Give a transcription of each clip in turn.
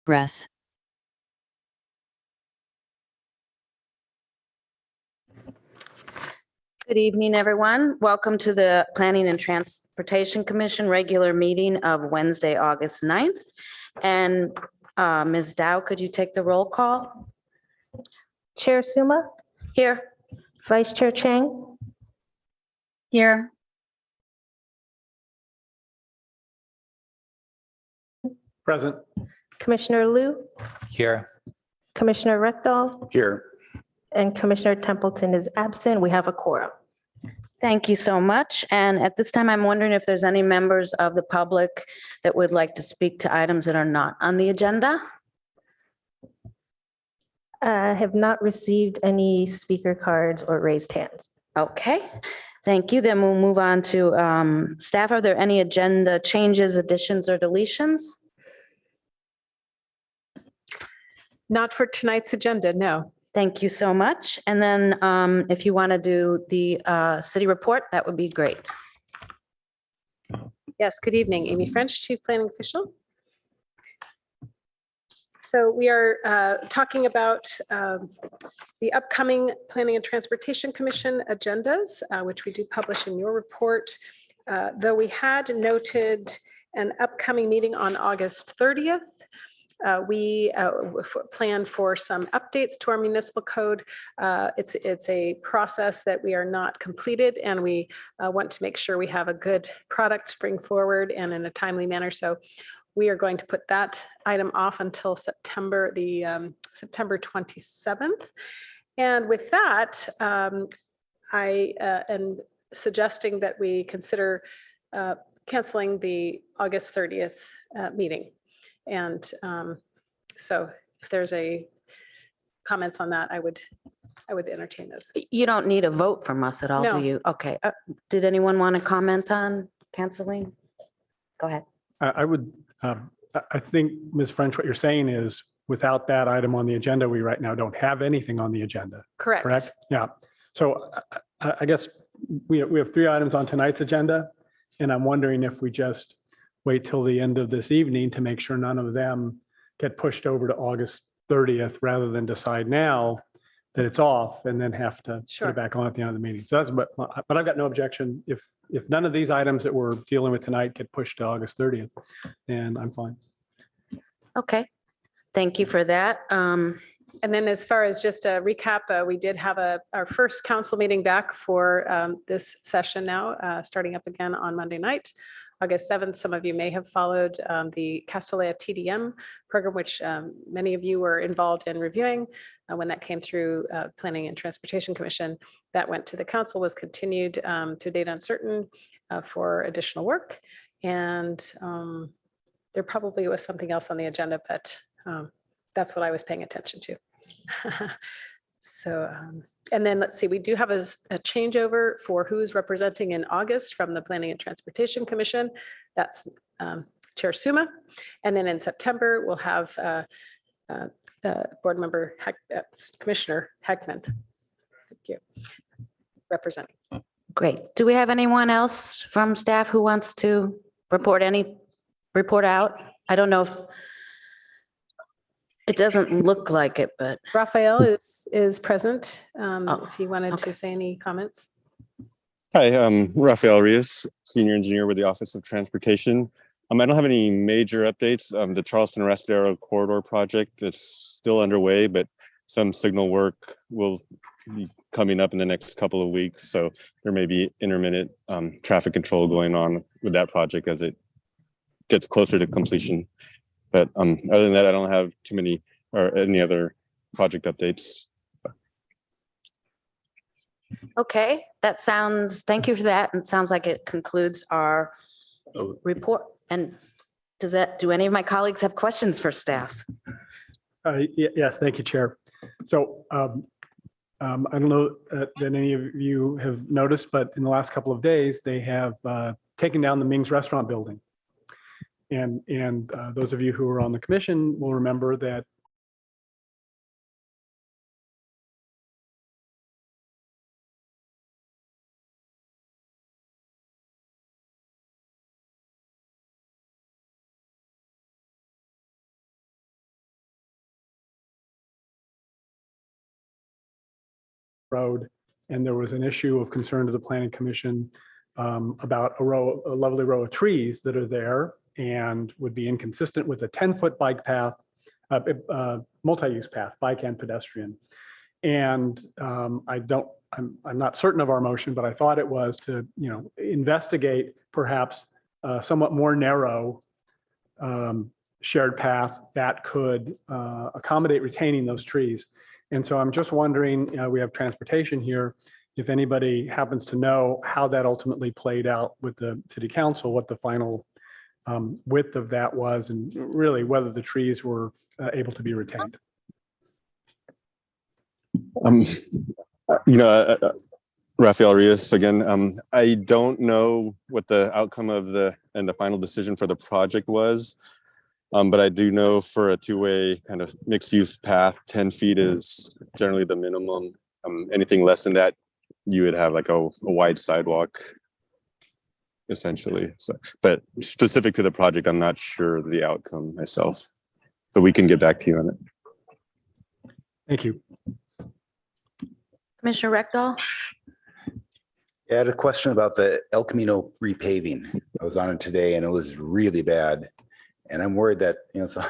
Press. Good evening, everyone. Welcome to the Planning and Transportation Commission regular meeting of Wednesday, August 9th. And Ms. Dow, could you take the roll call? Chair Suma, Here. Vice Chair Chang, Here. Present. Commissioner Liu, Here. Commissioner Rekdal, Here. and Commissioner Templeton is absent. We have a quorum. Thank you so much. And at this time, I'm wondering if there's any members of the public that would like to speak to items that are not on the agenda. I have not received any speaker cards or raised hands. Okay, thank you. Then we'll move on to staff. Are there any agenda changes, additions, or deletions? Not for tonight's agenda, no. Thank you so much. And then if you want to do the city report, that would be great. Yes, good evening. Amy French, Chief Planning Official. So we are talking about the upcoming Planning and Transportation Commission agendas, which we do publish in your report. Though we had noted an upcoming meeting on August 30th, we plan for some updates to our municipal code. It's a process that we are not completed, and we want to make sure we have a good product to bring forward and in a timely manner. So we are going to put that item off until September 27th. And with that, I am suggesting that we consider canceling the August 30th meeting. And so if there's a comments on that, I would entertain this. You don't need a vote from us at all, No. do you? Okay. Did anyone want to comment on canceling? Go ahead. I would, I think, Ms. French, what you're saying is without that item on the agenda, we right now don't have anything on the agenda, Correct. correct? Yeah. So I guess we have 3 items on tonight's agenda, and I'm wondering if we just wait till the end of this evening to make sure none of them get pushed over to August 30th rather than decide now that it's off and then have to Sure. put it back on at the end of the meeting. So that's, but I've got no objection. If none of these items that we're dealing with tonight get pushed to August 30th, then I'm fine. Okay. Thank you for that. And then as far as just a recap, we did have our first council meeting back for this session now, starting up again on Monday night, August 7th. Some of you may have followed the Castellea TDM program, which many of you were involved in reviewing when that came through Planning and Transportation Commission. That went to the council, was continued to date uncertain for additional work. And there probably was something else on the agenda, but that's what I was paying attention to. So, and then let's see, we do have a changeover for who's representing in August from the Planning and Transportation Commission. That's Chair Suma. And then in September, we'll have board member Commissioner Heckman. Thank you. Representing. Great. Do we have anyone else from staff who wants to report out? I don't know if it doesn't look like it, but Raphael is present. If he wanted okay. to say any comments. Hi, I'm Rafael Rios, Senior Engineer with the Office of Transportation. I don't have any major updates. The Charleston Arrestadero Corridor project is still underway, but some signal work will be coming up in the next couple of weeks. So there may be intermittent traffic control going on with that project as it gets closer to completion. But other than that, I don't have too many or any other project updates. okay. Thank you for that. It sounds like it concludes our report. And do any of my colleagues have questions for staff? Yes, thank you, Chair. So I don't know that any of you have noticed, but in the last couple of days, they have taken down the Ming's Restaurant building. And those of you who are on the commission will remember that road. And there was an issue of concern to the planning commission about a lovely row of trees that are there and would be inconsistent with a 10-foot bike path, multi-use path, bike and pedestrian. And I'm not certain of our motion, but I thought it was to, investigate perhaps a somewhat more narrow shared path that could accommodate retaining those trees. And so I'm just wondering, we have transportation here, if anybody happens to know how that ultimately played out with the city council, what the final width of that was, and really whether the trees were able to be retained. Rafael Rios again. I don't know what the outcome of the final decision for the project was, but I do know for a two-way kind of mixed-use path, 10 feet is generally the minimum. Anything less than that, you would have like a wide sidewalk, essentially. So, but specific to the project, I'm not sure the outcome myself, but we can get back to you on it. Thank you. Commissioner Rekdal? Yeah, I had a question about the El Camino repaving. I was on it today and it was really bad. And I'm worried that, so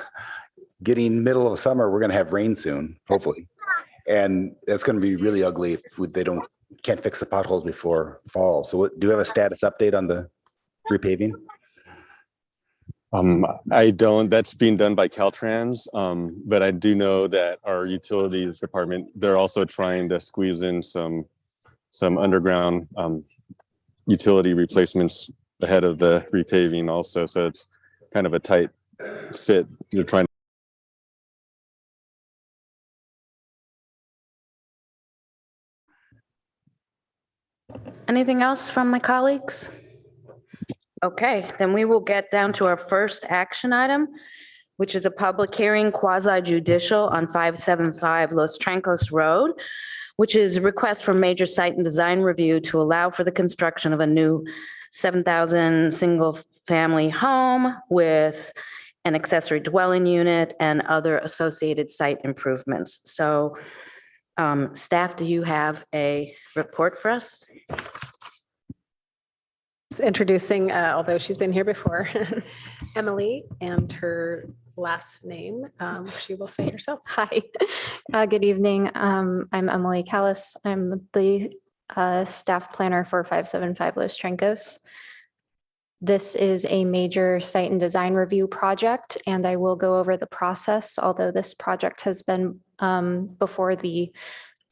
getting middle of summer, we're going to have rain soon, hopefully. And that's going to be really ugly if they can't fix the potholes before fall. So do you have a status update on the repaving? I don't. That's being done by Caltrans, but I do know that our utilities department, they're also trying to squeeze in some underground utility replacements ahead of the repaving also. So it's kind of a tight fit. You're trying. Anything else from my colleagues? Okay, then we will get down to our first action item, which is a public hearing quasi judicial on 575 Los Trancos Road, which is a request for major site and design review to allow for the construction of a new 7,000 single family home with an accessory dwelling unit and other associated site improvements. So staff, do you have a report for us? Introducing, although she's been here before, Emily, and her last name, she will say herself. Hi, good evening. I'm Emily Callis. I'm the staff planner for 575 Los Trancos. This is a major site and design review project, and I will go over the process, although this project has been before the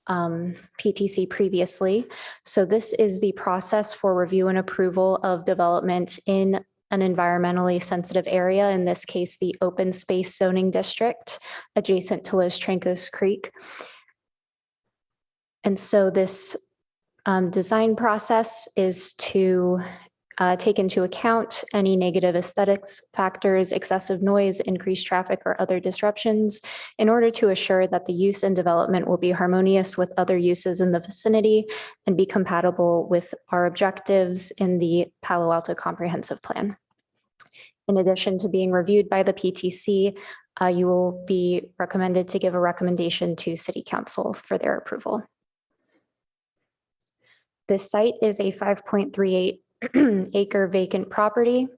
PTC previously. So this is the process for review and approval of development in an environmentally sensitive area, in this case, the open space zoning district adjacent to Los Trancos Creek. And so this design process is to take into account any negative aesthetics factors, excessive noise, increased traffic, or other disruptions in order to assure that the use and development will be harmonious with other uses in the vicinity and be compatible with our objectives in the Palo Alto Comprehensive Plan. In addition to being reviewed by the PTC, you will be recommended to give a recommendation to City Council for their approval. This site is a 5.38 acre vacant property,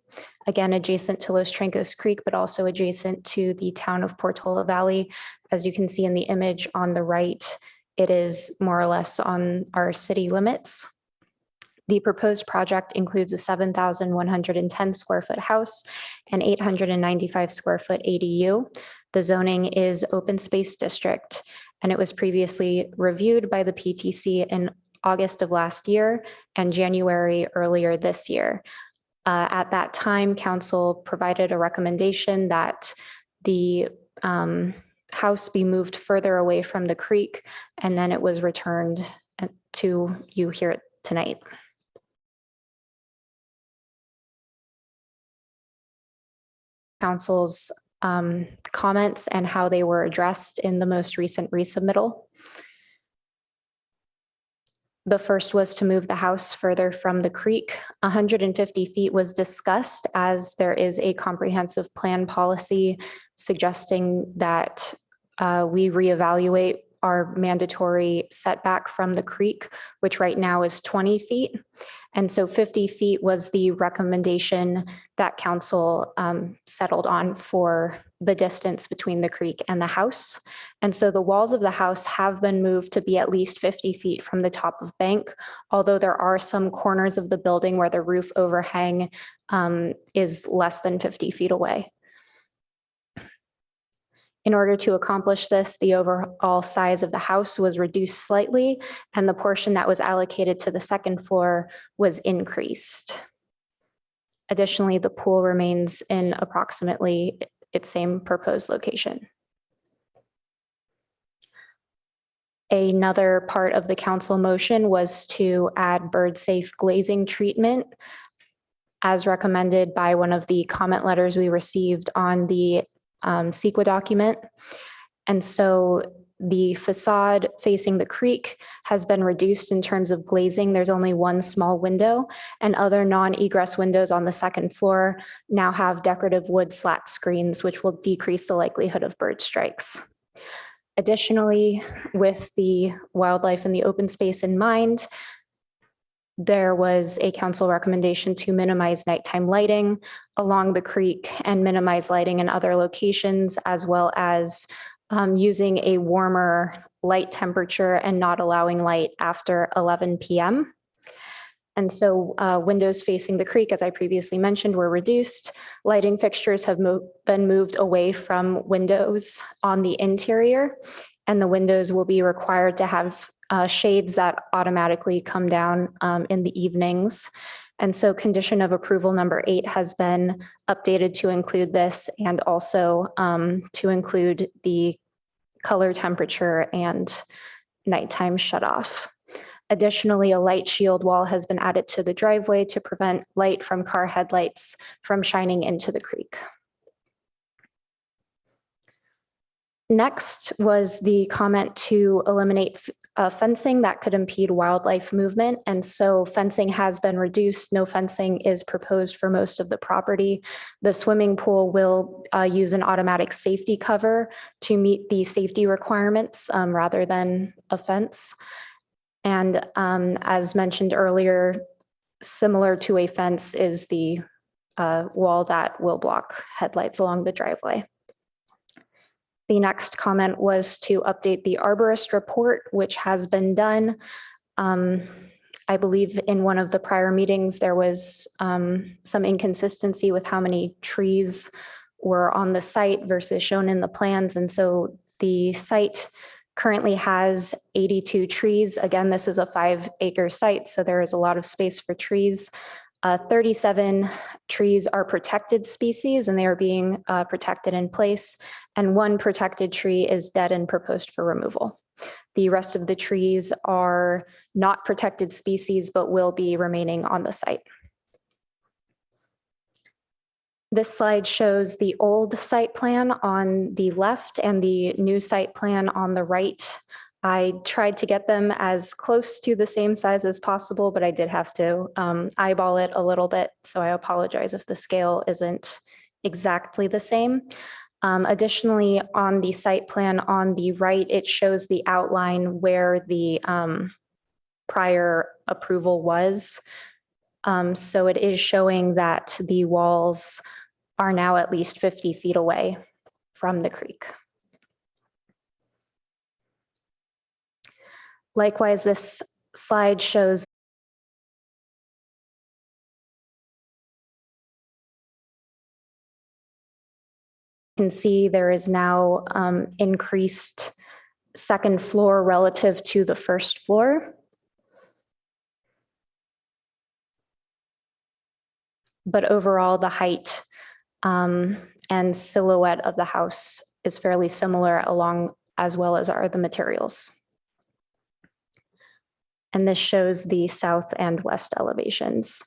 again, adjacent to Los Trancos Creek, but also adjacent to the town of Portola Valley. As you can see in the image on the right, it is more or less on our city limits. The proposed project includes a 7,110 square foot house and 895 square foot ADU. The zoning is open space district, and it was previously reviewed by the PTC in August of last year and January earlier this year. At that time, council provided a recommendation that the house be moved further away from the creek, and then it was returned to you here tonight. Council's comments and how they were addressed in the most recent resubmittal. The first was to move the house further from the creek. 150 feet was discussed, as there is a comprehensive plan policy suggesting that we reevaluate our mandatory setback from the creek, which right now is 20 feet. And so 50 feet was the recommendation that council settled on for the distance between the creek and the house. And so the walls of the house have been moved to be at least 50 feet from the top of bank, although there are some corners of the building where the roof overhang is less than 50 feet away. In order to accomplish this, the overall size of the house was reduced slightly, and the portion that was allocated to the second floor was increased. Additionally, the pool remains in approximately its same proposed location. Another part of the council motion was to add bird-safe glazing treatment as recommended by one of the comment letters we received on the CEQA document. And so the facade facing the creek has been reduced in terms of glazing. There's only one small window, and other non-egress windows on the second floor now have decorative wood slat screens, which will decrease the likelihood of bird strikes. Additionally, with the wildlife and the open space in mind, there was a council recommendation to minimize nighttime lighting along the creek and minimize lighting in other locations, as well as using a warmer light temperature and not allowing light after 11 p.m. And so windows facing the creek, as I previously mentioned, were reduced. Lighting fixtures have been moved away from windows on the interior, and the windows will be required to have shades that automatically come down in the evenings. And so condition of approval number 8 has been updated to include this, and also to include the color temperature and nighttime shutoff. Additionally, a light shield wall has been added to the driveway to prevent light from car headlights from shining into the creek. Next was the comment to eliminate fencing that could impede wildlife movement. And so fencing has been reduced. No fencing is proposed for most of the property. The swimming pool will use an automatic safety cover to meet the safety requirements rather than a fence. And as mentioned earlier, similar to a fence is the wall that will block headlights along the driveway. The next comment was to update the arborist report, which has been done. I believe in one of the prior meetings, there was some inconsistency with how many trees were on the site versus shown in the plans. And so the site currently has 82 trees. Again, this is a 5-acre site, so there is a lot of space for trees. 37 trees are protected species, and they are being protected in place. And 1 protected tree is dead and proposed for removal. The rest of the trees are not protected species, but will be remaining on the site. This slide shows the old site plan on the left and the new site plan on the right. I tried to get them as close to the same size as possible, but I did have to eyeball it a little bit. So I apologize if the scale isn't exactly the same. Additionally, on the site plan on the right, it shows the outline where the prior approval was. So it is showing that the walls are now at least 50 feet away from the creek. Likewise, this slide shows you can see there is now increased second floor relative to the first floor. But overall, the height and silhouette of the house is fairly similar along, as well as are the materials. And this shows the south and west elevations.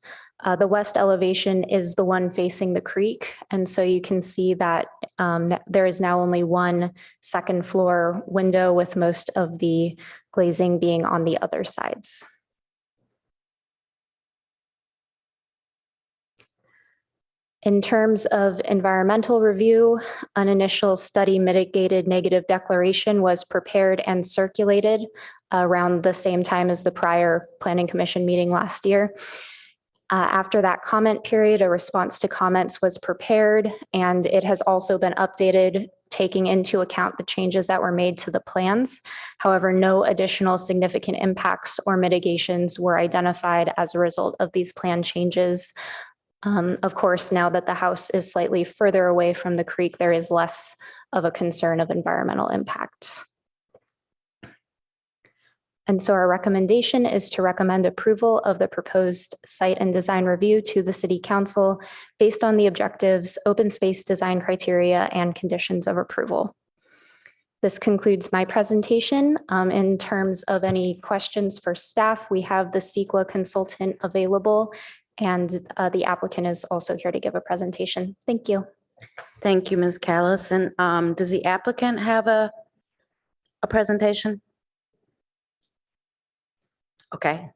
The west elevation is the one facing the creek. And so you can see that there is now only 1 second floor window, with most of the glazing being on the other sides. In terms of environmental review, an initial study mitigated negative declaration was prepared and circulated around the same time as the prior Planning Commission meeting last year. After that comment period, a response to comments was prepared, and it has also been updated, taking into account the changes that were made to the plans. However, no additional significant impacts or mitigations were identified as a result of these plan changes. Of course, now that the house is slightly further away from the creek, there is less of a concern of environmental impact. And so our recommendation is to recommend approval of the proposed site and design review to the City Council based on the objectives, open space design criteria, and conditions of approval. This concludes my presentation. In terms of any questions for staff, we have the CEQA consultant available, and the applicant is also here to give a presentation. Thank you. Thank you, Ms. Callis. And does the applicant have a presentation? Okay.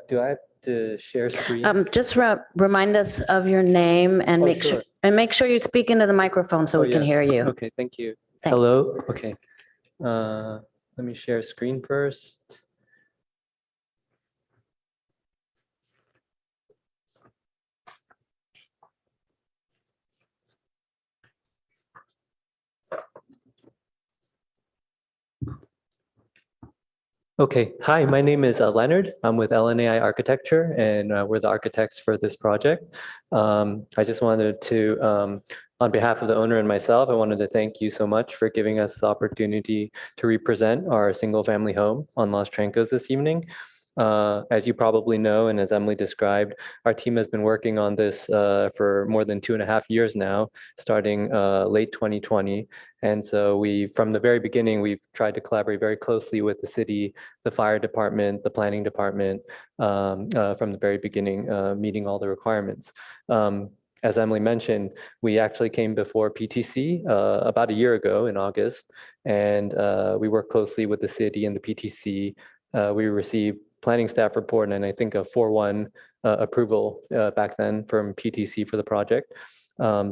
Do I have to share screen? Just remind us of your name and Oh, make sure. sure you speak into the microphone so Oh, we can yes. hear you. Okay, thank you. Thanks. Hello, okay. Let me share screen first. Okay, hi, my name is Leonard. I'm with LNAI Architecture, and we're the architects for this project. I just wanted to, on behalf of the owner and myself, I wanted to thank you so much for giving us the opportunity to represent our single-family home on Los Trancos this evening. As you probably know, and as Emily described, our team has been working on this for more than 2.5 years now, starting late 2020. And so from the very beginning, we've tried to collaborate very closely with the city, the fire department, the planning department, from the very beginning, meeting all the requirements. As Emily mentioned, we actually came before PTC about a year ago in August, and we worked closely with the city and the PTC. We received planning staff report and I think a 4-1 approval back then from PTC for the project.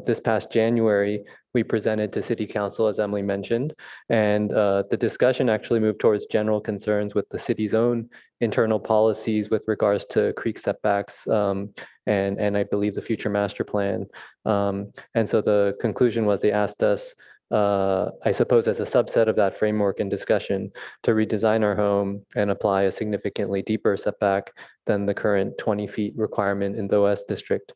This past January, we presented to City Council, as Emily mentioned, and the discussion actually moved towards general concerns with the city's own internal policies with regards to creek setbacks and I believe the future master plan. And so the conclusion was they asked us, I suppose as a subset of that framework and discussion, to redesign our home and apply a significantly deeper setback than the current 20 feet requirement in the OS district,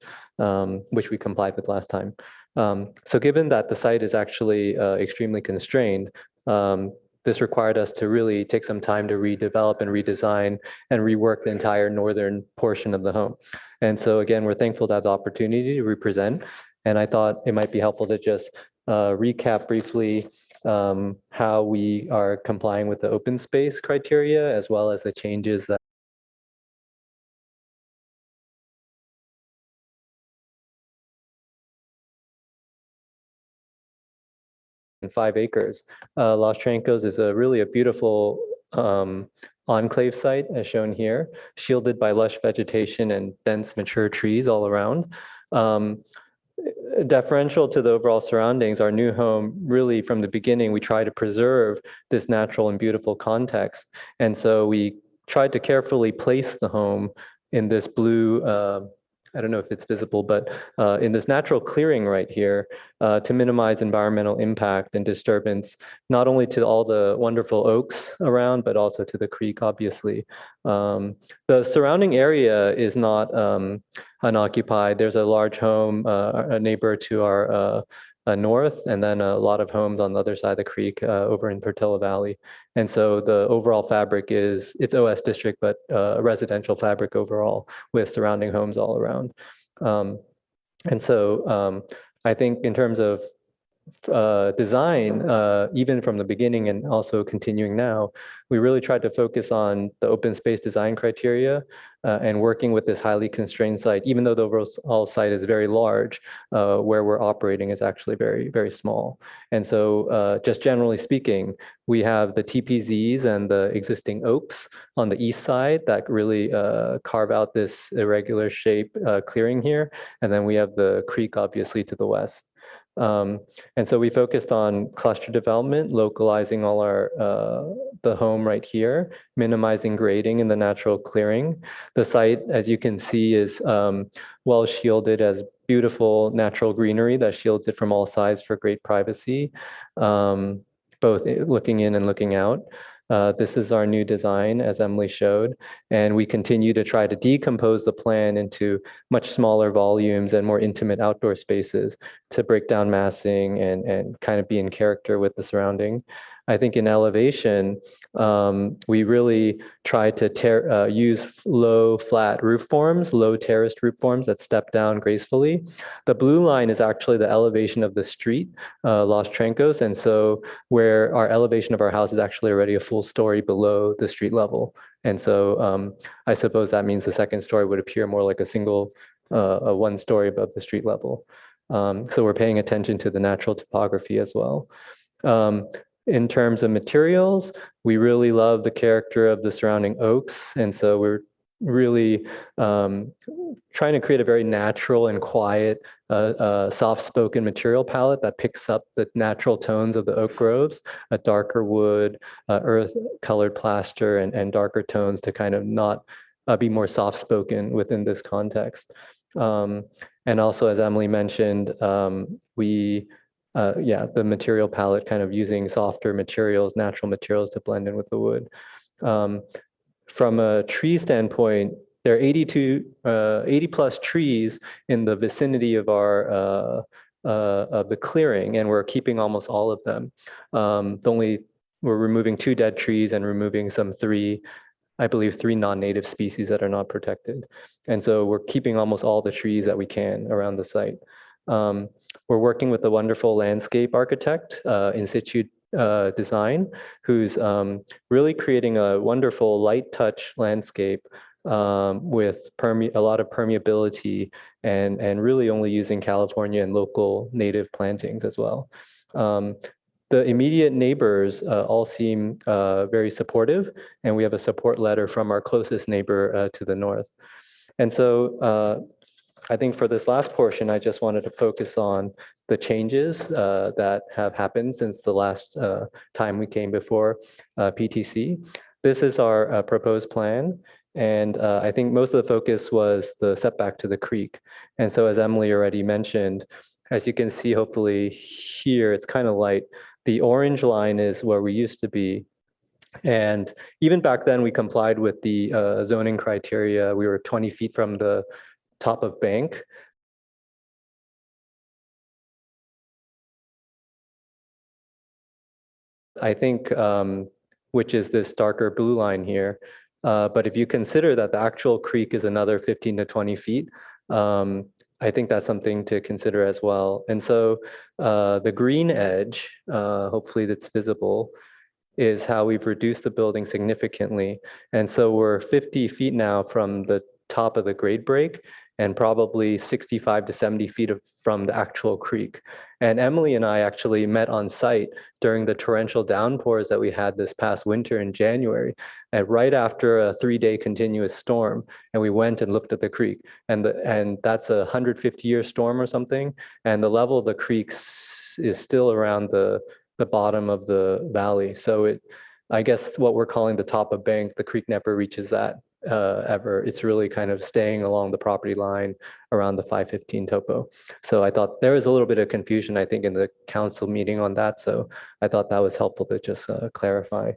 which we complied with last time. So given that the site is actually extremely constrained, this required us to really take some time to redevelop and redesign and rework the entire northern portion of the home. And so again, we're thankful to have the opportunity to represent. And I thought it might be helpful to just recap briefly how we are complying with the open space criteria, as well as the changes that 5 acres. Los Trancos is really a beautiful enclave site, as shown here, shielded by lush vegetation and dense mature trees all around. Deferential to the overall surroundings, our new home, really from the beginning, we try to preserve this natural and beautiful context. And so we tried to carefully place the home in this blue, I don't know if it's visible, but in this natural clearing right here to minimize environmental impact and disturbance, not only to all the wonderful oaks around, but also to the creek, obviously. The surrounding area is not unoccupied. There's a large home, a neighbor to our north, and then a lot of homes on the other side of the creek over in Portillo Valley. And so the overall fabric it's OS district, but a residential fabric overall with surrounding homes all around. And so I think in terms of design, even from the beginning and also continuing now, we really tried to focus on the open space design criteria and working with this highly constrained site, even though the overall site is very large, where we're operating is actually very, very small. And so just generally speaking, we have the TPZs and the existing oaks on the east side that really carve out this irregular shape clearing here. And then we have the creek obviously to the west. And so we focused on cluster development, localizing all our the home right here, minimizing grading in the natural clearing. The site, as you can see, is well shielded as beautiful natural greenery that shields it from all sides for great privacy, both looking in and looking out. This is our new design, as Emily showed, and we continue to try to decompose the plan into much smaller volumes and more intimate outdoor spaces to break down massing and kind of be in character with the surrounding. I think in elevation, we really try to use low flat roof forms, low terraced roof forms that step down gracefully. The blue line is actually the elevation of the street, Los Trancos, and so where our elevation of our house is actually already a full story below the street level. And so I suppose that means the second story would appear more like a one story above the street level. So we're paying attention to the natural topography as well. In terms of materials, we really love the character of the surrounding oaks. And so we're really trying to create a very natural and quiet, soft-spoken material palette that picks up the natural tones of the oak groves, a darker wood, earth-colored plaster, and darker tones to kind of not be more soft-spoken within this context. And also, as Emily mentioned, the material palette kind of using softer materials, natural materials to blend in with the wood. From a tree standpoint, there are 80 plus trees in the vicinity of our of the clearing, and we're keeping almost all of them. We're removing 2 dead trees and removing I believe 3 non-native species that are not protected. And so we're keeping almost all the trees that we can around the site. We're working with a wonderful landscape architect, In Situ Design, who's really creating a wonderful light touch landscape with a lot of permeability and really only using California and local native plantings as well. The immediate neighbors all seem very supportive, and we have a support letter from our closest neighbor to the north. And so I think for this last portion, I just wanted to focus on the changes that have happened since the last time we came before PTC. This is our proposed plan. And I think most of the focus was the setback to the creek. And so as Emily already mentioned, as you can see, hopefully here, it's kind of light. The orange line is where we used to be. And even back then, we complied with the zoning criteria. We were 20 feet from the top of bank. I think, which is this darker blue line here. But if you consider that the actual creek is another 15 to 20 feet, I think that's something to consider as well. And so the green edge, hopefully that's visible, is how we've reduced the building significantly. And so we're 50 feet now from the top of the grade break and probably 65 to 70 feet from the actual creek. And Emily and I actually met on site during the torrential downpours that we had this past winter in January, and right after a 3-day continuous storm. And we went and looked at the creek, and that's a 150-year storm or something. And the level of the creek is still around the bottom of the valley. So I guess what we're calling the top of bank, the creek never reaches that ever. It's really kind of staying along the property line around the 515 topo. So I thought there was a little bit of confusion, I think, in the council meeting on that. So I thought that was helpful to just clarify.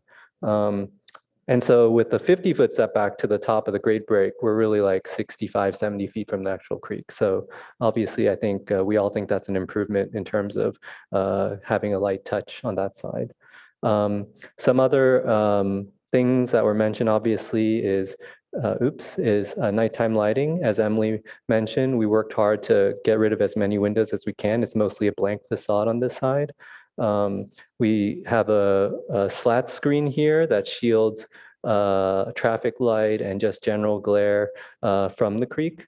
And so with the 50-foot setback to the top of the grade break, we're really like 65, 70 feet from the actual creek. So obviously, I think we all think that's an improvement in terms of having a light touch on that side. Some other things that were mentioned, obviously, is is nighttime lighting. As Emily mentioned, we worked hard to get rid of as many windows as we can. It's mostly a blank facade on this side. We have a slat screen here that shields traffic light and just general glare from the creek.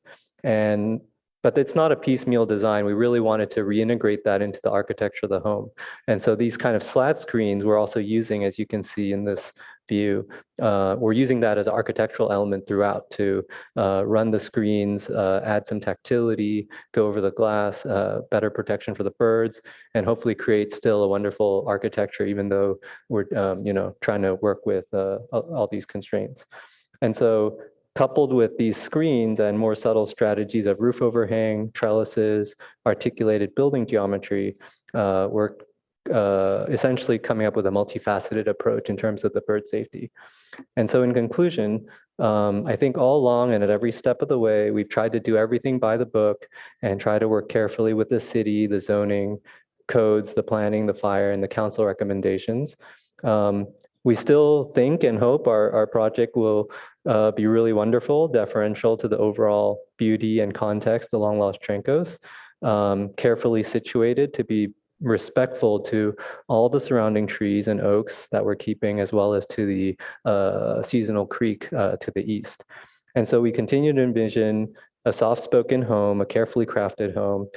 But it's not a piecemeal design. We really wanted to reintegrate that into the architecture of the home. And so these kind of slat screens we're also using, as you can see in this view, we're using that as an architectural element throughout to run the screens, add some tactility, go over the glass, better protection for the birds, and hopefully create still a wonderful architecture, even though we're trying to work with all these constraints. And so coupled with these screens and more subtle strategies of roof overhang, trellises, articulated building geometry, we're essentially coming up with a multifaceted approach in terms of the bird safety. And so in conclusion, I think all along and at every step of the way, we've tried to do everything by the book and try to work carefully with the city, the zoning codes, the planning, the fire, and the council recommendations. We still think and hope our project will be really wonderful, deferential to the overall beauty and context along Los Trencos, carefully situated to be respectful to all the surrounding trees and oaks that we're keeping, as well as to the seasonal creek to the east. And so we continue to envision a soft-spoken home, a carefully crafted home,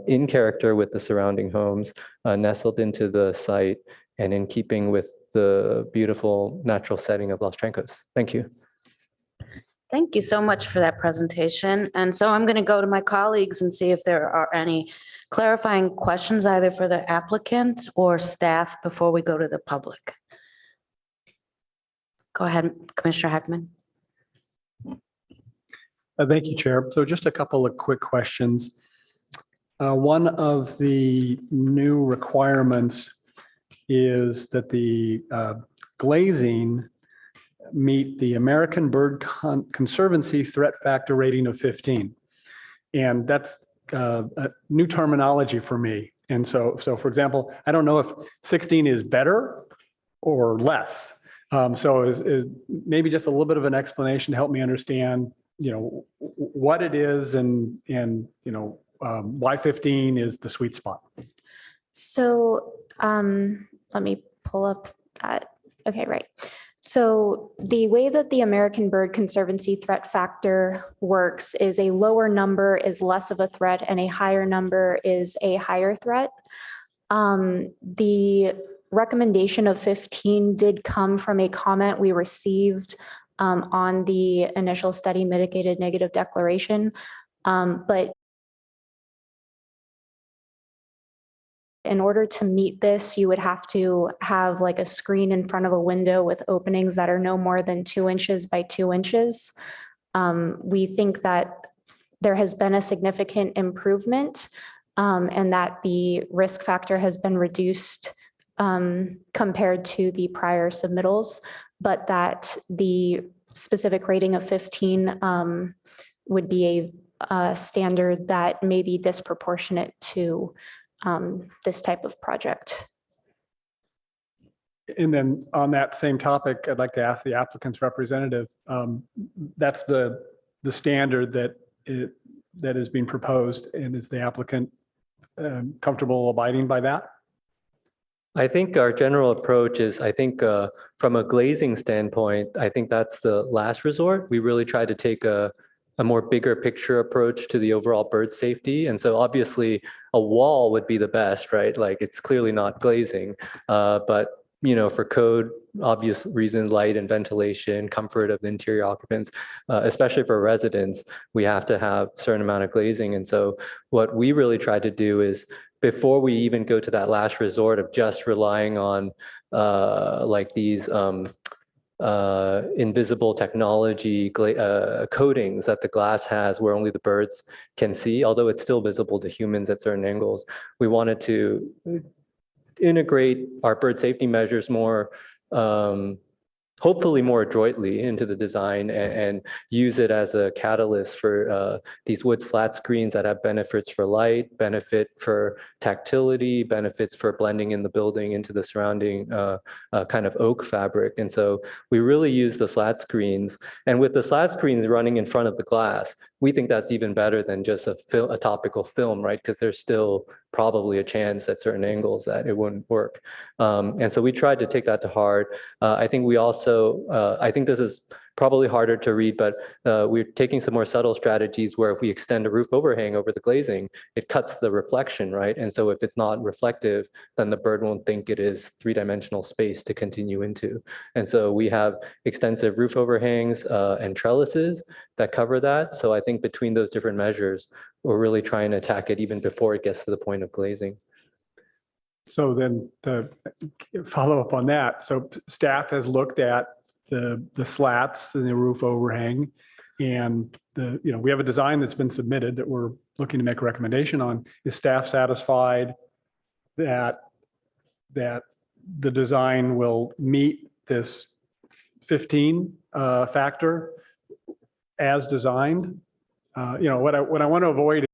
in character with the surrounding homes, nestled into the site and in keeping with the beautiful natural setting of Los Trencos. Thank you. Thank you so much for that presentation. And so I'm going to go to my colleagues and see if there are any clarifying questions either for the applicant or staff before we go to the public. Go ahead, Commissioner Heckman. Thank you, Chair. So just a couple of quick questions. One of the new requirements is that the glazing meet the American Bird Conservancy threat factor rating of 15. And that's a new terminology for me. And so for example, I don't know if 16 is better or less. So is maybe just a little bit of an explanation to help me understand, what it is and why 15 is the sweet spot. So let me pull up that. Okay, right. So the way that the American Bird Conservancy threat factor works is a lower number is less of a threat and a higher number is a higher threat. The recommendation of 15 did come from a comment we received on the initial study mitigated negative declaration, but in order to meet this, you would have to have like a screen in front of a window with openings that are no more than 2 inches by 2 inches. We think that there has been a significant improvement and that the risk factor has been reduced compared to the prior submittals, but that the specific rating of 15 would be a standard that may be disproportionate to this type of project. And then on that same topic, I'd like to ask the applicant's representative. That's the standard that is being proposed, and is the applicant comfortable abiding by that? I think our general approach is, from a glazing standpoint, I think that's the last resort. We really try to take a more bigger picture approach to the overall bird safety. And so obviously a wall would be the best, right? Like it's clearly not glazing, but for code, obvious reasons, light and ventilation, comfort of the interior occupants, especially for residents, we have to have a certain amount of glazing. And so what we really try to do is, before we even go to that last resort of just relying on like these invisible technology coatings that the glass has where only the birds can see, although it's still visible to humans at certain angles, we wanted to integrate our bird safety measures more hopefully more adroitly into the design and use it as a catalyst for these wood slat screens that have benefits for light, benefit for tactility, benefits for blending in the building into the surrounding kind of oak fabric. And so we really use the slat screens. And with the slat screens running in front of the glass, we think that's even better than just a topical film, right? Because there's still probably a chance at certain angles that it wouldn't work. And so we tried to take that to heart. I think we also, I think this is probably harder to read, but we're taking some more subtle strategies where if we extend a roof overhang over the glazing, it cuts the reflection, right? And so if it's not reflective, then the bird won't think it is three-dimensional space to continue into. And so we have extensive roof overhangs and trellises that cover that. So I think between those different measures, we're really trying to attack it even before it gets to the point of glazing. So then the follow up on that. So staff has looked at the slats and the roof overhang, and we have a design that's been submitted that we're looking to make a recommendation on. Is staff satisfied that the design will meet this 15 factor as designed? What I want to avoid.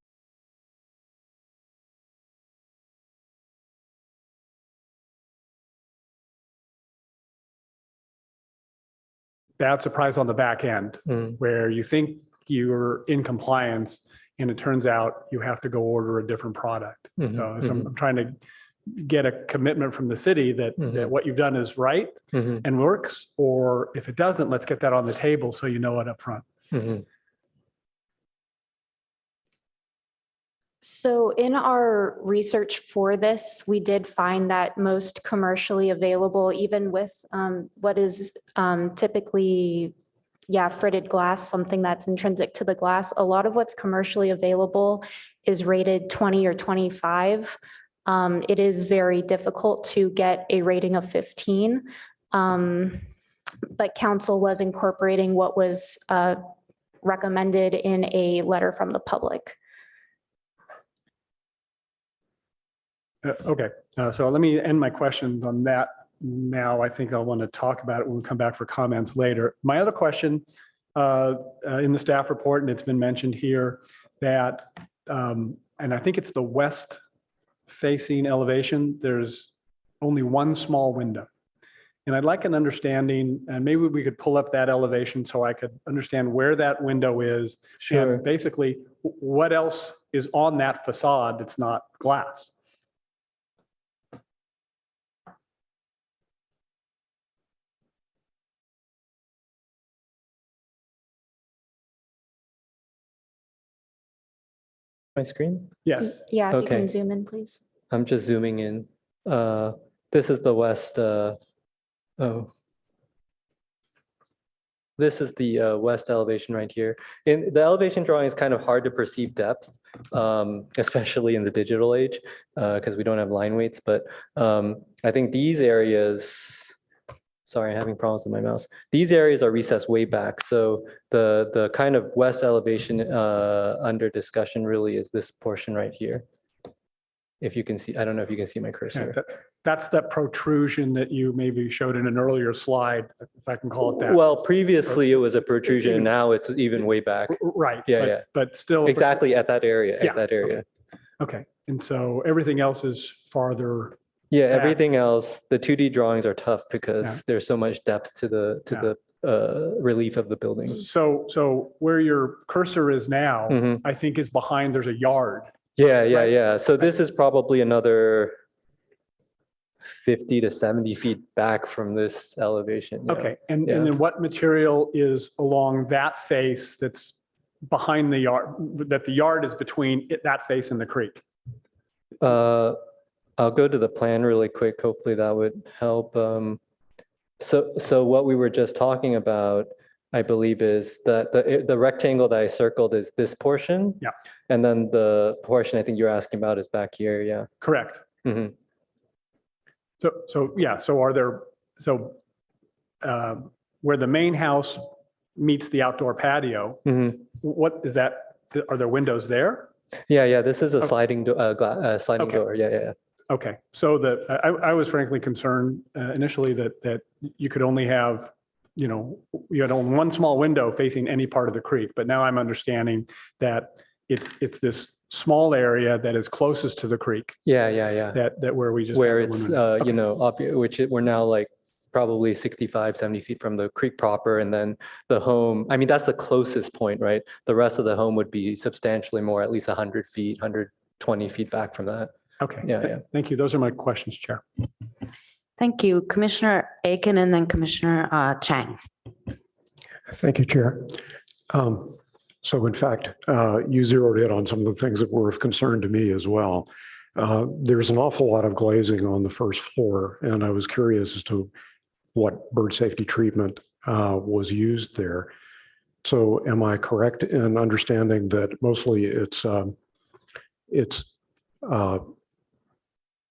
Bad surprise on the back end where you think you're in compliance and it turns out you have to go order a different product. So I'm trying to get a commitment from the city that what you've done is right and works, or if it doesn't, let's get that on the table so you know it up front. So in our research for this, we did find that most commercially available, even with what is typically, fritted glass, something that's intrinsic to the glass, a lot of what's commercially available is rated 20 or 25. It is very difficult to get a rating of 15, but council was incorporating what was recommended in a letter from the public. Okay, so let me end my questions on that now. I think I'll want to talk about it when we come back for comments later. My other question in the staff report, and it's been mentioned here, that, and I think it's the west facing elevation, there's only one small window. And I'd like an understanding, and maybe we could pull up that elevation so I could understand where that window is. Sure. And basically, what else is on that facade that's not glass? My screen? Yes. Yeah, if you Okay. can zoom in, please. I'm just zooming in. This is the west. This is the west elevation right here. In the elevation drawing is kind of hard to perceive depth, especially in the digital age, because we don't have line weights. But I think these areas, sorry, I'm having problems with my mouse. These areas are recessed way back. So the kind of west elevation under discussion really is this portion right here. If you can see, I don't know if you can see my cursor. That's that protrusion that you maybe showed in an earlier slide, if I can call it that. Well, previously it was a protrusion, and now it's even way back. Right. Yeah. But still. Exactly at that area, Yeah. at that area. Okay. And so everything else is farther. Yeah, back. everything else, the 2D drawings are tough because Yeah. there's so much depth to the relief of the building. So where your cursor is now, Mhm. I think is behind, there's a yard. Yeah. Right. So this is probably another 50 to 70 feet back from this elevation. yeah. Okay. And Yeah. then what material is along that face that's behind the yard, that the yard is between that face and the creek? I'll go to the plan really quick. Hopefully that would help. So what we were just talking about, I believe, is that the rectangle that I circled is this portion. Yeah. And then the portion I think you're asking about is back here. Yeah. Correct. Mhm. So are there, where the main house meets the outdoor patio, Mhm. what is that? Are there windows there? Yeah. This is a Okay. sliding sliding Okay. door. Yeah. Okay, so I was frankly concerned initially that you could only have you know, you had only one small window facing any part of the creek, but now I'm understanding that it's this small area that is closest to the creek Yeah, yeah, yeah. that where we just. Where have the it's, limited- you know, we're now like probably 65, 70 feet from the creek proper. And then the home, I mean, that's the closest point, right? The rest of the home would be substantially more, at least 100 feet, 120 feet back from that. Okay. Yeah, yeah. Thank you. Those are my questions, Chair. Thank you. Commissioner Aiken and then Commissioner Chang. Thank you, Chair. So in fact, you zeroed in on some of the things that were of concern to me as well. There's an awful lot of glazing on the first floor, and I was curious as to what bird safety treatment was used there. So am I correct in understanding that mostly it's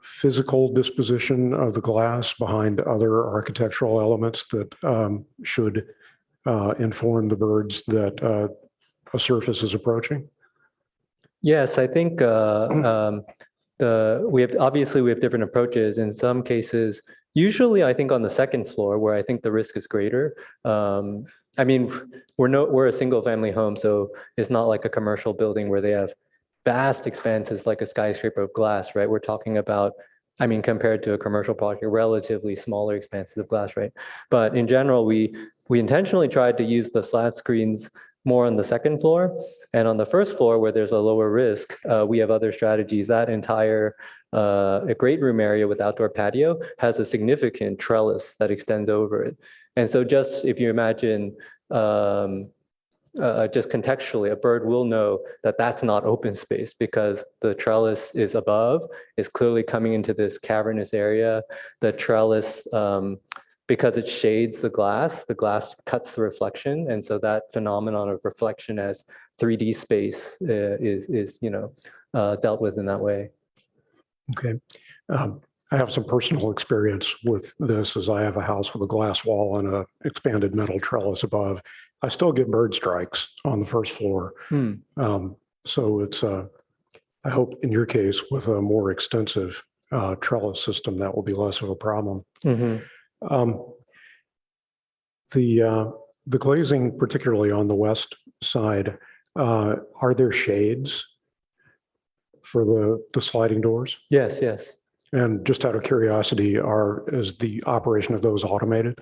physical disposition of the glass behind other architectural elements that should inform the birds that a surface is approaching? Yes, I think we have different approaches. In some cases, usually I think on the second floor where I think the risk is greater. I mean, we're a single family home, so it's not like a commercial building where they have vast expanses like a skyscraper of glass, right? We're talking about, I mean, compared to a commercial project, relatively smaller expanses of glass, right? But in general, we intentionally tried to use the slat screens more on the second floor. And on the first floor, where there's a lower risk, we have other strategies. That entire a great room area with outdoor patio has a significant trellis that extends over it. And so just if you imagine, just contextually, a bird will know that that's not open space because the trellis is above, is clearly coming into this cavernous area. The trellis, because it shades the glass cuts the reflection. And so that phenomenon of reflection as 3D space is dealt with in that way. Okay. I have some personal experience with this as I have a house with a glass wall and a expanded metal trellis above. I still get bird strikes on the first floor. So it's, I hope in your case with a more extensive trellis system, that will be less of a problem. The glazing, particularly on the west side, are there shades for the sliding doors? Yes, yes. And just out of curiosity, is the operation of those automated?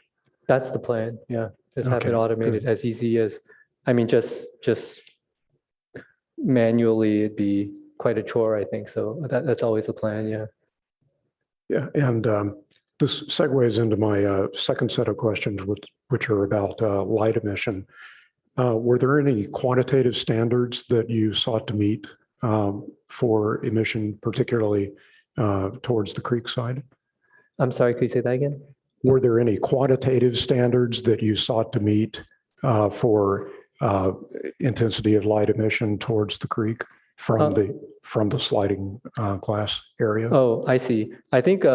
That's the plan. Yeah, just have Okay, it automated as easy as, I mean, just manually, it'd be quite a chore, I think. So that's always the plan. Yeah. Yeah, and this segues into my second set of questions, which are about light emission. Were there any quantitative standards that you sought to meet for emission, particularly towards the creek side? I'm sorry, could you say that again? Were there any quantitative standards that you sought to meet for intensity of light emission towards the creek from the sliding glass area? Oh, I see. I think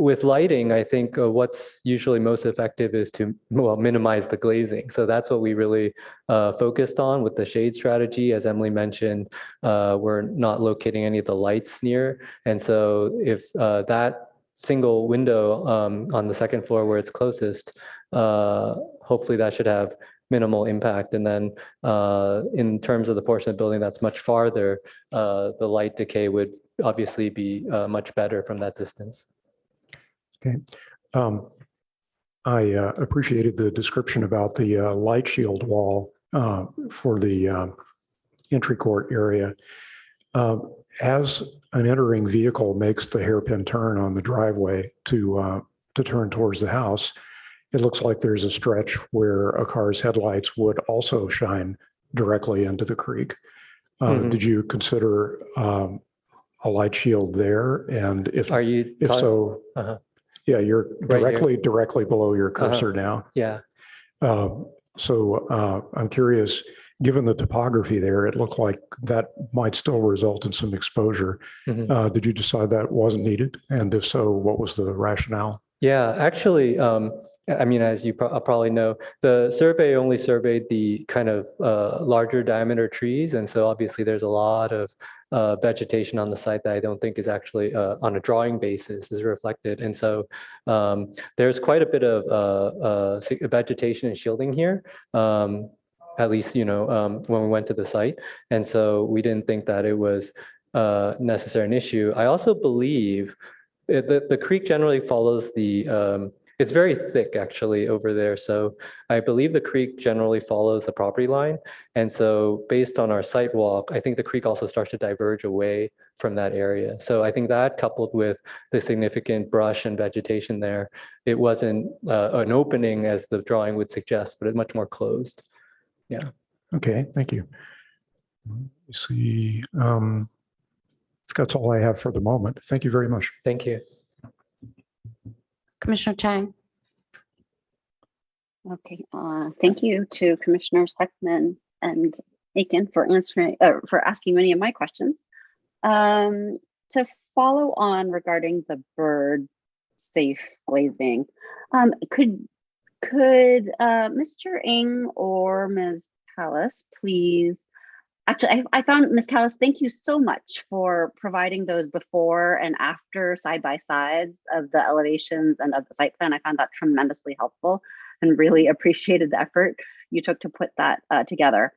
with lighting, I think what's usually most effective is to minimize the glazing. So that's what we really focused on with the shade strategy. As Emily mentioned, we're not locating any of the lights near. And so if that single window on the second floor where it's closest, hopefully that should have minimal impact. And then in terms of the portion of the building that's much farther, the light decay would obviously be much better from that distance. Okay. I appreciated the description about the light shield wall for the entry court area. As an entering vehicle makes the hairpin turn on the driveway to turn towards the house, it looks like there's a stretch where a car's headlights would also shine directly into the creek. Did you consider a light shield there? And if so, yeah, you're directly below your cursor now. Yeah. So I'm curious, given the topography there, it looked like that might still result in some exposure. Did you decide that wasn't needed? And if so, what was the rationale? Yeah, actually, I mean, as you probably know, the survey only surveyed the kind of larger diameter trees. And so obviously there's a lot of vegetation on the site that I don't think is actually on a drawing basis is reflected. And so there's quite a bit of vegetation and shielding here. At least, when we went to the site. And so we didn't think that it was necessarily an issue. I also believe the creek generally follows it's very thick actually over there. So I believe the creek generally follows the property line. And so based on our site walk, I think the creek also starts to diverge away from that area. So I think that coupled with the significant brush and vegetation there, it wasn't an opening as the drawing would suggest, but it's much more closed. Yeah. Okay, thank you. Let me see. That's all I have for the moment. Thank you very much. Thank you. Commissioner Chang. Okay, thank you to Commissioners Heckman and Aiken for asking many of my questions. To follow on regarding the bird safe glazing, could Mr. Ng or Ms. Callis please, actually, I found Ms. Callis, thank you so much for providing those before and after side-by-sides of the elevations and of the site plan. I found that tremendously helpful and really appreciated the effort you took to put that together.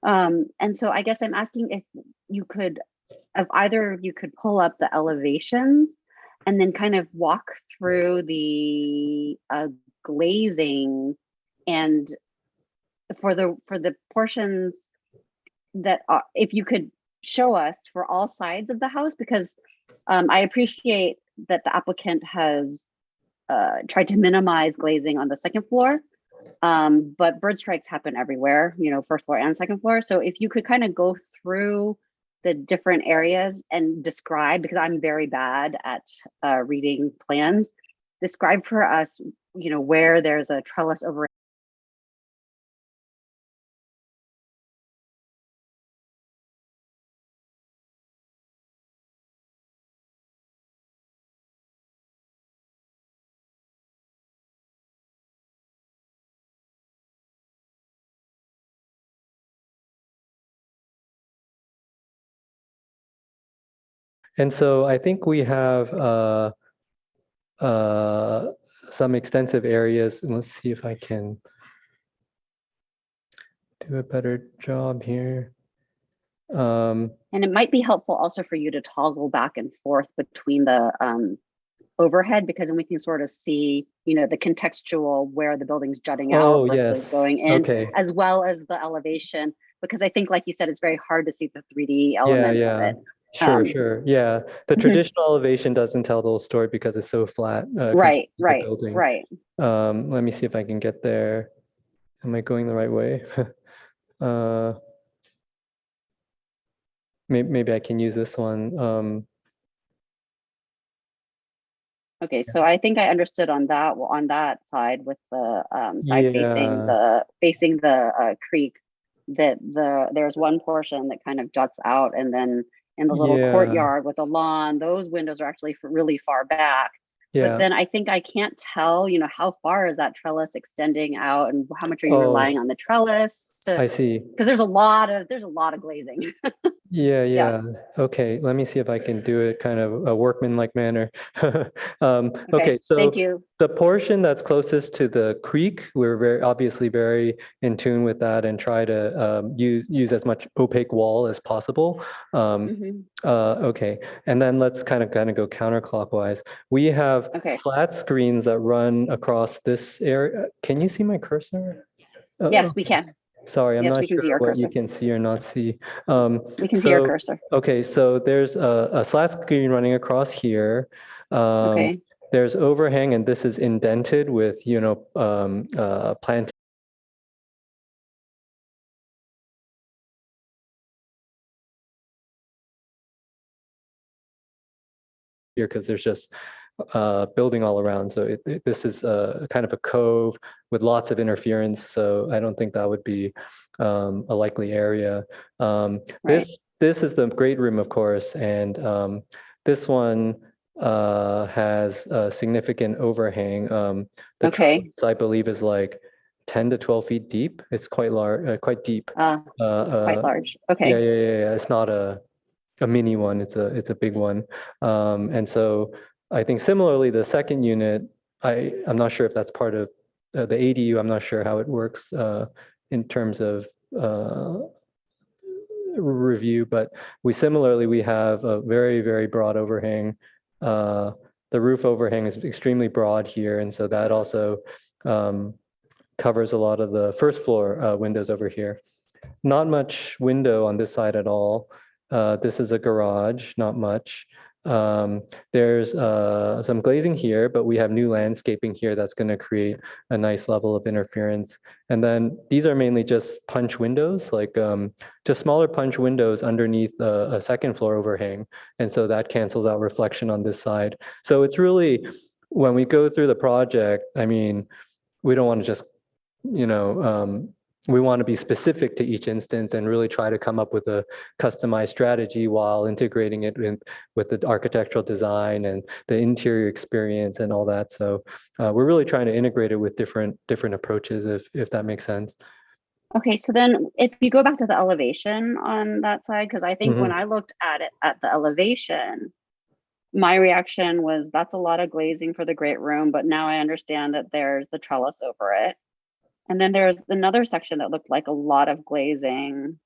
And so I guess I'm asking if either of you could pull up the elevations and then kind of walk through the glazing, and for the portions that if you could show us for all sides of the house, because I appreciate that the applicant has tried to minimize glazing on the second floor, but bird strikes happen everywhere, first floor and second floor. So if you could kind of go through the different areas and describe, because I'm very bad at reading plans, describe for us, where there's a trellis over. And so I think we have some extensive areas. And let's see if I can do a better job here. And it might be helpful also for you to toggle back and forth between the overhead, because then we can sort of see, the contextual where the building's jutting out versus going in, as well as the elevation, because I think, like you said, it's very hard to see the 3D element of it. Sure. Yeah. The traditional elevation doesn't tell the whole story because it's so flat. Right. Let me see if I can get there. Am I going the right way? Maybe I can use this one. Okay, so I think I understood on that side with the side facing the creek, that there's one portion that kind of juts out, and then in the little courtyard with the lawn, those windows are actually really far back. But then I think I can't tell, how far is that trellis extending out, and how much are you relying on the trellis? I see. Because there's a lot of glazing. Yeah. Okay, let me see if I can do it kind of a workman-like manner. Okay, so thank you. The portion that's closest to the creek, we're obviously very in tune with that and try to use as much opaque wall as possible. Okay, and then let's kind of go counterclockwise. We have slat screens that run across this area. Can you see my cursor? Yes, we can. Sorry, I'm not sure what you can see or not see. We can see your cursor. Okay, so there's a slat screen running across here. There's overhang, and this is indented with, plant. Here, because there's just building all around. So this is kind of a cove with lots of interference. So I don't think that would be a likely area. This is the great room, of course, and this one has a significant overhang. The trellis, I believe, is like 10 to 12 feet deep. It's quite large, quite deep. It's quite large. Okay. Yeah. It's not a mini one. It's a big one. And so I think similarly, the second unit, I'm not sure if that's part of the ADU. I'm not sure how it works in terms of review, but we have a very, very broad overhang. The roof overhang is extremely broad here, and so that also covers a lot of the first floor windows over here. Not much window on this side at all. This is a garage, not much. There's some glazing here, but we have new landscaping here that's going to create a nice level of interference. And then these are mainly just punch windows, like just smaller punch windows underneath a second floor overhang. And so that cancels out reflection on this side. So it's really, when we go through the project, I mean, we don't want to just, we want to be specific to each instance and really try to come up with a customized strategy while integrating it with the architectural design and the interior experience and all that. So we're really trying to integrate it with different approaches, if that makes sense. Okay, so then if you go back to the elevation on that side, because I think when I looked at it at the elevation, my reaction was that's a lot of glazing for the great room, but now I understand that there's the trellis over it. And then there's another section that looked like a lot of glazing.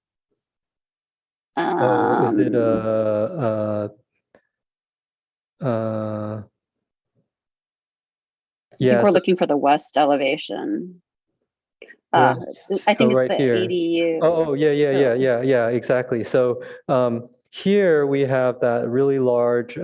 Oh, is it I think we're looking for the west elevation. I think it's right the here. ADU. Oh, yeah, exactly. So here we have that really large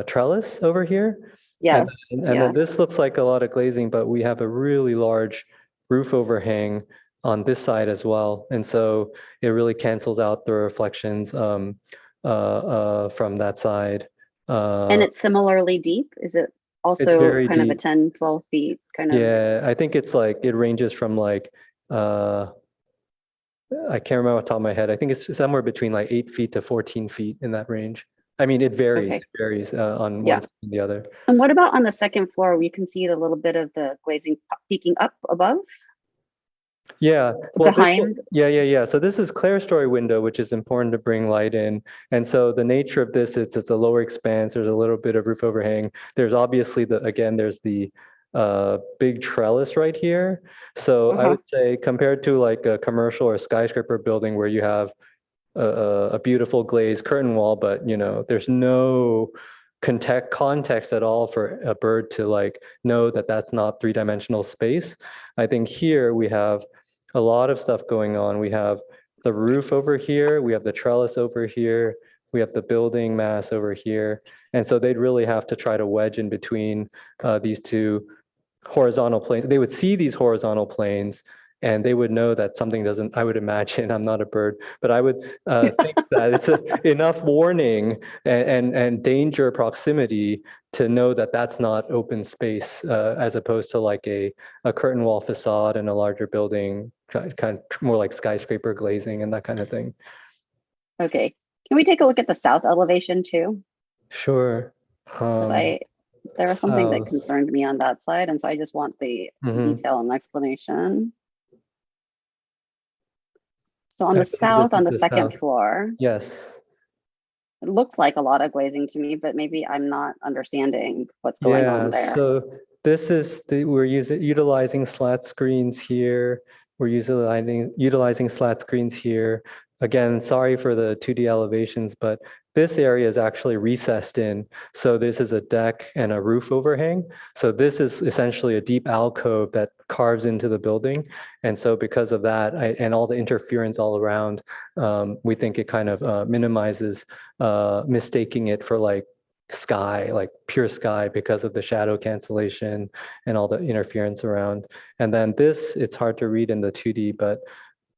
trellis over here. Yes. And then this looks like a lot of glazing, but we have a really large roof overhang on this side as well. And so it really cancels out the reflections from that side. And it's similarly deep? Is it also kind of a 10, 12 feet kind of? Yeah, I think it's like, it ranges from like, I can't remember off the top of my head. I think it's somewhere between like 8 feet to 14 feet in that range. I mean, it varies. Okay. It varies on one side and the other. And what about on the second floor where you can see a little bit of the glazing peeking up above? Yeah. Well, behind. Yeah. So this is clerestory window, which is important to bring light in. And so the nature of this is it's a lower expanse. There's a little bit of roof overhang. There's obviously there's the big trellis right here. So I would say compared to like a commercial or skyscraper building where you have a beautiful glazed curtain wall, but there's no context at all for a bird to like know that that's not three-dimensional space. I think here we have a lot of stuff going on. We have the roof over here, we have the trellis over here, we have the building mass over here. And so they'd really have to try to wedge in between these two horizontal planes. They would see these horizontal planes and they would know that something doesn't, I would imagine, I'm not a bird, but I would think that it's enough warning and danger proximity to know that that's not open space as opposed to like a curtain wall facade in a larger building, kind of more like skyscraper glazing and that kind of thing. Okay. Can we take a look at the south elevation too? Sure. There was something that concerned me on that side, and so I just want the detail and explanation. So on the south, on the second floor. Yes. It looks like a lot of glazing to me, but maybe I'm not understanding what's going on there. So this is we're utilizing slat screens here. We're utilizing slat screens here. Again, sorry for the 2D elevations, but this area is actually recessed in. So this is a deck and a roof overhang. So this is essentially a deep alcove that carves into the building. And so because of that and all the interference all around, we think it kind of minimizes mistaking it for like sky, like pure sky, because of the shadow cancellation and all the interference around. And then this, it's hard to read in the 2D, but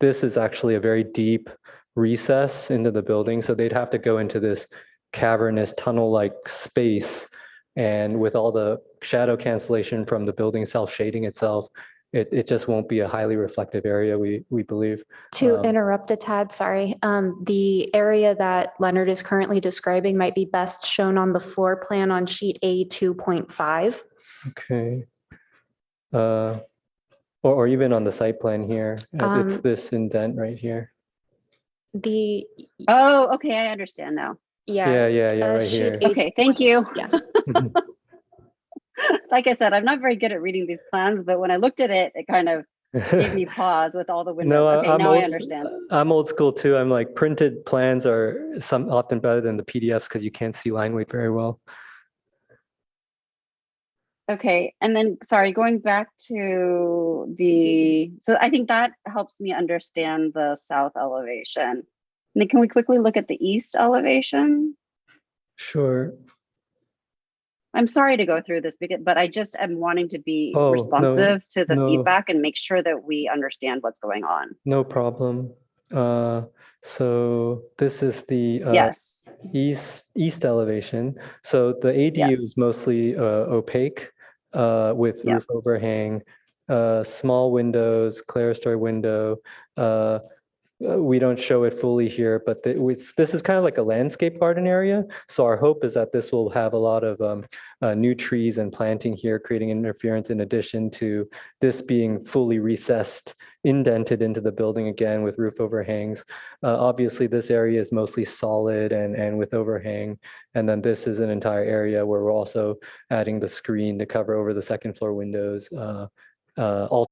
this is actually a very deep recess into the building. So they'd have to go into this cavernous tunnel-like space. And with all the shadow cancellation from the building self-shading itself, it just won't be a highly reflective area, we believe. To interrupt a tad, sorry. The area that Leonard is currently describing might be best shown on the floor plan on sheet A2.5. Okay. Or even on the site plan here. It's this indent right here. The, Oh, okay, I understand now. yeah. Right sheet here. H- Okay, thank you. Yeah. Like I said, I'm not very good at reading these plans, but when I looked at it, it kind of gave me pause with all the windows. No, Okay, now I understand. I'm old school too. I'm like printed plans are often better than the PDFs because you can't see line weight very well. Okay, and then, sorry, going back to so I think that helps me understand the south elevation. And then can we quickly look at the east elevation? Sure. I'm sorry to go through this, but I just am wanting to be Oh, responsive to the no. feedback and make sure that we understand what's going on. No problem. So this is the Yes, east elevation. So the ADU is yes, mostly opaque with yeah. roof overhang, small windows, clerestory window. We don't show it fully here, but this is kind of like a landscape garden area. So our hope is that this will have a lot of new trees and planting here, creating interference in addition to this being fully recessed, indented into the building again with roof overhangs. Obviously, this area is mostly solid and with overhang. And then this is an entire area where we're also adding the screen to cover over the second floor windows. All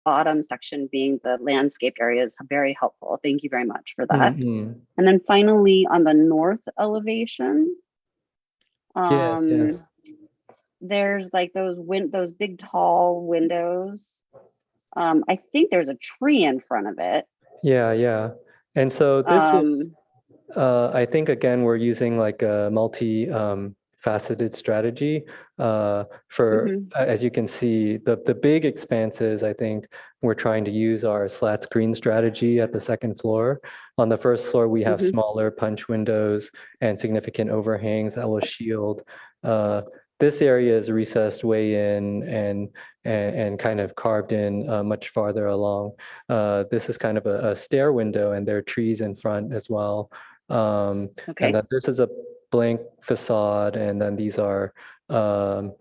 Bottom section being the landscape area is very helpful. Thank you very much for that. Mhm. And then finally, on the north elevation, Yes, yes. there's like those big tall windows. I think there's a tree in front of it. Yeah. And so this is, Um, I think, again, we're using like a faceted strategy for, mhm, as you can see, the big expanses, I think we're trying to use our slat screen strategy at the second floor. On the first floor, we have mhm. smaller punch windows and significant overhangs that will shield. This area is recessed way in and kind of carved in much farther along. This is kind of a stair window, and there are trees in front as well. And Okay. then this is a blank facade, and then these are kind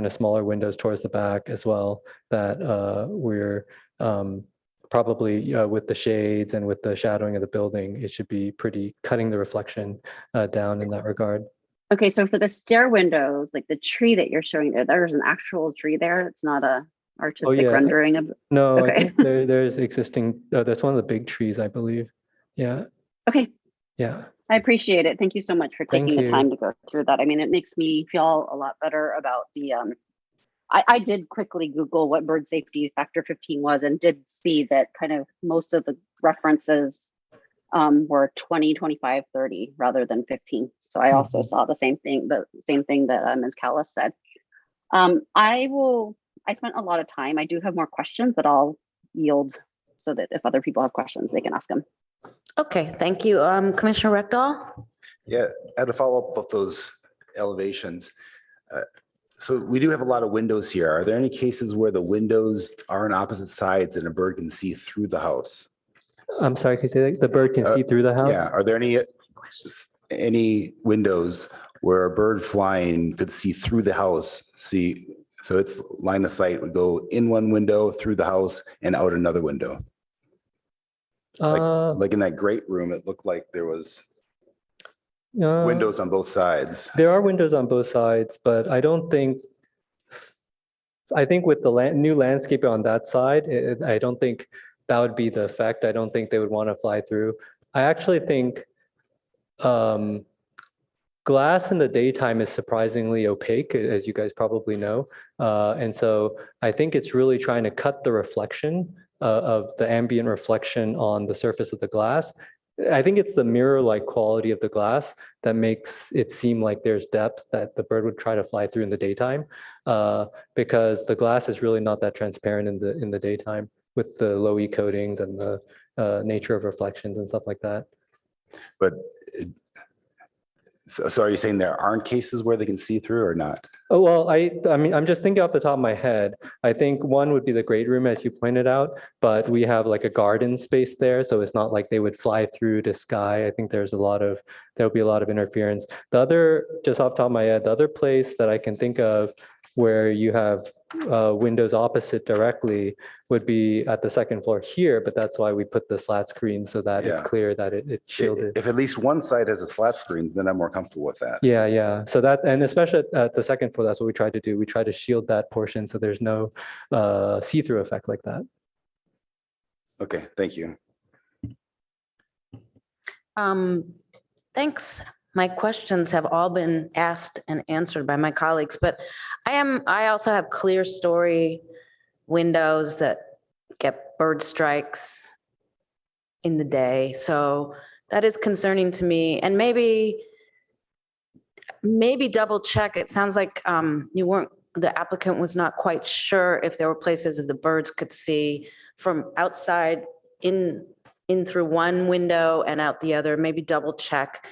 of smaller windows towards the back as well that we're probably with the shades and with the shadowing of the building, it should be pretty cutting the reflection down in that regard. Okay, so for the stair windows, like the tree that you're showing there, there's an actual tree there. It's not a Oh artistic yeah, rendering of. no, I Okay. think there's existing. That's one of the big trees, I believe. Yeah, Okay, yeah. I appreciate it. Thank you so much for taking Thank the time you. to go through that. I mean, it makes me feel a lot better about the I did quickly Google what bird safety factor 15 was and did see that kind of most of the references were 20, 25, 30 rather than 15. So I also saw the same thing that Ms. Callis said. I spent a lot of time. I do have more questions, but I'll yield so that if other people have questions, they can ask them. Okay, thank you. Commissioner Rekdal? Yeah, I had a follow-up of those elevations. So we do have a lot of windows here. Are there any cases where the windows are on opposite sides and a bird can see through the house? I'm sorry, can you say that? The bird can see through the house? Yeah, are there any windows where a bird flying could see through the house? See, so its line of sight would go in one window, through the house, and out another window. Like in that great room, it looked like there was windows on both sides. There are windows on both sides, but I think with the new landscape on that side, I don't think that would be the effect. I don't think they would want to fly through. I actually think glass in the daytime is surprisingly opaque, as you guys probably know. And so I think it's really trying to cut the reflection of the ambient reflection on the surface of the glass. I think it's the mirror-like quality of the glass that makes it seem like there's depth that the bird would try to fly through in the daytime, because the glass is really not that transparent in the daytime with the low E coatings and the nature of reflections and stuff like that. But so are you saying there aren't cases where they can see through or not? Oh, well, I mean, I'm just thinking off the top of my head. I think one would be the great room, as you pointed out, but we have like a garden space there. So it's not like they would fly through the sky. I think there'll be a lot of interference. The other, just off the top of my head, the other place that I can think of where you have windows opposite directly would be at the second floor here, but that's why we put the slat screen so that it's Yeah. clear that it's shielded. If at least one side has a flat screen, then I'm more comfortable with that. Yeah, yeah. So that, and especially at the second floor, that's what we tried to do. We tried to shield that portion so there's no see-through effect like that. Okay, thank you. Thanks. My questions have all been asked and answered by my colleagues, but I also have clear story windows that get bird strikes in the day. So that is concerning to me. And maybe double check. It sounds like the applicant was not quite sure if there were places that the birds could see from outside in through one window and out the other. Maybe double check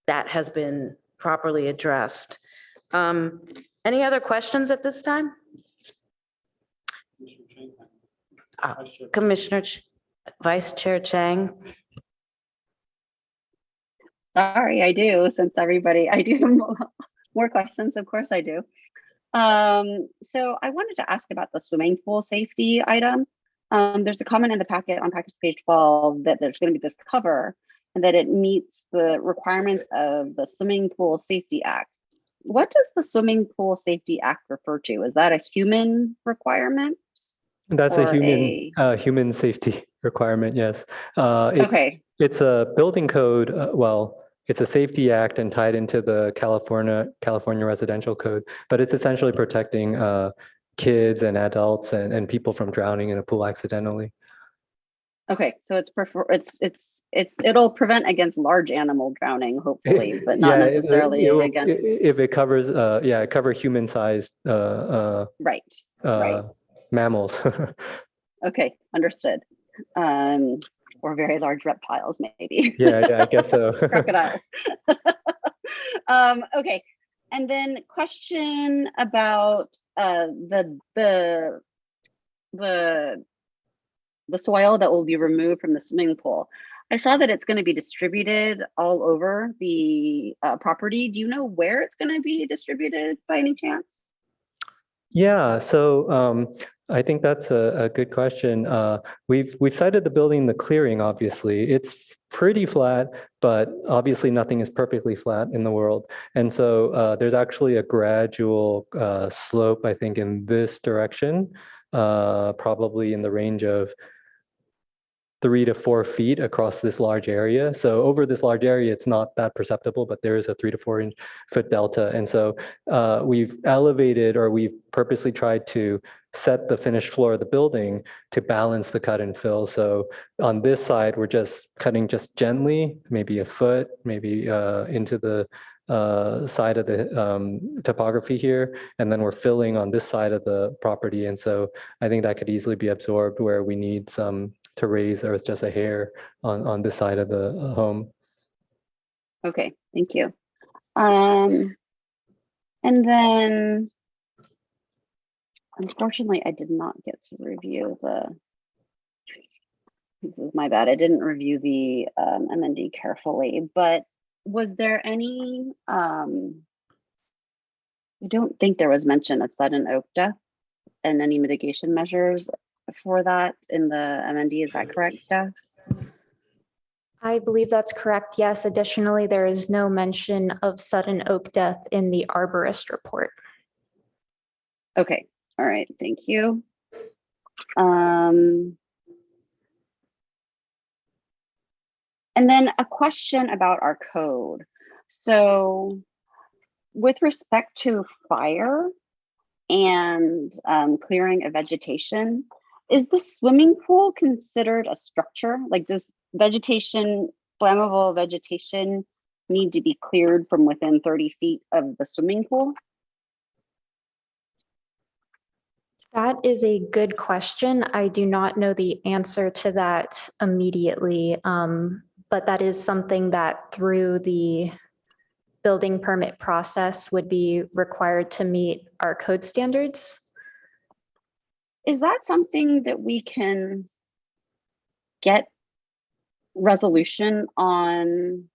that has been properly addressed. Any other questions at this time? Vice Chair Chang. Sorry, I do, since I do more questions, of course I do. So I wanted to ask about the swimming pool safety item. There's a comment in the packet on package page 12 that there's going to be this cover and that it meets the requirements of the Swimming Pool Safety Act. What does the Swimming Pool Safety Act refer to? Is that a human requirement? That's a human safety requirement, yes. It's a building code, it's a safety act and tied into the California residential code, but it's essentially protecting kids and adults and people from drowning in a pool accidentally. Okay, so it'll prevent against large animal drowning, hopefully, but not necessarily against. If it covers, it covers human-sized right. Mammals. Okay, understood. Or very large reptiles, maybe. Yeah, I guess so. Crocodiles. Okay, and then question about the soil that will be removed from the swimming pool. I saw that it's going to be distributed all over the property. Do you know where it's going to be distributed by any chance? Yeah, so I think that's a good question. We've cited the building, the clearing, obviously. It's pretty flat, but obviously nothing is perfectly flat in the world. And so there's actually a gradual slope, I think, in this direction, probably in the range of 3 to 4 feet across this large area. So over this large area, it's not that perceptible, but there is a 3 to 4 foot delta. And so we've elevated, or we've purposely tried to set the finished floor of the building to balance the cut and fill. So on this side, we're just cutting just gently, maybe a foot, maybe into the side of the topography here, and then we're filling on this side of the property. And so I think that could easily be absorbed where we need some to raise earth just a hair on this side of the home. Okay, thank you. And then, unfortunately, I did not get to review this is my bad. I didn't review the MND carefully, but was there any, I don't think there was mention of sudden oak death and any mitigation measures for that in the MND. Is that correct, staff? I believe that's correct. Yes. Additionally, there is no mention of sudden oak death in the arborist report. Okay. All right. Thank you. And then a question about our code. So with respect to fire and clearing of vegetation, is the swimming pool considered a structure? Like, does flammable vegetation need to be cleared from within 30 feet of the swimming pool? That is a good question. I do not know the answer to that immediately, but that is something that through the building permit process would be required to meet our code standards. Is that something that we can get resolution on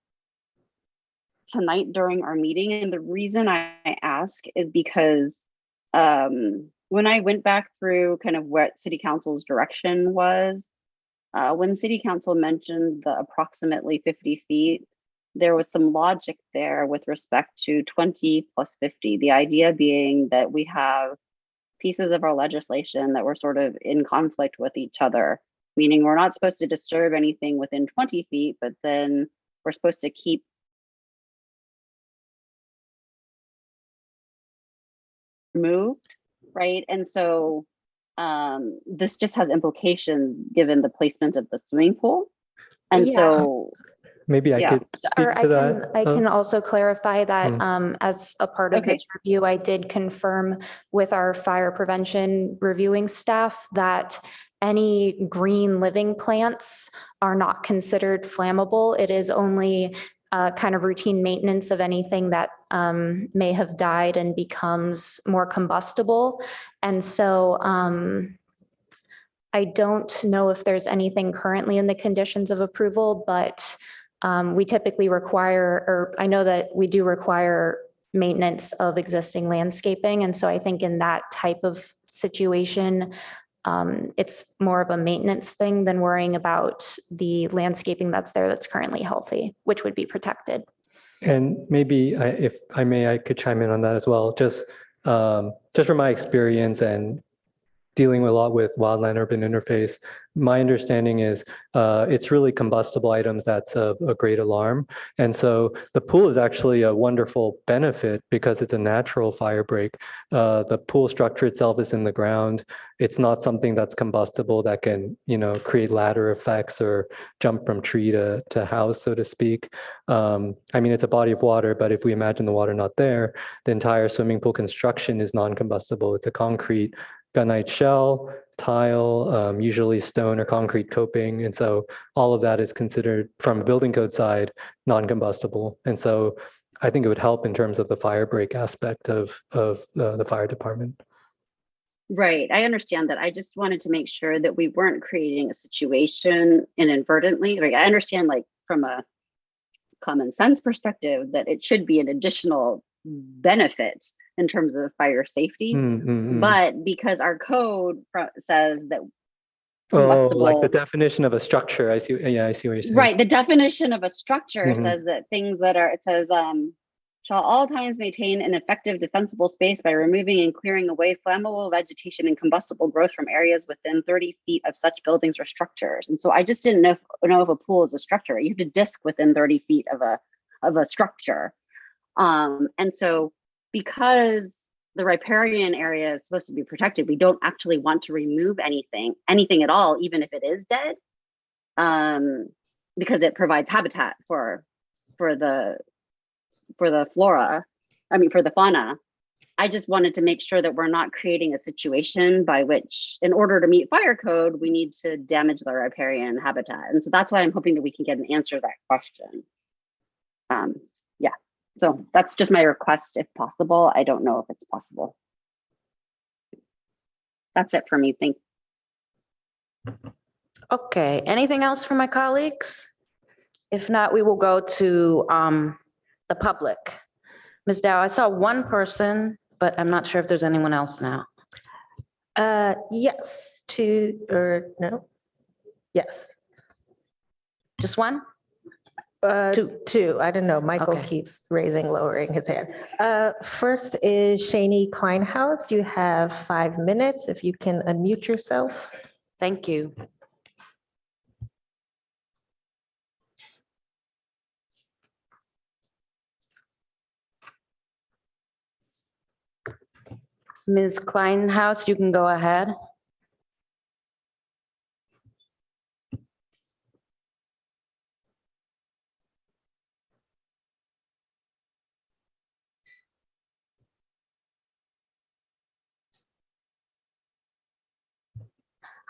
tonight during our meeting? And the reason I ask is because when I went back through kind of what city council's direction was, when city council mentioned the approximately 50 feet, there was some logic there with respect to 20 plus 50. The idea being that we have pieces of our legislation that were sort of in conflict with each other, meaning we're not supposed to disturb anything within 20 feet, but then we're supposed to keep moved, right? And so this just has implications given the placement of the swimming pool. And Yeah. so Maybe I Yeah. could speak Or to that. I can also clarify that as a part of Okay. this review, I did confirm with our fire prevention reviewing staff that any green living plants are not considered flammable. It is only kind of routine maintenance of anything that may have died and becomes more combustible. And so I don't know if there's anything currently in the conditions of approval, but we typically require, or I know that we do require maintenance of existing landscaping. And so I think in that type of situation, it's more of a maintenance thing than worrying about the landscaping that's there that's currently healthy, which would be protected. And maybe if I may, I could chime in on that as well. Just from my experience and dealing a lot with wildland urban interface, my understanding is it's really combustible items that's a great alarm. And so the pool is actually a wonderful benefit because it's a natural fire break. The pool structure itself is in the ground. It's not something that's combustible that can, create ladder effects or jump from tree to house, so to speak. I mean, it's a body of water, but if we imagine the water not there, the entire swimming pool construction is non-combustible. It's a concrete gunite shell, tile, usually stone or concrete coping. And so all of that is considered from a building code side, non-combustible. And so I think it would help in terms of the fire break aspect of the fire department. Right. I understand that. I just wanted to make sure that we weren't creating a situation inadvertently. Like I understand like from a common sense perspective that it should be an additional benefit in terms of fire safety. But because our code says that combustible, like the definition of a structure. I see. Yeah, I see what you're saying. Right. The definition of a structure says that things that are, it says, shall all times maintain an effective defensible space by removing and clearing away flammable vegetation and combustible growth from areas within 30 feet of such buildings or structures. And so I just didn't know if a pool is a structure. You have to disc within 30 feet of a structure. And so because the riparian area is supposed to be protected, we don't actually want to remove anything at all, even if it is dead, because it provides habitat for the flora, for the fauna. I just wanted to make sure that we're not creating a situation by which, in order to meet fire code, we need to damage the riparian habitat. And so that's why I'm hoping that we can get an answer to that question. Yeah, so that's just my request if possible. I don't know if it's possible. That's it for me. Thank you. Okay, anything else from my colleagues? If not, we will go to the public. Ms. Dow, I saw one person, but I'm not sure if there's anyone else now. Yes, no? Yes. Just one? Two. I don't know. Michael Okay. keeps lowering his hand. First is Shani Kleinhaus. You have 5 minutes. If you can unmute yourself. Thank you. Ms. Kleinhaus, you can go ahead.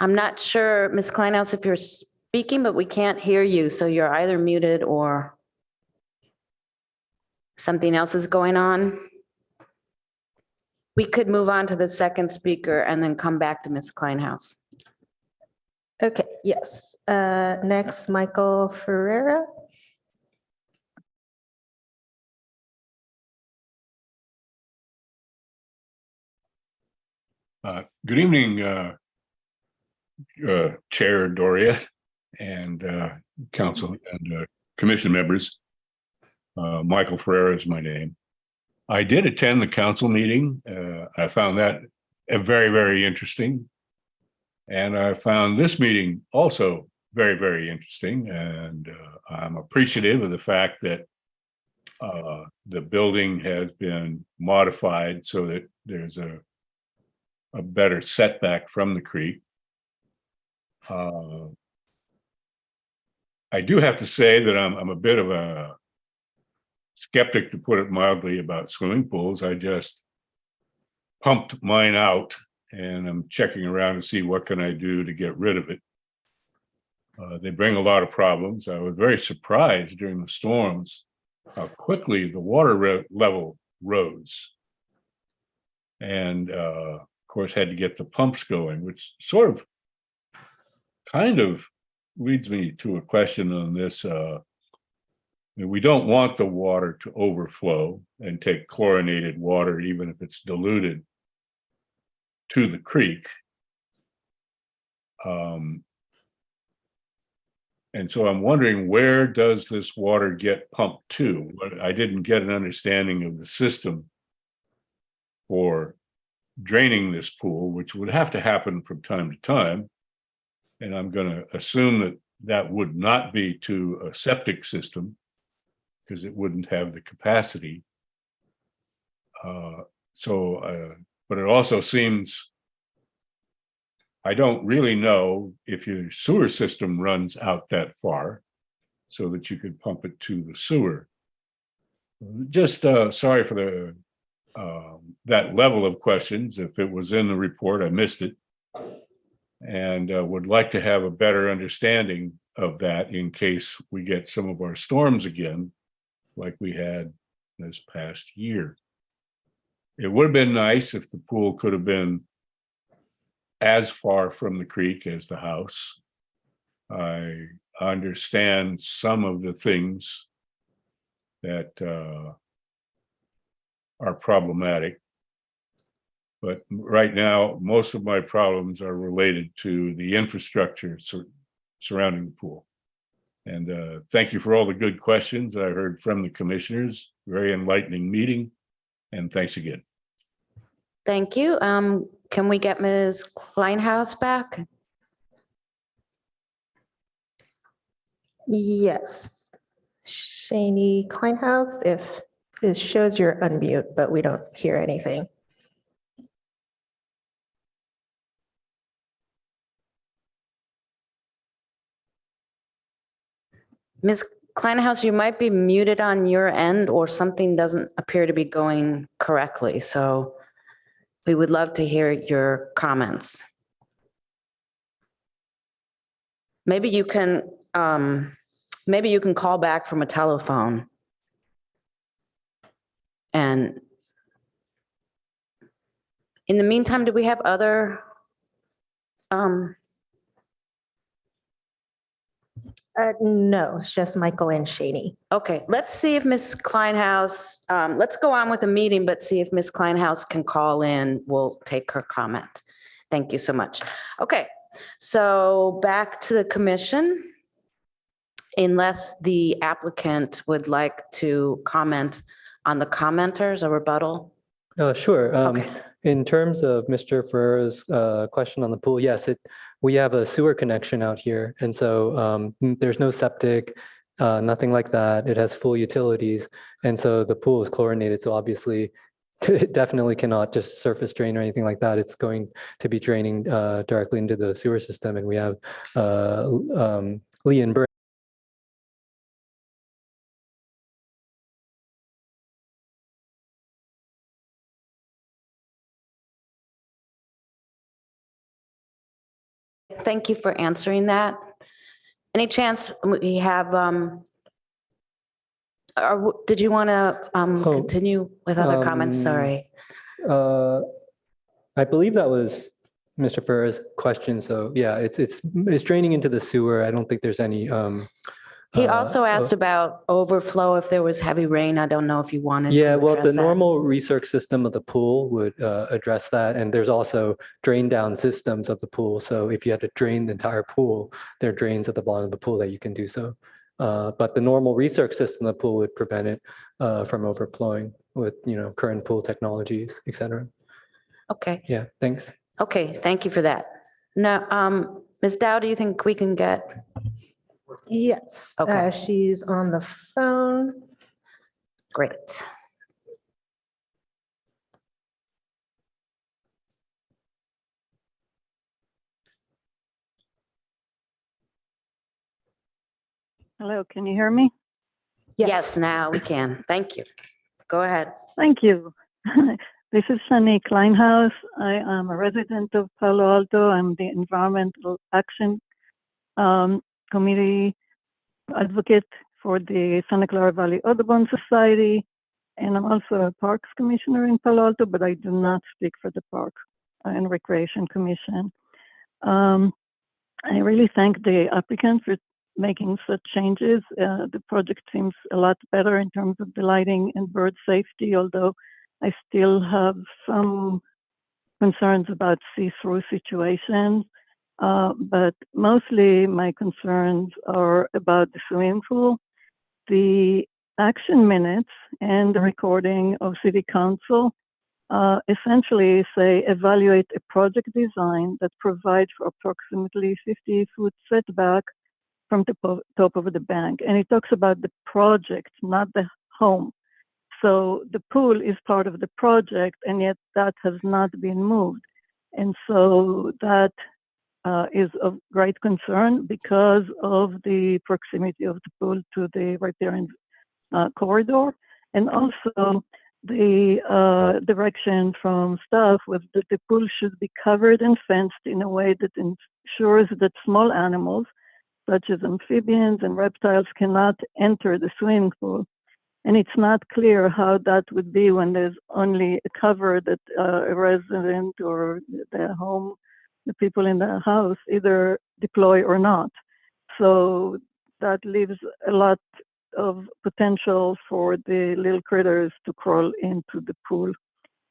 I'm not sure, Ms. Kleinhaus, if you're speaking, but we can't hear you. So you're either muted or something else is going on. We could move on to the second speaker and then come back to Ms. Kleinhaus. Okay, yes. Next, Michael Ferreira. Good evening, Chair Doria and Council and Commission members. Michael Ferreira is my name. I did attend the council meeting. I found that very, very interesting. And I found this meeting also very, very interesting. And I'm appreciative of the fact that the building has been modified so that there's a better setback from the creek. I do have to say that I'm a bit of a skeptic, to put it mildly, about swimming pools. I just pumped mine out and I'm checking around to see what can I do to get rid of it. They bring a lot of problems. I was very surprised during the storms how quickly the water level rose. And of course had to get the pumps going, which sort of kind of leads me to a question on this. We don't want the water to overflow and take chlorinated water, even if it's diluted, to the creek. And so I'm wondering, where does this water get pumped to? I didn't get an understanding of the system for draining this pool, which would have to happen from time to time. And I'm going to assume that that would not be to a septic system because it wouldn't have the capacity. But it also seems, I don't really know if your sewer system runs out that far so that you could pump it to the sewer. Just sorry for the that level of questions. If it was in the report, I missed it. And would like to have a better understanding of that in case we get some of our storms again, like we had this past year. It would have been nice if the pool could have been as far from the creek as the house. I understand some of the things that are problematic. But right now, most of my problems are related to the infrastructure surrounding the pool. And thank you for all the good questions I heard from the commissioners. Very enlightening meeting. And thanks again. Thank you. Can we get Ms. Kleinhaus back? Yes. Shani Kleinhaus, if it shows you're unmute, but we don't hear anything. Ms. Kleinhaus, you might be muted on your end or something doesn't appear to be going correctly. So we would love to hear your comments. Maybe you can call back from a telephone. And in the meantime, do we have other No, it's just Michael and Shani. Okay, let's see if Ms. Kleinhaus, let's go on with the meeting, but see if Ms. Kleinhaus can call in. We'll take her comment. Thank you so much. Okay, so back to the commission. Unless the applicant would like to comment on the commenters, a rebuttal. Sure. Okay. In terms of Mr. Ferrera's question on the pool, yes, we have a sewer connection out here. And so there's no septic, nothing like that. It has full utilities. And so the pool is chlorinated. So obviously it definitely cannot just surface drain or anything like that. It's going to be draining directly into the sewer system. And we have Lee and Burr. Thank you for answering that. Any chance we have, did you want to continue with other comments? Sorry. I believe that was Mr. Ferrera's question. So yeah, it's draining into the sewer. I don't think there's any He also asked about overflow if there was heavy rain. I don't know if you wanted to Yeah, well, address the that. normal recirc system of the pool would address that. And there's also drain down systems of the pool. So if you had to drain the entire pool, there are drains at the bottom of the pool that you can do so. But the normal recirc system of the pool would prevent it from overflowing with, current pool technologies, et cetera. Okay. Yeah, thanks. Okay, thank you for that. Now, Ms. Dow, do you think we can get? Yes, Okay. she's on the phone. Great. Hello, can you hear me? Yes, now we can. Thank you. Go ahead. Thank you. This is Shani Kleinhaus. I am a resident of Palo Alto. I'm the Environmental Action Committee advocate for the Santa Clara Valley Audubon Society. And I'm also a Parks Commissioner in Palo Alto, but I do not speak for the Park and Recreation Commission. I really thank the applicant for making such changes. The project seems a lot better in terms of the lighting and bird safety, although I still have some concerns about see-through situations. But mostly my concerns are about the swimming pool. The action minutes and the recording of City Council essentially say evaluate a project design that provides for approximately 50-foot setback from the top of the bank. And it talks about the project, not the home. So the pool is part of the project, and yet that has not been moved. And so that is of great concern because of the proximity of the pool to the riparian corridor. And also the direction from staff was that the pool should be covered and fenced in a way that ensures that small animals, such as amphibians and reptiles, cannot enter the swimming pool. And it's not clear how that would be when there's only a cover that a resident or the people in the house either deploy or not. So that leaves a lot of potential for the little critters to crawl into the pool.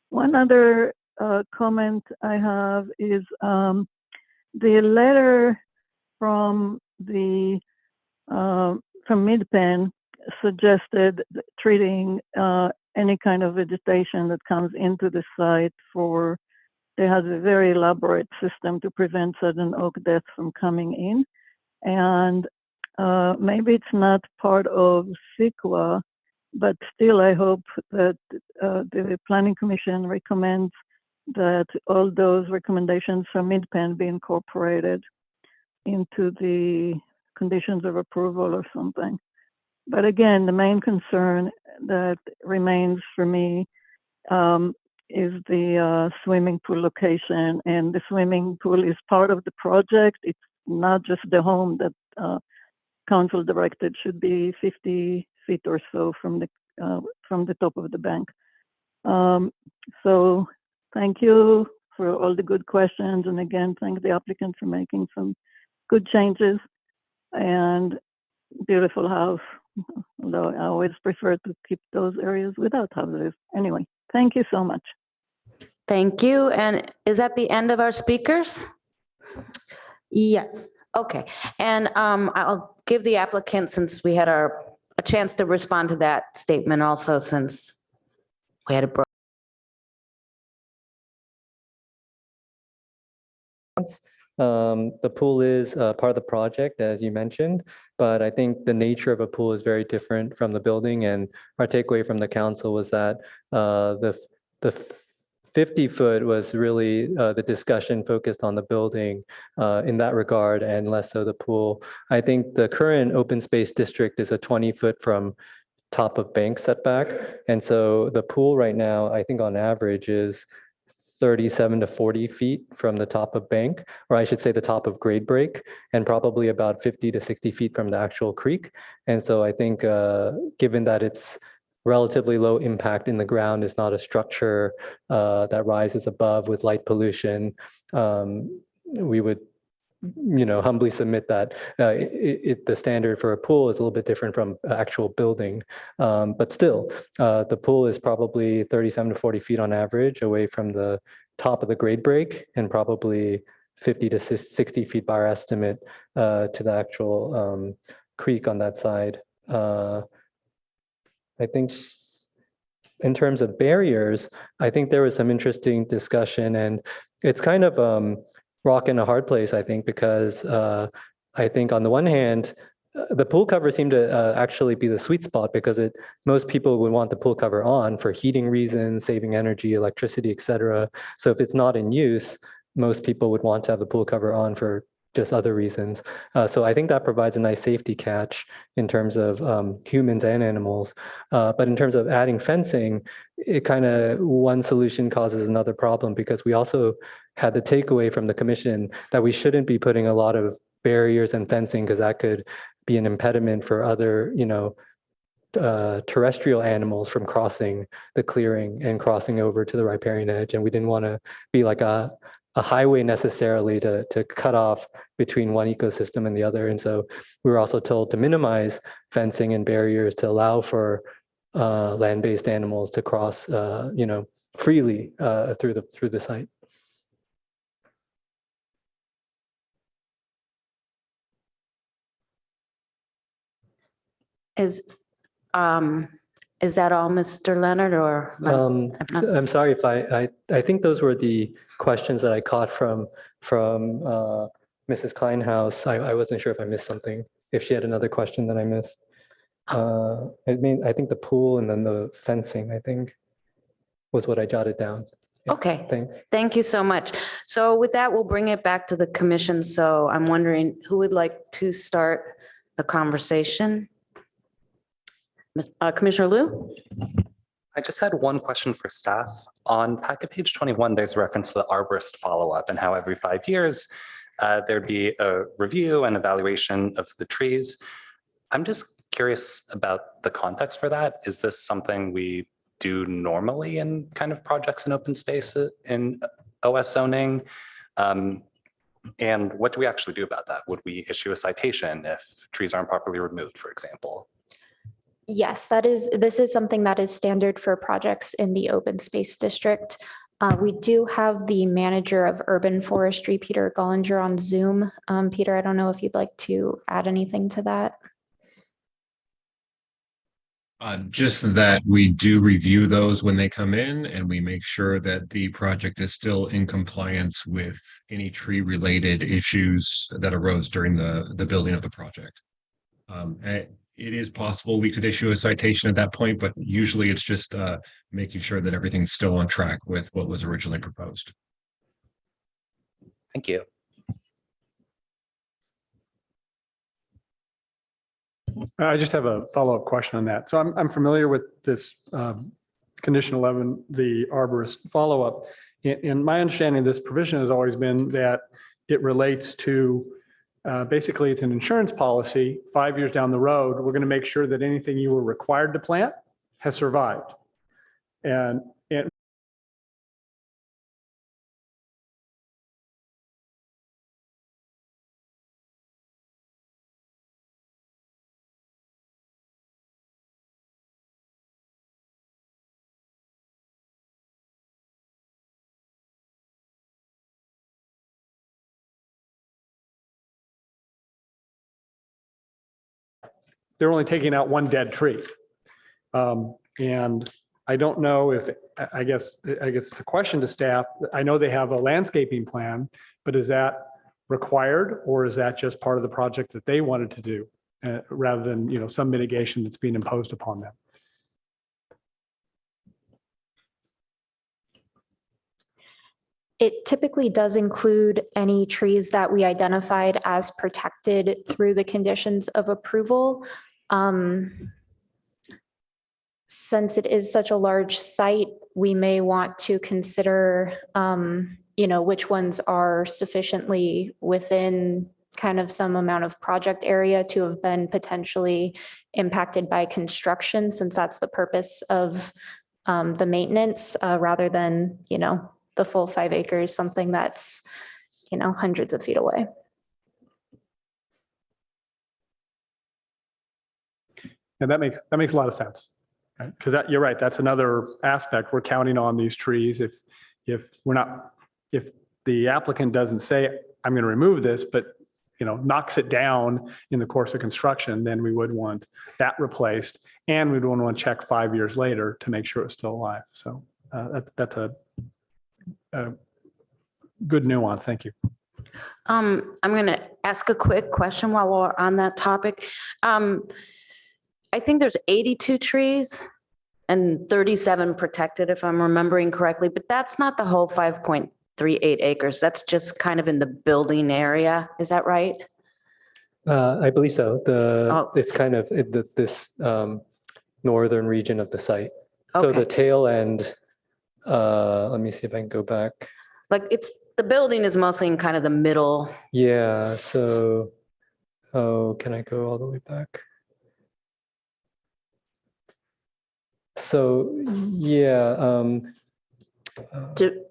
One other comment I have is the letter from MidPen suggested treating any kind of vegetation that comes into the site they have a very elaborate system to prevent sudden oak death from coming in. And maybe it's not part of CEQA, but still I hope that the Planning Commission recommends that all those recommendations from MidPen be incorporated into the conditions of approval or something. But again, the main concern that remains for me is the swimming pool location. And the swimming pool is part of the project. It's not just the home that council directed should be 50 feet or so from the top of the bank. So thank you for all the good questions. And again, thank the applicant for making some good changes and beautiful house. Although I always prefer to keep those areas without houses. Anyway, thank you so much. Thank you. And is that the end of our speakers? Yes. Okay. And I'll give the applicant, since we had a chance to respond to that statement also, since we had a The pool is part of the project, as you mentioned, but I think the nature of a pool is very different from the building. And our takeaway from the council was that the 50-foot was really the discussion focused on the building in that regard, and less so the pool. I think the current open space district is a 20-foot from top of bank setback. And so the pool right now, I think on average is 37 to 40 feet from the top of bank, or I should say the top of grade break, and probably about 50 to 60 feet from the actual creek. And so I think given that it's relatively low impact in the ground, is not a structure that rises above with light pollution, we would humbly submit that the standard for a pool is a little bit different from actual building. But still, the pool is probably 37 to 40 feet on average away from the top of the grade break, and probably 50 to 60 feet by our estimate to the actual creek on that side. I think in terms of barriers, I think there was some interesting discussion, and it's kind of rock in a hard place, I think, because I think on the one hand, the pool cover seemed to actually be the sweet spot, because most people would want the pool cover on for heating reasons, saving energy, electricity, etc. So if it's not in use, most people would want to have the pool cover on for just other reasons. So I think that provides a nice safety catch in terms of humans and animals. But in terms of adding fencing, it kind of, one solution causes another problem, because we also had the takeaway from the commission that we shouldn't be putting a lot of barriers and fencing, because that could be an impediment for other, terrestrial animals from crossing the clearing and crossing over to the riparian edge. And we didn't want to be like a highway necessarily to cut off between one ecosystem and the other. And so we were also told to minimize fencing and barriers to allow for land-based animals to cross, freely through the site. Is that all, Mr. Leonard, or? I'm sorry if I think those were the questions that I caught from Mrs. Kleinhaus. I wasn't sure if I missed something, if she had another question that I missed. I think the pool and then the fencing, I think, was what I jotted down. Yeah, Okay, thanks. thank you so much. So with that, we'll bring it back to the commission. So I'm wondering who would like to start the conversation? Commissioner Liu? I just had one question for staff. On packet page 21, there's reference to the arborist follow-up and how every 5 years there'd be a review and evaluation of the trees. I'm just curious about the context for that. Is this something we do normally in kind of projects in open space in OS zoning? And what do we actually do about that? Would we issue a citation if trees aren't properly removed, for example? Yes, this is something that is standard for projects in the open space district. We do have the manager of urban forestry, Peter Gollinger, on Zoom. Peter, I don't know if you'd like to add anything to that. Just that we do review those when they come in, and we make sure that the project is still in compliance with any tree related issues that arose during the building of the project. It is possible we could issue a citation at that point, but usually it's just making sure that everything's still on track with what was originally proposed. Thank you. I just have a follow-up question on that. So I'm familiar with this condition 11, the arborist follow-up. And my understanding of this provision has always been that it relates to basically it's an insurance policy. 5 years down the road, we're going to make sure that anything you were required to plant has survived. And they're only taking out one dead tree. And I don't know if, I guess it's a question to staff. I know they have a landscaping plan, but is that required, or is that just part of the project that they wanted to do rather than, some mitigation that's being imposed upon them? It typically does include any trees that we identified as protected through the conditions of approval. Since it is such a large site, we may want to consider, which ones are sufficiently within kind of some amount of project area to have been potentially impacted by construction, since that's the purpose of the maintenance, rather than, the full 5 acres, something that's, hundreds of feet away. And that makes a lot of sense. Because you're right, that's another aspect. We're counting on these trees. If the applicant doesn't say, I'm going to remove this, but knocks it down in the course of construction, then we would want that replaced, and we'd want to check 5 years later to make sure it's still alive. So that's a good nuance. Thank you. I'm going to ask a quick question while we're on that topic. I think there's 82 trees and 37 protected, if I'm remembering correctly, but that's not the whole 5.38 acres. That's just kind of in the building area. Is that right? I believe so. It's kind of this northern region of the site. So Okay. the tail end, let me see if I can go back. Like the building is mostly in kind of the middle. Yeah, so, can I go all the way back? So, yeah.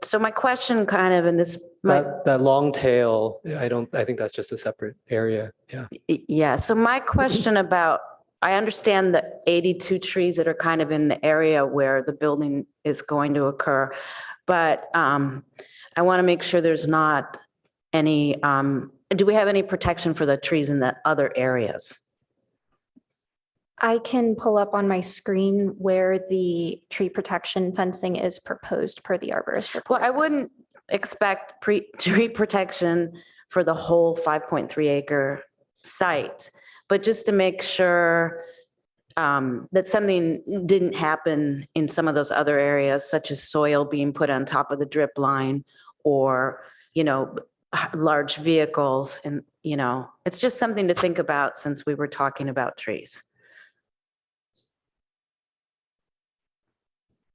So my question kind of, and this might. That long tail, I think that's just a separate area. Yeah. Yeah, so my question about, I understand the 82 trees that are kind of in the area where the building is going to occur, but I want to make sure there's not any, do we have any protection for the trees in the other areas? I can pull up on my screen where the tree protection fencing is proposed per the arborist report. Well, I wouldn't expect tree protection for the whole 5.3 acre site, but just to make sure that something didn't happen in some of those other areas, such as soil being put on top of the drip line, or, large vehicles. And, it's just something to think about since we were talking about trees.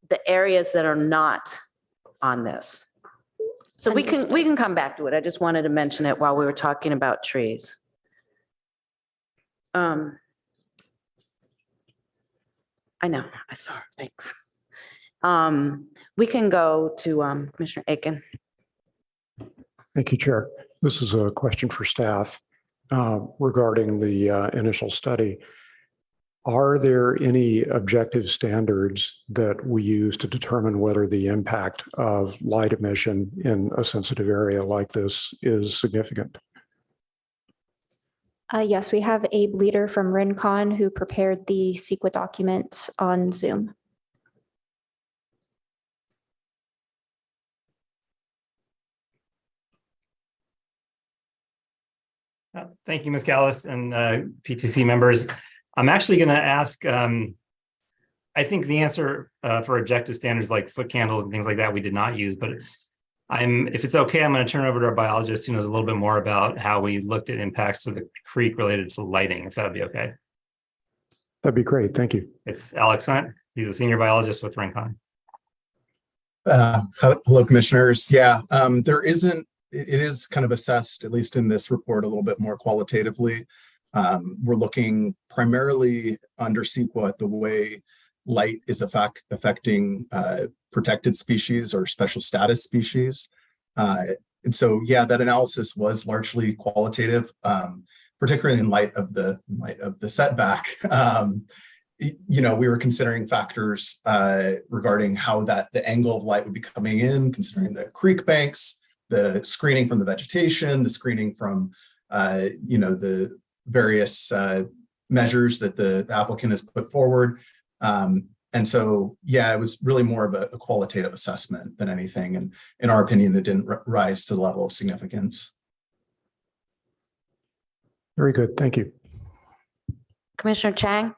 The areas that are not on this. So we can come back to it. I just wanted to mention it while we were talking about trees. I know, I saw her, thanks. We can go to Commissioner Aiken. Thank you, Chair. This is a question for staff regarding the initial study. Are there any objective standards that we use to determine whether the impact of light emission in a sensitive area like this is significant? Yes, we have Abe Leader from Rincon who prepared the CEQA document on Zoom. Thank you, Ms. Callis and PTC members. I'm actually going to ask, I think the answer for objective standards like foot candles and things like that, we did not use, but if it's okay, I'm going to turn it over to our biologist who knows a little bit more about how we looked at impacts to the creek related to lighting, if that would be okay. That'd be great. Thank you. It's Alex Hunt. He's a senior biologist with Rincon. Hello, commissioners. Yeah, it is kind of assessed, at least in this report, a little bit more qualitatively. We're looking primarily under CEQA at the way light is affecting protected species or special status species. And so, yeah, that analysis was largely qualitative, particularly in light of the setback. We were considering factors regarding how the angle of light would be coming in, considering the creek banks, the screening from the vegetation, the screening from, the various measures that the applicant has put forward. And so, yeah, it was really more of a qualitative assessment than anything. And in our opinion, it didn't rise to the level of significance. Very good. Thank you. Commissioner Chang?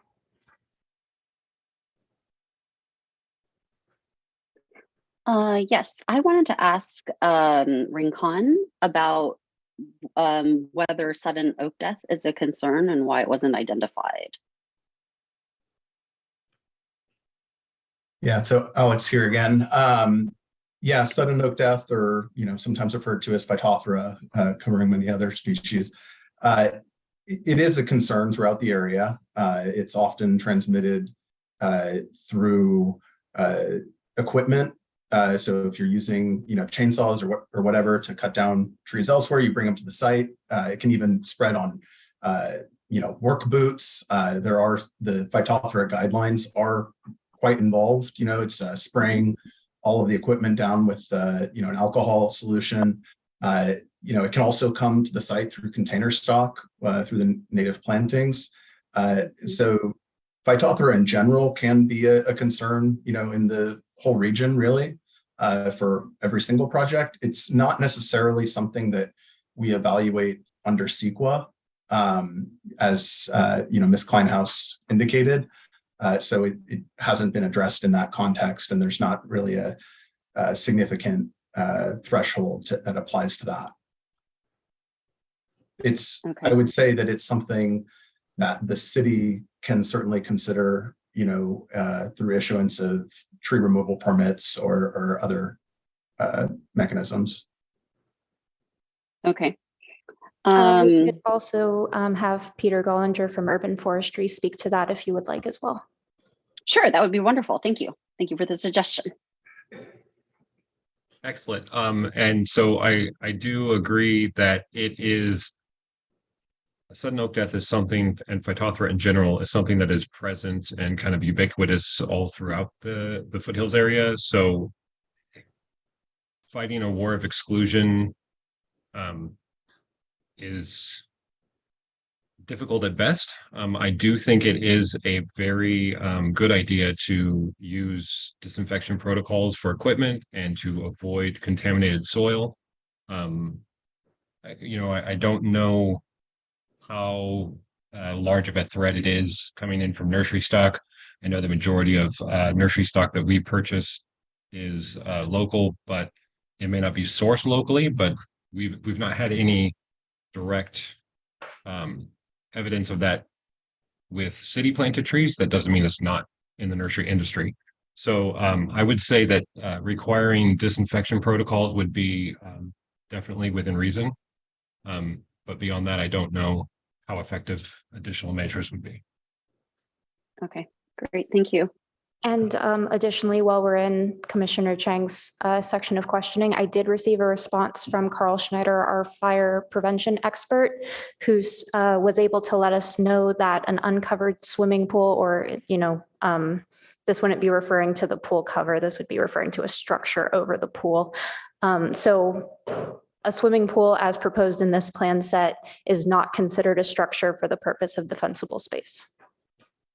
Yes, I wanted to ask Rincon about whether sudden oak death is a concern and why it wasn't identified. Yeah, so Alex here again. Yeah, sudden oak death, or sometimes referred to as Phytophthora, covering many other species. It is a concern throughout the area. It's often transmitted through equipment. So if you're using, chainsaws or whatever to cut down trees elsewhere, you bring them to the site. It can even spread on work boots. There are the Phytophthora guidelines are quite involved. It's spraying all of the equipment down with an alcohol solution. It can also come to the site through container stock, through the native plantings. So Phytophthora in general can be a concern, in the whole region, really, for every single project. It's not necessarily something that we evaluate under CEQA, as Ms. Kleinhaus indicated. So it hasn't been addressed in that context, and there's not really a significant threshold that applies to that. I would say that it's something that the city can certainly consider, through issuance of tree removal permits or other mechanisms. Okay. We could also have Peter Gollinger from Urban Forestry speak to that if you would like as well. Sure, that would be wonderful. Thank you. Thank you for the suggestion. Excellent. And so I do agree that it is sudden oak death is something, and Phytophthora in general is something that is present and kind of ubiquitous all throughout the foothills area. So fighting a war of exclusion is difficult at best. I do think it is a very good idea to use disinfection protocols for equipment and to avoid contaminated soil. I don't know how large of a threat it is coming in from nursery stock. I know the majority of nursery stock that we purchase is local, but it may not be sourced locally. But we've not had any direct evidence of that with city planted trees. That doesn't mean it's not in the nursery industry. So I would say that requiring disinfection protocols would be definitely within reason. But beyond that, I don't know how effective additional measures would be. Okay, great. Thank you. And additionally, while we're in Commissioner Chang's section of questioning, I did receive a response from Carl Schneider, our fire prevention expert, who was able to let us know that an uncovered swimming pool, or, this wouldn't be referring to the pool cover, this would be referring to a structure over the pool. So a swimming pool as proposed in this plan set is not considered a structure for the purpose of defensible space.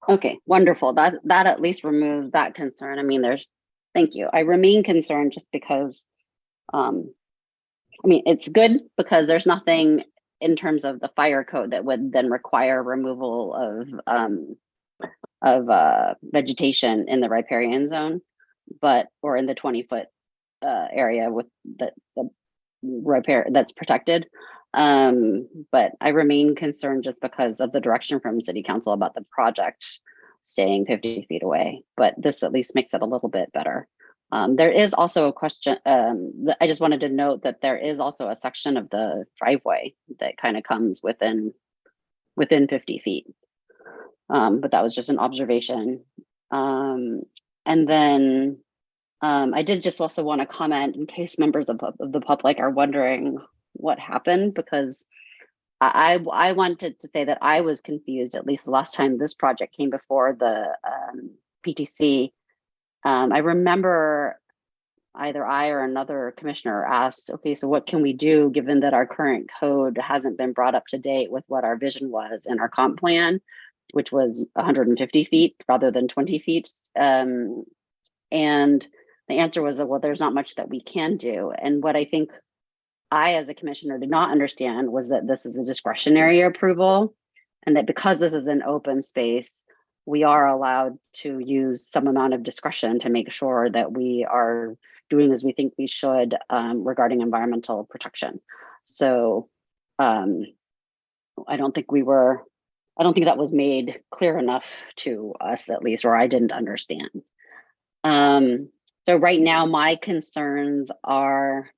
Okay, wonderful. That at least removes that concern. I mean, thank you. I remain concerned just because, it's good because there's nothing in terms of the fire code that would then require removal of vegetation in the riparian zone, or in the 20-foot area with the riparian that's protected. But I remain concerned just because of the direction from City Council about the project staying 50 feet away. But this at least makes it a little bit better. There is also a question, I just wanted to note that there is also a section of the driveway that kind of comes within 50 feet. But that was just an observation. And then I did just also want to comment in case members of the public are wondering what happened, because I wanted to say that I was confused, at least the last time this project came before the PTC. I remember either I or another commissioner asked, okay, so what can we do given that our current code hasn't been brought up to date with what our vision was in our comp plan, which was 150 feet rather than 20 feet. And the answer was that, well, there's not much that we can do. And what I think I, as a commissioner, did not understand was that this is a discretionary approval, and that because this is an open space, we are allowed to use some amount of discretion to make sure that we are doing as we think we should regarding environmental protection. So I don't think that was made clear enough to us, at least, or I didn't understand. So right now, my concerns are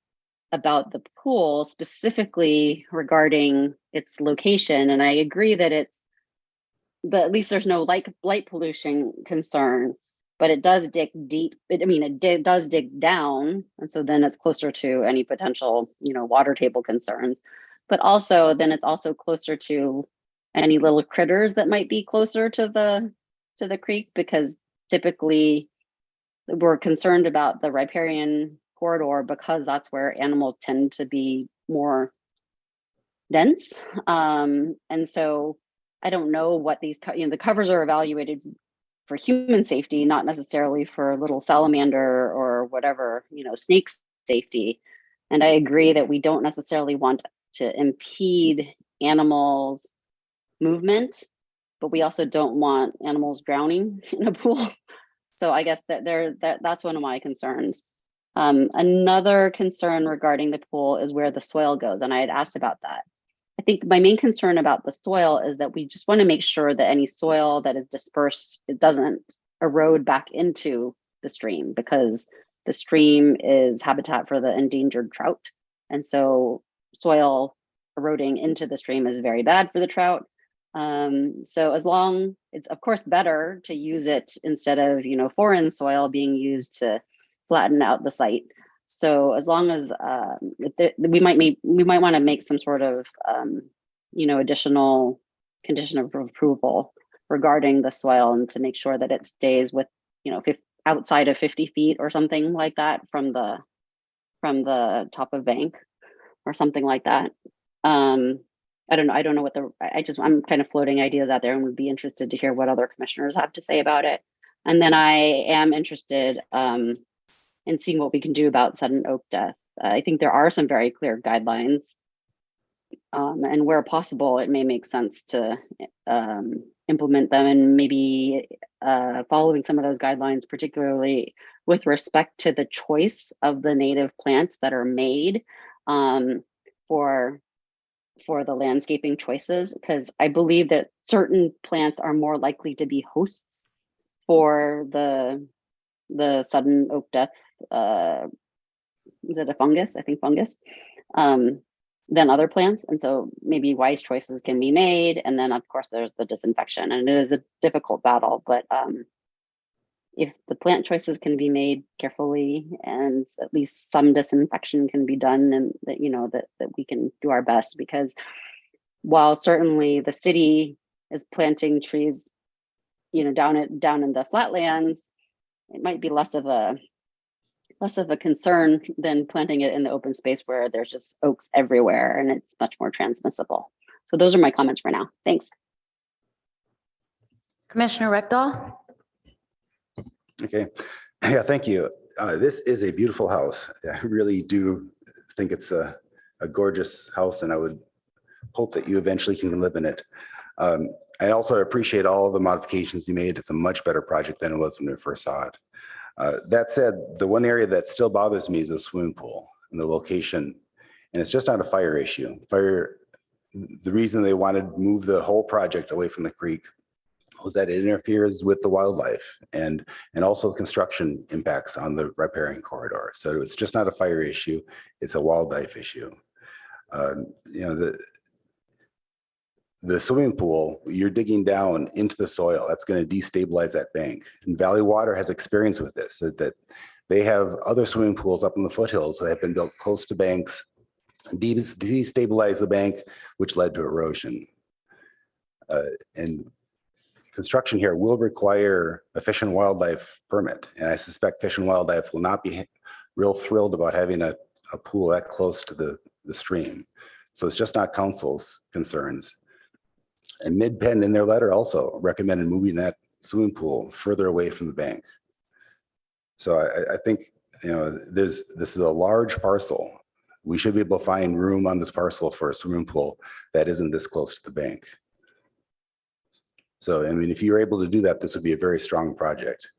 about the pool, specifically regarding its location. And I agree that at least there's no light pollution concern, but it does dig deep. It does dig down. And so then it's closer to any potential, water table concerns, but also then it's also closer to any little critters that might be closer to the creek, because typically we're concerned about the riparian corridor because that's where animals tend to be more dense. And so I don't know what these, the covers are evaluated for human safety, not necessarily for little salamander or whatever, snake safety. And I agree that we don't necessarily want to impede animals' movement, but we also don't want animals drowning in a pool. So I guess that's one of my concerns. Another concern regarding the pool is where the soil goes, and I had asked about that. I think my main concern about the soil is that we just want to make sure that any soil that is dispersed, it doesn't erode back into the stream, because the stream is habitat for the endangered trout. And so soil eroding into the stream is very bad for the trout. So as long, it's of course better to use it instead of, foreign soil being used to flatten out the site. So as long as we might want to make some sort of, additional condition of approval regarding the soil, and to make sure that it stays with, outside of 50 feet or something like that from the top of bank or something like that. I don't know what I'm kind of floating ideas out there, and would be interested to hear what other commissioners have to say about it. And then I am interested in seeing what we can do about sudden oak death. I think there are some very clear guidelines, and where possible, it may make sense to implement them, and maybe following some of those guidelines, particularly with respect to the choice of the native plants that are made for the landscaping choices, because I believe that certain plants are more likely to be hosts for the sudden oak death. Is it a fungus? I think fungus. Than other plants. And so maybe wise choices can be made. And then of course there's the disinfection, and it is a difficult battle, but if the plant choices can be made carefully, and at least some disinfection can be done, and that we can do our best, because while certainly the city is planting trees, down in the flatlands, it might be less of a concern than planting it in the open space where there's just oaks everywhere and it's much more transmissible. So those are my comments for now. Thanks. Commissioner Rekdal? Okay. Yeah, thank you. This is a beautiful house. I really do think it's a gorgeous house, and I would hope that you eventually can live in it. I also appreciate all of the modifications you made. It's a much better project than it was when we first saw it. That said, the one area that still bothers me is the swimming pool and the location, and it's just not a fire issue. The reason they wanted to move the whole project away from the creek was that it interferes with the wildlife and also construction impacts on the riparian corridor. So it's just not a fire issue, it's a wildlife issue. The swimming pool, you're digging down into the soil. That's going to destabilize that bank. And Valley Water has experience with this, that they have other swimming pools up in the foothills that have been built close to banks, destabilize the bank, which led to erosion. And construction here will require a Fish and Wildlife permit. And I suspect Fish and Wildlife will not be real thrilled about having a pool that close to the stream. So it's just not council's concerns. And Mid-Penn in their letter also recommended moving that swimming pool further away from the bank. So I think, this is a large parcel. We should be able to find room on this parcel for a swimming pool that isn't this close to the bank. So, I mean, if you're able to do that, this would be a very strong project,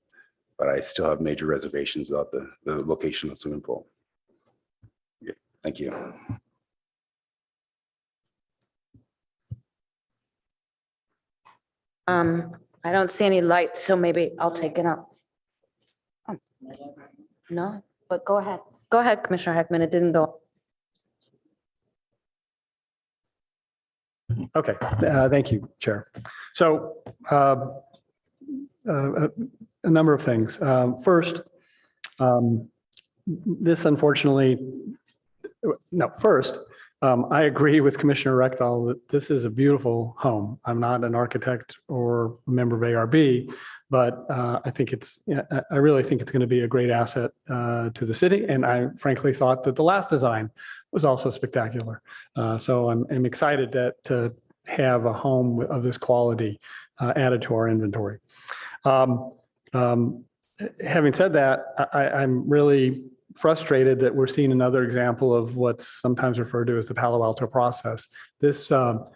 but I still have major reservations about the location of the swimming pool. Yeah, thank you. I don't see any lights, so maybe I'll take it up. Oh, no, but go ahead. Go ahead, Commissioner Heckman. It didn't go. Okay, thank you, Chair. So a number of things. First, this unfortunately, no, first, I agree with Commissioner Rectal that this is a beautiful home. I'm not an architect or a member of ARB, but I really think it's going to be a great asset to the city. And I frankly thought that the last design was also spectacular. So I'm excited to have a home of this quality added to our inventory. Having said that, I'm really frustrated that we're seeing another example of what's sometimes referred to as the Palo Alto process. The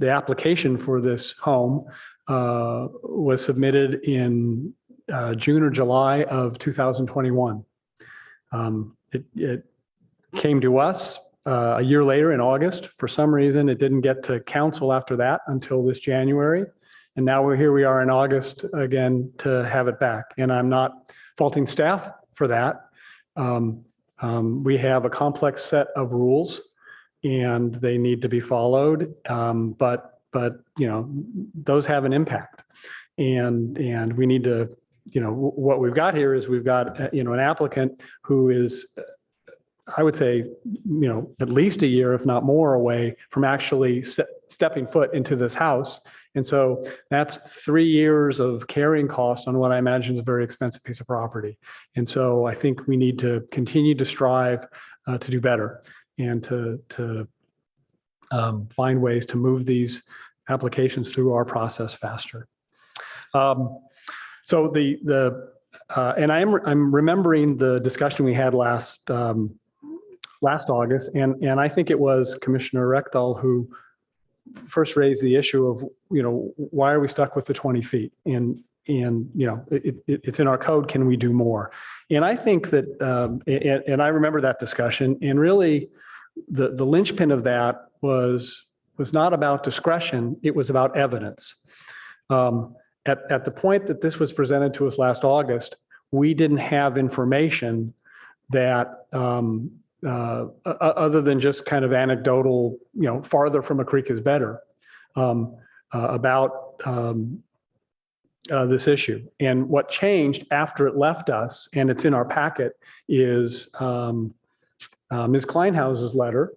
application for this home was submitted in June or July of 2021. It came to us a year later in August. For some reason, it didn't get to council after that until this January. And now we are in August again to have it back. And I'm not faulting staff for that. We have a complex set of rules and they need to be followed. But those have an impact, and we need to, what we've got here is we've got, an applicant who is, I would say, at least a year, if not more, away from actually stepping foot into this house. And so that's 3 years of carrying costs on what I imagine is a very expensive piece of property. And so I think we need to continue to strive to do better and to find ways to move these applications through our process faster. So and I'm remembering the discussion we had last August, and I think it was Commissioner Rectal who first raised the issue of, why are we stuck with the 20 feet? And it's in our code. Can we do more? And I think that, and I remember that discussion, and really the linchpin of that was not about discretion. It was about evidence. At the point that this was presented to us last August, we didn't have information that other than just kind of anecdotal, farther from a creek is better, about this issue. And what changed after it left us, and it's in our packet, is Ms. Kleinhaus's letter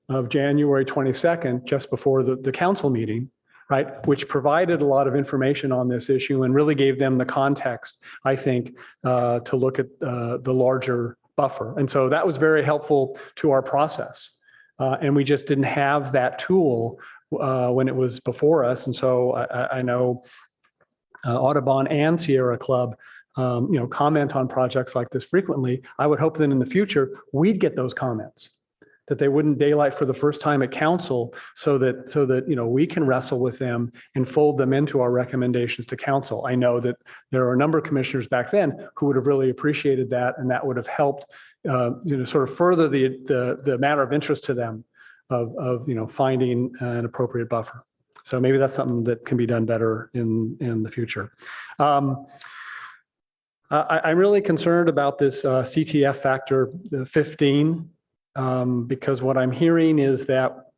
of January 22nd, just before the council meeting, right, which provided a lot of information on this issue and really gave them the context, I think, to look at the larger buffer. And so that was very helpful to our process. And we just didn't have that tool when it was before us. And so I know Audubon and Sierra Club, comment on projects like this frequently. I would hope that in the future, we'd get those comments, that they wouldn't daylight for the first time at council, so that we can wrestle with them and fold them into our recommendations to council. I know that there are a number of commissioners back then who would have really appreciated that, and that would have helped sort of further the matter of interest to them of finding an appropriate buffer. So maybe that's something that can be done better in the future. I'm really concerned about this CTF factor 15. Because what I'm hearing is that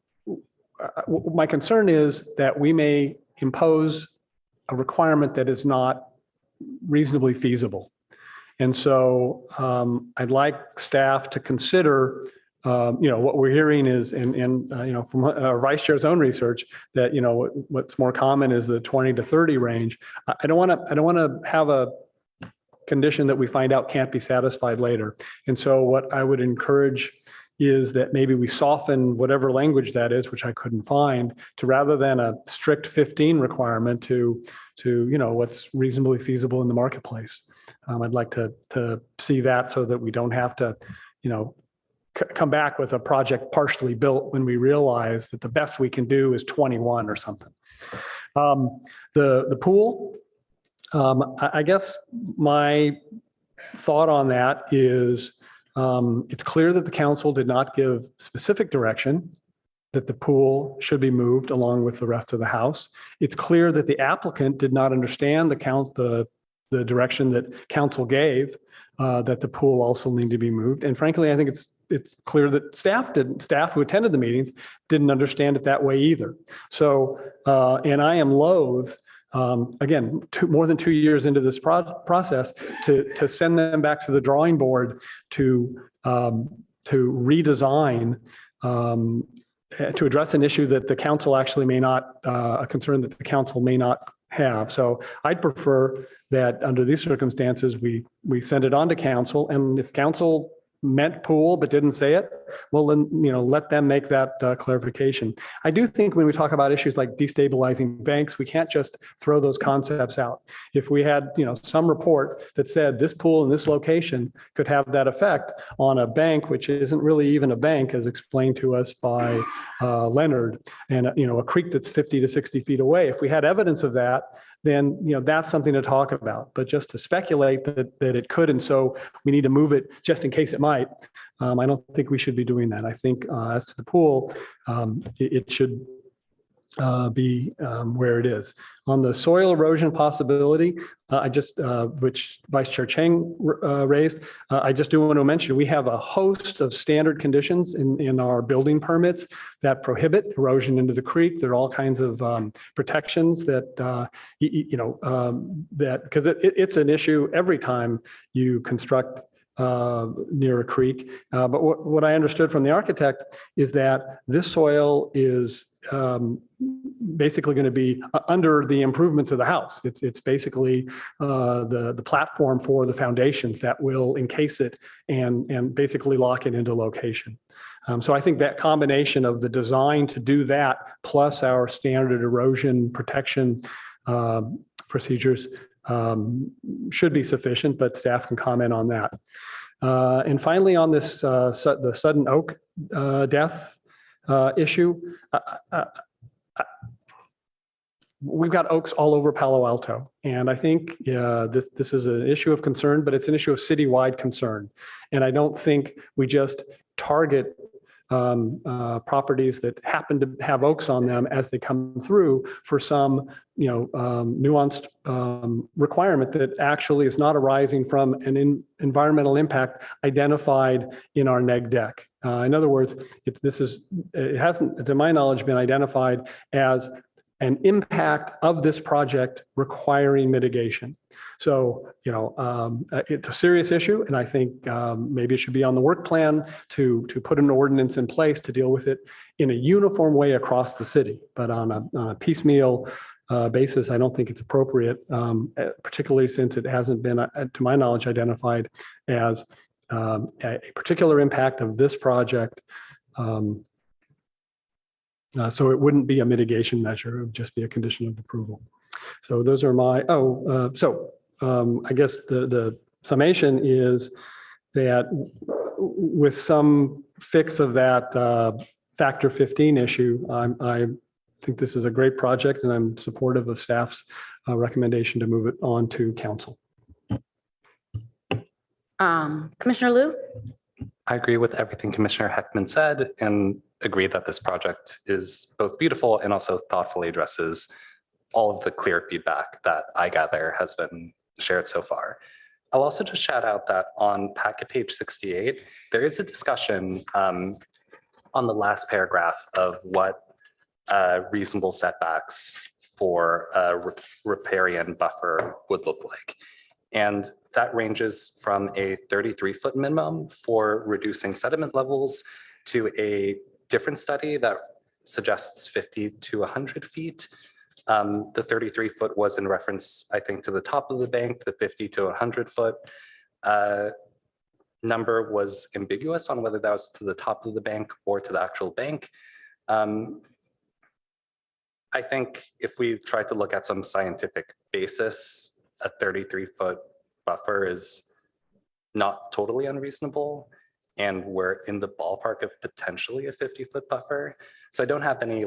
my concern is that we may impose a requirement that is not reasonably feasible. And so I'd like staff to consider, what we're hearing is, and from our vice chair's own research, that, what's more common is the 20 to 30 range. I don't want to have a condition that we find out can't be satisfied later. And so what I would encourage is that maybe we soften whatever language that is, which I couldn't find, to rather than a strict 15 requirement to what's reasonably feasible in the marketplace. I'd like to see that so that we don't have to, come back with a project partially built when we realize that the best we can do is 21 or something. The pool, I guess my thought on that is, it's clear that the council did not give specific direction that the pool should be moved along with the rest of the house. It's clear that the applicant did not understand the direction that council gave, that the pool also needed to be moved. And frankly, I think it's clear that staff who attended the meetings didn't understand it that way either. So, and I am loath, again, more than 2 years into this process, to send them back to the drawing board to redesign to address an issue that the council actually may not, a concern that the council may not have. So I'd prefer that under these circumstances, we send it on to council, and if council meant pool but didn't say it, well, then, let them make that clarification. I do think when we talk about issues like destabilizing banks, we can't just throw those concepts out. If we had, some report that said this pool in this location could have that effect on a bank, which isn't really even a bank, as explained to us by Leonard, and, a creek that's 50 to 60 feet away, if we had evidence of that, then that's something to talk about. But just to speculate that it could, and so we need to move it just in case it might, I don't think we should be doing that. I think as to the pool, it should be where it is. On the soil erosion possibility, which Vice Chair Chang raised, I just do want to mention, we have a host of standard conditions in our building permits that prohibit erosion into the creek. There are all kinds of protections that, because it's an issue every time you construct near a creek. But what I understood from the architect is that this soil is basically going to be under the improvements of the house. It's basically the platform for the foundations that will encase it and basically lock it into location. So I think that combination of the design to do that plus our standard erosion protection procedures should be sufficient, but staff can comment on that. And finally, on this, the sudden oak death issue, we've got oaks all over Palo Alto. And I think this is an issue of concern, but it's an issue of citywide concern. And I don't think we just target properties that happen to have oaks on them as they come through for some, nuanced requirement that actually is not arising from an environmental impact identified in our neg deck. In other words, it hasn't, to my knowledge, been identified as an impact of this project requiring mitigation. So, it's a serious issue, and I think maybe it should be on the work plan to put an ordinance in place to deal with it in a uniform way across the city. But on a piecemeal basis, I don't think it's appropriate, particularly since it hasn't been, to my knowledge, identified as a particular impact of this project. So it wouldn't be a mitigation measure, it would just be a condition of approval. So those are my, I guess the summation is that with some fix of that factor 15 issue, I think this is a great project, and I'm supportive of staff's recommendation to move it on to council. Commissioner Liu? I agree with everything Commissioner Heckman said and agree that this project is both beautiful and also thoughtfully addresses all of the clear feedback that I gather has been shared so far. I'll also just shout out that on packet page 68, there is a discussion on the last paragraph of what reasonable setbacks for a riparian buffer would look like. And that ranges from a 33-foot minimum for reducing sediment levels to a different study that suggests 50 to 100 feet. The 33-foot was in reference, I think, to the top of the bank. The 50 to 100-foot number was ambiguous on whether that was to the top of the bank or to the actual bank. I think if we try to look at some scientific basis, a 33-foot buffer is not totally unreasonable, and we're in the ballpark of potentially a 50-foot buffer. So I don't have any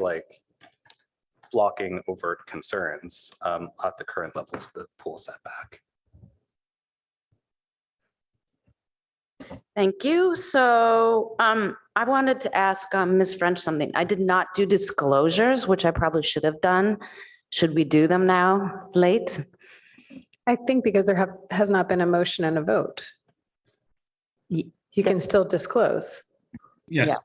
blocking overt concerns at the current levels of the pool setback. Thank you. So I wanted to ask Ms. French something. I did not do disclosures, which I probably should have done. Should we do them now, late? I think because there has not been a motion and a vote. You can still disclose. Yes, Yeah.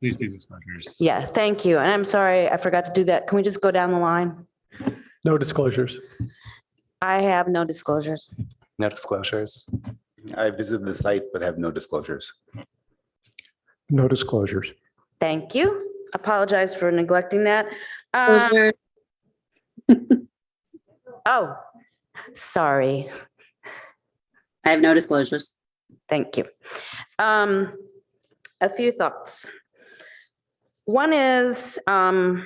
please do disclosures. Yeah, thank you. And I'm sorry, I forgot to do that. Can we just go down the line? No disclosures. I have no disclosures. No disclosures. I visited the site, but have no disclosures. No disclosures. Thank you. Apologize for neglecting that. Oh, sorry. I have no disclosures. Thank you. A few thoughts. One is, I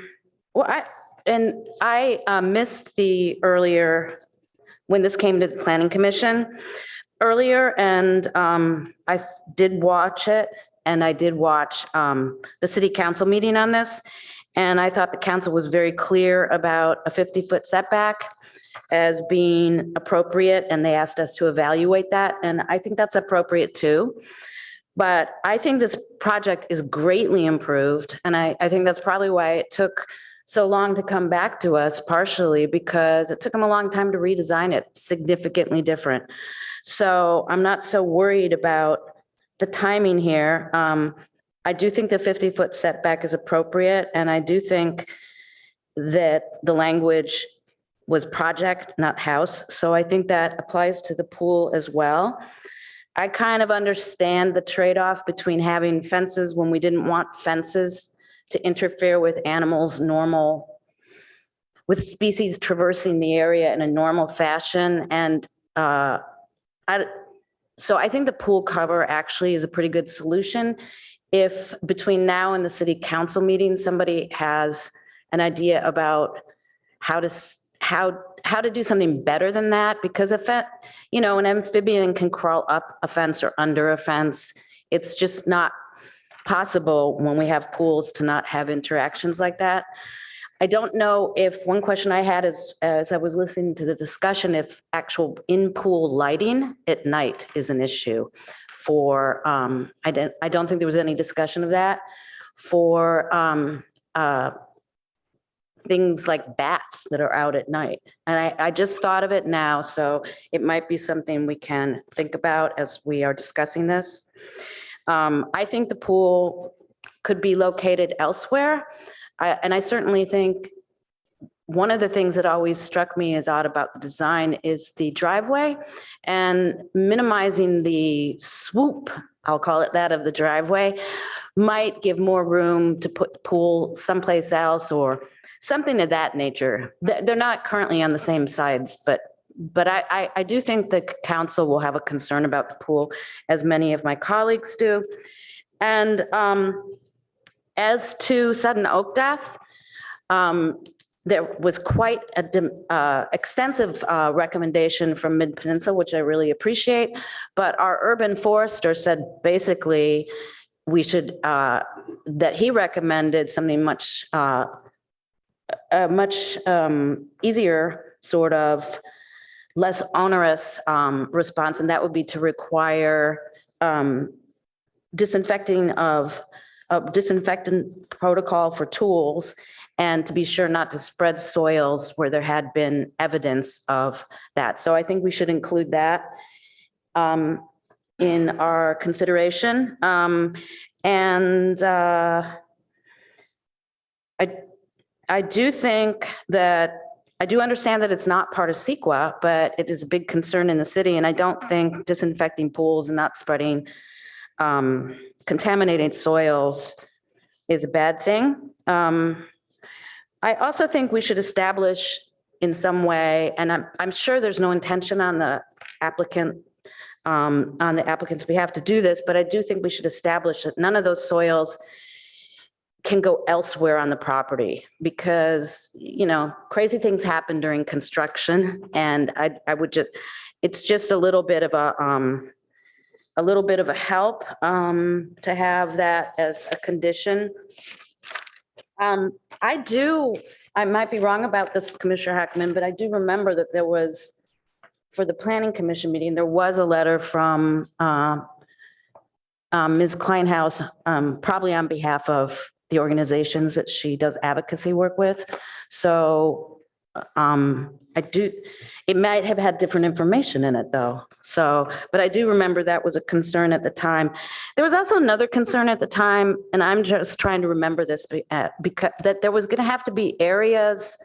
missed the earlier, when this came to the Planning Commission earlier, and I did watch it, and I did watch the city council meeting on this, and I thought the council was very clear about a 50-foot setback as being appropriate, and they asked us to evaluate that, and I think that's appropriate too. But I think this project is greatly improved, and I think that's probably why it took so long to come back to us, partially because it took them a long time to redesign it, significantly different. So I'm not so worried about the timing here. I do think the 50-foot setback is appropriate, and I do think that the language was project, not house. So I think that applies to the pool as well. I kind of understand the trade-off between having fences when we didn't want fences to interfere with animals with species traversing the area in a normal fashion. And so I think the pool cover actually is a pretty good solution. If between now and the city council meeting, somebody has an idea about how to do something better than that, because an amphibian can crawl up a fence or under a fence. It's just not possible when we have pools to not have interactions like that. I don't know if, one question I had is, as I was listening to the discussion, if actual in-pool lighting at night is an issue for, I don't think there was any discussion of that, for things like bats that are out at night. And I just thought of it now, so it might be something we can think about as we are discussing this. I think the pool could be located elsewhere. And I certainly think one of the things that always struck me as odd about the design is the driveway, and minimizing the swoop, I'll call it that, of the driveway might give more room to put the pool someplace else or something of that nature. They're not currently on the same sides, but I do think the council will have a concern about the pool, as many of my colleagues do. And as to sudden oak death, there was quite a extensive recommendation from Mid-Peninsula, which I really appreciate. But our urban forester said basically we should, that he recommended something much easier, sort of less onerous response, and that would be to require disinfecting of disinfectant protocol for tools, and to be sure not to spread soils where there had been evidence of that. So I think we should include that in our consideration. I do think that, I do understand that it's not part of CEQA, but it is a big concern in the city, and I don't think disinfecting pools and not spreading contaminated soils is a bad thing. I also think we should establish in some way, and I'm sure there's no intention on the applicant's behalf to do this, but I do think we should establish that none of those soils can go elsewhere on the property, because, crazy things happen during construction, and I would just, it's just a little bit of a help to have that as a condition. I might be wrong about this, Commissioner Hackman, but I do remember that there was, for the Planning Commission meeting, there was a letter from Ms. Kleinhaus, probably on behalf of the organizations that she does advocacy work with. So it might have had different information in it though. So, but I do remember that was a concern at the time. There was also another concern at the time, and I'm just trying to remember this, because that there was going to have to be areas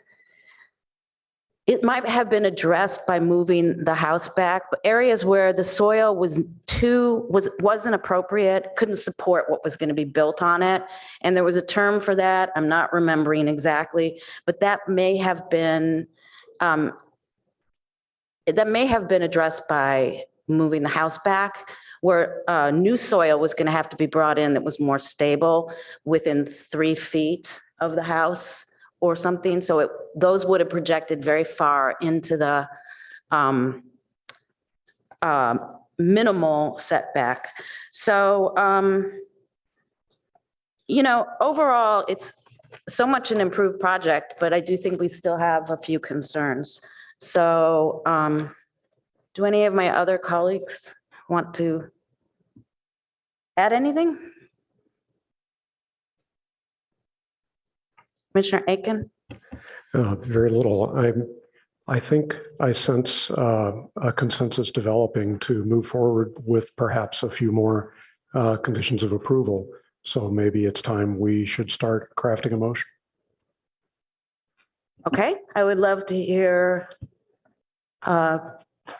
it might have been addressed by moving the house back, but areas where the soil wasn't appropriate, couldn't support what was going to be built on it. And there was a term for that. I'm not remembering exactly, but that may have been addressed by moving the house back, where new soil was going to have to be brought in that was more stable within 3 feet of the house or something. So those would have projected very far into the minimal setback. So, overall, it's so much an improved project, but I do think we still have a few concerns. So do any of my other colleagues want to add anything? Commissioner Aiken? Very little. I think I sense a consensus developing to move forward with perhaps a few more conditions of approval. So maybe it's time we should start crafting a motion. Okay, I would love to hear, I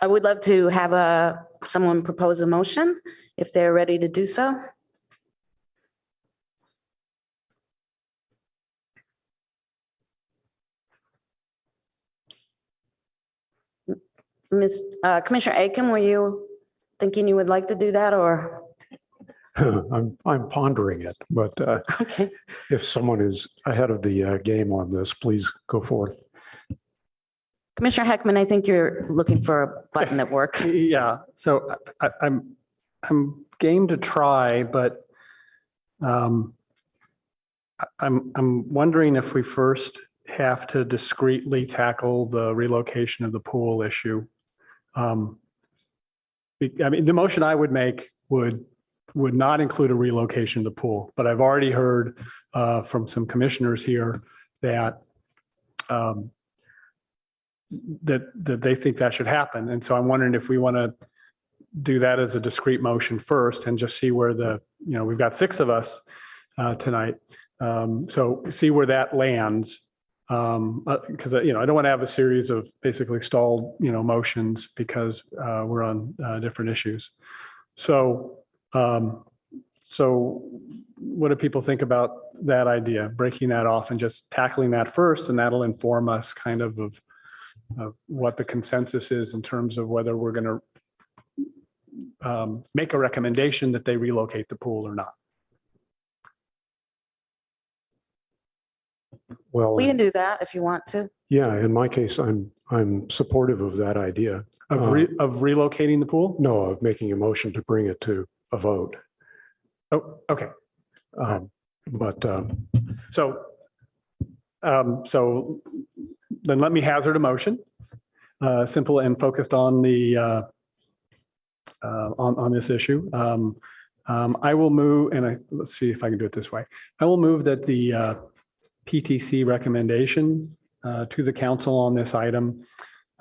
would love to have someone propose a motion if they're ready to do so. Commissioner Aiken, were you thinking you would like to do that, or? I'm pondering it, but Okay. if someone is ahead of the game on this, please go forth. Commissioner Heckman, I think you're looking for a button that works. Yeah, so I'm game to try, but I'm wondering if we first have to discreetly tackle the relocation of the pool issue. I mean, the motion I would make would not include a relocation of the pool, but I've already heard from some commissioners here that that they think that should happen. And so I'm wondering if we want to do that as a discrete motion first and just see where we've got 6 of us tonight. So see where that lands. Because, I don't want to have a series of basically stalled, motions because we're on different issues. So what do people think about that idea, breaking that off and just tackling that first? And that'll inform us kind of what the consensus is in terms of whether we're going to make a recommendation that they relocate the pool or not. Well, We can do that if you want to. yeah, in my case, I'm supportive of that idea. Of relocating the pool? No, of making a motion to bring it to a vote. Oh, okay. So then let me hazard a motion, simple and focused on the on this issue. I will move, and let's see if I can do it this way. I will move that the PTC recommendation to the council on this item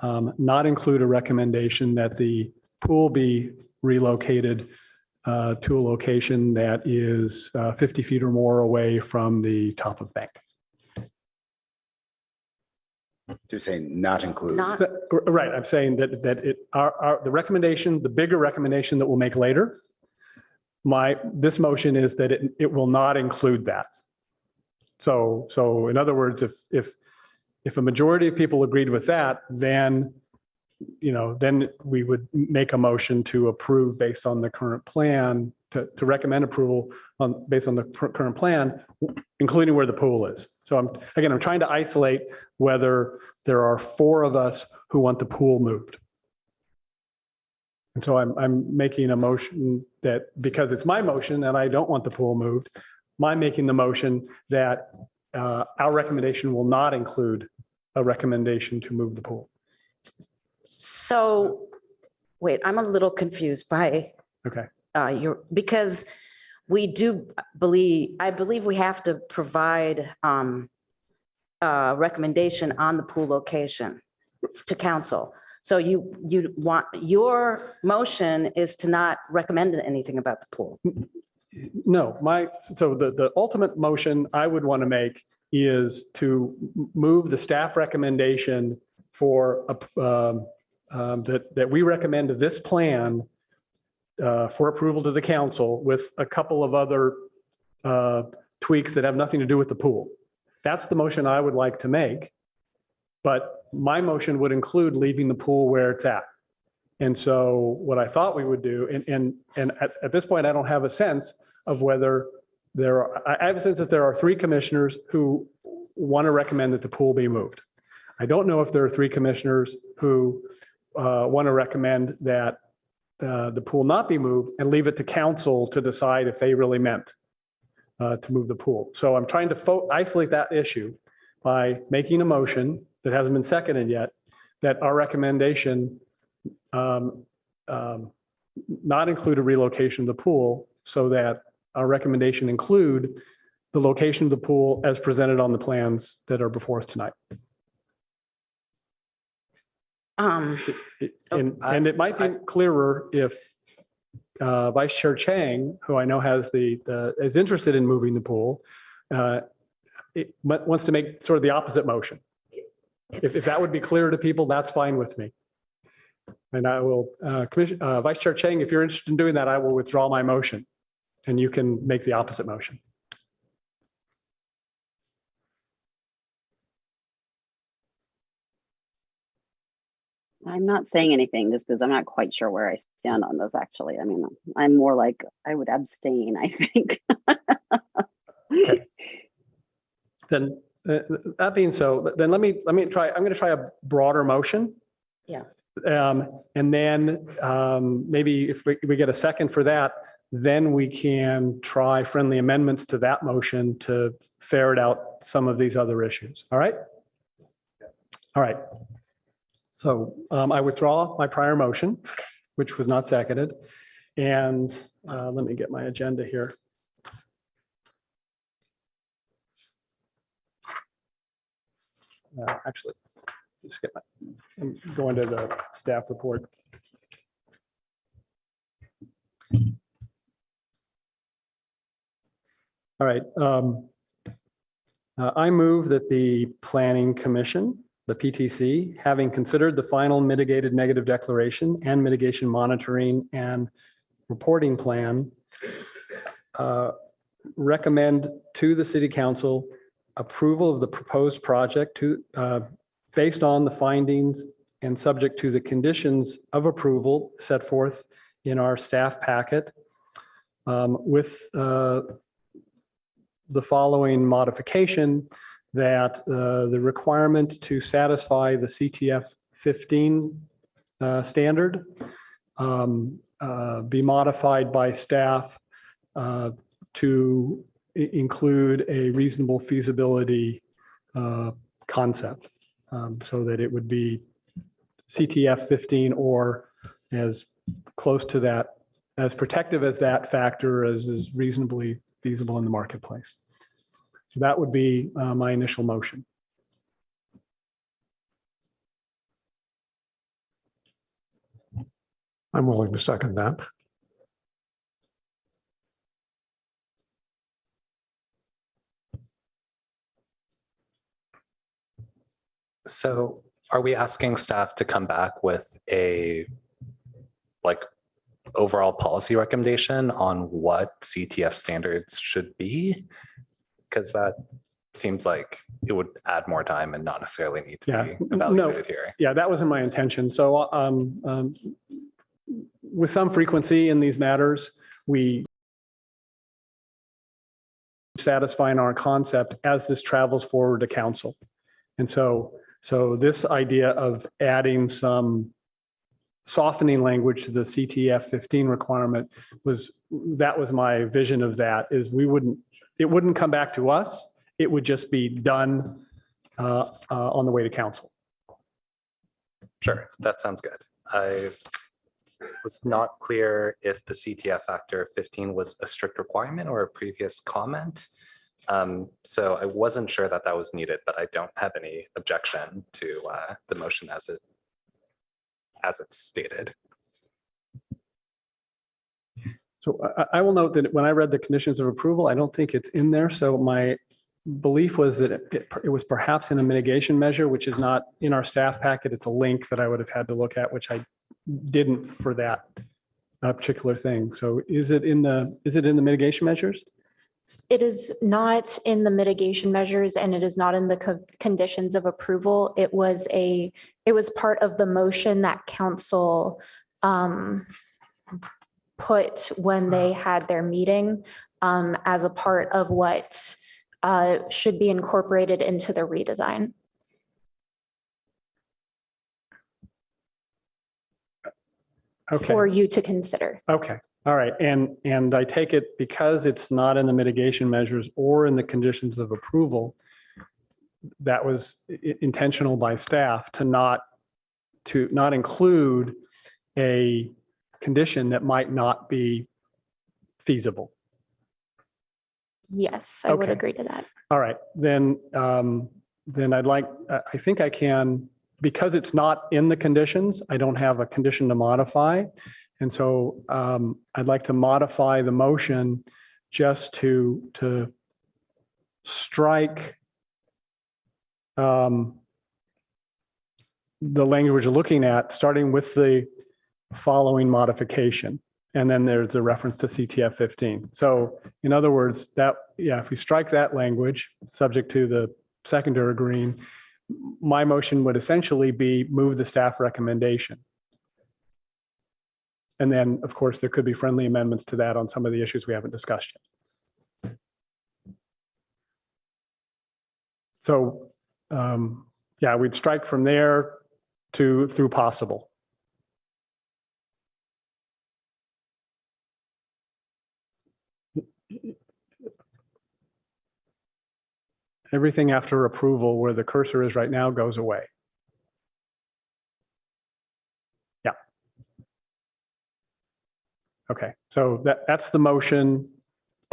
not include a recommendation that the pool be relocated to a location that is 50 feet or more away from the top of bank. You're saying not include. Right, I'm saying that the recommendation, the bigger recommendation that we'll make later, this motion is that it will not include that. So in other words, if a majority of people agreed with that, then we would make a motion to approve based on the current plan, to recommend approval based on the current plan, including where the pool is. So I'm trying to isolate whether there are 4 of us who want the pool moved. And so I'm making a motion that, because it's my motion and I don't want the pool moved, I'm making the motion that our recommendation will not include a recommendation to move the pool. So, wait, I'm a little confused by because I believe we have to provide a recommendation on the pool location to council. So you want, your motion is to not recommend anything about the pool. No, so the ultimate motion I would want to make is to move the staff recommendation for, that we recommend this plan for approval to the council with a couple of other tweaks that have nothing to do with the pool. That's the motion I would like to make. But my motion would include leaving the pool where it's at. And so what I thought we would do, and at this point, I don't have a sense of whether I have a sense that there are 3 commissioners who want to recommend that the pool be moved. I don't know if there are 3 commissioners who want to recommend that the pool not be moved and leave it to council to decide if they really meant to move the pool. So I'm trying to isolate that issue by making a motion that hasn't been seconded yet, that our recommendation not include a relocation of the pool, so that our recommendation include the location of the pool as presented on the plans that are before us tonight. And it might be clearer if Vice Chair Chang, who I know has is interested in moving the pool, wants to make sort of the opposite motion. If that would be clearer to people, that's fine with me. And I will, Vice Chair Chang, if you're interested in doing that, I will withdraw my motion and you can make the opposite motion. I'm not saying anything just because I'm not quite sure where I stand on this, actually. I mean, I'm more like, I would abstain, I think. Okay. Then that being so, then let me try, I'm going to try a broader motion. Yeah. And then maybe if we get a second for that, then we can try friendly amendments to that motion to ferret out some of these other issues. All right? All right. So I withdraw my prior motion, which was not seconded. And let me get my agenda here. Actually, just get I'm going to the staff report. All right. I move that the Planning Commission, the PTC, having considered the final mitigated negative declaration and mitigation monitoring and reporting plan, recommend to the City Council approval of the proposed project based on the findings and subject to the conditions of approval set forth in our staff packet, with the following modification, that the requirement to satisfy the CTF 15 standard be modified by staff to include a reasonable feasibility concept, so that it would be CTF 15 or as close to that, as protective as that factor as is reasonably feasible in the marketplace. So that would be my initial motion. I'm willing to second that. So are we asking staff to come back with a overall policy recommendation on what CTF standards should be? Because that seems like it would add more time and not necessarily need to be evaluated here. Yeah, that wasn't my intention. So with some frequency in these matters, we satisfying our concept as this travels forward to council. And so this idea of adding some softening language to the CTF 15 requirement was my vision of that, is it wouldn't come back to us. It would just be done on the way to council. Sure, that sounds good. I was not clear if the CTF factor 15 was a strict requirement or a previous comment. So I wasn't sure that that was needed, but I don't have any objection to the motion as it's stated. So I will note that when I read the conditions of approval, I don't think it's in there. So my belief was that it was perhaps in a mitigation measure, which is not in our staff packet. It's a link that I would have had to look at, which I didn't for that particular thing. So is it in the mitigation measures? It is not in the mitigation measures and it is not in the conditions of approval. It was part of the motion that council put when they had their meeting as a part of what should be incorporated into the redesign. Okay. For you to consider. Okay. All right. And I take it because it's not in the mitigation measures or in the conditions of approval, that was intentional by staff to not include a condition that might not be feasible. Yes, I would agree to that. All right. Then I'd like, I think I can, because it's not in the conditions, I don't have a condition to modify. And so I'd like to modify the motion just to strike the language we're looking at, starting with the following modification. And then there's the reference to CTF 15. So in other words, if we strike that language, subject to the seconder agreeing, my motion would essentially be move the staff recommendation. And then, of course, there could be friendly amendments to that on some of the issues we haven't discussed yet. So, we'd strike from there through possible. Everything after approval where the cursor is right now goes away. Yeah. Okay, so that's the motion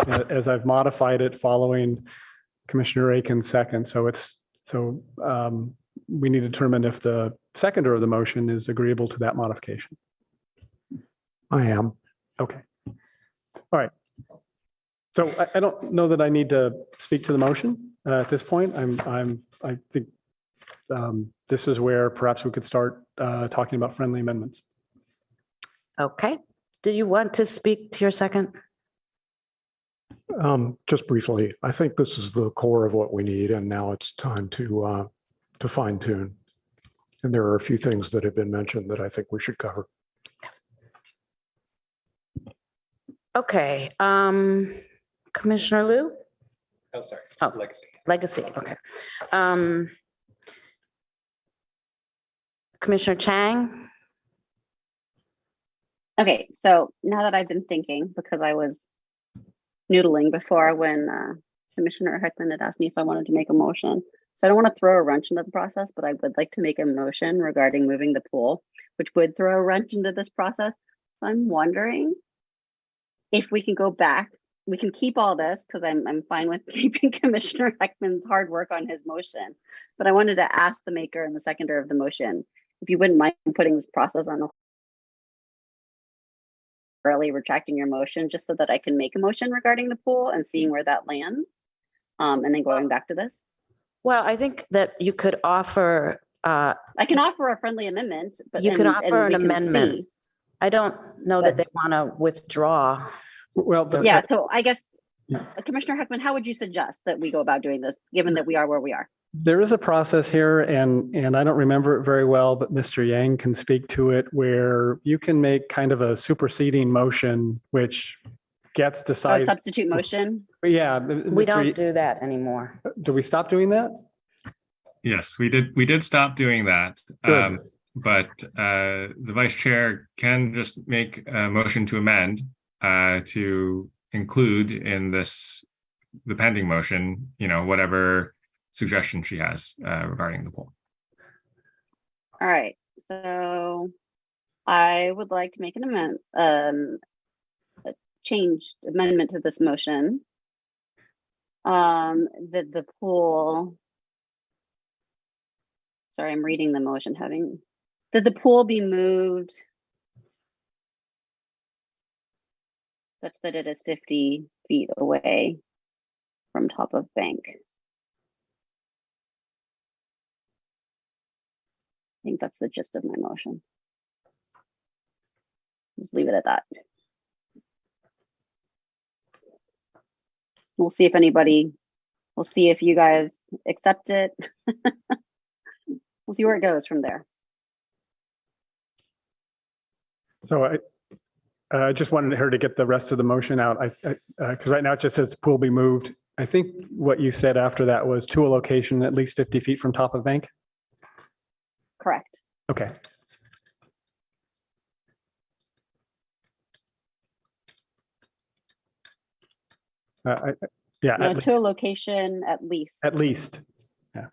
as I've modified it following Commissioner Aiken's second. So we need to determine if the seconder of the motion is agreeable to that modification. I am. Okay. All right. So I don't know that I need to speak to the motion at this point. I think this is where perhaps we could start talking about friendly amendments. Okay. Do you want to speak to your second? Just briefly, I think this is the core of what we need, and now it's time to fine tune. And there are a few things that have been mentioned that I think we should cover. Okay. Commissioner Liu? Oh, sorry. Oh. Legacy. Okay. Commissioner Chang? Okay, so now that I've been thinking, because I was noodling before when Commissioner Heckman had asked me if I wanted to make a motion. So I don't want to throw a wrench into the process, but I would like to make a motion regarding moving the pool, which would throw a wrench into this process. So I'm wondering if we can go back. We can keep all this because I'm fine with keeping Commissioner Heckman's hard work on his motion. But I wanted to ask the maker and the seconder of the motion if you wouldn't mind putting this process on early retracting your motion just so that I can make a motion regarding the pool and seeing where that lands. And then going back to this. Well, I think that you could offer. I can offer a friendly amendment, but you can offer an amendment. I don't know that they want to withdraw. Well, yeah. So I guess, Commissioner Heckman, how would you suggest that we go about doing this, given that we are where we are? There is a process here, and I don't remember it very well, but Mr. Yang can speak to it, where you can make kind of a superseding motion, which gets decided. Or substitute motion? Yeah. We don't do that anymore. Do we stop doing that? Yes, we did. We did stop doing that. But the vice chair can just make a motion to amend to include in the pending motion, whatever suggestion she has regarding the poll. All right. So I would like to make an amendment, a changed amendment to this motion. That the pool. Sorry, I'm reading the motion. That the pool be moved such that it is 50 feet away from top of bank. think that's the gist of my motion. Just leave it at that. We'll see if you guys accept it. We'll see where it goes from there. So I just wanted her to get the rest of the motion out. Because right now it just says pool be moved. I think what you said after that was to a location at least 50 feet from top of bank. Correct. Okay. Yeah. No, to a location at least. At least. Yeah.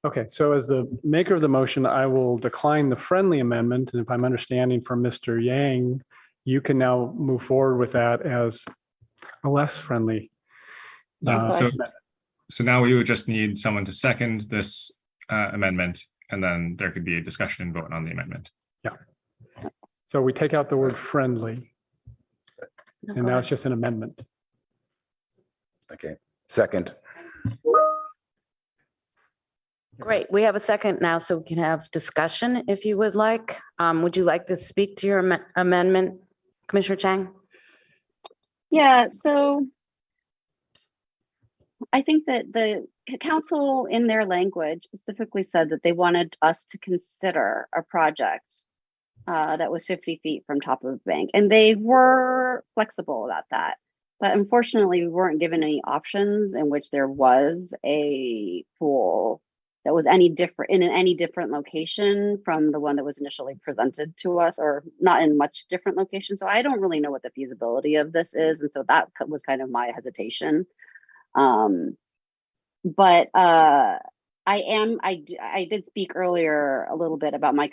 Okay, so as the maker of the motion, I will decline the friendly amendment. And if I'm understanding from Mr. Yang, you can now move forward with that as a less friendly. So now we would just need someone to second this amendment, and then there could be a discussion and vote on the amendment. Yeah. So we take out the word friendly, and now it's just an amendment. Okay, second. Great. We have a second now, so we can have discussion if you would like. Would you like to speak to your amendment, Commissioner Chang? Yeah, so I think that the council in their language specifically said that they wanted us to consider a project that was 50 feet from top of the bank. And they were flexible about that. But unfortunately, we weren't given any options in which there was a pool that was any different location from the one that was initially presented to us, or not in much different location. So I don't really know what the feasibility of this is. And so that was kind of my hesitation. But I did speak earlier a little bit about my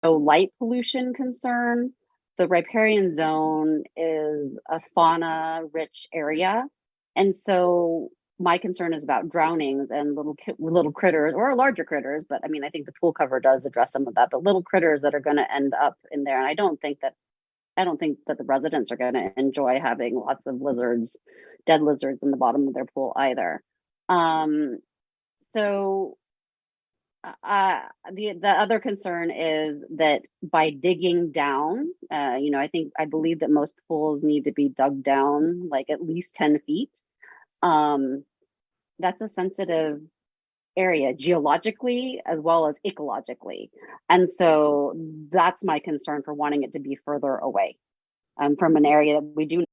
light pollution concern. The riparian zone is a fauna rich area. And so my concern is about drownings and little critters or larger critters. But I mean, I think the pool cover does address some of that, but little critters that are going to end up in there. And I don't think that the residents are going to enjoy having lots of dead lizards in the bottom of their pool either. So the other concern is that by digging down, I believe that most pools need to be dug down like at least 10 feet. That's a sensitive area geologically as well as ecologically. And so that's my concern for wanting it to be further away from an area that we do.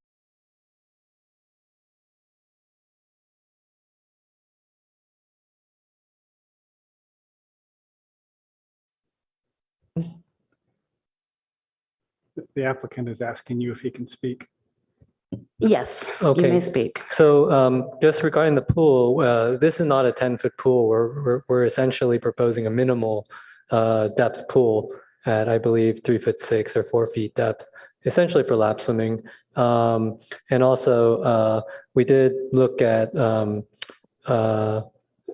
The applicant is asking you if he can speak. Yes, Okay. you may speak. So just regarding the pool, this is not a 10-foot pool. We're essentially proposing a minimal depth pool at, I believe, 3'6" or 4 feet depth, essentially for lap swimming. And also, we did look at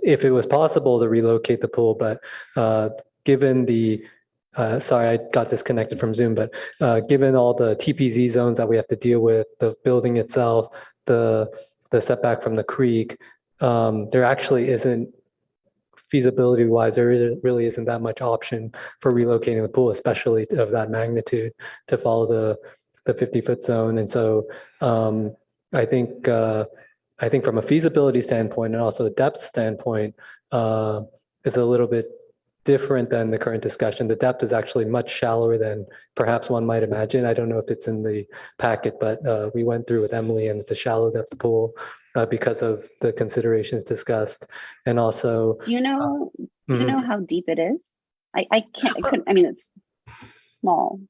if it was possible to relocate the pool, but given the sorry, I got disconnected from Zoom, but given all the TPZ zones that we have to deal with, the building itself, the setback from the creek, there actually isn't, feasibility wise, there really isn't that much option for relocating the pool, especially of that magnitude, to follow the 50-foot zone. And so I think from a feasibility standpoint and also a depth standpoint, it's a little bit different than the current discussion. The depth is actually much shallower than perhaps one might imagine. I don't know if it's in the packet, but we went through with Emily, and it's a shallow depth pool because of the considerations discussed. And also, do you know how deep it is? It's small.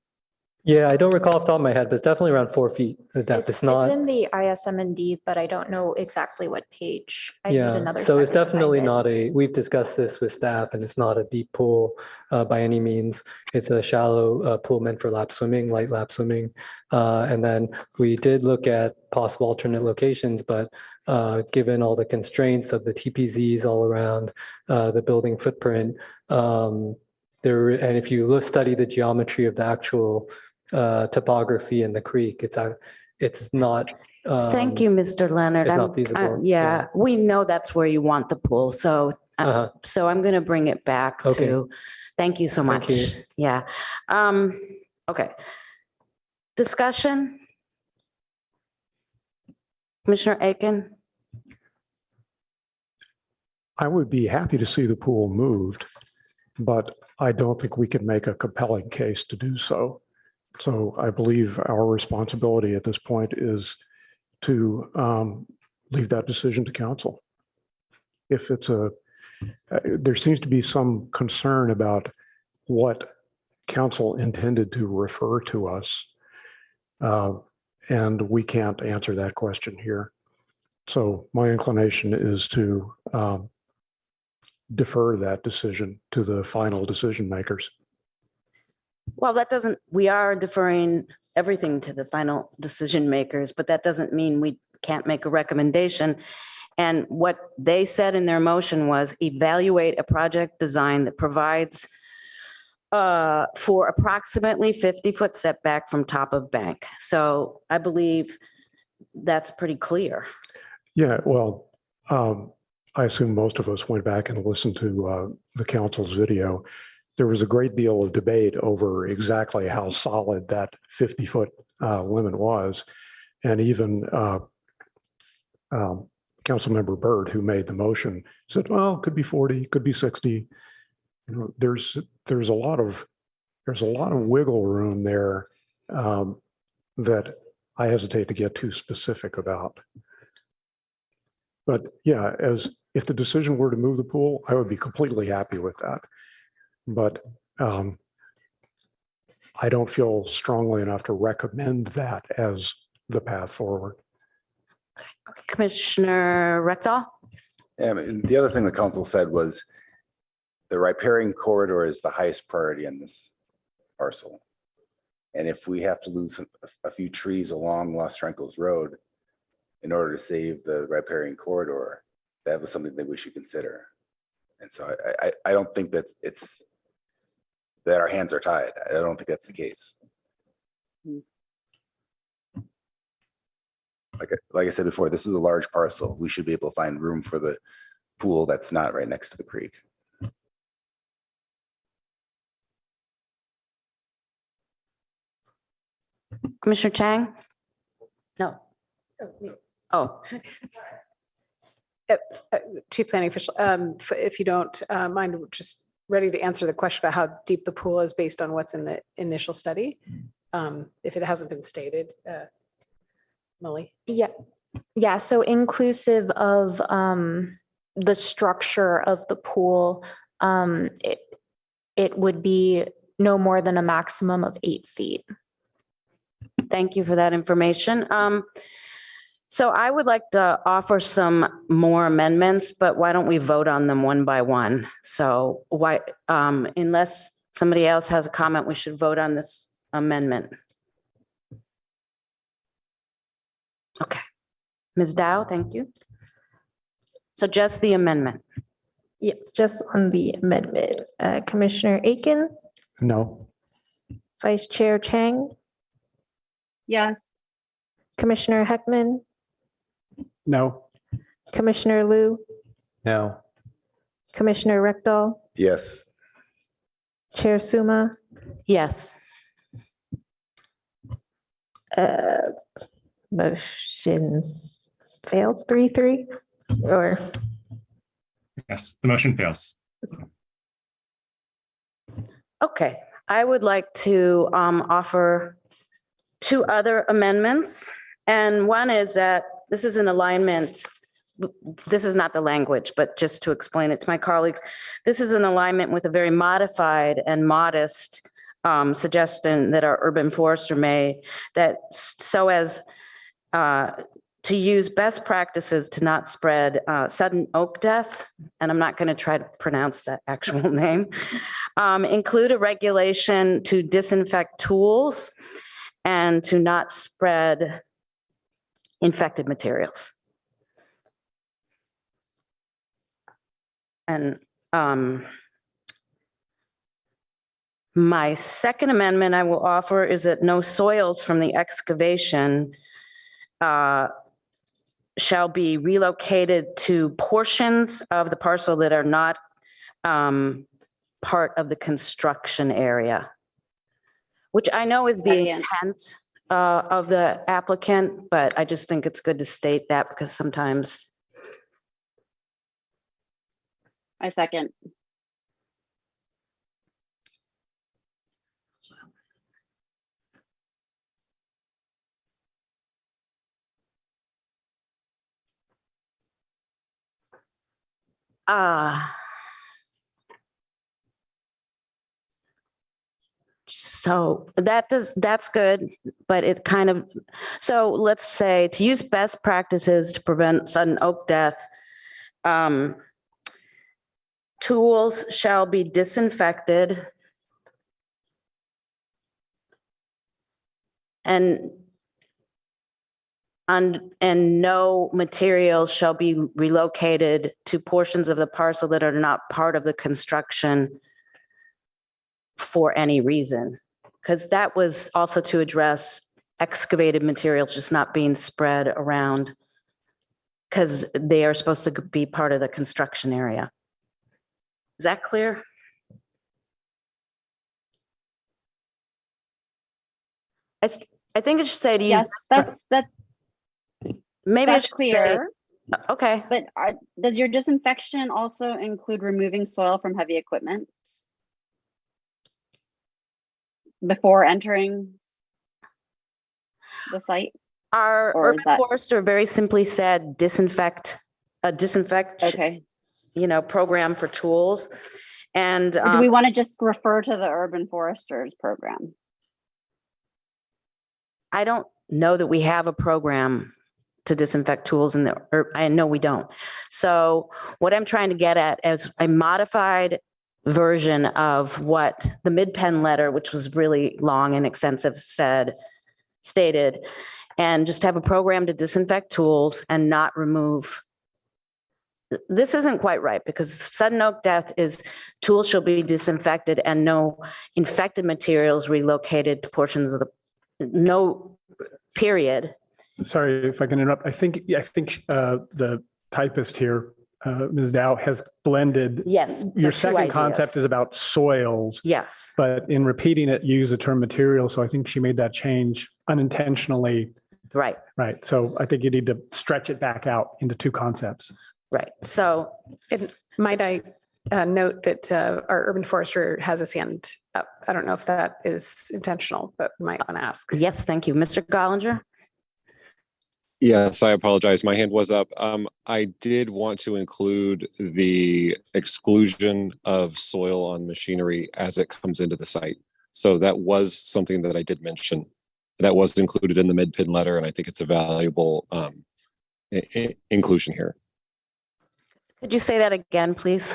Yeah, I don't recall off the top of my head, but it's definitely around 4 feet. The depth. It's not. in the ISM&D, but I don't know exactly what page. I need another so it's second to find definitely it. not we've discussed this with staff, and it's not a deep pool by any means. It's a shallow pool meant for lap swimming, light lap swimming. And then we did look at possible alternate locations, but given all the constraints of the TPZs all around the building footprint, and if you study the geometry of the actual topography in the creek. It's not. Thank you, Mr. Leonard. It's I'm- not feasible. Yeah, we know that's where you want the pool, so, so I'm going to bring it back Okay. to, thank you so much. Thank you. Yeah. Okay. Discussion? Commissioner Aiken? I would be happy to see the pool moved, but I don't think we can make a compelling case to do so. So I believe our responsibility at this point is to leave that decision to council. If it's there seems to be some concern about what council intended to refer to us, and we can't answer that question here. So my inclination is to defer that decision to the final decision makers. Well, that doesn't, we are deferring everything to the final decision makers, but that doesn't mean we can't make a recommendation. And what they said in their motion was evaluate a project design that provides for approximately 50-foot setback from top of bank. So I believe that's pretty clear. Yeah, well, I assume most of us went back and listened to the council's video. There was a great deal of debate over exactly how solid that 50-foot limit was. And even Councilmember Byrd, who made the motion, said, well, it could be 40, could be 60. You know, there's a lot of wiggle room there that I hesitate to get too specific about. But yeah, if the decision were to move the pool, I would be completely happy with that. But I don't feel strongly enough to recommend that as the path forward. Commissioner Rectal? Yeah, I mean, the other thing the council said was the riparian corridor is the highest priority on this parcel. And if we have to lose a few trees along Los Trancos Road in order to save the riparian corridor, that was something that we should consider. And so I don't think that that our hands are tied. I don't think that's the case. Like I said before, this is a large parcel. We should be able to find room for the pool that's not right next to the creek. Commissioner Chang? No. Oh, Chief Planning Official, if you don't mind, we're just ready to answer the question about how deep the pool is based on what's in the initial study. If it hasn't been stated, Molly. Yeah. So inclusive of the structure of the pool, it would be no more than a maximum of 8 feet. thank you for that information. So I would like to offer some more amendments, but why don't we vote on them one by one? So why, unless somebody else has a comment, we should vote on this amendment. Okay. Ms. Dow, thank you. So just the amendment. Yes, just on the amendment. Commissioner Aiken, No. Vice Chair Chang, Yes. Commissioner Heckman, No. Commissioner Liu, No. Commissioner Rectal, Yes. Chair Suma. Yes. Motion fails 3-3 or Yes, the motion fails. Okay, I would like to offer 2 other amendments. And one is that this is in alignment. This is not the language, but just to explain it to my colleagues, this is in alignment with a very modified and modest suggestion that our urban forester made, that so as to use best practices to not spread sudden oak death, and I'm not going to try to pronounce that actual name, include a regulation to disinfect tools and to not spread infected materials. And My second amendment I will offer is that no soils from the excavation shall be relocated to portions of the parcel that are not part of the construction area, which I know is the Second. intent of the applicant, but I just think it's good to state that because sometimes. I second. So that's good, but it kind of, so let's say to use best practices to prevent sudden oak death, tools shall be disinfected and no materials shall be relocated to portions of the parcel that are not part of the construction for any reason. Because that was also to address excavated materials just not being spread around because they are supposed to be part of the construction area. Is that clear? I think it should say to use. Yes, that's maybe that's it should clear. Say, okay. But does your disinfection also include removing soil from heavy equipment before entering the site? Our Or is urban that forester very simply said disinfect, okay? Program for tools. And Or do we want to just refer to the urban foresters program? I don't know that we have a program to disinfect tools I know we don't. So what I'm trying to get at is a modified version of what the mid-pen letter, which was really long and extensive, stated, and just have a program to disinfect tools and not remove. This isn't quite right because sudden oak death is tools shall be disinfected and no infected materials relocated to portions of no period. Sorry if I can interrupt. I think the typist here, Ms. Dow, has blended. Yes. Your second concept is about soils. Yes. But in repeating it, you use the term material. So I think she made that change unintentionally. Right. Right. So I think you need to stretch it back out into two concepts. Right. So might I note that our urban forester has his hand up. I don't know if that is intentional, but we might want to ask. Yes, thank you. Mr. Gollinger? Yes, I apologize. My hand was up. I did want to include the exclusion of soil on machinery as it comes into the site. So that was something that I did mention. That was included in the mid-pin letter, and I think it's a valuable inclusion here. Could you say that again, please?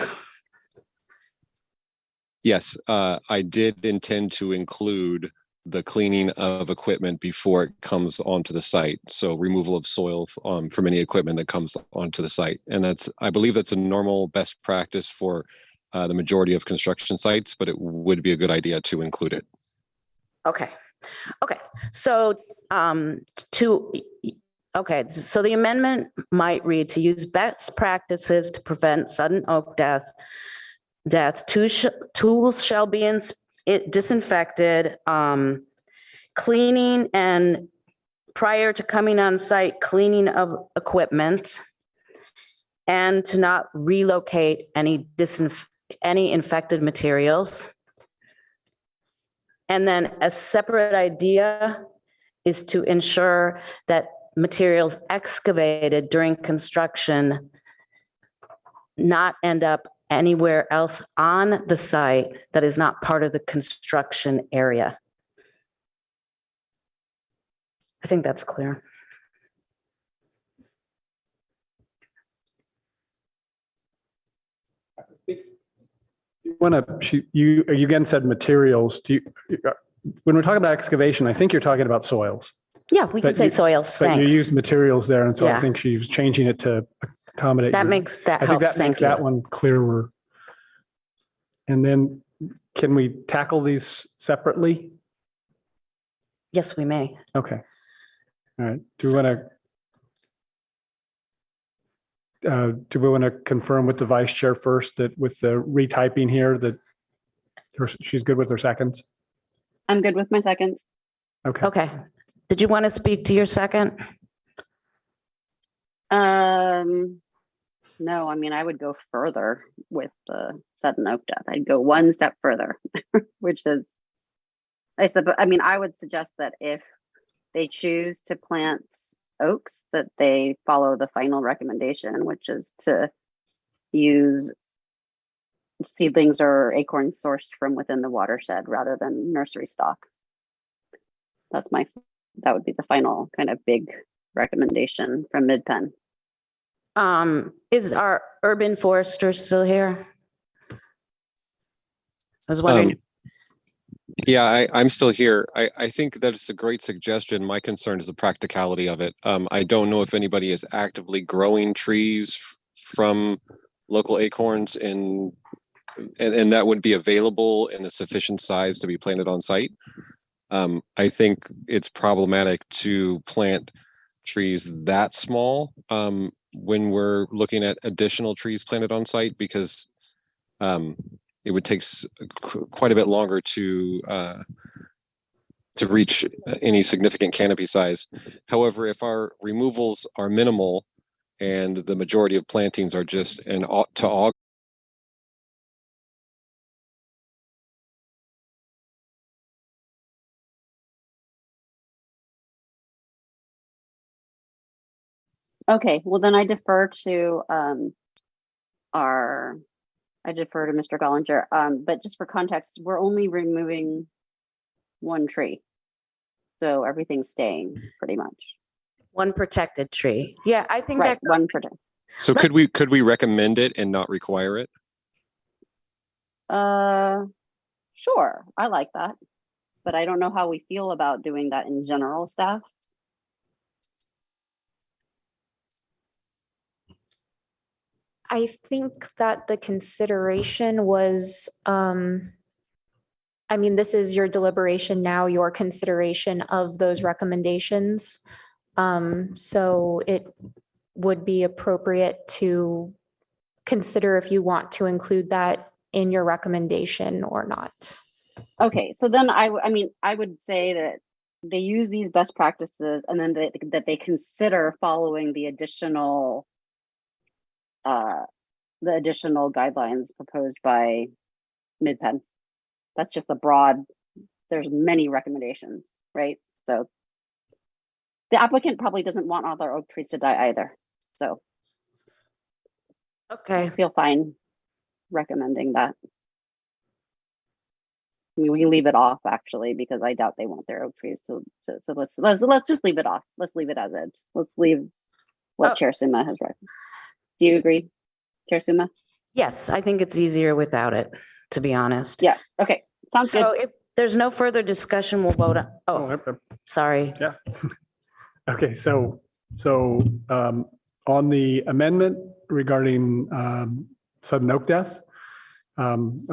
Yes, I did intend to include the cleaning of equipment before it comes onto the site. So removal of soil from any equipment that comes onto the site. And I believe that's a normal best practice for the majority of construction sites, but it would be a good idea to include it. Okay. Okay. So so the amendment might read to use best practices to prevent sudden oak death. Tools shall be disinfected, cleaning and prior to coming on site, cleaning of equipment, and to not relocate any infected materials. And then a separate idea is to ensure that materials excavated during construction not end up anywhere else on the site that is not part of the construction area. I think that's clear. You again said materials. When we're talking about excavation, I think you're talking about soils. Yeah, we can say soils. But Thanks. you used materials there, and so Yeah. I think she was changing it to accommodate. That I helps. think that makes Thank you. that one clearer. And then can we tackle these separately? Yes, we may. Okay. All right. Do we want to confirm with the vice chair first that with the retyping here that she's good with her seconds? I'm good with my seconds. Okay. Okay. Did you want to speak to your second? No, I mean, I would go further with the sudden oak death. I'd go one step further, which is, I would suggest that if they choose to plant oaks, that they follow the final recommendation, which is to use seedlings or acorns sourced from within the watershed rather than nursery stock. That would be the final kind of big recommendation from Mid-Penn. Is our urban forester still here? I was wondering. Yeah, I'm still here. I think that's a great suggestion. My concern is the practicality of it. I don't know if anybody is actively growing trees from local acorns and that would be available in a sufficient size to be planted on site. I think it's problematic to plant trees that small when we're looking at additional trees planted on site because it would take quite a bit longer to reach any significant canopy size. However, if our removals are minimal and the majority of plantings are just to augment. Okay, well then I defer to Mr. Gollinger. But just for context, we're only removing one tree. So everything's staying pretty much. One protected tree. Yeah, I think right, that one protected. So could we recommend it and not require it? Sure, I like that. But I don't know how we feel about doing that in general, staff. I think that the consideration was, this is your deliberation now, your consideration of those recommendations. So it would be appropriate to consider if you want to include that in your recommendation or not. Okay, so then I would say that they use these best practices and then that they consider following the additional guidelines proposed by Mid-Penn. That's just a broad, there's many recommendations, right? So the applicant probably doesn't want all their oak trees to die either. So okay, I feel fine recommending that. I mean, we can leave it off actually, because I doubt they want their oak trees to so let's just leave it off. Let's leave it as is. Let's leave what Chair Suma has read. Do you agree, Chair Suma? Yes, I think it's easier without it, to be honest. Yes. Okay. Sounds good. So if there's no further discussion, we'll vote on. Sorry. Yeah. Okay. So on the amendment regarding sudden oak death, I'm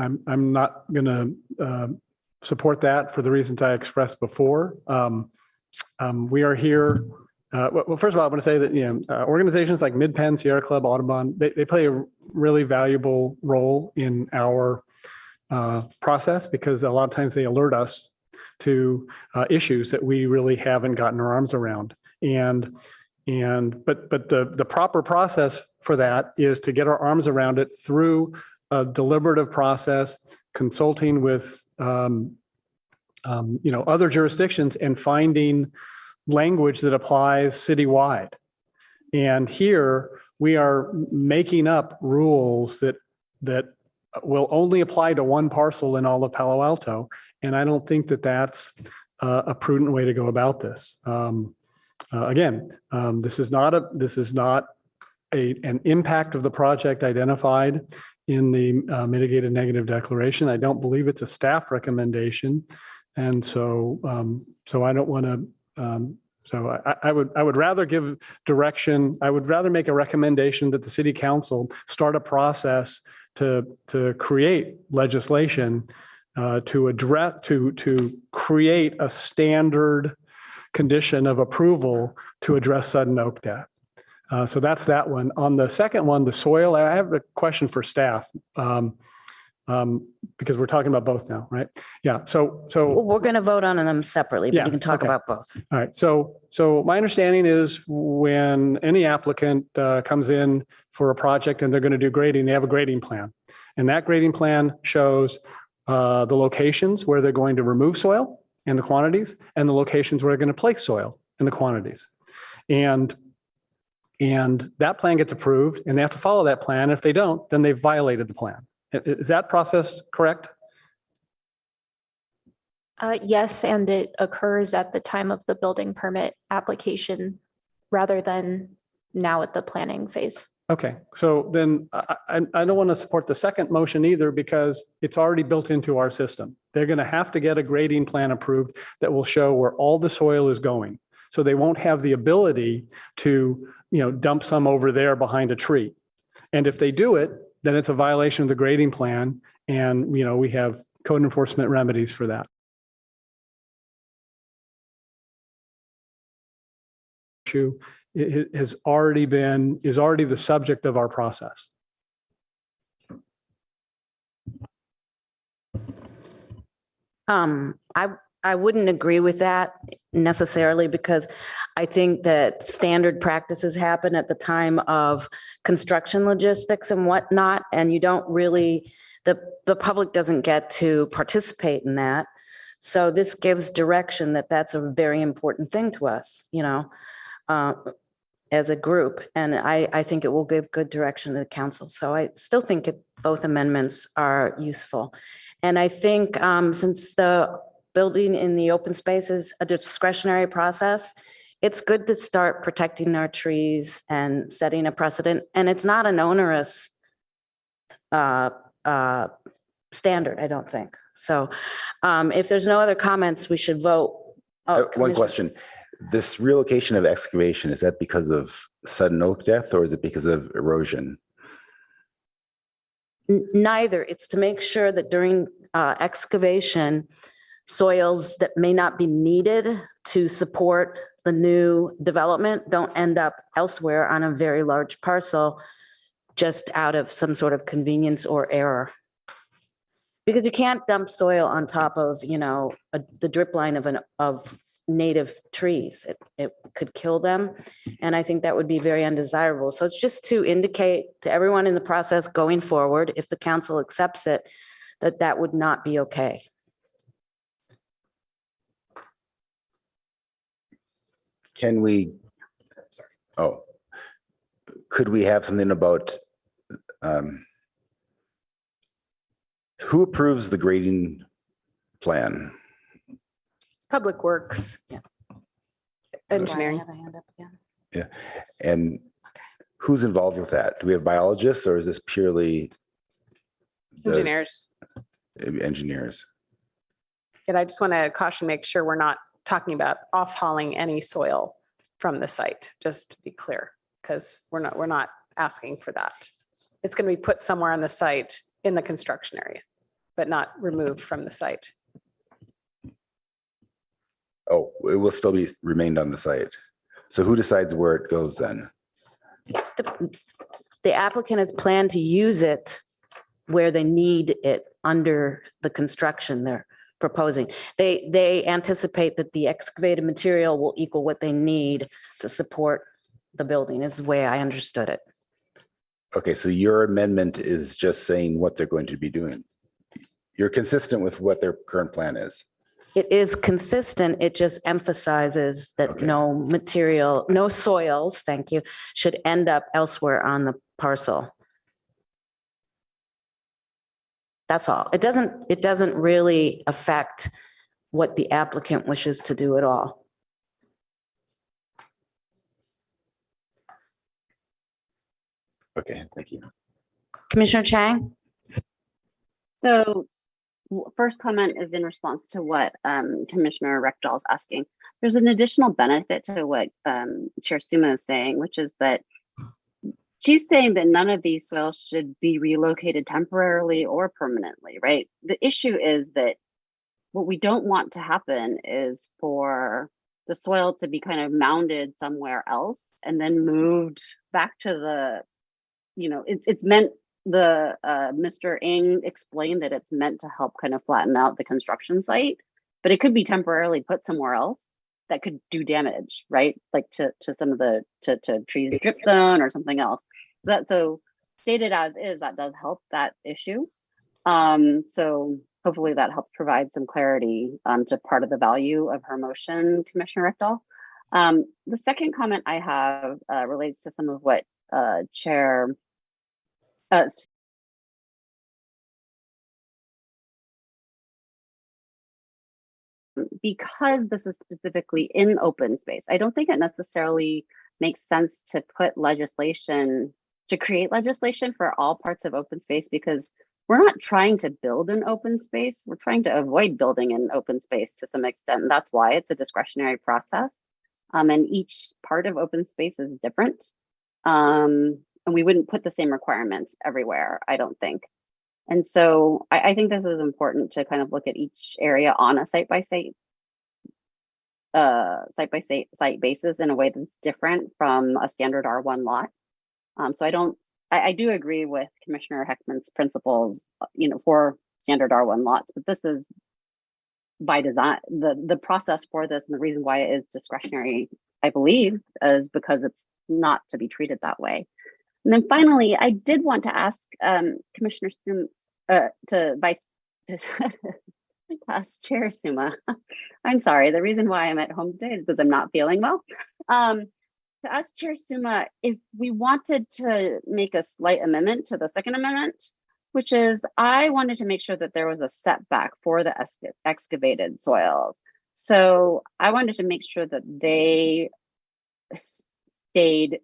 not going to support that for the reasons I expressed before. We are here. Well, first of all, I want to say that organizations like Mid-Penn, Sierra Club, Audubon, they play a really valuable role in our process because a lot of times they alert us to issues that we really haven't gotten our arms around. But the proper process for that is to get our arms around it through a deliberative process, consulting with other jurisdictions and finding language that applies citywide. And here we are making up rules that will only apply to one parcel in all of Palo Alto. And I don't think that that's a prudent way to go about this. This is not an impact of the project identified in the mitigated negative declaration. I don't believe it's a staff recommendation. And so I don't want to, I would rather give direction. I would rather make a recommendation that the city council start a process to create legislation to address, to create a standard condition of approval to address sudden oak death. So that's that one. On the second one, the soil, I have a question for staff. Because we're talking about both now, right? Yeah. So We're going to vote on them separately, but Yeah, you can talk okay. about both. all right. So my understanding is when any applicant comes in for a project and they're going to do grading, they have a grading plan, and that grading plan shows the locations where they're going to remove soil and the quantities, and the locations where they're going to place soil and the quantities, and that plan gets approved, and they have to follow that plan. If they don't, then they've violated the plan. Is that process correct? Yes, and it occurs at the time of the building permit application rather than now at the planning phase. Okay, so then I don't want to support the second motion either because it's already built into our system. They're going to have to get a grading plan approved that will show where all the soil is going. So they won't have the ability to, dump some over there behind a tree. And if they do it, then it's a violation of the grading plan. And, we have code enforcement remedies for that. It is already the subject of our process. I wouldn't agree with that necessarily because I think that standard practices happen at the time of construction logistics and whatnot, and you don't really, the public doesn't get to participate in that. So this gives direction that that's a very important thing to us, as a group. And I think it will give good direction to the council. So I still think both amendments are useful. And I think since the building in the open space is a discretionary process, it's good to start protecting our trees and setting a precedent. And it's not an onerous standard, I don't think. So if there's no other comments, we should vote. One question. This relocation of excavation, is that because of sudden oak death or is it because of erosion? Neither. It's to make sure that during excavation, soils that may not be needed to support the new development don't end up elsewhere on a very large parcel just out of some sort of convenience or error. Because you can't dump soil on top of, the drip line of native trees. It could kill them. And I think that would be very undesirable. So it's just to indicate to everyone in the process going forward, if the council accepts it, that would not be okay. Could we have something about who approves the grading plan? It's Public Works. Yeah. Engineering. Yeah. And who's involved with that? Do we have biologists or is this purely Engineers. engineers? And I just want to caution, make sure we're not talking about off-hauling any soil from the site, just to be clear, because we're not asking for that. It's going to be put somewhere on the site in the construction area, but not removed from the site. Oh, it will still be remained on the site. So who decides where it goes then? The applicant has planned to use it where they need it under the construction they're proposing. They anticipate that the excavated material will equal what they need to support the building, is the way I understood it. Okay, so your amendment is just saying what they're going to be doing. You're consistent with what their current plan is. It is consistent. It just emphasizes that no material, no soils, thank you, should end up elsewhere on the parcel. That's all. It doesn't really affect what the applicant wishes to do at all. Okay, thank you. Commissioner Chang? So first comment is in response to what Commissioner Reckdahl is asking. There's an additional benefit to what Chair Suma is saying, which is that she's saying that none of these soils should be relocated temporarily or permanently, right? The issue is that what we don't want to happen is for the soil to be kind of mounded somewhere else and then moved back to the, it's meant, Mr. Ng explained that it's meant to help kind of flatten out the construction site, but it could be temporarily put somewhere else that could do damage, right? Like to some of the, to trees drip zone or something else. So stated as is, that does help that issue. So hopefully that helps provide some clarity to part of the value of her motion, Commissioner Richter. The second comment I have relates to some of what Chair because this is specifically in open space, I don't think it necessarily makes sense to put legislation, to create legislation for all parts of open space, because we're not trying to build an open space. We're trying to avoid building an open space to some extent. And that's why it's a discretionary process. And each part of open space is different. And we wouldn't put the same requirements everywhere, I don't think. And so I think this is important to kind of look at each area on a site by site basis in a way that's different from a standard R1 lot. So I do agree with Commissioner Heckman's principles, for standard R1 lots, but this is by design. The process for this and the reason why it is discretionary, I believe, is because it's not to be treated that way. And then finally, I did want to ask Commissioner ask Chair Suma. I'm sorry, the reason why I'm at home today is because I'm not feeling well. To ask Chair Suma if we wanted to make a slight amendment to the second amendment, which is I wanted to make sure that there was a setback for the excavated soils. So I wanted to make sure that they stayed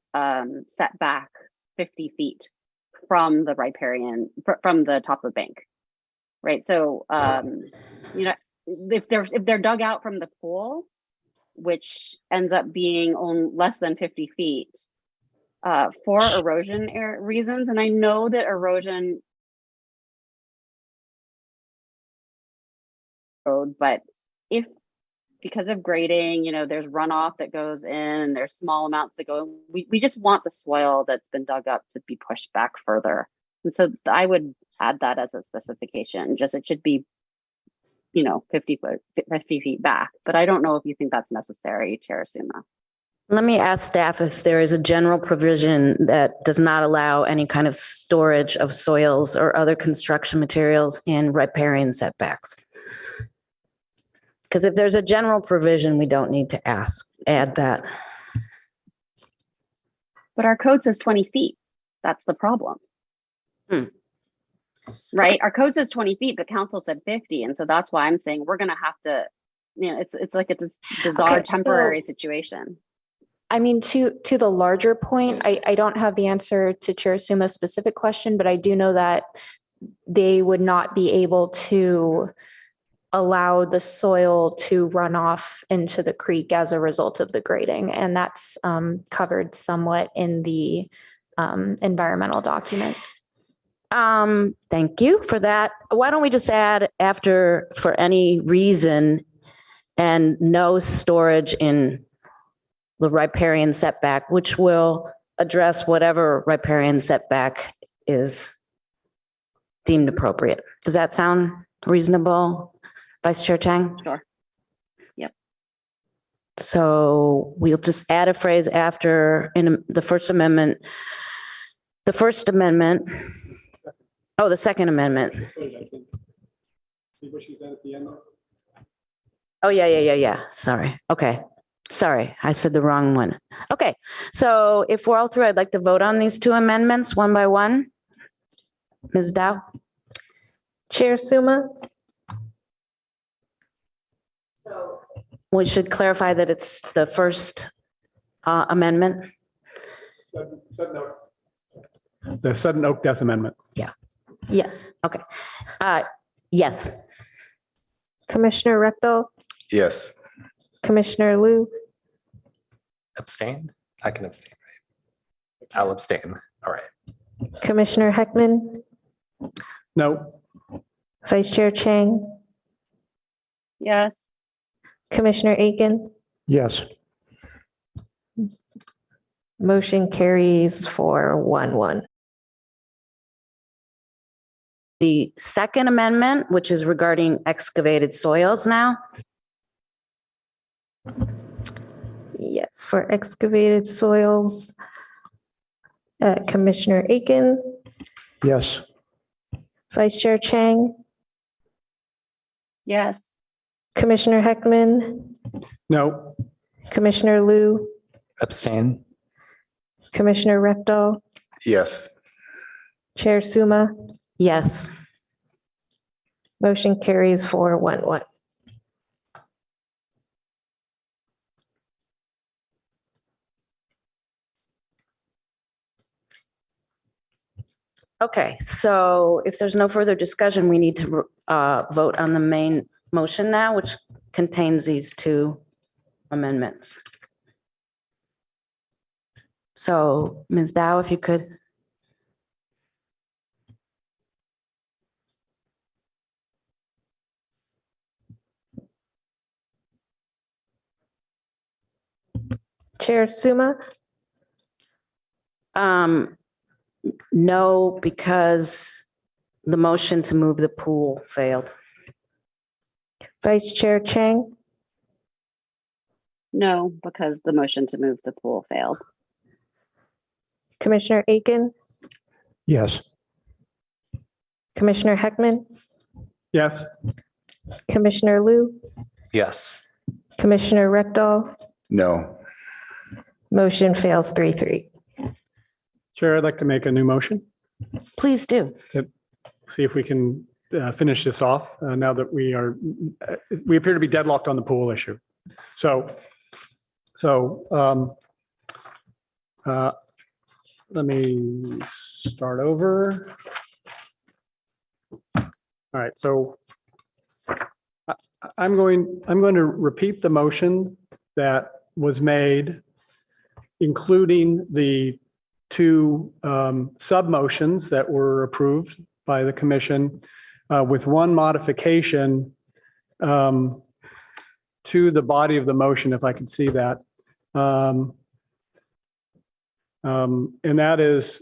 set back 50 feet from the riparian, from the top of bank, right? So, if they're dug out from the pool, which ends up being on less than 50 feet for erosion reasons. And I know that erosion, but if because of grading, there's runoff that goes in, there's small amounts that go, we just want the soil that's been dug up to be pushed back further. And so I would add that as a specification, just it should be 50 feet back, but I don't know if you think that's necessary, Chair Suma. Let me ask staff if there is a general provision that does not allow any kind of storage of soils or other construction materials in riparian setbacks. Because if there's a general provision, we don't need to add that. But our code says 20 feet. That's the problem. Right? Our code says 20 feet, but council said 50. And so that's why I'm saying we're going to have to, it's like it's a bizarre temporary situation. I mean, to the larger point, I don't have the answer to Chair Suma's specific question, but I do know that they would not be able to allow the soil to run off into the creek as a result of the grading. And that's covered somewhat in the environmental document. Thank you for that. Why don't we just add after for any reason and no storage in the riparian setback, which will address whatever riparian setback is deemed appropriate. Does that sound reasonable, Vice Chair Chang? Sure. Yep. So we'll just add a phrase after in the First Amendment. The First Amendment. Oh, the Second Amendment. Oh, yeah. Sorry. Okay. Sorry, I said the wrong one. Okay. So if we're all through, I'd like to vote on these two amendments one by one. Ms. Dow? Chair Suma? We should clarify that it's the First Amendment. The Sudden Oak Death Amendment. Yeah. Yes. Okay. Yes. Commissioner Recto? Yes. Commissioner Liu? Abstain? I can abstain, right? I'll abstain. All right. Commissioner Heckman, No. Vice Chair Chang, Yes. Commissioner Aiken, Yes. motion carries 4-1-1. The second amendment, which is regarding excavated soils now. Yes, for excavated soils, Commissioner Aiken, Yes. Vice Chair Chang, Yes. Commissioner Heckman, No. Commissioner Liu, Abstain. Commissioner Rectal, Yes. Chair Suma, Yes. motion carries 4-1-1. Okay, so if there's no further discussion, we need to vote on the main motion now, which contains these two amendments. So Ms. Dow, if you could. Chair Suma, No, because the motion to move the pool failed. Vice Chair Chang, No, because the motion to move the pool failed. Commissioner Aiken, Yes. Commissioner Heckman, Yes. Commissioner Liu, Yes. Commissioner Rectal, No. motion fails 3-3. Chair, I'd like to make a new motion. Please do. To see if we can finish this off now that we appear to be deadlocked on the pool issue. So let me start over. All right, so I'm going to repeat the motion that was made, including the two sub-motions that were approved by the commission with one modification to the body of the motion, if I can see that. And that is,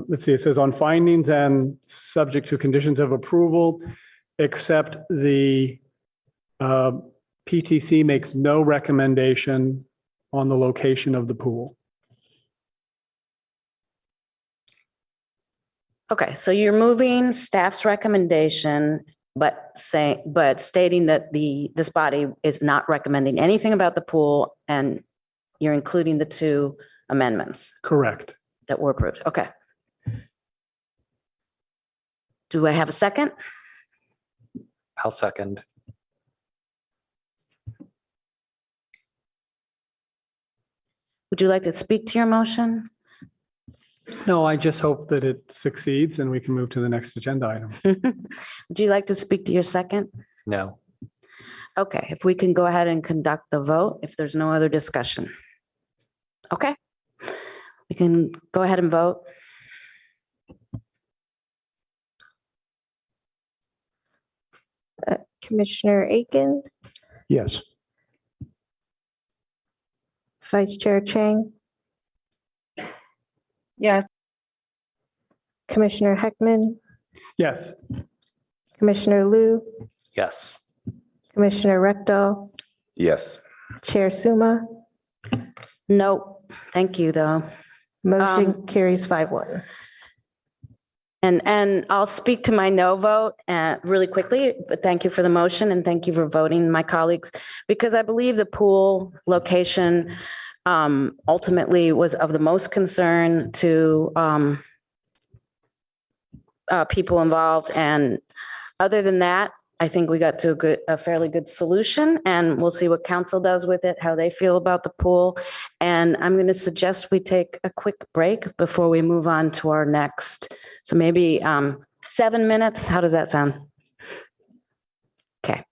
let's see, it says on findings and subject to conditions of approval, except the PTC makes no recommendation on the location of the pool. Okay, so you're moving staff's recommendation, but stating that this body is not recommending anything about the pool, and you're including the two amendments Correct. that were approved. Okay. Do I have a second? I'll second. Would you like to speak to your motion? No, I just hope that it succeeds and we can move to the next agenda item. Would you like to speak to your second? No. Okay, if we can go ahead and conduct the vote, if there's no other discussion. Okay, we can go ahead and vote. Commissioner Aiken, Yes. Vice Chair Chang, Yes. Commissioner Heckman, Yes. Commissioner Liu, Yes. Commissioner Rectal, Yes. Chair Suma, No, thank you, though. motion carries 5-1. And I'll speak to my no vote really quickly, but thank you for the motion and thank you for voting, my colleagues, because I believe the pool location ultimately was of the most concern to people involved. And other than that, I think we got to a fairly good solution, and we'll see what council does with it, how they feel about the pool. And I'm going to suggest we take a quick break before we move on to our next. So maybe 7 minutes. How does that sound? Okay.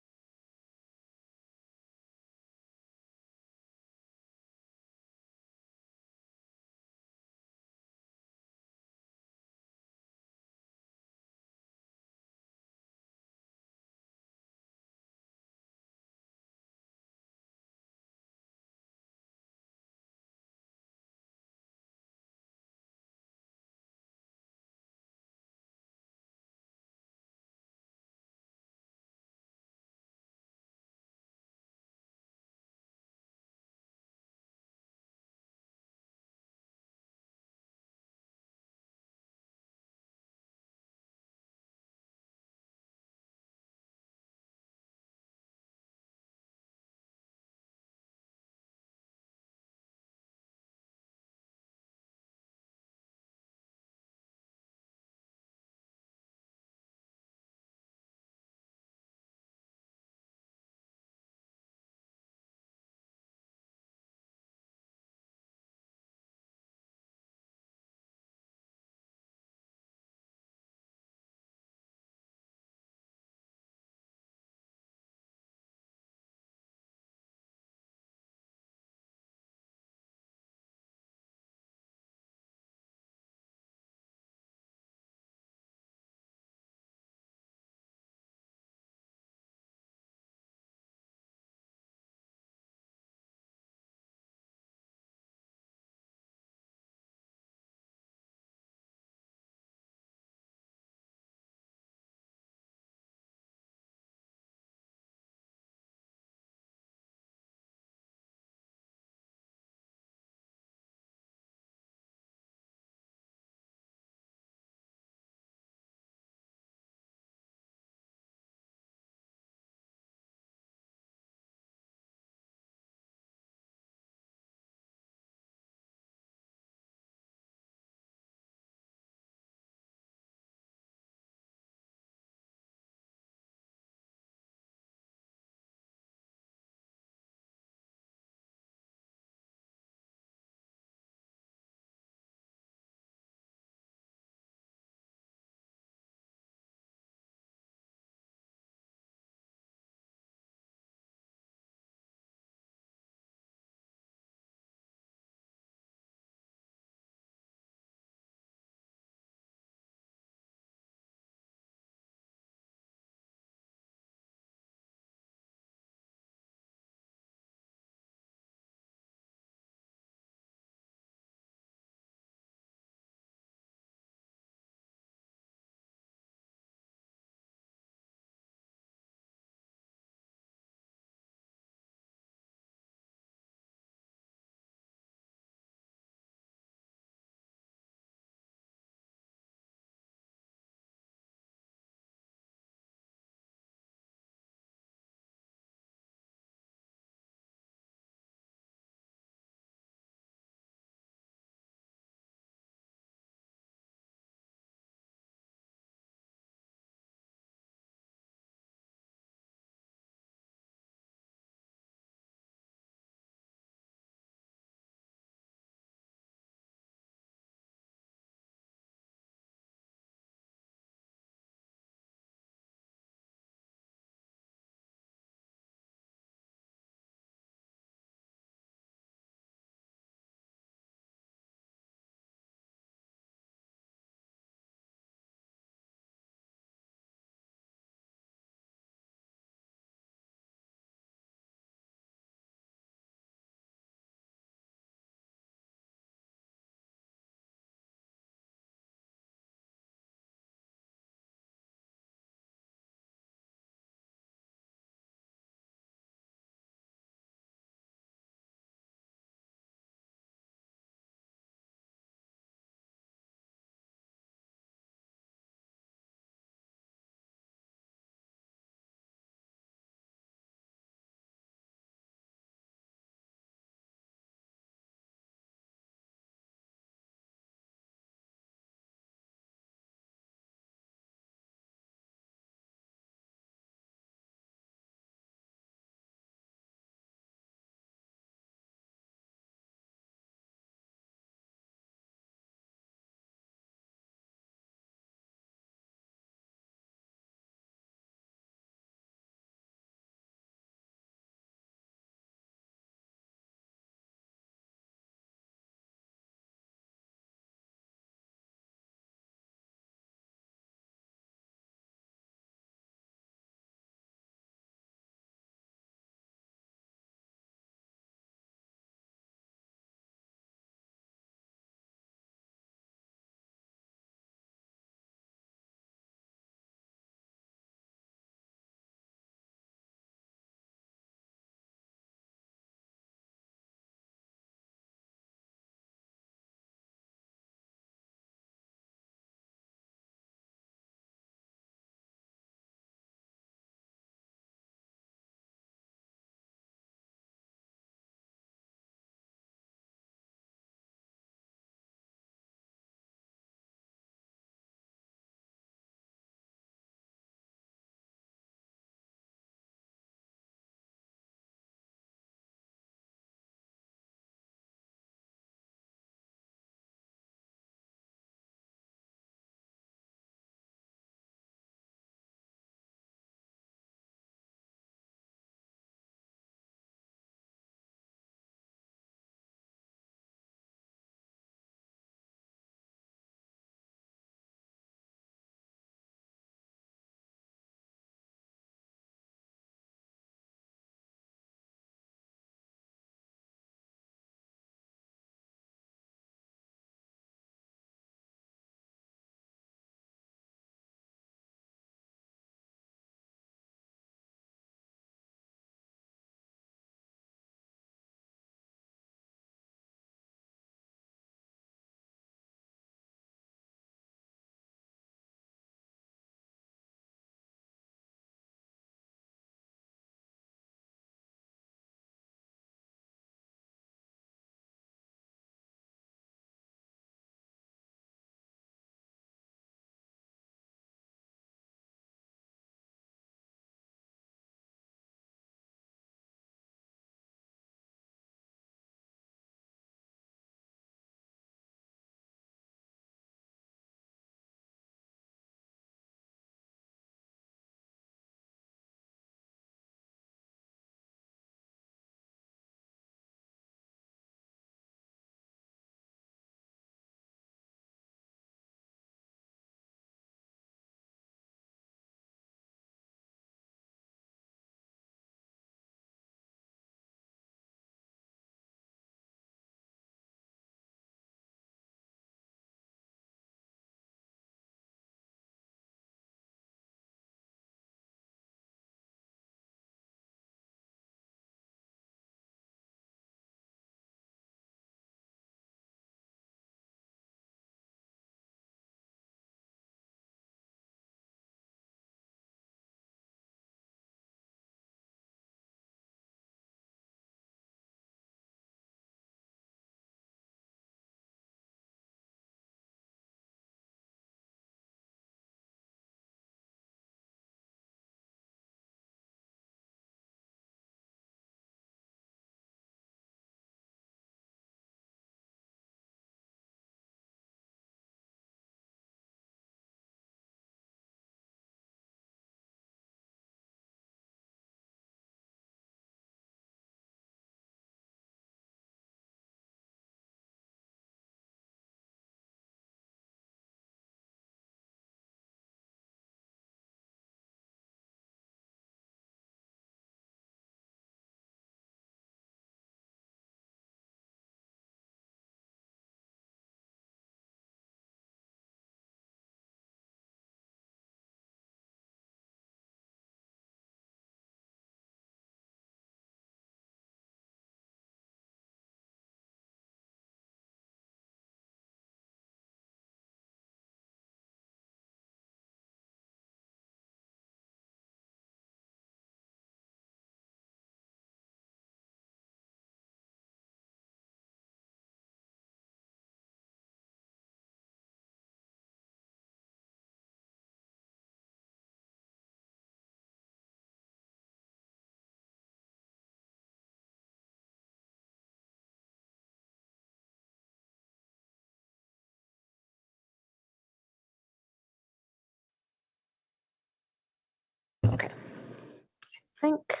think.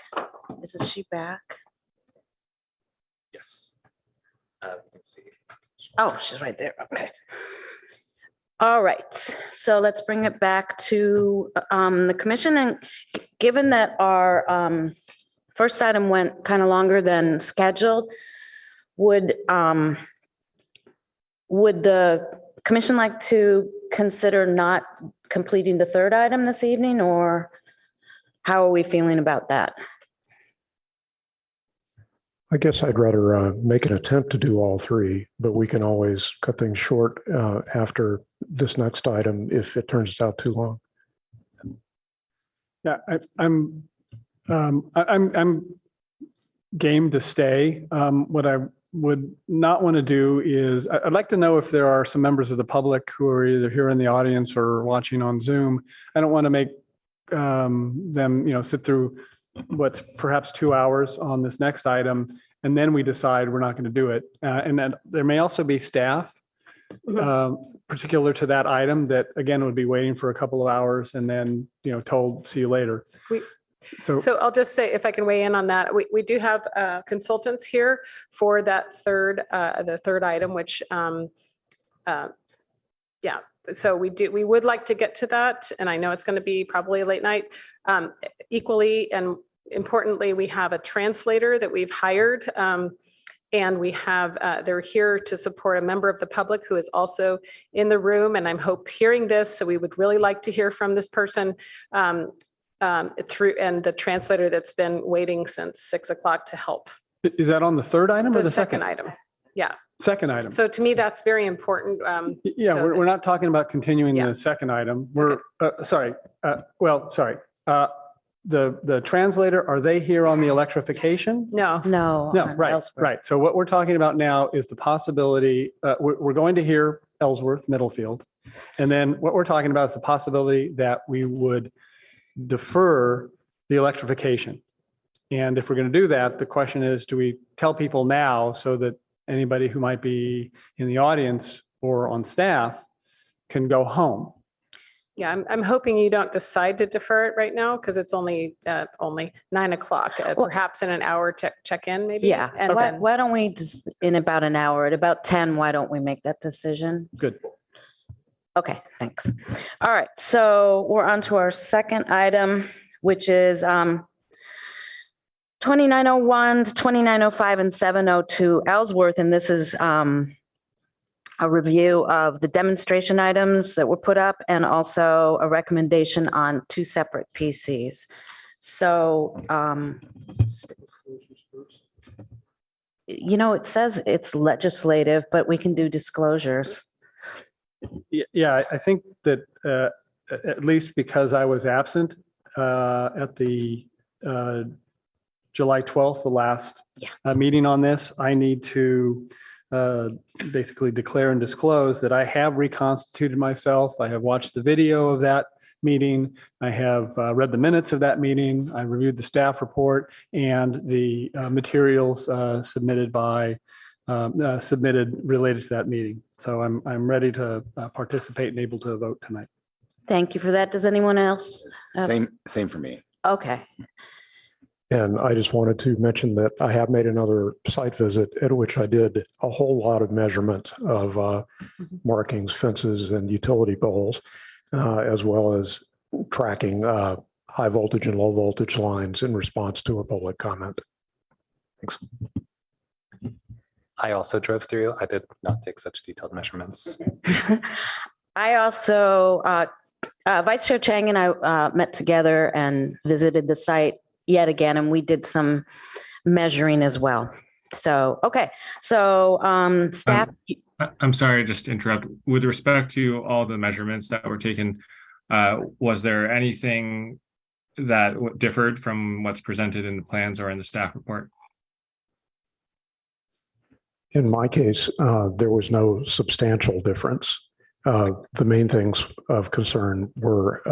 Is she back? Yes. Let's see. Oh, she's right there. Okay. All right. So let's bring it back to the commission. And given that our first item went kind of longer than scheduled, would the commission like to consider not completing the third item this evening, or how are we feeling about that? I guess I'd rather make an attempt to do all three, but we can always cut things short after this next item if it turns out too long. Yeah, I'm game to stay. What I would not want to do is, I'd like to know if there are some members of the public who are either here in the audience or watching on Zoom. I don't want to make them, sit through what's perhaps 2 hours on this next item, and then we decide we're not going to do it. And then there may also be staff particular to that item that, again, would be waiting for a couple of hours and then, told, see you later. So I'll just say, if I can weigh in on that, we do have consultants here for that the third item, which, yeah. So we would like to get to that. And I know it's going to be probably a late night. Equally and importantly, we have a translator that we've hired. And we have, they're here to support a member of the public who is also in the room. And I'm hearing this, so we would really like to hear from this person through, and the translator that's been waiting since 6 o'clock to help. is that on the third item or the second item? Yeah. Second item. So to me, that's very important. Yeah, so we're not talking about continuing the second item. We're, sorry. The translator, are they here on the electrification? No. No. Right. So what we're talking about now is the possibility, we're going to hear Ellsworth, Middlefield. And then what we're talking about is the possibility that we would defer the electrification. And if we're going to do that, the question is, do we tell people now so that anybody who might be in the audience or on staff can go home? Yeah, I'm hoping you don't decide to defer it right now, because it's only 9 o'clock, perhaps in an hour check in maybe. Yeah. And And then, why don't we just, in about an hour, at about 10, why don't we make that decision? Good. Okay, thanks. All right, so we're on to our second item, which is 2901 to 2905 and 702 Ellsworth. And this is a review of the demonstration items that were put up and also a recommendation on 2 separate PCs. So, it says it's legislative, but we can do disclosures. Yeah, I think that at least because I was absent at the July 12th, the last meeting on this, I need to basically declare and disclose that I have reconstituted myself. I have watched the video of that meeting. I have read the minutes of that meeting. I reviewed the staff report and the materials submitted related to that meeting. So I'm ready to participate and able to vote tonight. Thank you for that. Does anyone else? Same for me. Okay. And I just wanted to mention that I have made another site visit at which I did a whole lot of measurement of markings, fences, and utility poles, as well as tracking high voltage and low voltage lines in response to a public comment. Thanks. I also drove through. I did not take such detailed measurements. I also, Vice Chair Chang and I met together and visited the site yet again, and we did some measuring as well. So, okay. So staff. I'm sorry, just to interrupt. With respect to all the measurements that were taken, was there anything that differed from what's presented in the plans or in the staff report? In my case, there was no substantial difference. The main things of concern were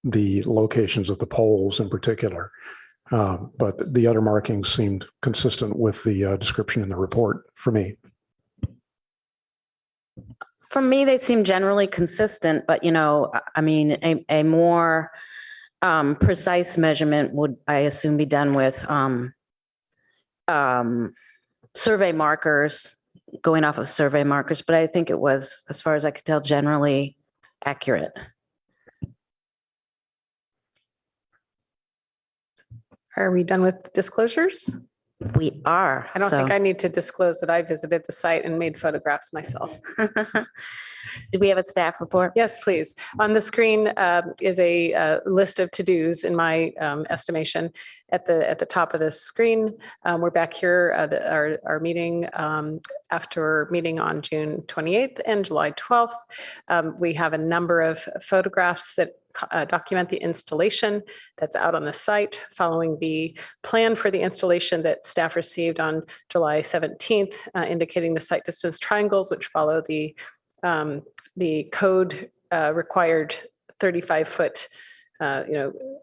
the locations of the poles in particular, but the other markings seemed consistent with the description in the report for me. For me, they seem generally consistent, but I mean, a more precise measurement would, I assume, be done with survey markers, going off of survey markers, but I think it was, as far as I could tell, generally accurate. Are we done with disclosures? We are. I don't think I need to disclose that I visited the site and made photographs myself. Do we have a staff report? Yes, please. On the screen is a list of to-dos in my estimation. At the top of this screen, we're back here, our meeting after meeting on June 28th and July 12th. We have a number of photographs that document the installation that's out on the site following the plan for the installation that staff received on July 17th, indicating the site distance triangles, which follow the code required 35-foot,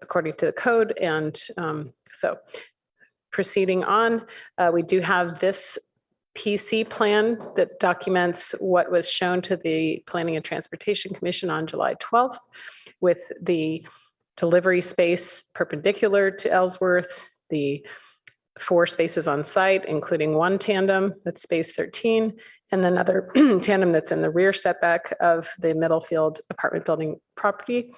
according to the code. And so proceeding on, we do have this PC plan that documents what was shown to the Planning and Transportation Commission on July 12th with the delivery space perpendicular to Ellsworth, the 4 spaces on site, including 1 tandem, that's space 13, and another tandem that's in the rear setback of the Middlefield apartment building property.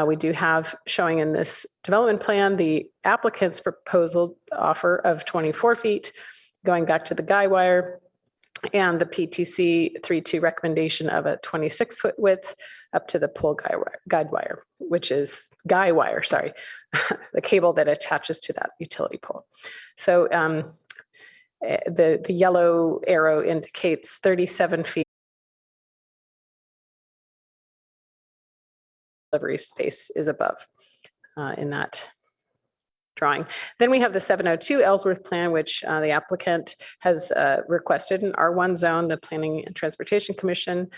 We do have showing in this development plan the applicant's proposal offer of 24 feet, going back to the guy wire, and the PTC 3.2 recommendation of a 26-foot width up to the pole guide wire, which is guy wire, sorry, the cable that attaches to that utility pole. So the yellow arrow indicates 37 feet delivery space is above in that drawing. Then we have the 702 Ellsworth plan, which the applicant has requested an R1 zone. The Planning and Transportation Commission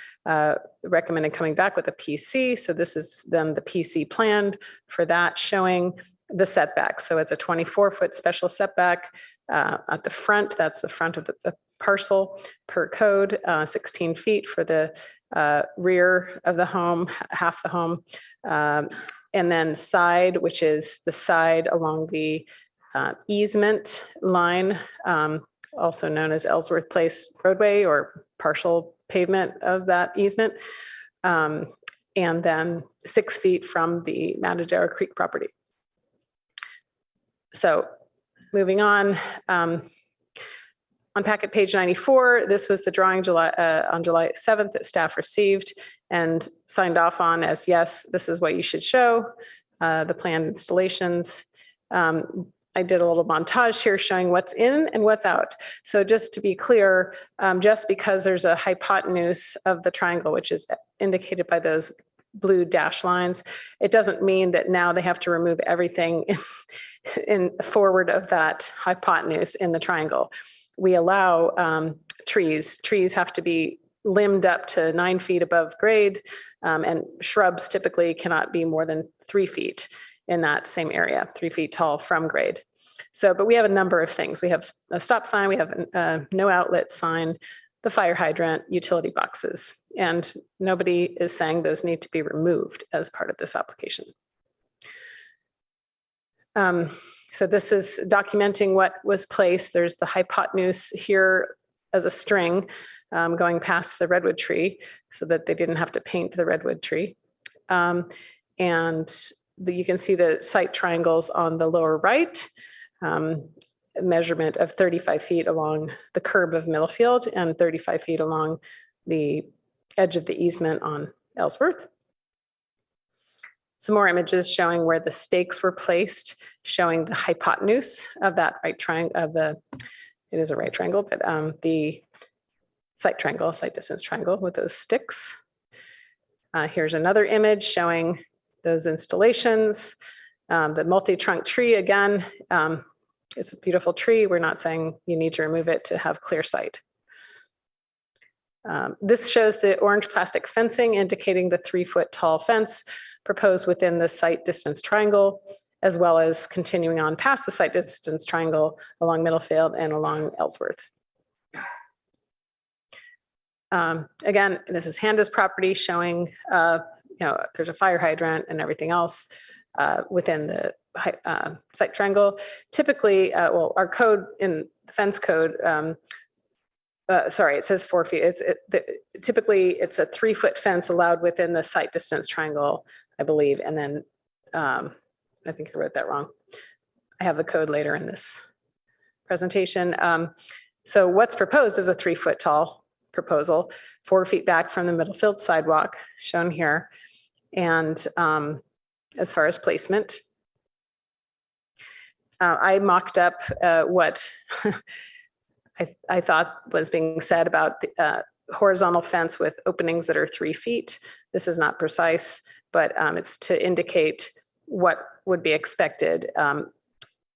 recommended coming back with a PC. So this is then the PC plan for that, showing the setback. So it's a 24-foot special setback at the front. That's the front of the parcel per code, 16 feet for the rear of the home, half the home. And then side, which is the side along the easement line, also known as Ellsworth Place roadway or partial pavement of that easement. And then 6 feet from the Matadero Creek property. So moving on packet page 94, this was the drawing on July 7th that staff received and signed off on as, yes, this is what you should show, the planned installations. I did a little montage here showing what's in and what's out. So just to be clear, just because there's a hypotenuse of the triangle, which is indicated by those blue dash lines, it doesn't mean that now they have to remove everything in forward of that hypotenuse in the triangle. We allow trees. Trees have to be limbed up to 9 feet above grade, and shrubs typically cannot be more than 3 feet in that same area, 3 feet tall from grade. So, but we have a number of things. We have a stop sign, we have a no outlet sign, the fire hydrant, utility boxes, and nobody is saying those need to be removed as part of this application. So this is documenting what was placed. There's the hypotenuse here as a string going past the redwood tree so that they didn't have to paint the redwood tree. And you can see the site triangles on the lower right, a measurement of 35 feet along the curb of Middlefield and 35 feet along the edge of the easement on Ellsworth. Some more images showing where the stakes were placed, showing the hypotenuse of that right triangle, it is a right triangle, but the site triangle, site distance triangle with those sticks. Here's another image showing those installations. The multi-trunk tree, again, it's a beautiful tree. We're not saying you need to remove it to have clear sight. This shows the orange plastic fencing indicating the 3-foot tall fence proposed within the site distance triangle, as well as continuing on past the site distance triangle along Middlefield and along Ellsworth. Again, this is Handa's property showing, there's a fire hydrant and everything else. within the site triangle. Typically, well, our code in the fence code, sorry, it says 4 feet. Typically, it's a 3-foot fence allowed within the site distance triangle, I believe. And then I think I wrote that wrong. I have the code later in this presentation. So what's proposed is a 3-foot tall proposal, 4 feet back from the middle field sidewalk shown here. And as far as placement, I mocked up what I thought was being said about the horizontal fence with openings that are 3 feet. This is not precise, but it's to indicate what would be expected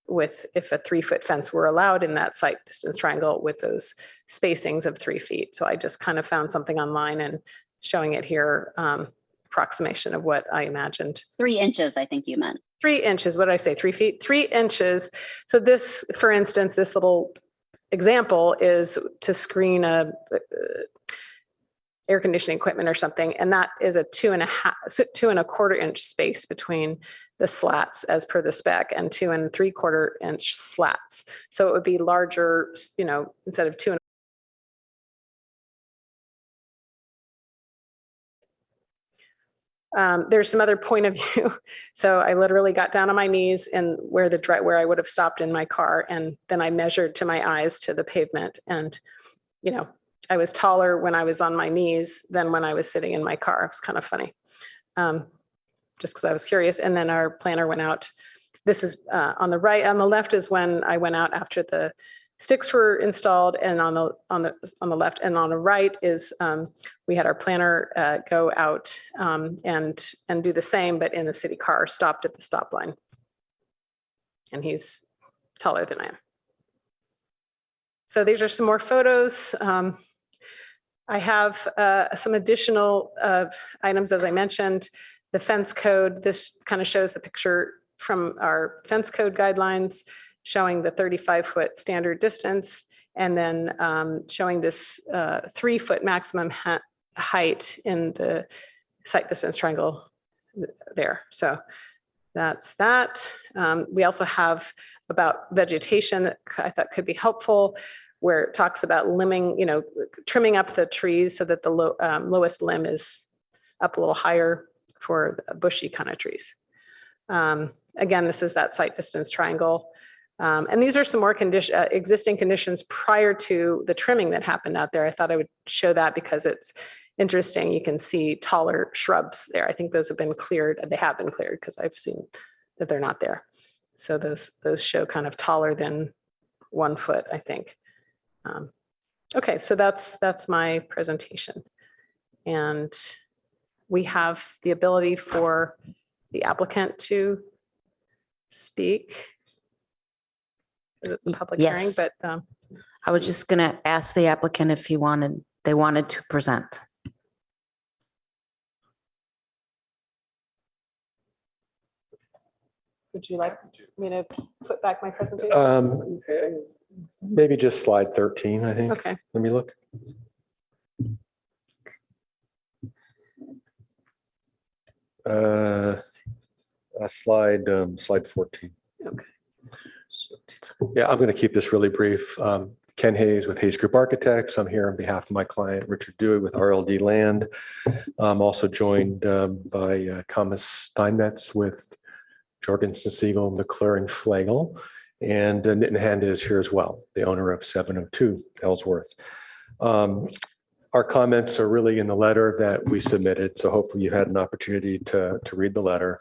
if a 3-foot fence were allowed in that site distance triangle with those spacings of 3 feet. So I just kind of found something online and showing it here, approximation of what I imagined. 3 inches, I think you meant. 3 inches, what did I say, 3 feet? 3 inches. So this, for instance, this little example is to screen a air conditioning equipment or something. And that is a 2 1/4 inch space between the slats as per the spec and 2 3/4 inch slats. So it would be larger, you know, instead of 2. There's some other point of view. So I literally got down on my knees and where I would have stopped in my car. And then I measured to my eyes to the pavement. And, you know, I was taller when I was on my knees than when I was sitting in my car. It was kind of funny, just because I was curious. And then our planner went out. This is on the right. On the left is when I went out after the sticks were installed, and on the left and on the right is we had our planner go out and do the same, but in the city car, stopped at the stop line. And he's taller than I am. So these are some more photos. I have some additional items, as I mentioned, the fence code. This kind of shows the picture from our fence code guidelines, showing the 35-foot standard distance, and then showing this 3-foot maximum height in the site distance triangle there. So that's that. We also have about vegetation that I thought could be helpful, where it talks about trimming up the trees so that the lowest limb is up a little higher for bushy kind of trees. Again, this is that site distance triangle. And these are some more existing conditions prior to the trimming that happened out there. I thought I would show that because it's interesting. You can see taller shrubs there. I think those have been cleared. They have been cleared because I've seen that they're not there. So those show kind of taller than 1 foot, I think. Okay, so that's my presentation. And we have the ability for the applicant to speak. It's a public hearing, but I was just going to ask the applicant if they wanted to present. would you like me to put back my presentation? Maybe just slide 13, I think. Okay. Let me look. Slide 14. Okay. Yeah, I'm going to keep this really brief. Ken Hayes with Hayes Group Architects. I'm here on behalf of my client, Richard Dewey with RLD Land. I'm also joined by Thomas Steinmetz with Jorgensen Siegel, McClure and Flagel. And Nitin Handa is here as well, the owner of 702 Ellsworth. Our comments are really in the letter that we submitted, so hopefully you had an opportunity to read the letter.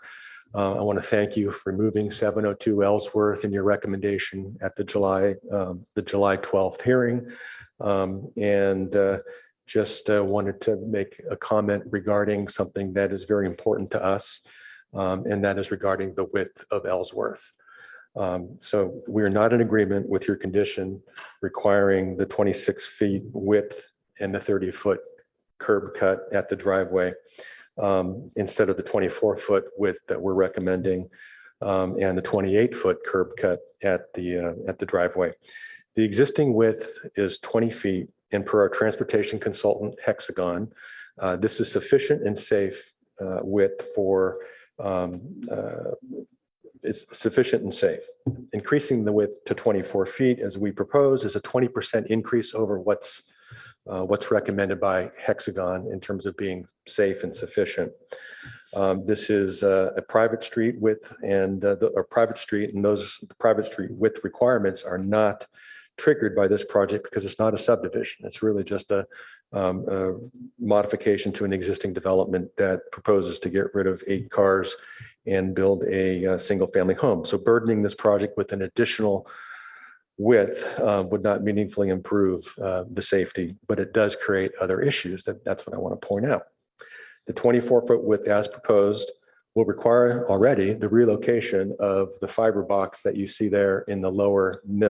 I want to thank you for moving 702 Ellsworth in your recommendation at the July 12th hearing. Just wanted to make a comment regarding something that is very important to us, and that is regarding the width of Ellsworth. So we're not in agreement with your condition requiring the 26 feet width and the 30-foot curb cut at the driveway instead of the 24-foot width that we're recommending and the 28-foot curb cut at the driveway. The existing width is 20 feet, and per our transportation consultant Hexagon, this is sufficient and safe width for is sufficient and safe. Increasing the width to 24 feet as we propose is a 20% increase over what's recommended by Hexagon in terms of being safe and sufficient. This is a private street width and private street, and those private street width requirements are not triggered by this project because it's not a subdivision. It's really just a modification to an existing development that proposes to get rid of 8 cars and build a single family home. So burdening this project with an additional width would not meaningfully improve the safety, but it does create other issues. That's what I want to point out. The 24-foot width as proposed will require already the relocation of the fiber box that you see there in the lower middle.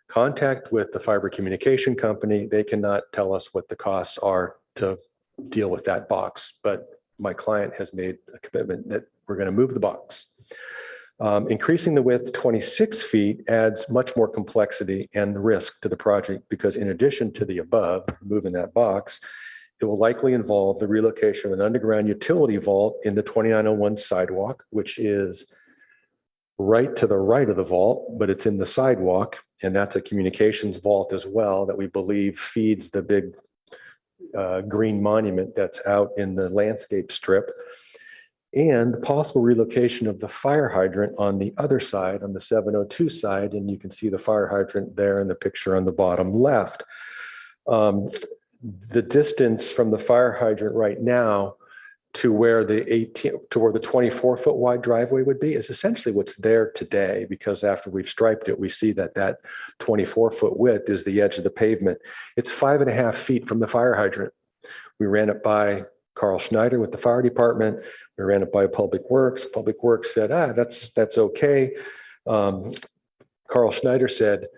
Contact with the fiber communication company. They cannot tell us what the costs are to deal with that box, but my client has made a commitment that we're going to move the box. Increasing the width to 26 feet adds much more complexity and risk to the project because in addition to the above, moving that box, it will likely involve the relocation of an underground utility vault in the 2901 sidewalk, which is right to the right of the vault, but it's in the sidewalk. And that's a communications vault as well that we believe feeds the big green monument that's out in the landscape strip. And possible relocation of the fire hydrant on the other side, on the 702 side. And you can see the fire hydrant there in the picture on the bottom left. The distance from the fire hydrant right now to where the 24-foot wide driveway would be is essentially what's there today, because after we've striped it, we see that 24-foot width is the edge of the pavement. It's 5.5 feet from the fire hydrant. We ran it by Carl Schneider with the fire department. We ran it by Public Works. Public Works said, that's okay. Carl Schneider said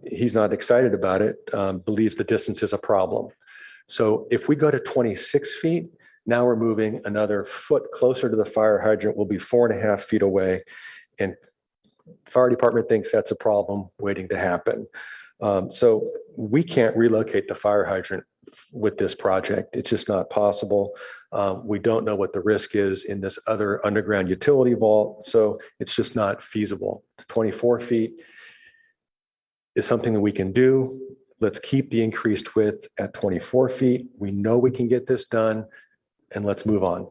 he's not excited about it, believes the distance is a problem. So if we go to 26 feet, now we're moving another foot closer to the fire hydrant. We'll be 4.5 feet away. And fire department thinks that's a problem waiting to happen. So we can't relocate the fire hydrant with this project. It's just not possible. We don't know what the risk is in this other underground utility vault. So it's just not feasible. 24 feet is something that we can do. Let's keep the increased width at 24 feet. We know we can get this done, and let's move on.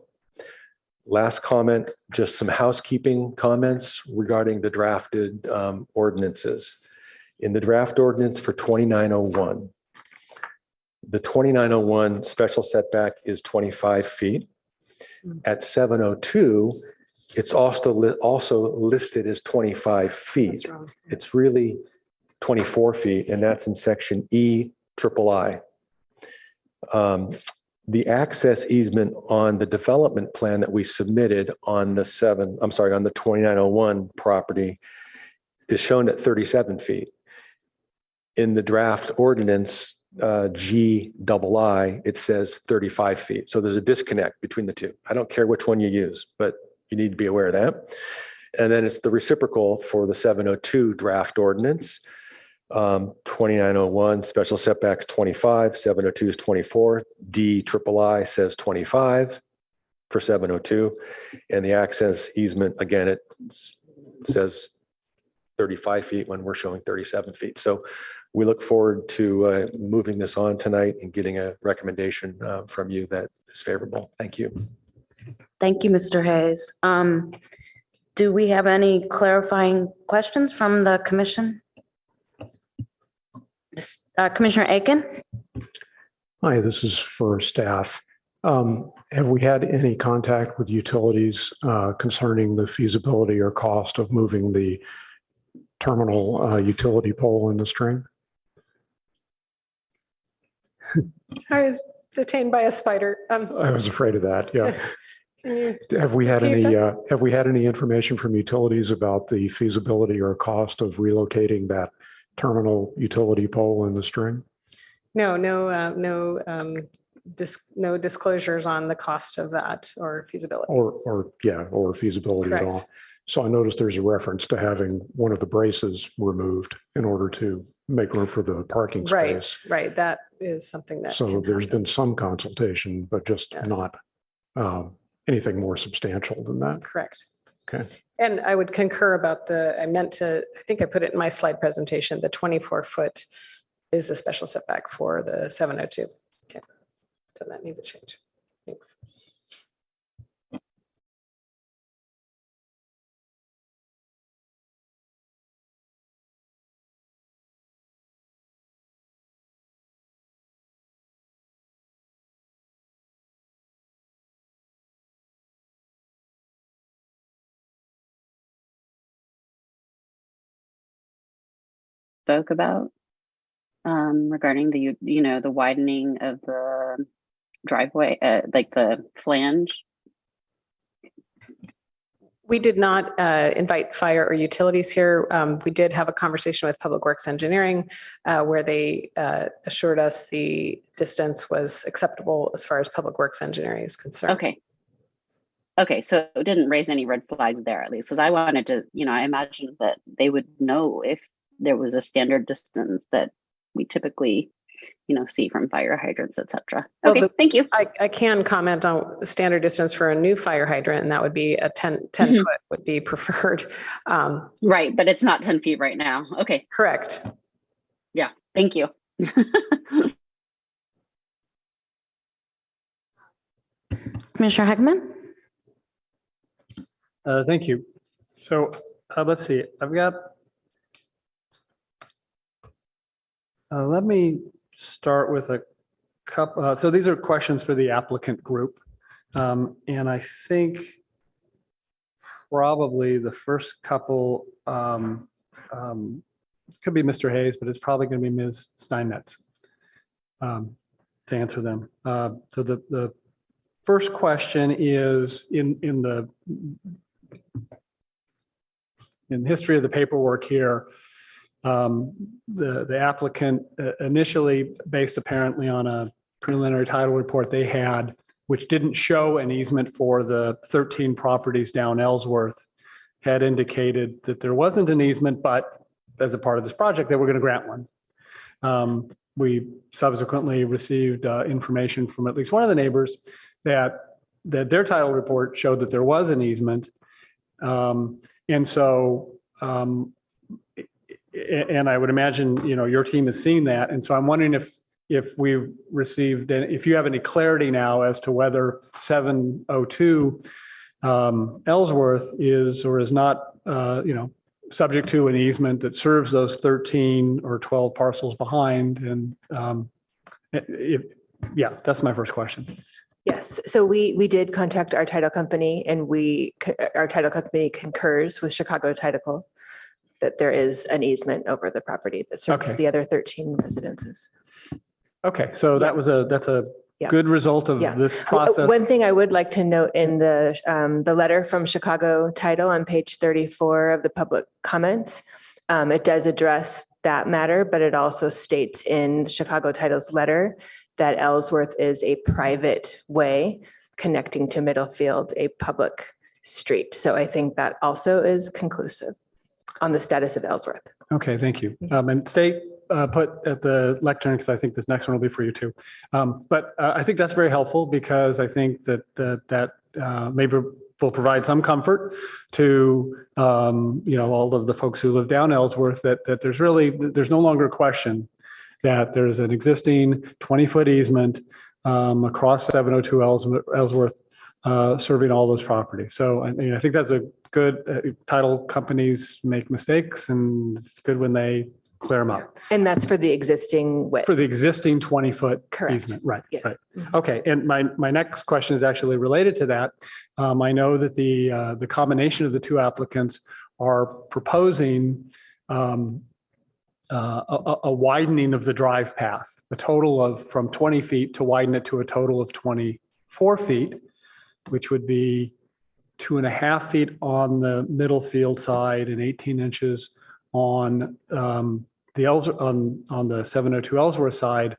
Last comment, just some housekeeping comments regarding the drafted ordinances. In the draft ordinance for 2901, the 2901 special setback is 25 feet. At 702, it's also listed as 25 feet. It's really 24 feet, and that's in section E-III. The access easement on the development plan that we submitted on the 2901 property is shown at 37 feet. In the draft ordinance GII, it says 35 feet. So there's a disconnect between the two. I don't care which one you use, but you need to be aware of that. And then it's the reciprocal for the 702 draft ordinance. 2901 special setbacks 25, 702 is 24, DIII says 25 for 702, and the access easement, again, it says 35 feet when we're showing 37 feet. So we look forward to moving this on tonight and getting a recommendation from you that is favorable. Thank you. Thank you, Mr. Hayes. Do we have any clarifying questions from the commission? Commissioner Aiken? Hi, this is for staff. Have we had any contact with utilities concerning the feasibility or cost of moving the terminal utility pole in the string? I was detained by a spider. I was afraid of that. Yeah. Have we had any information from utilities about the feasibility or cost of relocating that terminal utility pole in the string? No disclosures on the cost of that or feasibility. Or feasibility Correct. At all. So I noticed there's a reference to having one of the braces removed in order to make room for the parking space. Right. That is something that. So there's been some consultation, but just not anything more substantial than that. Correct. Okay. And I would concur about I think I put it in my slide presentation, the 24-foot is the special setback for the 702. Okay, so that needs a change. Thanks. Spoke about regarding the the widening of the driveway, like the flange. We did not invite fire or utilities here. We did have a conversation with Public Works Engineering where they assured us the distance was acceptable as far as Public Works Engineering is concerned. Okay. Okay, so it didn't raise any red flags there, at least, because I wanted to, I imagined that they would know if there was a standard distance that we typically, see from fire hydrants, et cetera. Okay, thank you. I can comment on the standard distance for a new fire hydrant, and that would be a 10 foot would be preferred. Right, but it's not 10 feet right now. Okay. Correct. Yeah, thank you. Commissioner Heckman? Thank you. So let's see, I've got, let me start with a couple. So these are questions for the applicant group. And I think probably the first couple could be Mr. Hayes, but it's probably going to be Ms. Steinmetz to answer them. So the first question is in the history of the paperwork here, the applicant initially, based apparently on a preliminary title report they had, which didn't show an easement for the 13 properties down Ellsworth, had indicated that there wasn't an easement, but as a part of this project, they were going to grant one. We subsequently received information from at least one of the neighbors that their title report showed that there was an easement. And so, and I would imagine, your team has seen that. And so I'm wondering if we've received, if you have any clarity now as to whether 702 Ellsworth is or is not, subject to an easement that serves those 13 or 12 parcels behind. And yeah, that's my first question. Yes, so we did contact our title company, and our title company concurs with Chicago Title that there is an easement over the property that serves the other 13 residences. Okay, so that's a good result of this process. One thing I would like to note in the letter from Chicago Title on page 34 of the public comments, it does address that matter, but it also states in Chicago Title's letter that Ellsworth is a private way connecting to Middlefield, a public street. So I think that also is conclusive on the status of Ellsworth. Okay, thank you. And stay put at the lectern, because I think this next one will be for you too. But I think that's very helpful, because I think that maybe will provide some comfort to all of the folks who live down Ellsworth, that there's no longer a question that there's an existing 20-foot easement across 702 Ellsworth serving all those properties. So I think that's a good, title companies make mistakes, and it's good when they clear them up. And that's for the existing width. For the existing 20-foot easement, right? Yes. Right. Okay, and my next question is actually related to that. I know that the combination of the two applicants are proposing a widening of the drive path, a total of from 20 feet to widen it to a total of 24 feet, which would be 2.5 feet on the Middlefield side and 18 inches on the 702 Ellsworth side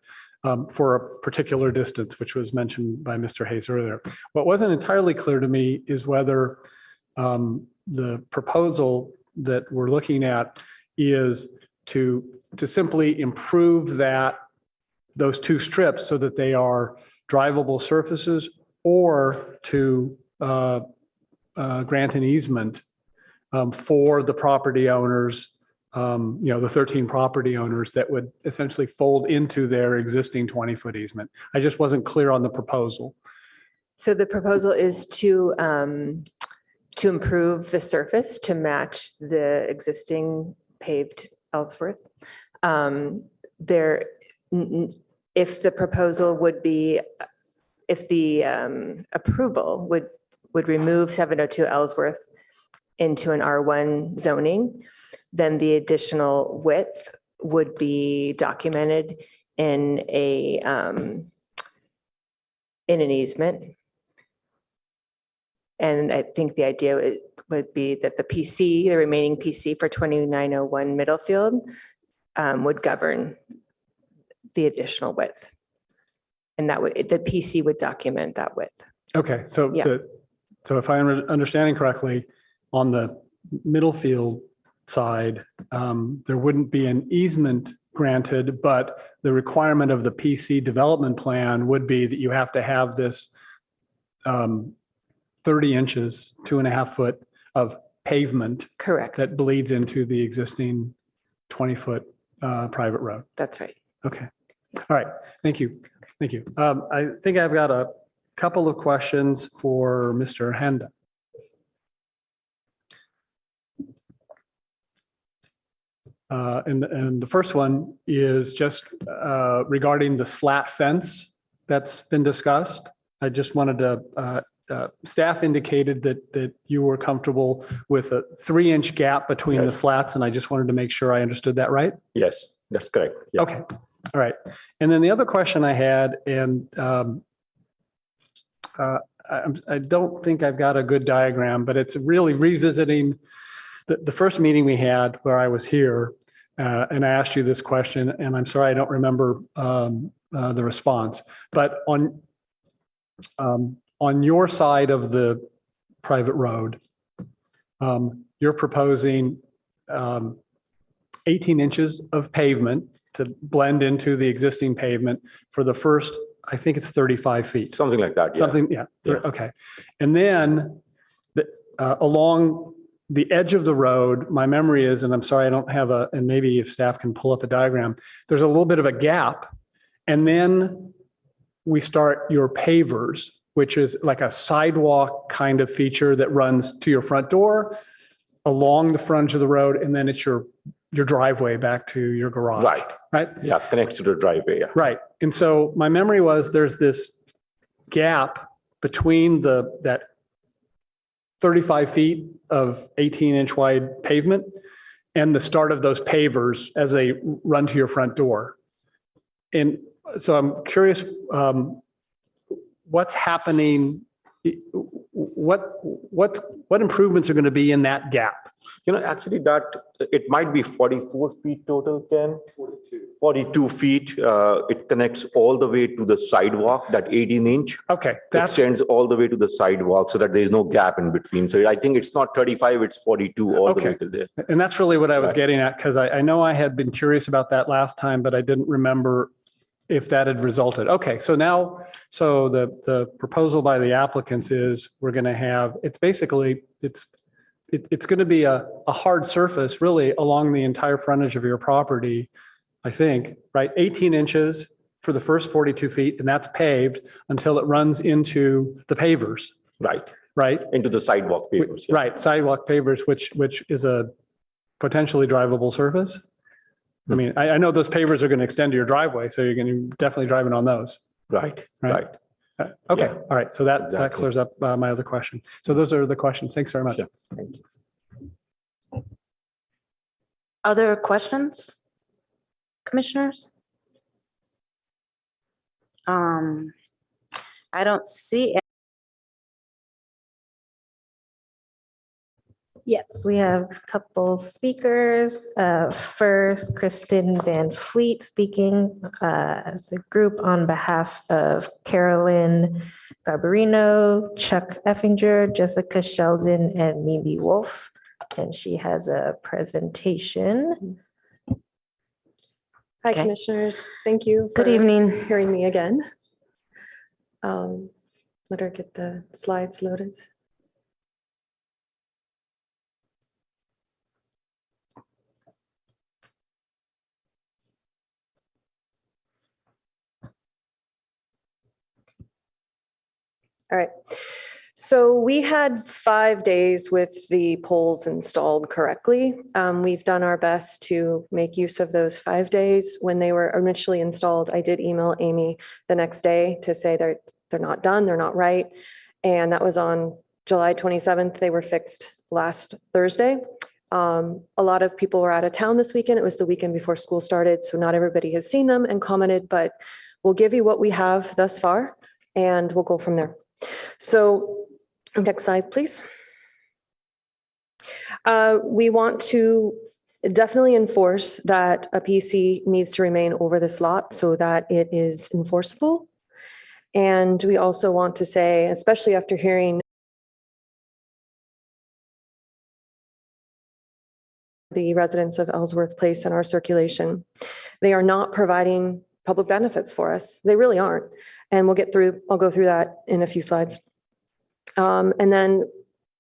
for a particular distance, which was mentioned by Mr. Hayes earlier. What wasn't entirely clear to me is whether the proposal that we're looking at is to simply improve those two strips so that they are drivable surfaces, or to grant an easement for the property owners, the 13 property owners that would essentially fold into their existing 20-foot easement. I just wasn't clear on the proposal. So the proposal is to improve the surface to match the existing paved Ellsworth. If the proposal would be, if the approval would remove 702 Ellsworth into an R1 zoning, then the additional width would be documented in an easement. And I think the idea would be that the remaining PC for 2901 Middlefield would govern the additional width. And the PC would document that width. Okay, so Yeah. so if I'm understanding correctly, on the Middlefield side, there wouldn't be an easement granted, but the requirement of the PC development plan would be that you have to have this 30 inches, 2.5 foot of pavement. Correct. That bleeds into the existing 20-foot private road. That's right. Okay. All right. Thank you. Thank you. I think I've got a couple of questions for Mr. Henda. And the first one is just regarding the slat fence that's been discussed. I just wanted to, staff indicated that you were comfortable with a 3-inch gap between the slats, and I just wanted to make sure I understood that right. Yes, that's correct. Yeah. Okay. All right. And then the other question I had, and I don't think I've got a good diagram, but it's really revisiting the first meeting we had where I was here, and I asked you this question, and I'm sorry I don't remember the response. But on your side of the private road, you're proposing 18 inches of pavement to blend into the existing pavement for the first, I think it's 35 feet. Something like that. Yeah. Something, yeah. Okay. And then along the edge of the road, my memory is, and I'm sorry, I don't have and maybe if staff can pull up a diagram, there's a little bit of a gap. And then we start your pavers, which is like a sidewalk kind of feature that runs to your front door, along the frontage of the road, and then it's your driveway back to your garage. Right. Right. Yeah, connects to the driveway. Yeah. Right. And so my memory was there's this gap between that 35 feet of 18-inch wide pavement and the start of those pavers as they run to your front door. And so I'm curious, what's happening? What improvements are going to be in that gap? Actually it might be 44 feet total, Ken. 42 feet. It connects all the way to the sidewalk, that 18-inch. Okay. Extends all the way to the sidewalk so that there's no gap in between. So I think it's not 35, it's 42 all the way to there. And that's really what I was getting at, because I know I had been curious about that last time, but I didn't remember if that had resulted. Okay, so now, the proposal by the applicants is we're going to have, it's going to be a hard surface really along the entire frontage of your property, I think, right? 18 inches for the first 42 feet, and that's paved until it runs into the pavers. Right. Right. Into the sidewalk pavers. Yeah. Right, sidewalk pavers, which is a potentially drivable surface. I mean, I know those pavers are going to extend to your driveway, so you're going to definitely driving on those. Right. Okay. Yeah. All right. So that clears up my other question. So those are the questions. Thanks very much. Yeah. Thank you. Other questions, commissioners? I don't see. Yes, we have a couple speakers. First, Kristen Van Fleet speaking as a group on behalf of Carolyn Garbarino, Chuck Effinger, Jessica Sheldon, and Mimi Wolf. And she has a presentation. Hi, Okay. Commissioners. Thank you. Good for evening. Hearing me again. Let her get the slides loaded. All right. So we had 5 days with the poles installed correctly. We've done our best to make use of those 5 days. When they were initially installed, I did email Amy the next day to say they're not done, they're not right. And that was on July 27th. They were fixed last Thursday. A lot of people were out of town this weekend. It was the weekend before school started, so not everybody has seen them and commented, but we'll give you what we have thus far and we'll go from there. So next slide, please. We want to definitely enforce that a PC needs to remain over this lot so that it is enforceable. And we also want to say, especially after hearing the residents of Ellsworth Place and our circulation, they are not providing public benefits for us. They really aren't. And I'll go through that in a few slides. And then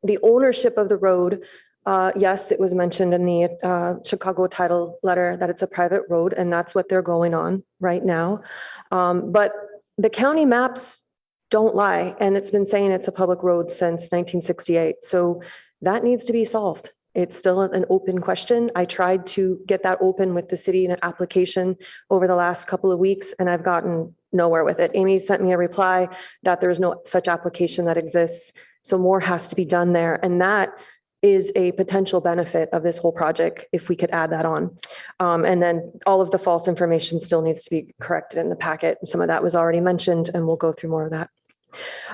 the ownership of the road, yes, it was mentioned in the Chicago title letter that it's a private road, and that's what they're going on right now. But the county maps don't lie, and it's been saying it's a public road since 1968. So that needs to be solved. It's still an open question. I tried to get that open with the city in an application over the last couple of weeks, and I've gotten nowhere with it. Amy sent me a reply that there is no such application that exists. So more has to be done there. And that is a potential benefit of this whole project if we could add that on. And then all of the false information still needs to be corrected in the packet. Some of that was already mentioned, and we'll go through more of that.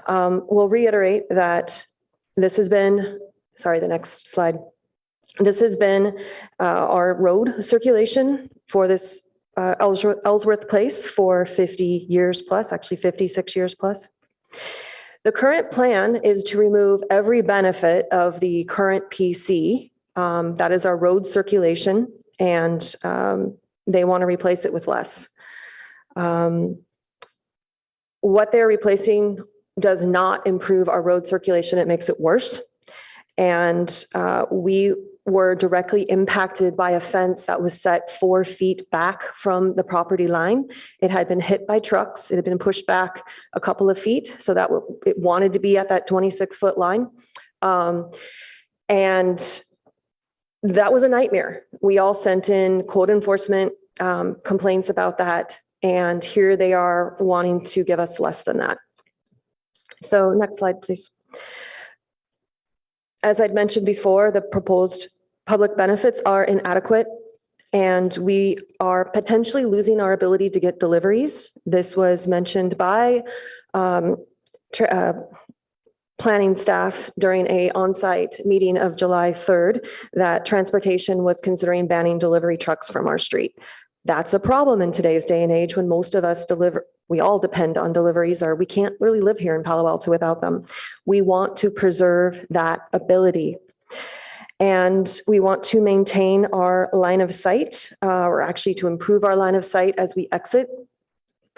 We'll reiterate that this has been, sorry, the next slide. This has been our road circulation for this Ellsworth Place for 50 years plus, actually 56 years plus. The current plan is to remove every benefit of the current PC. That is our road circulation, and they want to replace it with less. What they're replacing does not improve our road circulation. It makes it worse. And we were directly impacted by a fence that was set 4 feet back from the property line. It had been hit by trucks. It had been pushed back a couple of feet so that it wanted to be at that 26-foot line. And that was a nightmare. We all sent in code enforcement complaints about that. And here they are wanting to give us less than that. So next slide, please. As I'd mentioned before, the proposed public benefits are inadequate, and we are potentially losing our ability to get deliveries. This was mentioned by planning staff during an on-site meeting of July 3rd, that transportation was considering banning delivery trucks from our street. That's a problem in today's day and age when most of us we all depend on deliveries, or we can't really live here in Palo Alto without them. We want to preserve that ability. And we want to maintain our line of sight, or actually to improve our line of sight as we exit.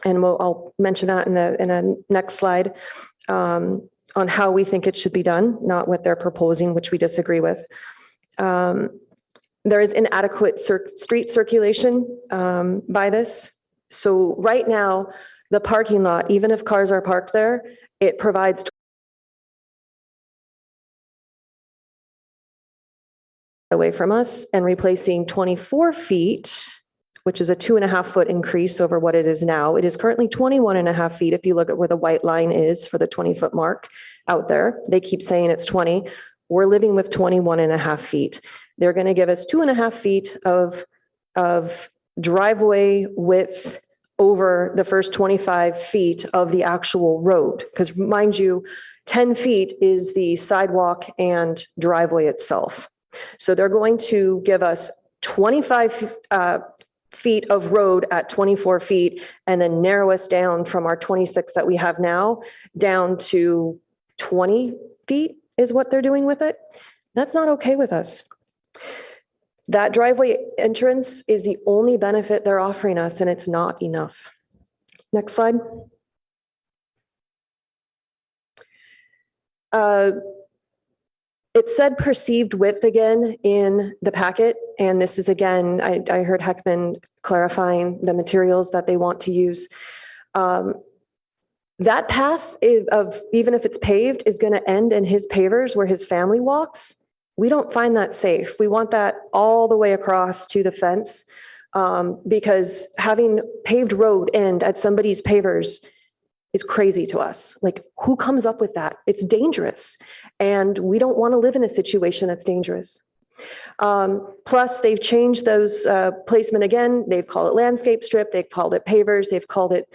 And I'll mention that in a next slide on how we think it should be done, not what they're proposing, which we disagree with. There is inadequate street circulation by this. So right now, the parking lot, even if cars are parked there, it provides away from us, and replacing 24 feet, which is a 2.5-foot increase over what it is now. It is currently 21.5 feet. If you look at where the white line is for the 20-foot mark out there, they keep saying it's 20. We're living with 21.5 feet. They're going to give us 2.5 feet of driveway width over the first 25 feet of the actual road. Because mind you, 10 feet is the sidewalk and driveway itself. So they're going to give us 25 feet of road at 24 feet and then narrow us down from our 26 that we have now down to 20 feet is what they're doing with it. That's not okay with us. That driveway entrance is the only benefit they're offering us, and it's not enough. Next slide. It said perceived width again in the packet, and this is again, I heard Heckman clarifying the materials that they want to use. That path of, even if it's paved, is going to end in his pavers where his family walks. We don't find that safe. We want that all the way across to the fence, because having paved road end at somebody's pavers is crazy to us. Like, who comes up with that? It's dangerous. And we don't want to live in a situation that's dangerous. Plus, they've changed those placement again. They've called it landscape strip. They've called it pavers. They've called it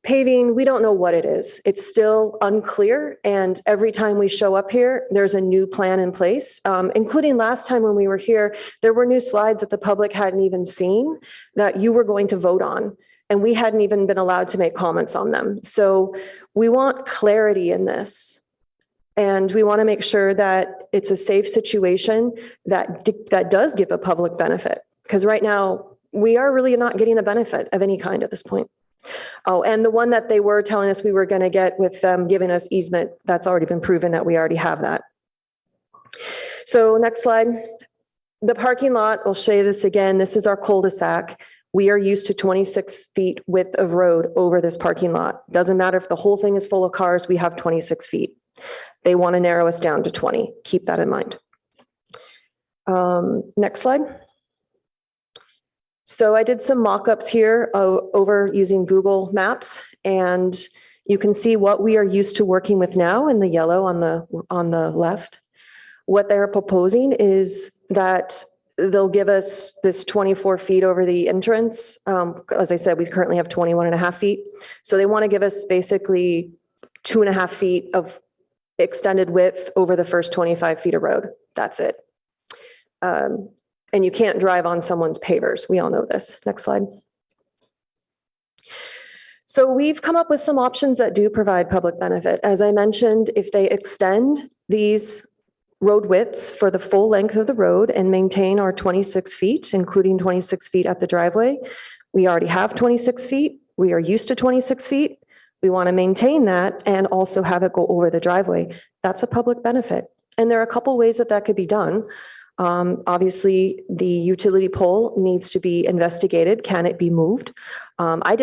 paving. We don't know what it is. It's still unclear. And every time we show up here, there's a new plan in place, including last time when we were here, there were new slides that the public hadn't even seen that you were going to vote on. And we hadn't even been allowed to make comments on them. So we want clarity in this. And we want to make sure that it's a safe situation that does give a public benefit. Because right now, we are really not getting a benefit of any kind at this point. Oh, and the one that they were telling us we were going to get with them giving us easement, that's already been proven that we already have that. So next slide. The parking lot, I'll show you this again. This is our cul-de-sac. We are used to 26 feet width of road over this parking lot. Doesn't matter if the whole thing is full of cars, we have 26 feet. They want to narrow us down to 20. Keep that in mind. Next slide. So I did some mock-ups here over using Google Maps, and you can see what we are used to working with now in the yellow on the left. What they're proposing is that they'll give us this 24 feet over the entrance. As I said, we currently have 21.5 feet. So they want to give us basically 2.5 feet of extended width over the first 25 feet of road. That's it. And you can't drive on someone's pavers. We all know this. Next slide. So we've come up with some options that do provide public benefit. As I mentioned, if they extend these road widths for the full length of the road and maintain our 26 feet, including 26 feet at the driveway, we already have 26 feet. We are used to 26 feet. We want to maintain that and also have it go over the driveway. That's a public benefit. And there are a couple ways that could be done. Obviously, the utility pole needs to be investigated. Can it be moved? I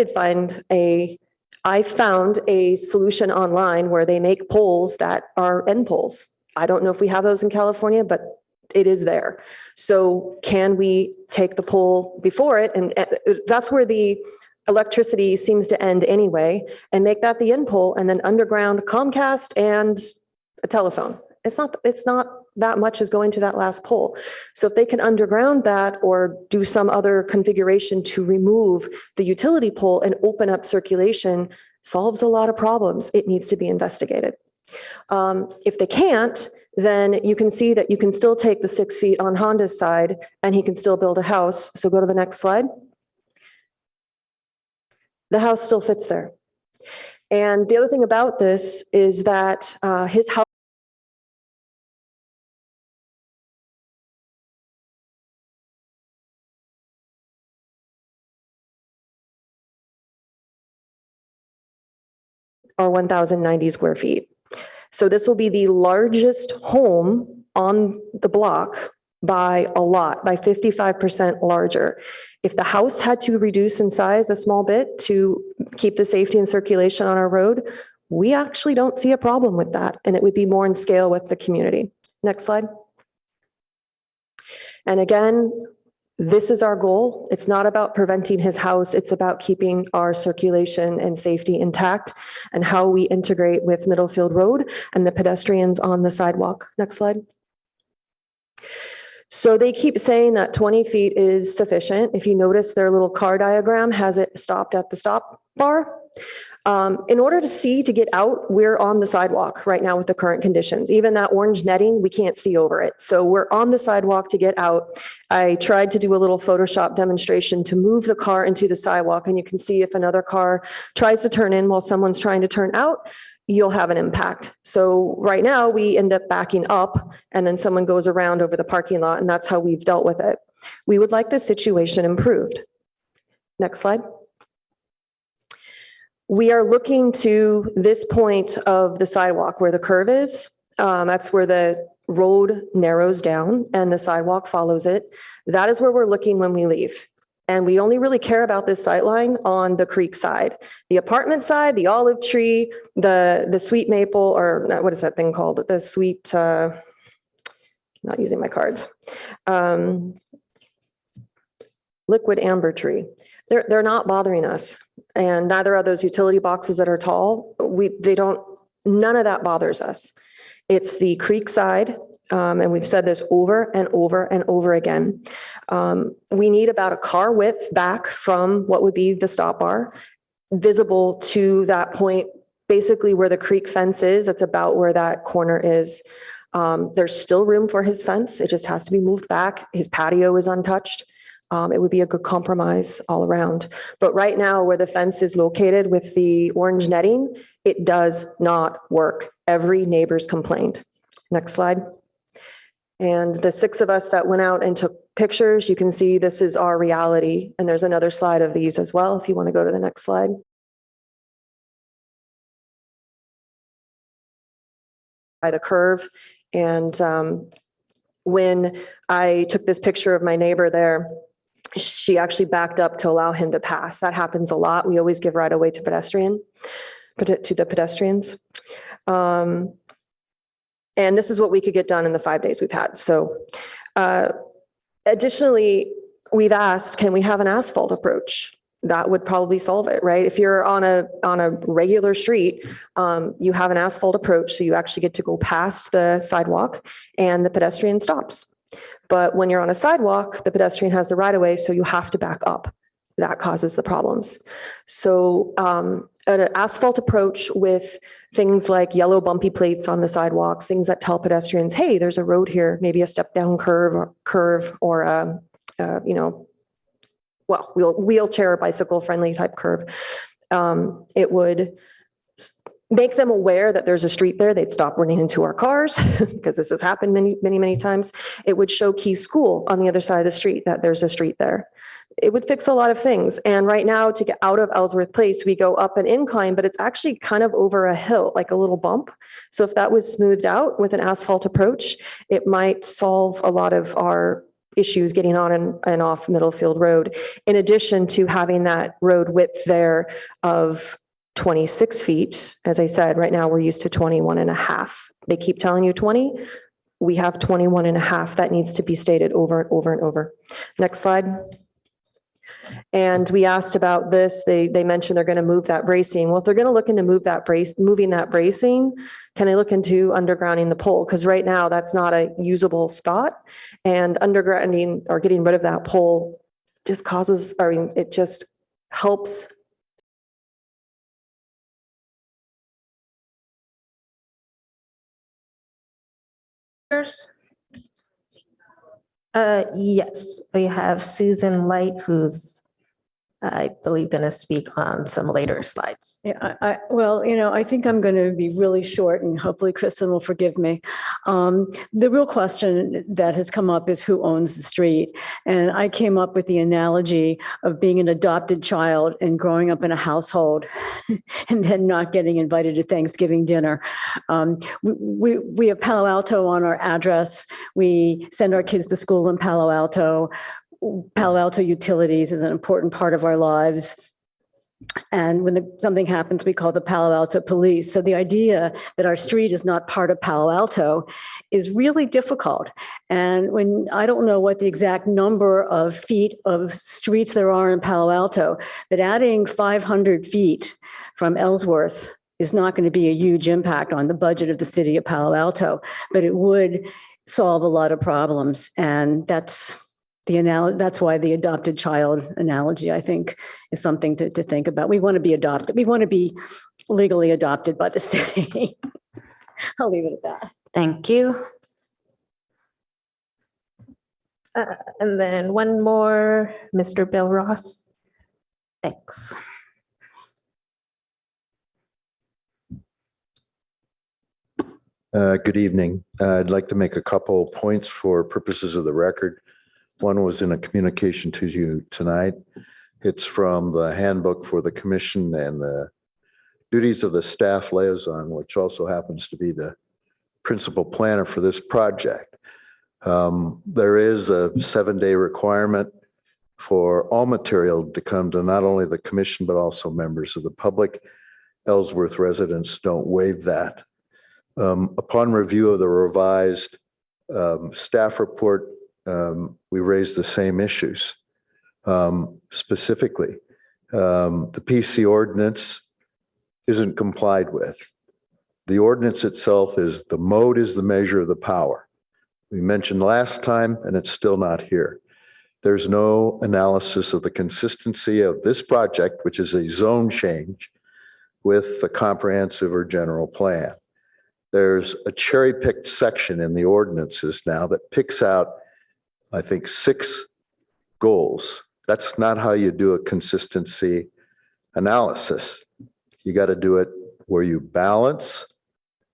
found a solution online where they make poles that are end poles. I don't know if we have those in California, but it is there. So can we take the pole before it? And that's where the electricity seems to end anyway, and make that the end pole, and then underground Comcast and a telephone. It's not that much is going to that last pole. So if they can underground that or do some other configuration to remove the utility pole and open up circulation, solves a lot of problems. It needs to be investigated. If they can't, then you can see that you can still take the 6 feet on Honda's side and he can still build a house. So go to the next slide. The house still fits there. And the other thing about this is that his house are 1,090 square feet. So this will be the largest home on the block by a lot, by 55% larger. If the house had to reduce in size a small bit to keep the safety and circulation on our road, we actually don't see a problem with that. And it would be more in scale with the community. Next slide. And again, this is our goal. It's not about preventing his house. It's about keeping our circulation and safety intact and how we integrate with Middlefield Road and the pedestrians on the sidewalk. Next slide. So they keep saying that 20 feet is sufficient. If you notice, their little car diagram has it stopped at the stop bar. In order to get out, we're on the sidewalk right now with the current conditions. Even that orange netting, we can't see over it. So we're on the sidewalk to get out. I tried to do a little Photoshop demonstration to move the car into the sidewalk, and you can see if another car tries to turn in while someone's trying to turn out, you'll have an impact. So right now we end up backing up and then someone goes around over the parking lot, and that's how we've dealt with it. We would like this situation improved. Next slide. We are looking to this point of the sidewalk where the curve is. That's where the road narrows down and the sidewalk follows it. That is where we're looking when we leave. And we only really care about this sightline on the creek side. The apartment side, the olive tree, the sweet maple, or what is that thing called? The sweet, not using my cards. Liquid amber tree. They're not bothering us. And neither are those utility boxes that are tall. None of that bothers us. It's the creek side. And we've said this over and over and over again. We need about a car width back from what would be the stop bar, visible to that point, basically where the creek fence is. It's about where that corner is. There's still room for his fence. It just has to be moved back. His patio is untouched. It would be a good compromise all around. But right now, where the fence is located with the orange netting, it does not work. Every neighbor's complained. Next slide. And the 6 of us that went out and took pictures, you can see this is our reality. And there's another slide of these as well, if you want to go to the next slide. By the curve. And when I took this picture of my neighbor there, she actually backed up to allow him to pass. That happens a lot. We always give right away to the pedestrians. And this is what we could get done in the 5 days we've had. So additionally, we've asked, can we have an asphalt approach? That would probably solve it, right? If you're on a regular street, you have an asphalt approach, so you actually get to go past the sidewalk and the pedestrian stops. But when you're on a sidewalk, the pedestrian has the right of way, so you have to back up. That causes the problems. So an asphalt approach with things like yellow bumpy plates on the sidewalks, things that tell pedestrians, hey, there's a road here, maybe a step down curve or wheelchair or bicycle friendly type curve. It would make them aware that there's a street there. They'd stop running into our cars because this has happened many times. It would show Key School on the other side of the street that there's a street there. It would fix a lot of things. And right now, to get out of Ellsworth Place, we go up an incline, but it's actually kind of over a hill, like a little bump. So if that was smoothed out with an asphalt approach, it might solve a lot of our issues getting on and off Middlefield Road, in addition to having that road width there of 26 feet. As I said, right now we're used to 21 and a half. They keep telling you 20. We have 21 and a half. That needs to be stated over and over and over. Next slide. And we asked about this. They mentioned they're going to move that bracing. Well, if they're going to look into moving that bracing, can they look into undergrounding the pole? Because right now that's not a usable spot, and undergrounding or getting rid of that pole just causes, it just helps. Yes, we have Susan Light, who's, I believe, going to speak on some later slides. Yeah, I think I'm going to be really short, and hopefully Kristen will forgive me. The real question that has come up is who owns the street. And I came up with the analogy of being an adopted child and growing up in a household and then not getting invited to Thanksgiving dinner. We have Palo Alto on our address. We send our kids to school in Palo Alto. Palo Alto Utilities is an important part of our lives. And when something happens, we call the Palo Alto Police. So the idea that our street is not part of Palo Alto is really difficult. And when I don't know what the exact number of feet of streets there are in Palo Alto, but adding 500 feet from Ellsworth is not going to be a huge impact on the budget of the city of Palo Alto, but it would solve a lot of problems. And that's why the adopted child analogy, I think, is something to think about. We want to be adopted. We want to be legally adopted by the city. I'll leave it at that. Thank you. And then one more, Mr. Bill Ross. Thanks. Good evening. I'd like to make a couple points for purposes of the record. One was in a communication to you tonight. It's from the handbook for the commission and the duties of the staff liaison, which also happens to be the principal planner for this project. There is a 7-day requirement for all material to come to not only the commission, but also members of the public. Ellsworth residents don't waive that. Upon review of the revised staff report, we raised the same issues. Specifically, the PC ordinance isn't complied with. The ordinance itself is the mode is the measure of the power. We mentioned last time, and it's still not here. There's no analysis of the consistency of this project, which is a zone change, with the comprehensive or general plan. There's a cherry-picked section in the ordinances now that picks out, I think, 6 goals. That's not how you do a consistency analysis. You got to do it where you balance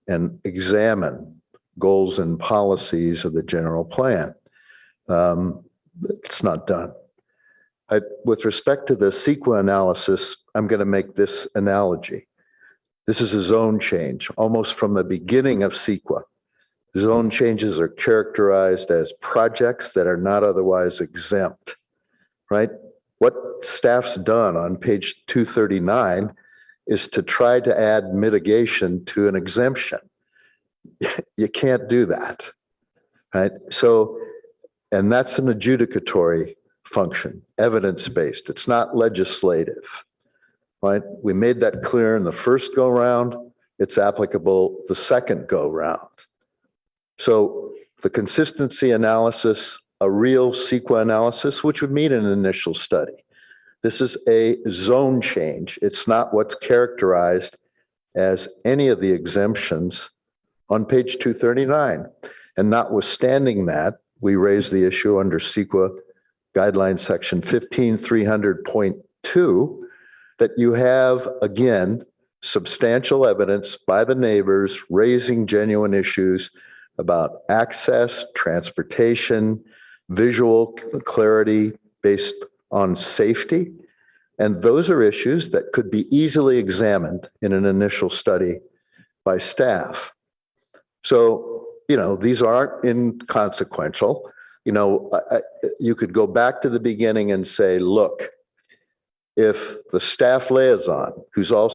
and examine goals and policies of the general plan. It's not done. With respect to the CEQA analysis, I'm going to make this analogy. This is a zone change, almost from the beginning of CEQA. Zone changes are characterized as projects that are not otherwise exempt, right? What staff's done on page 239 is to try to add mitigation to an exemption. You can't do that, right? So, and that's an adjudicatory function, evidence-based. It's not legislative, right? We made that clear in the first go-round. It's applicable the second go-round. So the consistency analysis, a real CEQA analysis, which would mean an initial study. This is a zone change. It's not what's characterized as any of the exemptions on page 239. And notwithstanding that, we raise the issue under CEQA guideline section 15300.2 that you have, again, substantial evidence by the neighbors raising genuine issues about access, transportation, visual clarity based on safety. And those are issues that could be easily examined in an initial study by staff. So, you know, these aren't inconsequential. You know, you could go back to the beginning and say, look, if the staff liaison, who's also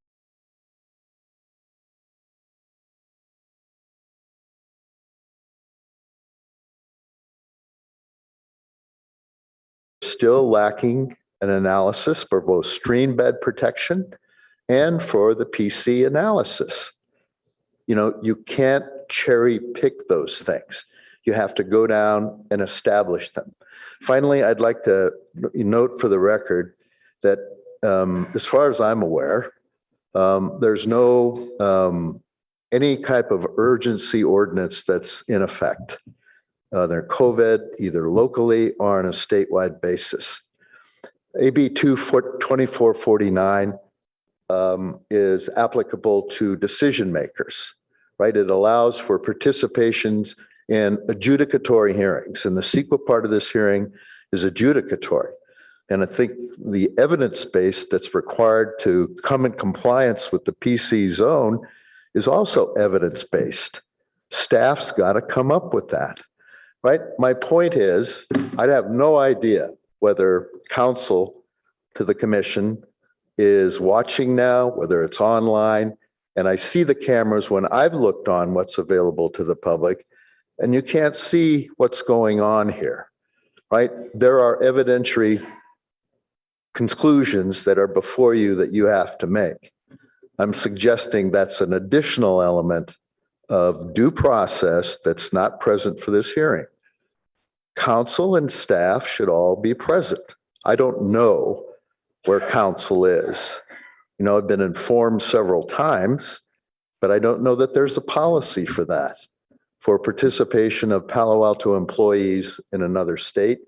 still lacking an analysis for both stream bed protection and for the PC analysis. You know, you can't cherry pick those things. You have to go down and establish them. Finally, I'd like to note for the record that as far as I'm aware, there's no any type of urgency ordinance that's in effect. They're COVID either locally or on a statewide basis. AB 2449 is applicable to decision makers, right? It allows for participations in adjudicatory hearings, and the CEQA part of this hearing is adjudicatory. And I think the evidence base that's required to come in compliance with the PC zone is also evidence-based. Staff's got to come up with that, right? My point is, I'd have no idea whether counsel to the commission is watching now, whether it's online, and I see the cameras when I've looked on what's available to the public, and you can't see what's going on here, right? There are evidentiary conclusions that are before you that you have to make. I'm suggesting that's an additional element of due process that's not present for this hearing. Counsel and staff should all be present. I don't know where counsel is. You know, I've been informed several times, but I don't know that there's a policy for that, for participation of Palo Alto employees in another state.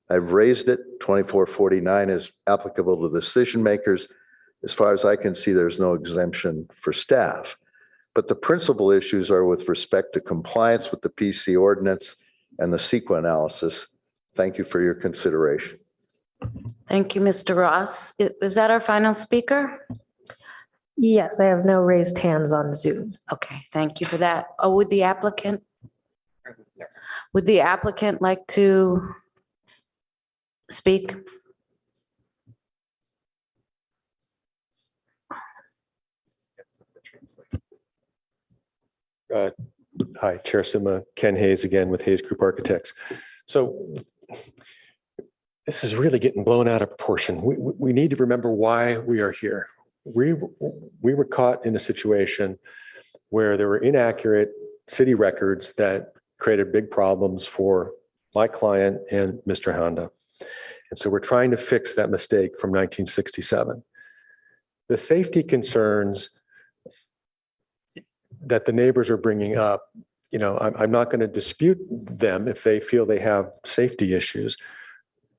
I've raised it. 2449 is applicable to decision makers. As far as I can see, there's no exemption for staff. But the principal issues are with respect to compliance with the PC ordinance and the CEQA analysis. Thank you for your consideration. Thank you, Mr. Ross. Is that our final speaker? Yes, I have no raised hands on Zoom. Okay, thank you for that. Oh, would the applicant like to speak? Hi, Chair Sima, Ken Hayes again with Hayes Group Architects. So this is really getting blown out of proportion. We need to remember why we are here. We were caught in a situation where there were inaccurate city records that created big problems for my client and Mr. Honda. And so we're trying to fix that mistake from 1967. The safety concerns that the neighbors are bringing up, you know, I'm not going to dispute them if they feel they have safety issues,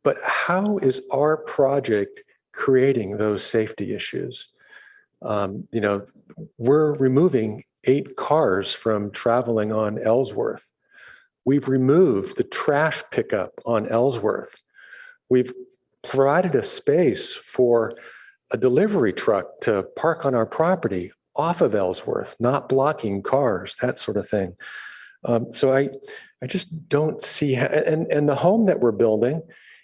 but how is our project creating those safety issues? You know, we're removing 8 cars from traveling on Ellsworth. We've removed the trash pickup on Ellsworth. We've provided a space for a delivery truck to park on our property off of Ellsworth, not blocking cars, that sort of thing. So I just don't see how, and the home that we're building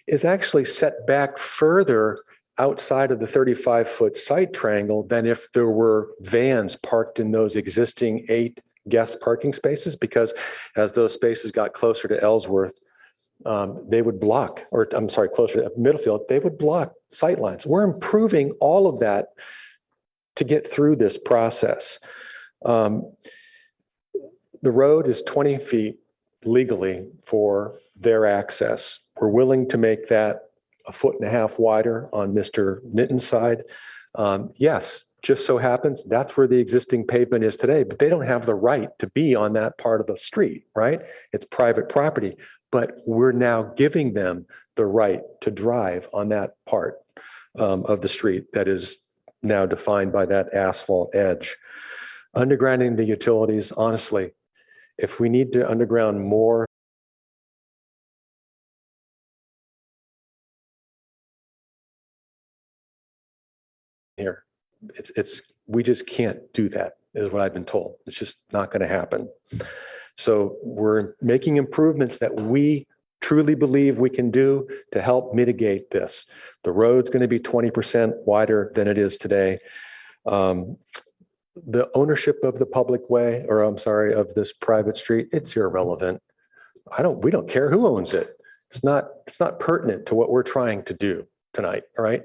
is actually set back further outside of the 35-foot site triangle than if there were vans parked in those existing 8 guest parking spaces, because as those spaces got closer to Ellsworth, they would block, or I'm sorry, closer to Middlefield, they would block sight lines. We're improving all of that to get through this process. The road is 20 feet legally for their access. We're willing to make that 1.5 feet wider on Mr. Nitten's side. Yes, just so happens that's where the existing pavement is today, but they don't have the right to be on that part of the street, right? It's private property, but we're now giving them the right to drive on that part of the street that is now defined by that asphalt edge. Undergrounding the utilities, honestly, if we need to underground more, here, we just can't do that, is what I've been told. It's just not going to happen. So we're making improvements that we truly believe we can do to help mitigate this. The road's going to be 20% wider than it is today. The ownership of the public way, or I'm sorry, of this private street, it's irrelevant. We don't care who owns it. It's not pertinent to what we're trying to do tonight. All right.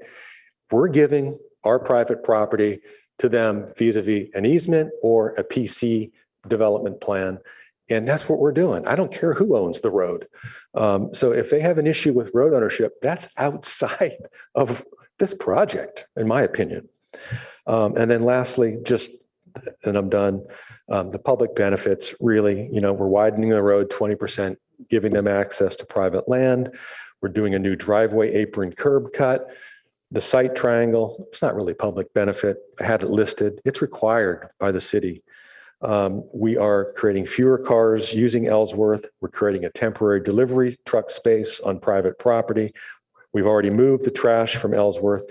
We're giving our private property to them vis-a-vis an easement or a PC development plan. And that's what we're doing. I don't care who owns the road. So if they have an issue with road ownership, that's outside of this project, in my opinion. And then lastly, and I'm done, the public benefits, really, you know, we're widening the road 20%, giving them access to private land. We're doing a new driveway apron curb cut. The site triangle, it's not really public benefit. I had it listed. It's required by the city. We are creating fewer cars using Ellsworth. We're creating a temporary delivery truck space on private property. We've already moved the trash from Ellsworth.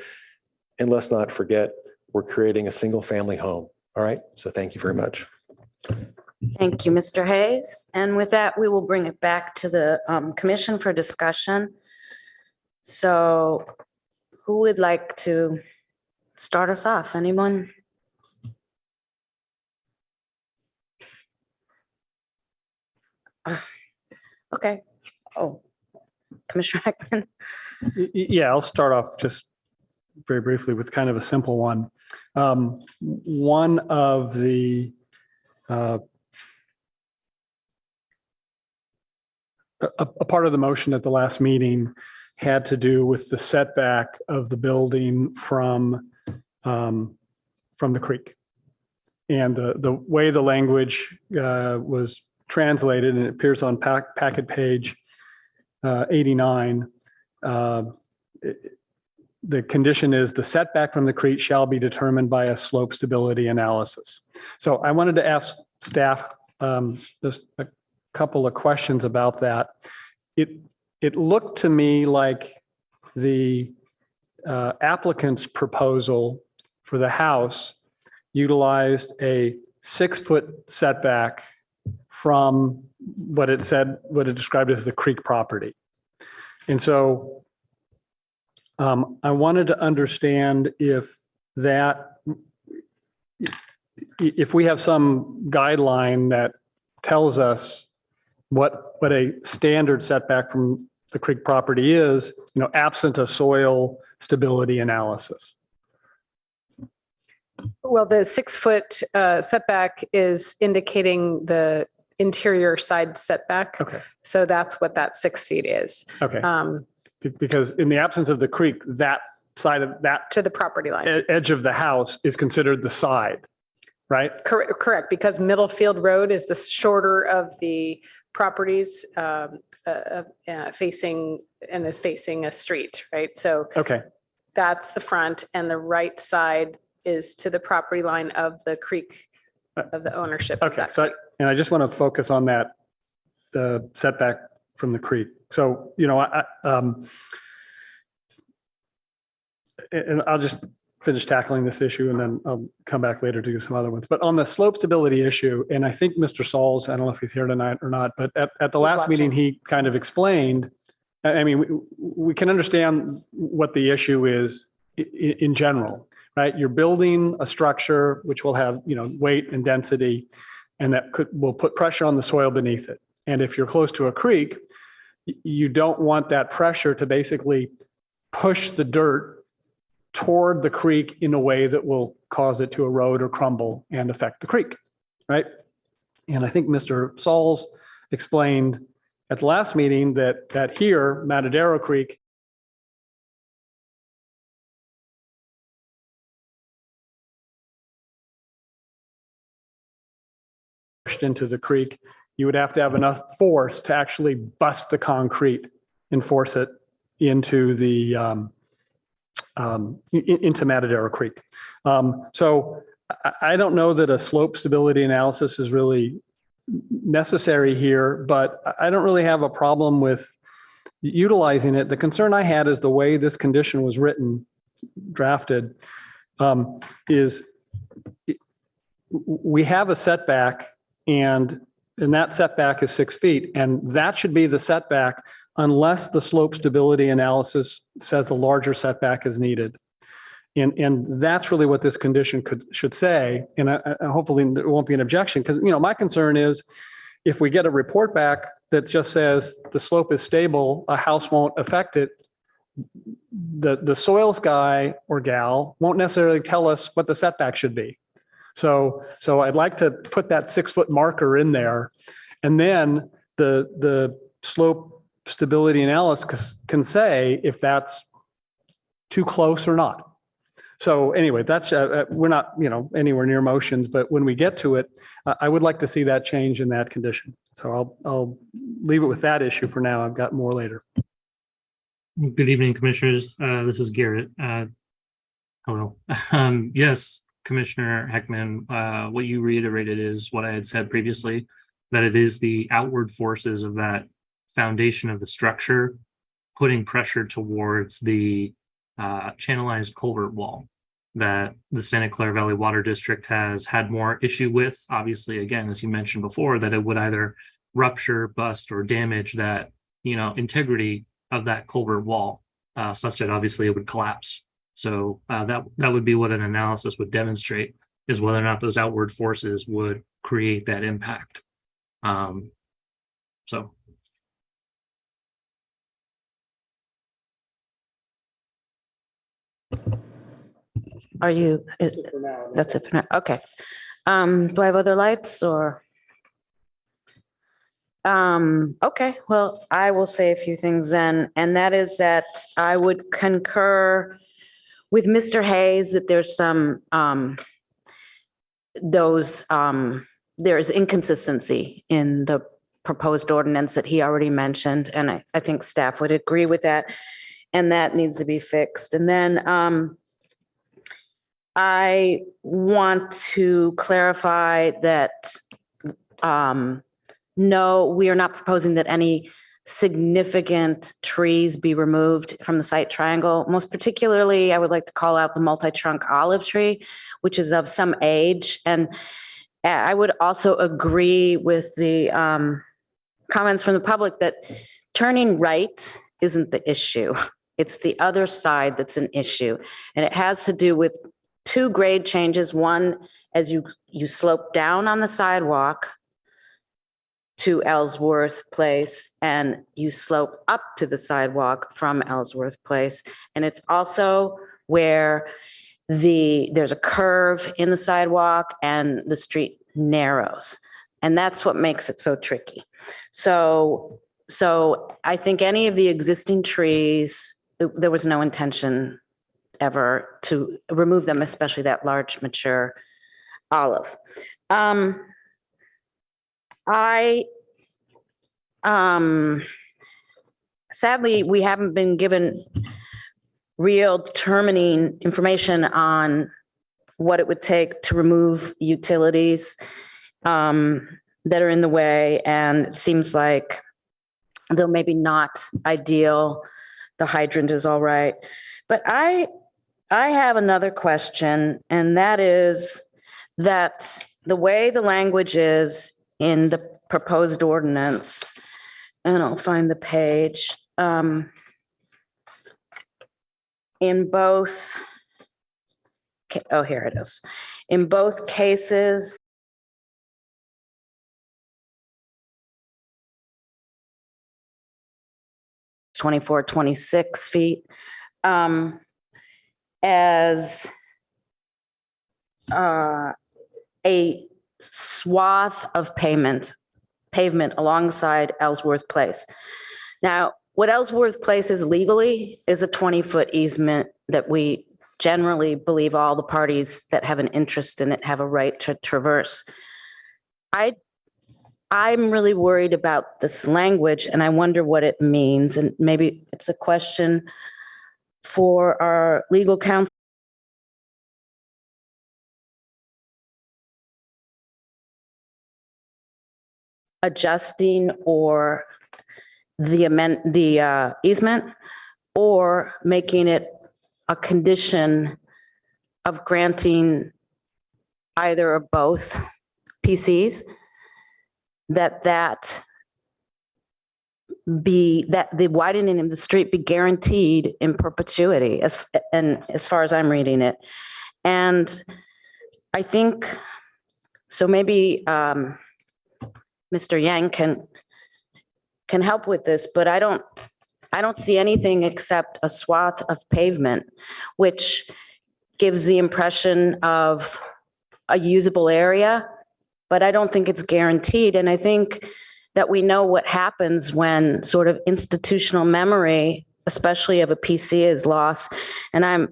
And let's not forget, we're creating a single family home. All right. So thank you very much. Thank you, Mr. Hayes. And with that, we will bring it back to the commission for discussion. So who would like to start us off? Anyone? Okay. Oh, Commissioner Heckman. Yeah, I'll start off just very briefly with kind of a simple one. One of the a part of the motion at the last meeting had to do with the setback of the building from the creek. And the way the language was translated, and it appears on packet page 89, the condition is the setback from the creek shall be determined by a slope stability analysis. So I wanted to ask staff just a couple of questions about that. It looked to me like the applicant's proposal for the house utilized a 6-foot setback from what it described as the creek property. And so I wanted to understand if we have some guideline that tells us what a standard setback from the creek property is, absent a soil stability analysis. Well, the 6-foot setback is indicating the interior side setback. Okay. So that's what that 6 feet is. Okay. Because in the absence of the creek, that side of that to the property line edge of the house is considered the side, right? Correct, because Middlefield Road is the shorter of the properties facing a street, right? So okay, that's the front, and the right side is to the property line of the creek, of the ownership. Okay, so and I just want to focus on that, the setback from the creek. So, and I'll just finish tackling this issue and then I'll come back later to do some other ones. But on the slope stability issue, and I think Mr. Sauls, I don't know if he's here tonight or not, but at the last meeting, he kind of explained, I mean, we can understand what the issue is in general, right? You're building a structure which will have, weight and density, and that will put pressure on the soil beneath it. And if you're close to a creek, you don't want that pressure to basically push the dirt toward the creek in a way that will cause it to erode or crumble and affect the creek, right? And I think Mr. Sauls explained at the last meeting that here, Matadero Creek pushed into the creek, you would have to have enough force to actually bust the concrete and force it into the into Matadero Creek. So I don't know that a slope stability analysis is really necessary here, but I don't really have a problem with utilizing it. The concern I had is the way this condition was written, drafted, is we have a setback and that setback is 6 feet, and that should be the setback unless the slope stability analysis says a larger setback is needed. And that's really what this condition should say. And hopefully there won't be an objection, because my concern is if we get a report back that just says the slope is stable, a house won't affect it, the soils guy or gal won't necessarily tell us what the setback should be. So I'd like to put that 6-foot marker in there, and then the slope stability analysis can say if that's too close or not. So anyway, that's we're not anywhere near motions, but when we get to it, I would like to see that change in that condition. So I'll leave it with that issue for now. I've got more later. Good evening, commissioners. This is Garrett. Hello. Yes, Commissioner Heckman, what you reiterated is what I had said previously, that it is the outward forces of that foundation of the structure putting pressure towards the channelized culvert wall that the Santa Clara Valley Water District has had more issue with. Obviously, again, as you mentioned before, that it would either rupture, bust, or damage that integrity of that culvert wall, such that obviously it would collapse. So that would be what an analysis would demonstrate, is whether or not those outward forces would create that impact. So. Are you, that's it for now. Okay. Do I have other lights or? Okay, well, I will say a few things then, and that is that I would concur with Mr. Hayes that there's some, there is inconsistency in the proposed ordinance that he already mentioned, and I think staff would agree with that, and that needs to be fixed. And then I want to clarify that no, we are not proposing that any significant trees be removed from the site triangle. Most particularly, I would like to call out the multi-trunk olive tree, which is of some age. And I would also agree with the comments from the public that turning right isn't the issue. It's the other side that's an issue. And it has to do with two grade changes. One, as you slope down on the sidewalk to Ellsworth Place, and you slope up to the sidewalk from Ellsworth Place. And it's also where there's a curve in the sidewalk and the street narrows. And that's what makes it so tricky. So I think any of the existing trees, there was no intention ever to remove them, especially that large mature olive. Sadly, we haven't been given real determining information on what it would take to remove utilities that are in the way. And it seems like, though maybe not ideal, the hydrant is all right. But I have another question, and that is that the way the language is in the proposed ordinance, and I'll find the page, in both, oh, here it is. In both cases, (24, 26 feet) as a swath of pavement alongside Ellsworth Place. Now, what Ellsworth Place is legally is a 20-foot easement that we generally believe all the parties that have an interest in it have a right to traverse. I'm really worried about this language, and I wonder what it means. And maybe it's a question for our legal counsel. Adjusting or the easement, or making it a condition of granting either or both PCs, that the widening of the street be guaranteed in perpetuity, as far as I'm reading it. And I think, so maybe Mr. Yang can help with this, but I don't see anything except a swath of pavement, which gives the impression of a usable area, but I don't think it's guaranteed. And I think that we know what happens when sort of institutional memory, especially of a PC, is lost. And I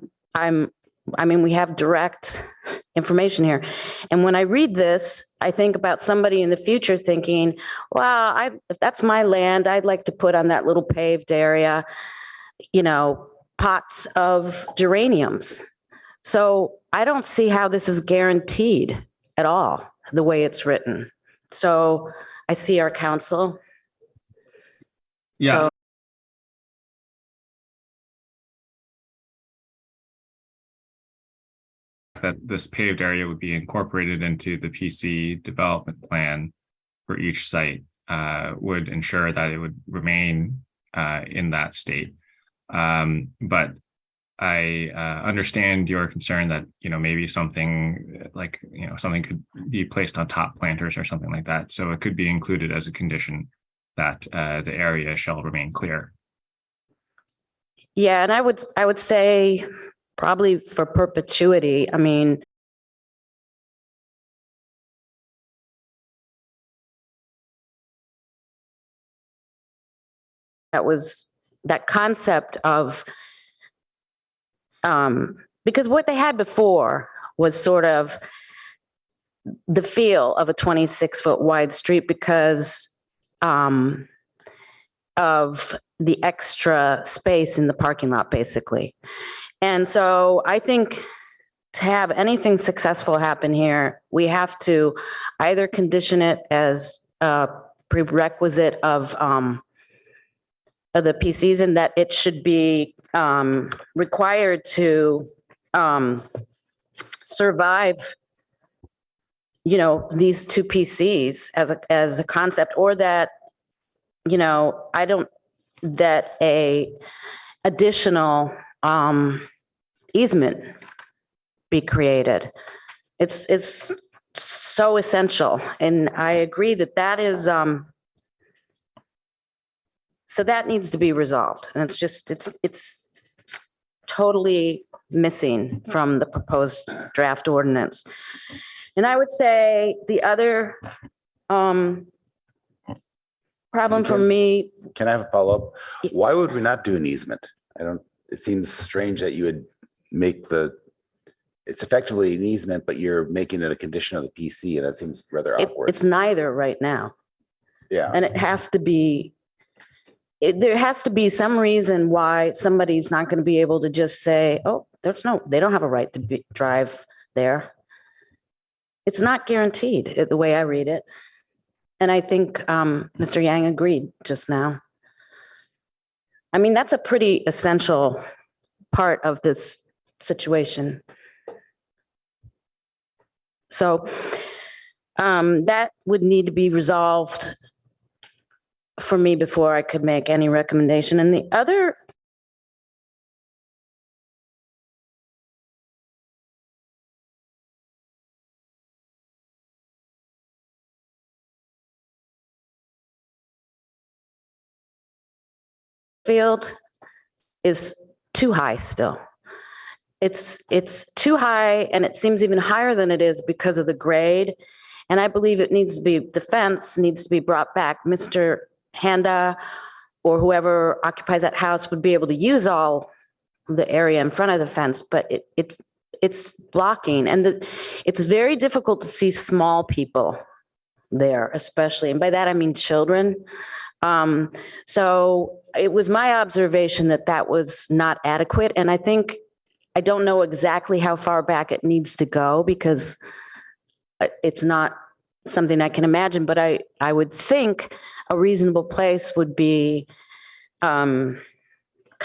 mean, we have direct information here. And when I read this, I think about somebody in the future thinking, wow, if that's my land, I'd like to put on that little paved area, pots of geraniums. So I don't see how this is guaranteed at all, the way it's written. So I see our counsel. Yeah. So, that this paved area would be incorporated into the PC development plan for each site would ensure that it would remain in that state. But I understand your concern that, maybe something like, something could be placed on top planters or something like that. So it could be included as a condition that the area shall remain clear. yeah, and I would say probably for perpetuity. I mean, that concept of, because what they had before was sort of the feel of a 26-foot wide street because of the extra space in the parking lot, basically. And so I think to have anything successful happen here, we have to either condition it as a prerequisite of of the PCs, and that it should be required to survive, these two PCs as a concept, or that, that a additional easement be created. It's so essential. And I agree that is, so that needs to be resolved. And it's totally missing from the proposed draft ordinance. And I would say the other problem for me. Can I have a follow-up? Why would we not do an easement? It seems strange that you would make it's effectively an easement, but you're making it a condition of the PC, and that seems rather awkward. It's neither right now. Yeah. And it has to be, there has to be some reason why somebody's not going to be able to just say, oh, they don't have a right to drive there. It's not guaranteed the way I read it. And I think Mr. Yang agreed just now. I mean, that's a pretty essential part of this situation. So that would need to be resolved for me before I could make any recommendation. And the other field is too high still. It's too high, and it seems even higher than it is because of the grade. And I believe the fence needs to be brought back. Mr. Handa or whoever occupies that house would be able to use all the area in front of the fence, but it's blocking. And it's very difficult to see small people there, especially. And by that, I mean children. So it was my observation that was not adequate. And I don't know exactly how far back it needs to go because it's not something I can imagine, but I would think a reasonable place would be kind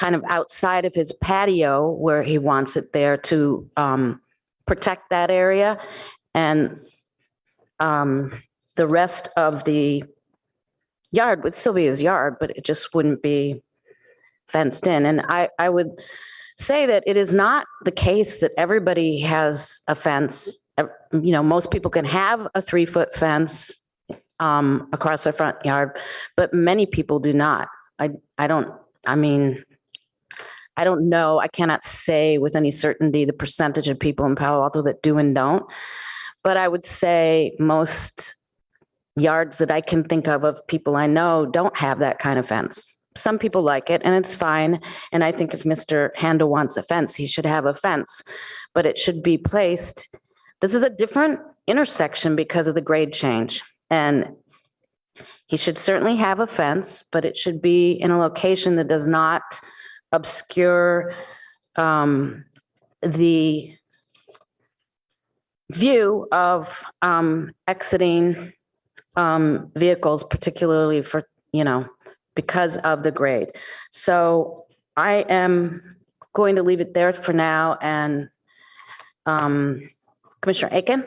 of outside of his patio where he wants it there to protect that area. And the rest of the yard would still be his yard, but it just wouldn't be fenced in. And I would say that it is not the case that everybody has a fence. Most people can have a 3-foot fence across their front yard, but many people do not. I don't know. I cannot say with any certainty the percentage of people in Palo Alto that do and don't, but I would say most yards that I can think of people I know don't have that kind of fence. Some people like it and it's fine. And I think if Mr. Handel wants a fence, he should have a fence, but it should be placed. This is a different intersection because of the grade change. And he should certainly have a fence, but it should be in a location that does not obscure the view of exiting vehicles, particularly for, because of the grade. So I am going to leave it there for now. And Commissioner Aiken?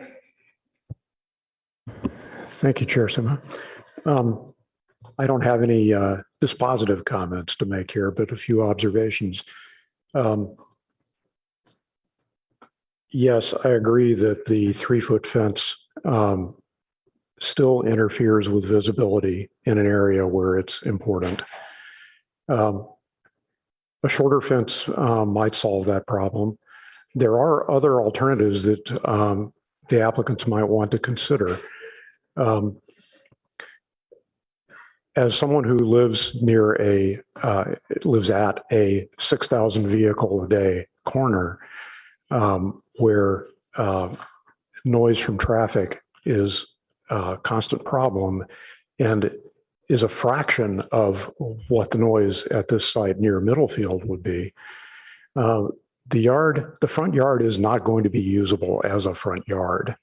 Thank you, Chair Sima. I don't have any dispositive comments to make here, but a few observations. Yes, I agree that the 3-foot fence still interferes with visibility in an area where it's important. A shorter fence might solve that problem. There are other alternatives that the applicants might want to consider. As someone who lives at a 6,000 vehicle a day corner where noise from traffic is a constant problem and is a fraction of what the noise at this site near Middlefield would be. The front yard is not going to be usable as a front yard.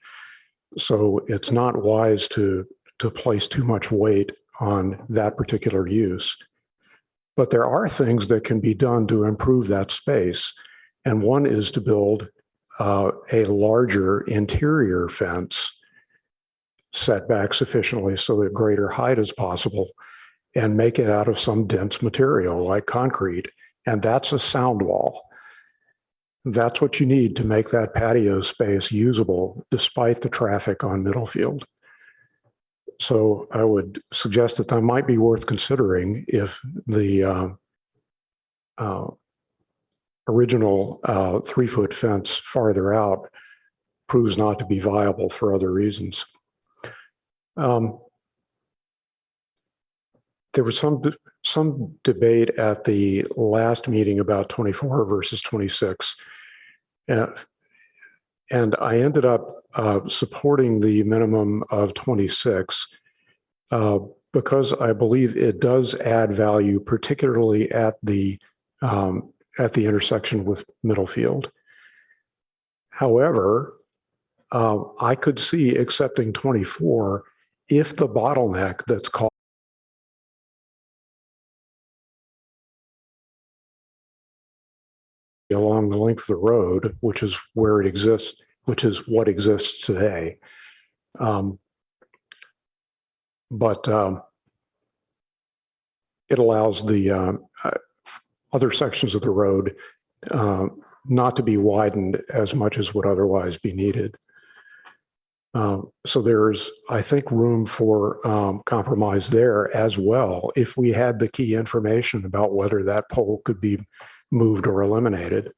So it's not wise to place too much weight on that particular use. But there are things that can be done to improve that space. And one is to build a larger interior fence set back sufficiently so that greater height is possible, and make it out of some dense material like concrete. And that's a sound wall. That's what you need to make that patio space usable despite the traffic on Middlefield. So I would suggest that might be worth considering if the original 3-foot fence farther out proves not to be viable for other reasons. There was some debate at the last meeting about 24 versus 26. And I ended up supporting the minimum of 26 because I believe it does add value, particularly at the intersection with Middlefield. However, I could see accepting 24 if the bottleneck that's called along the length of the road, which is where it exists, which is what exists today. But it allows the other sections of the road not to be widened as much as would otherwise be needed. So there's, I think, room for compromise there as well if we had the key information about whether that pole could be moved or eliminated.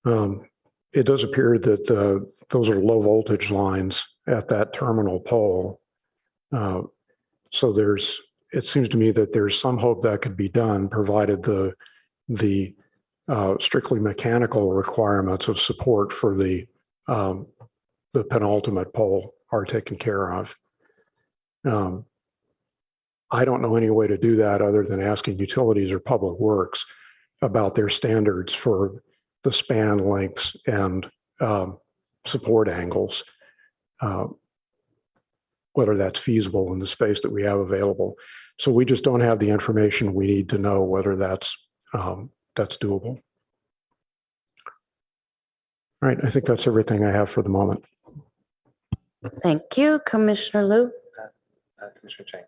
It does appear that those are low voltage lines at that terminal pole. So it seems to me that there's some hope that could be done, provided the strictly mechanical requirements of support for the penultimate pole are taken care of. I don't know any way to do that other than asking utilities or public works about their standards for the span lengths and support angles, whether that's feasible in the space that we have available. So we just don't have the information we need to know whether that's doable. All right, I think that's everything I have for the moment. Thank you, Commissioner Liu. Commissioner Chang.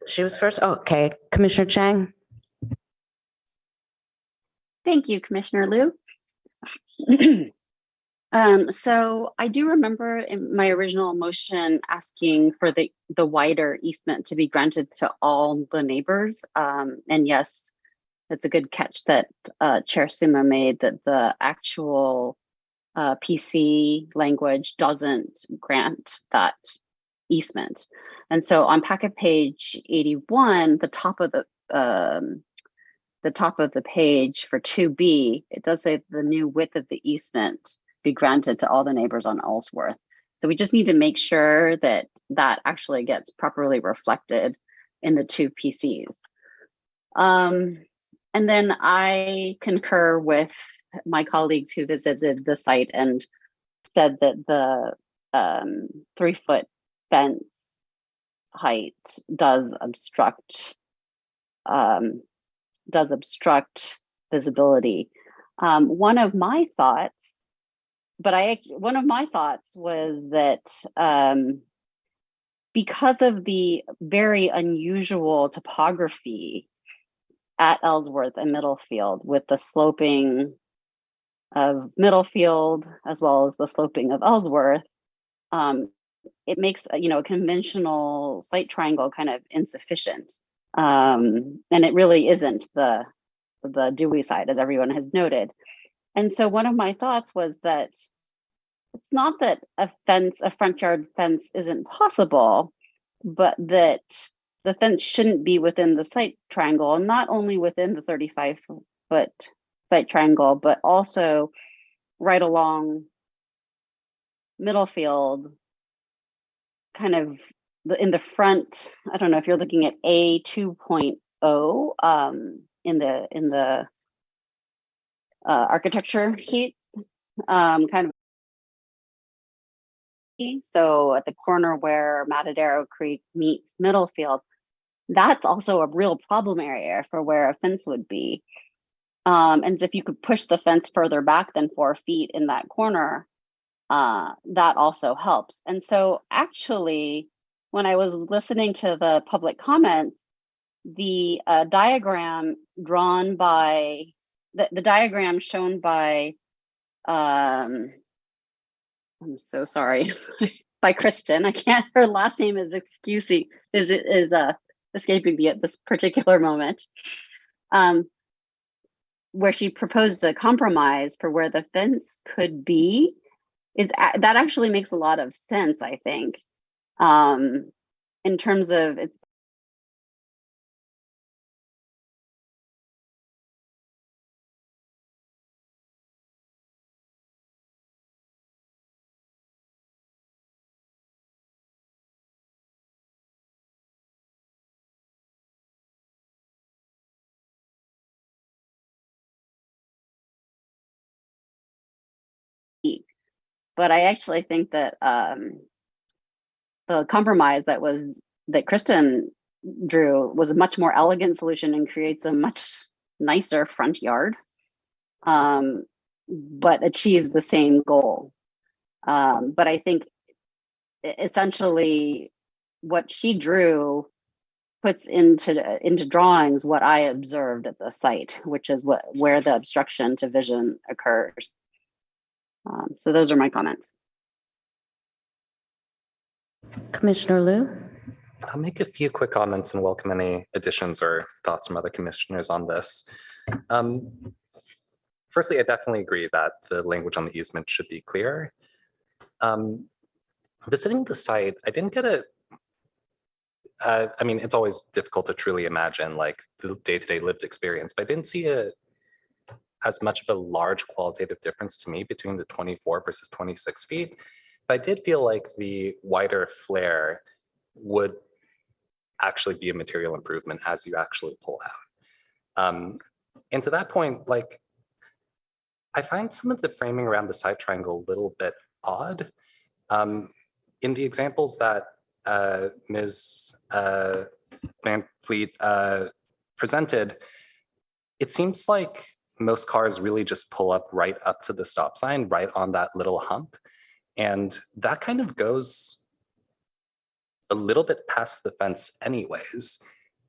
She was first. Oh, okay, Commissioner Chang. Thank you, Commissioner Liu. So I do remember in my original motion asking for the wider easement to be granted to all the neighbors. And yes, it's a good catch that Chair Suma made, that the actual PC language doesn't grant that easement. And so on packet page 81, the top of the page for 2B, it does say the new width of the easement be granted to all the neighbors on Ellsworth. So we just need to make sure that that actually gets properly reflected in the two PCs. And then I concur with my colleagues who visited the site and said that the 3-foot fence height does obstruct visibility. One of my thoughts was that because of the very unusual topography at Ellsworth and Middlefield, with the sloping of Middlefield as well as the sloping of Ellsworth, it makes a conventional site triangle kind of insufficient, and it really isn't the Dewey side, as everyone has noted. And so one of my thoughts was that it's not that a front yard fence isn't possible, but that the fence shouldn't be within the site triangle, and not only within the 35-foot site triangle, but also right along Middlefield, kind of in the front. I don't know if you're looking at A 2.0 in the architecture sheets, kind of. So at the corner where Matadero Creek meets Middlefield, that's also a real problem area for where a fence would be. And if you could push the fence further back than 4 feet in that corner, that also helps. And so actually, when I was listening to the public comments, the diagram drawn by, the diagram shown by, I'm so sorry, by Kristen, I can't, her last name is escaping me at this particular moment. Where she proposed a compromise for where the fence could be, that actually makes a lot of sense, I think, in terms of it's but I actually think that the compromise that Kristen drew was a much more elegant solution and creates a much nicer front yard, but achieves the same goal. But I think essentially what she drew puts into drawings what I observed at the site, which is where the obstruction to vision occurs. So those are my comments. Commissioner Liu? I'll make a few quick comments and welcome any additions or thoughts from other commissioners on this. Firstly, I definitely agree that the language on the easement should be clear. Visiting the site, I didn't get I mean, it's always difficult to truly imagine like the day-to-day lived experience, but I didn't see as much of a large qualitative difference to me between the 24 versus 26 feet. But I did feel like the wider flare would actually be a material improvement as you actually pull out. And to that point, like, I find some of the framing around the side triangle a little bit odd. In the examples that Ms. Van Fleet presented, it seems like most cars really just pull up right up to the stop sign, right on that little hump. And that kind of goes a little bit past the fence anyways.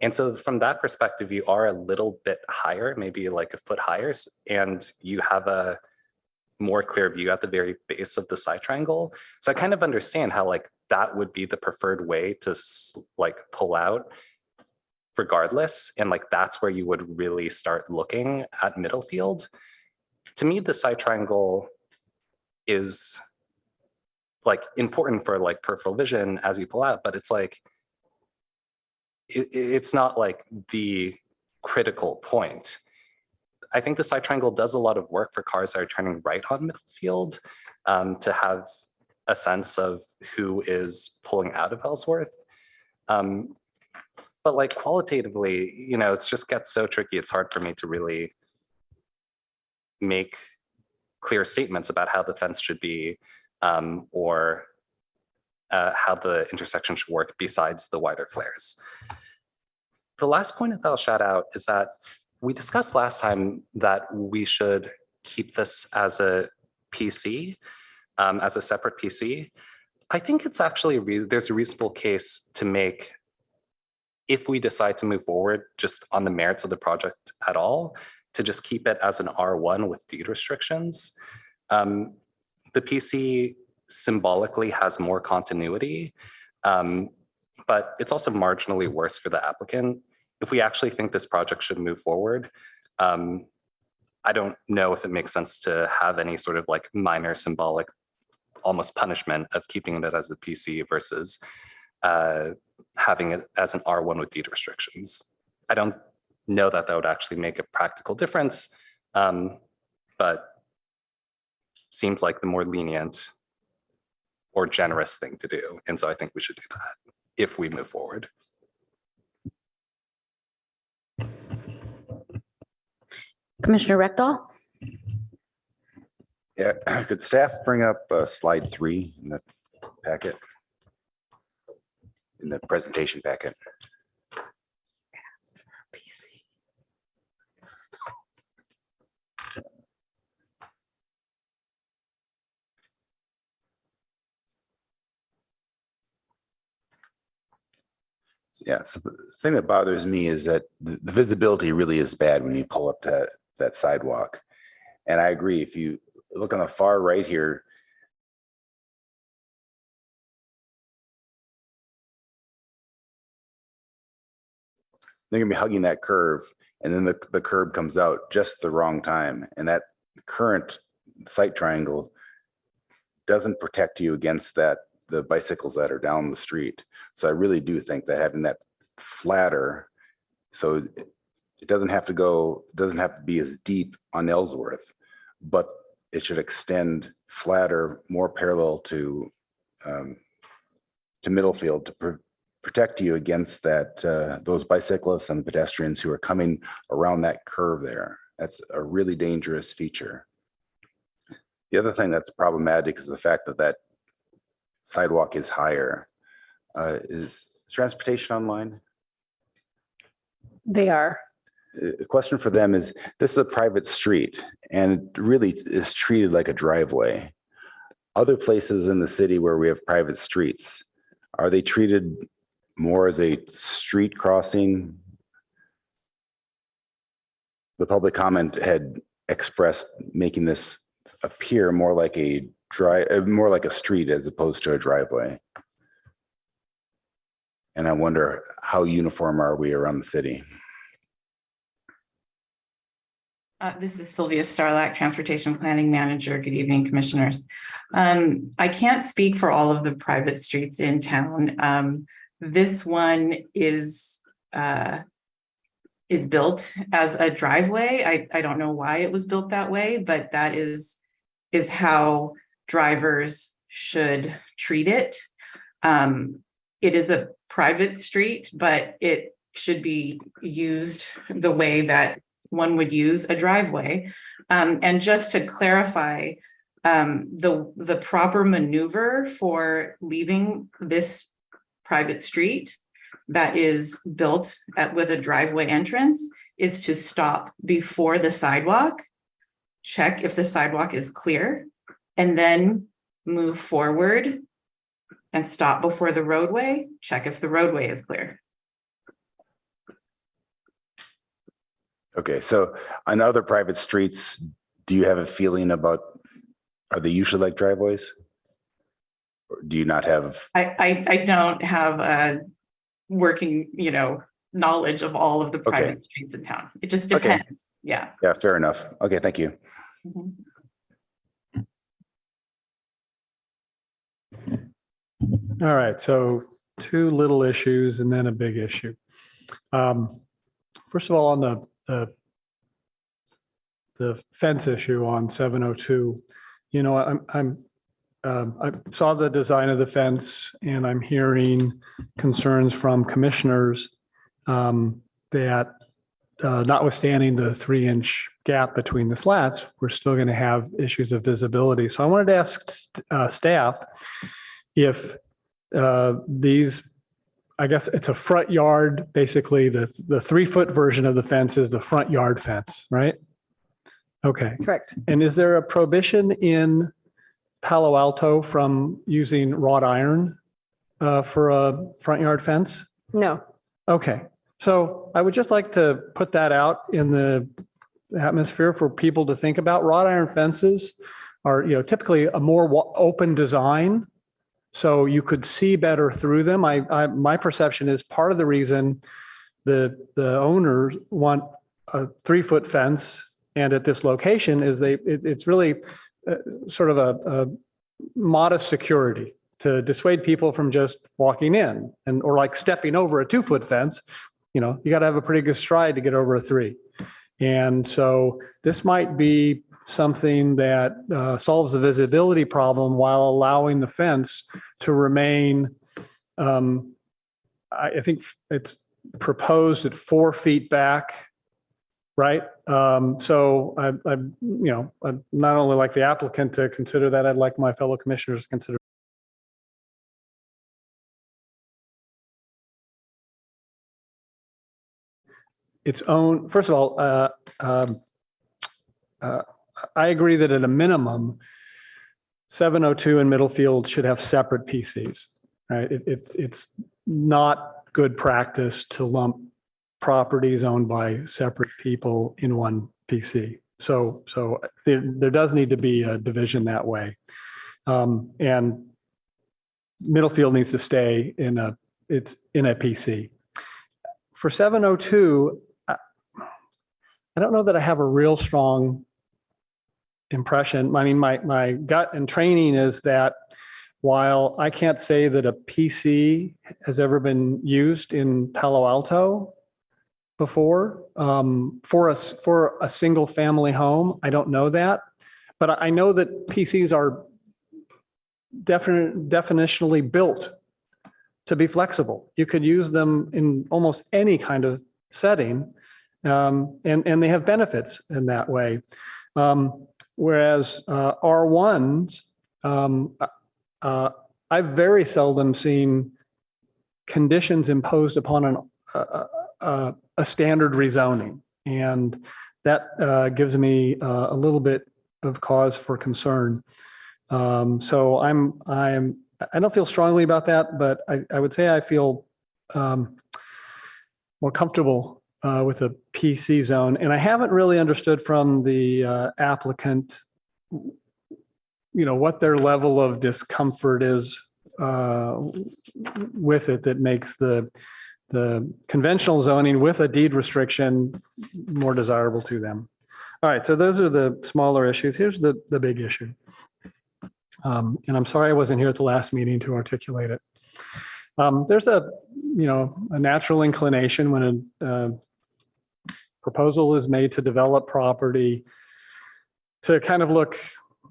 And so from that perspective, you are a little bit higher, maybe like a foot higher, and you have a more clear view at the very base of the side triangle. So I kind of understand how like that would be the preferred way to like pull out regardless. And like that's where you would really start looking at middle field. To me, the side triangle is like important for like peripheral vision as you pull out, but it's like, it's not like the critical point. I think the side triangle does a lot of work for cars that are turning right on middle field to have a sense of who is pulling out of Ellsworth. But like qualitatively, you know, it just gets so tricky. It's hard for me to really make clear statements about how the fence should be or how the intersection should work besides the wider flares. The last point that I'll shout out is that we discussed last time that we should keep this as a PC, as a separate PC. I think it's actually, there's a reasonable case to make if we decide to move forward just on the merits of the project at all, to just keep it as an R1 with deed restrictions. The PC symbolically has more continuity, but it's also marginally worse for the applicant. If we actually think this project should move forward, I don't know if it makes sense to have any sort of like minor symbolic, almost punishment of keeping it as a PC versus having it as an R1 with deed restrictions. I don't know that that would actually make a practical difference, but seems like the more lenient or generous thing to do. And so I think we should do that if we move forward. Commissioner Rectal? Yeah, could staff bring up slide 3 in the packet? In the presentation packet. Yeah, so the thing that bothers me is that the visibility really is bad when you pull up to that sidewalk. And I agree, if you look on the far right here, they're gonna be hugging that curve, and then the curb comes out just the wrong time. And that current sight triangle doesn't protect you against the bicycles that are down the street. So I really do think that having that flatter, so it doesn't have to be as deep on Ellsworth, but it should extend flatter, more parallel to Middlefield to protect you against those bicyclists and pedestrians who are coming around that curve there. That's a really dangerous feature. The other thing that's problematic is the fact that sidewalk is higher. Is transportation online? They are. A question for them is, this is a private street and it really is treated like a driveway. Other places in the city where we have private streets, are they treated more as a street crossing? The public comment had expressed making this appear more like a street as opposed to a driveway. And I wonder, how uniform are we around the city? This is Sylvia Starlack, Transportation Planning Manager. Good evening, Commissioners. I can't speak for all of the private streets in town. This one is built as a driveway. I don't know why it was built that way, but that is how drivers should treat it. It is a private street, but it should be used the way that one would use a driveway. And just to clarify, the proper maneuver for leaving this private street that is built with a driveway entrance is to stop before the sidewalk, check if the sidewalk is clear, and then move forward and stop before the roadway, check if the roadway is clear. Okay, so on other private streets, do you have a feeling about, are they usually like driveways? Or do you not have? I don't have a working, knowledge of all of the private streets in town. It just depends. Okay. Yeah. Yeah, fair enough. Okay, thank you. Mm-hmm. All right, so two little issues and then a big issue. First of all, on the fence issue on 702, I saw the design of the fence and I'm hearing concerns from commissioners that notwithstanding the 3-inch gap between the slats, we're still going to have issues of visibility. So I wanted to ask staff if these, I guess it's a front yard, basically the 3-foot version of the fence is the front yard fence, right? Okay. Correct. And is there a prohibition in Palo Alto from using wrought iron for a front yard fence? No. Okay. So I would just like to put that out in the atmosphere for people to think about. Wrought iron fences are, typically a more open design, so you could see better through them. My perception is part of the reason the owners want a 3-foot fence and at this location is it's really sort of a modest security to dissuade people from just walking in or like stepping over a 2-foot fence. You got to have a pretty good stride to get over a 3. And so this might be something that solves the visibility problem while allowing the fence to remain, I think it's proposed at 4 feet back, right? So I'd not only like the applicant to consider that, I'd like my fellow commissioners to consider. Its own, first of all, I agree that at a minimum, 702 and Middlefield should have separate PCs, right? It's not good practice to lump properties owned by separate people in one PC. So there does need to be a division that way. And Middlefield needs to stay in a PC. For 702, I don't know that I have a real strong impression. I mean, my gut and training is that while I can't say that a PC has ever been used in Palo Alto before, for a single family home, I don't know that. But I know that PCs are definitionally built to be flexible. You could use them in almost any kind of setting, and they have benefits in that way. Whereas R1s, I've very seldom seen conditions imposed upon a standard rezoning, and that gives me a little bit of cause for concern. So I don't feel strongly about that, but I would say I feel more comfortable with a PC zone. And I haven't really understood from the applicant, what their level of discomfort is with it that makes the conventional zoning with a deed restriction more desirable to them. All right, so those are the smaller issues. Here's the big issue. And I'm sorry I wasn't here at the last meeting to articulate it. There's a natural inclination when a proposal is made to develop property to kind of look,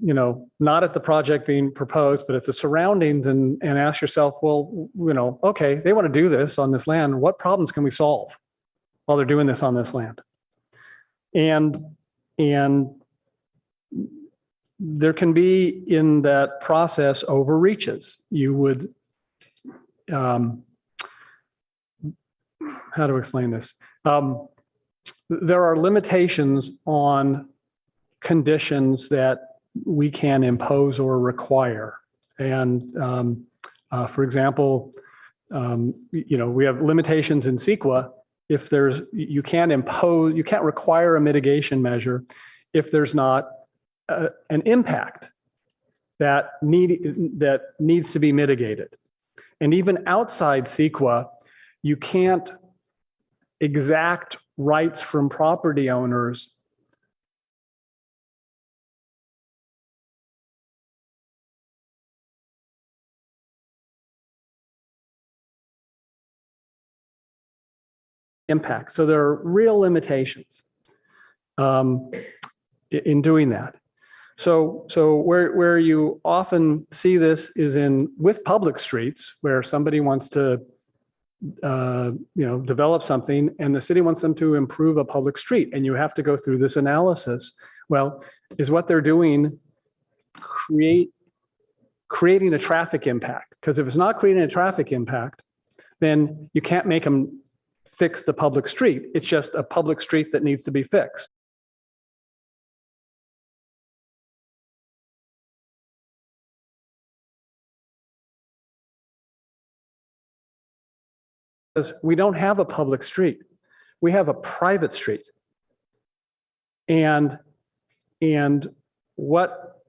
not at the project being proposed, but at the surroundings and ask yourself, well, okay, they want to do this on this land. What problems can we solve while they're doing this on this land? And there can be in that process overreaches. You would, how to explain this? There are limitations on conditions that we can impose or require. And for example, we have limitations in CEQA. If you can't require a mitigation measure if there's not an impact that needs to be mitigated. And even outside CEQA, you can't exact rights from property owners impact. So there are real limitations in doing that. So where you often see this is with public streets, where somebody wants to develop something and the city wants them to improve a public street, and you have to go through this analysis. Well, is what they're doing creating a traffic impact? Because if it's not creating a traffic impact, then you can't make them fix the public street. It's just a public street that needs to be fixed. Because we don't have a public street. We have a private street. And what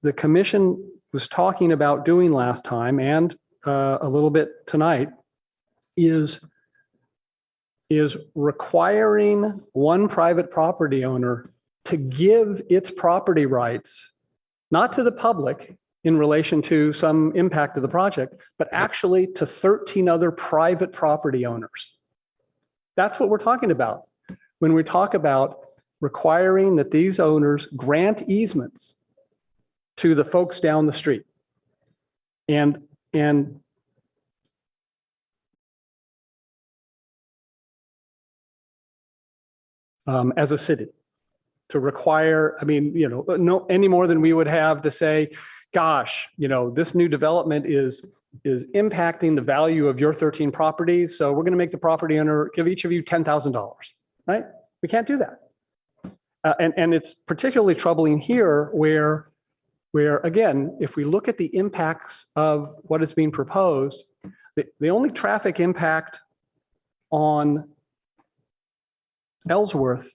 the commission was talking about doing last time and a little bit tonight is requiring one private property owner to give its property rights, not to the public in relation to some impact of the project, but actually to 13 other private property owners. That's what we're talking about when we talk about requiring that these owners grant easements to the folks down the street. And as a city to require, no any more than we would have to say, gosh, this new development is impacting the value of your 13 properties. So we're going to make the property owner give each of you $10,000, right? We can't do that. And it's particularly troubling here where again, if we look at the impacts of what is being proposed, the only traffic impact on Ellsworth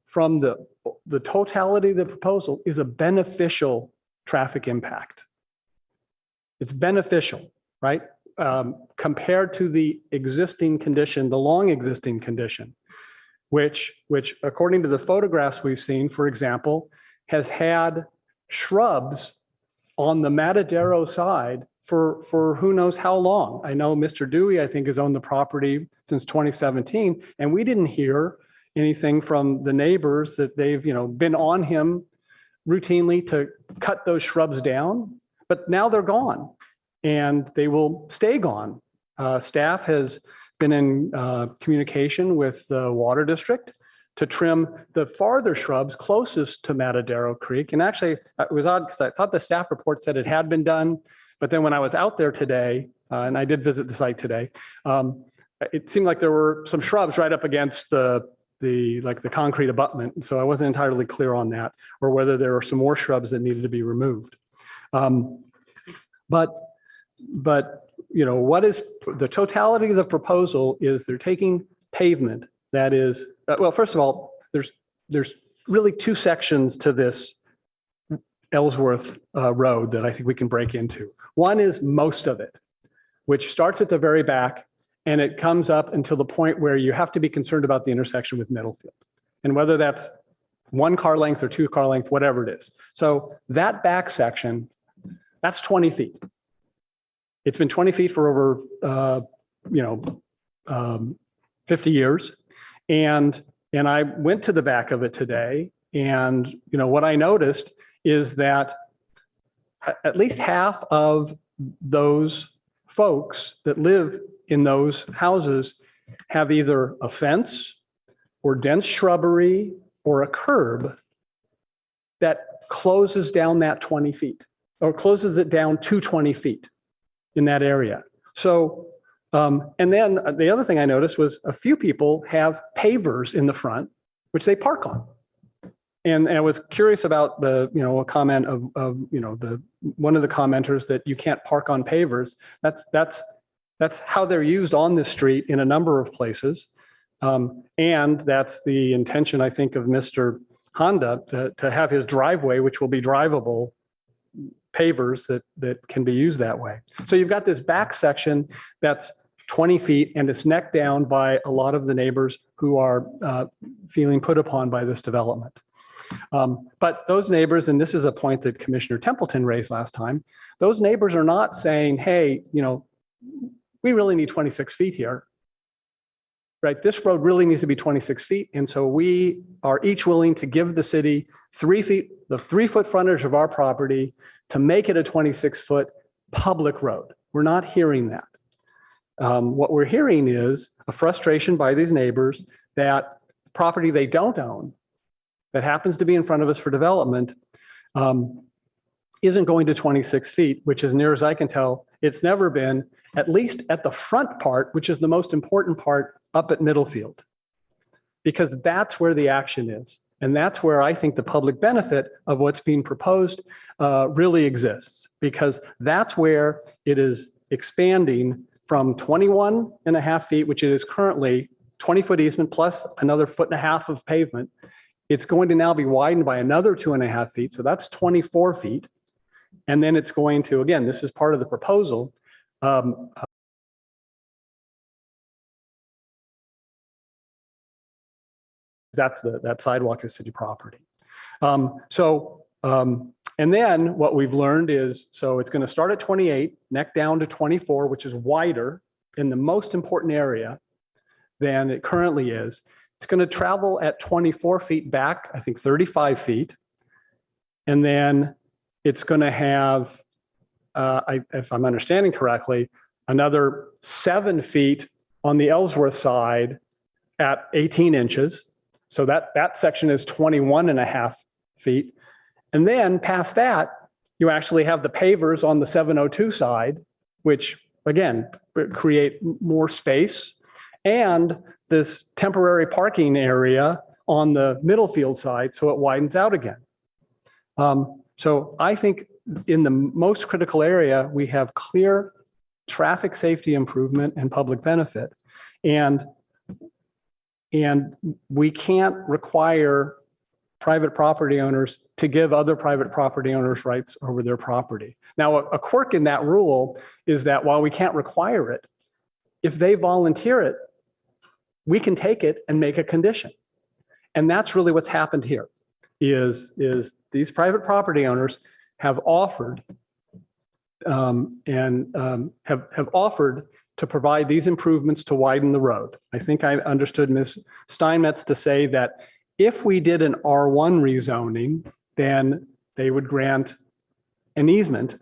from the totality of the proposal is a beneficial traffic impact. It's beneficial, right? Compared to the existing condition, the long existing condition, which according to the photographs we've seen, for example, has had shrubs on the Matadero side for who knows how long. I know Mr. Dewey, I think, has owned the property since 2017, and we didn't hear anything from the neighbors that they've, been on him routinely to cut those shrubs down, but now they're gone and they will stay gone. Staff has been in communication with the water district to trim the farther shrubs closest to Matadero Creek. And actually, it was odd because I thought the staff report said it had been done, but then when I was out there today, and I did visit the site today, it seemed like there were some shrubs right up against the concrete abutment. So I wasn't entirely clear on that, or whether there were some more shrubs that needed to be removed. But what is the totality of the proposal is they're taking pavement that is, well, first of all, there's really two sections to this Ellsworth Road that I think we can break into. One is most of it, which starts at the very back and it comes up until the point where you have to be concerned about the intersection with Middlefield. And whether that's 1 car length or 2 car length, whatever it is. So that back section, that's 20 feet. It's been 20 feet for over, 50 years. And I went to the back of it today. And, what I noticed is that at least half of those folks that live in those houses have either a fence or dense shrubbery or a curb that closes down that 20 feet or closes it down to 20 feet in that area. So, and then the other thing I noticed was a few people have pavers in the front, which they park on. And I was curious about a comment of one of the commenters that you can't park on pavers. That's how they're used on this street in a number of places. And that's the intention, I think, of Mr. Honda to have his driveway, which will be drivable pavers that can be used that way. So you've got this back section that's 20 feet and it's neck down by a lot of the neighbors who are feeling put upon by this development. But those neighbors, and this is a point that Commissioner Templeton raised last time, those neighbors are not saying, hey, we really need 26 feet here, right? This road really needs to be 26 feet. And so we are each willing to give the city 3 feet, the 3-foot frontage of our property to make it a 26-foot public road. We're not hearing that. What we're hearing is a frustration by these neighbors that property they don't own that happens to be in front of us for development isn't going to 26 feet, which as near as I can tell, it's never been, at least at the front part, which is the most important part up at Middlefield, because that's where the action is. And that's where I think the public benefit of what's being proposed really exists, because that's where it is expanding from 21.5 feet, which it is currently 20-foot easement plus another 1.5 feet of pavement. It's going to now be widened by another 2.5 feet. So that's 24 feet. And then it's going to, again, this is part of the proposal. That sidewalk is city property. And then what we've learned is, so it's going to start at 28, neck down to 24, which is wider in the most important area than it currently is. It's going to travel at 24 feet back, I think 35 feet. And then it's going to have, if I'm understanding correctly, another 7 feet on the Ellsworth side at 18 inches. So that section is 21.5 feet. And then past that, you actually have the pavers on the 702 side, which again, create more space, and this temporary parking area on the Middlefield side, so it widens out again. So I think in the most critical area, we have clear traffic safety improvement and public benefit. And we can't require private property owners to give other private property owners rights over their property. Now, a quirk in that rule is that while we can't require it, if they volunteer it, we can take it and make a condition. And that's really what's happened here, is these private property owners have offered have offered to provide these improvements to widen the road. I think I understood Ms. Steinmetz to say that if we did an R1 rezoning, then they would grant an easement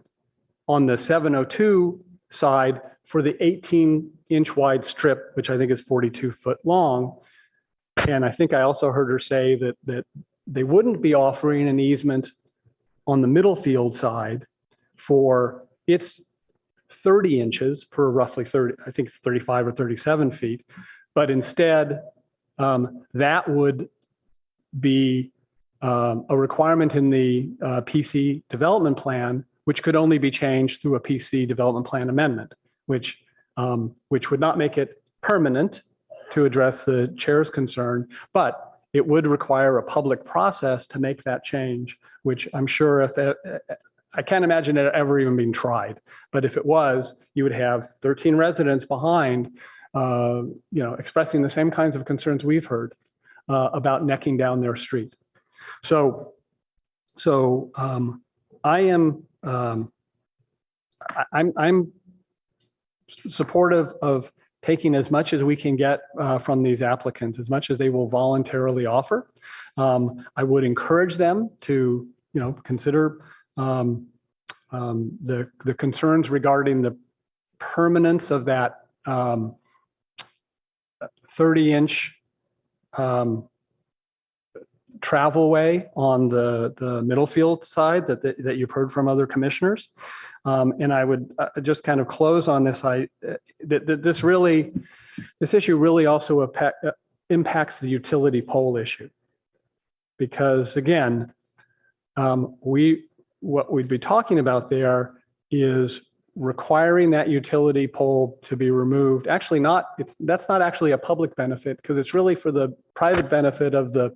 on the 702 side for the 18-inch wide strip, which I think is 42 foot long. And I think I also heard her say that they wouldn't be offering an easement on the Middlefield side for its 30 inches for roughly 30, I think 35 or 37 feet. But instead, that would be a requirement in the PC development plan, which could only be changed through a PC development plan amendment, which would not make it permanent to address the chair's concern, but it would require a public process to make that change, which I'm sure I can't imagine it ever even being tried. But if it was, you would have 13 residents behind, expressing the same kinds of concerns we've heard about necking down their street. So I'm supportive of taking as much as we can get from these applicants, as much as they will voluntarily offer. I would encourage them to, consider the concerns regarding the permanence of that 30-inch travelway on the Middlefield side that you've heard from other commissioners. And I would just kind of close on this. This issue really also impacts the utility pole issue, because again, what we'd be talking about there is requiring that utility pole to be removed. Actually, that's not actually a public benefit, because it's really for the private benefit of the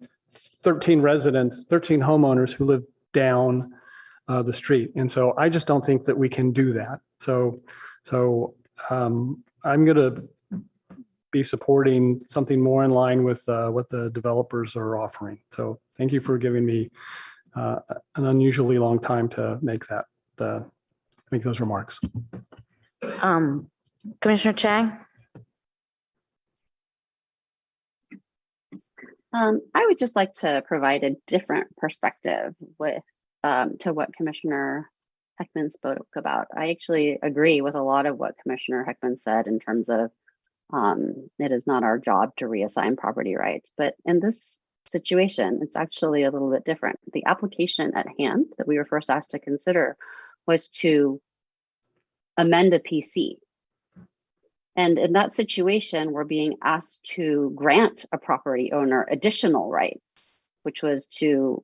13 homeowners who live down the street. And so I just don't think that we can do that. So I'm going to be supporting something more in line with what the developers are offering. So thank you for giving me an unusually long time to make those remarks. Commissioner Chang? I would just like to provide a different perspective to what Commissioner Heckman spoke about. I actually agree with a lot of what Commissioner Heckman said in terms of it is not our job to reassign property rights. But in this situation, it's actually a little bit different. The application at hand that we were first asked to consider was to amend a PC. And in that situation, we're being asked to grant a property owner additional rights, which was to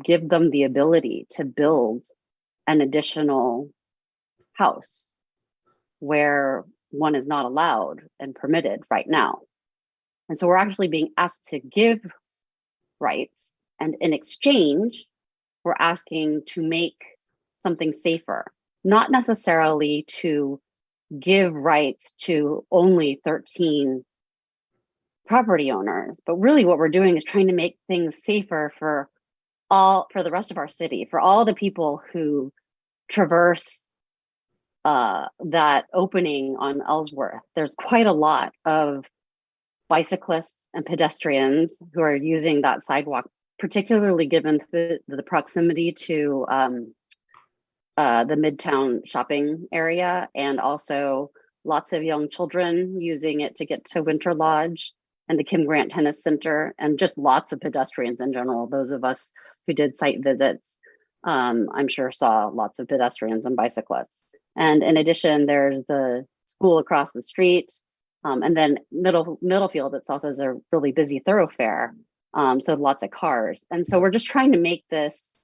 give them the ability to build an additional house where one is not allowed and permitted right now. And so we're actually being asked to give rights, and in exchange, we're asking to make something safer, not necessarily to give rights to only 13 property owners, but really what we're doing is trying to make things safer for the rest of our city, for all the people who traverse that opening on Ellsworth. There's quite a lot of bicyclists and pedestrians who are using that sidewalk, particularly given the proximity to the Midtown shopping area, and also lots of young children using it to get to Winter Lodge and the Kim Grant Tennis Center, and just lots of pedestrians in general. Those of us who did site visits, I'm sure saw lots of pedestrians and bicyclists. And in addition, there's the school across the street, and then Middlefield itself is a really busy thoroughfare, so lots of cars. And so we're just trying to make this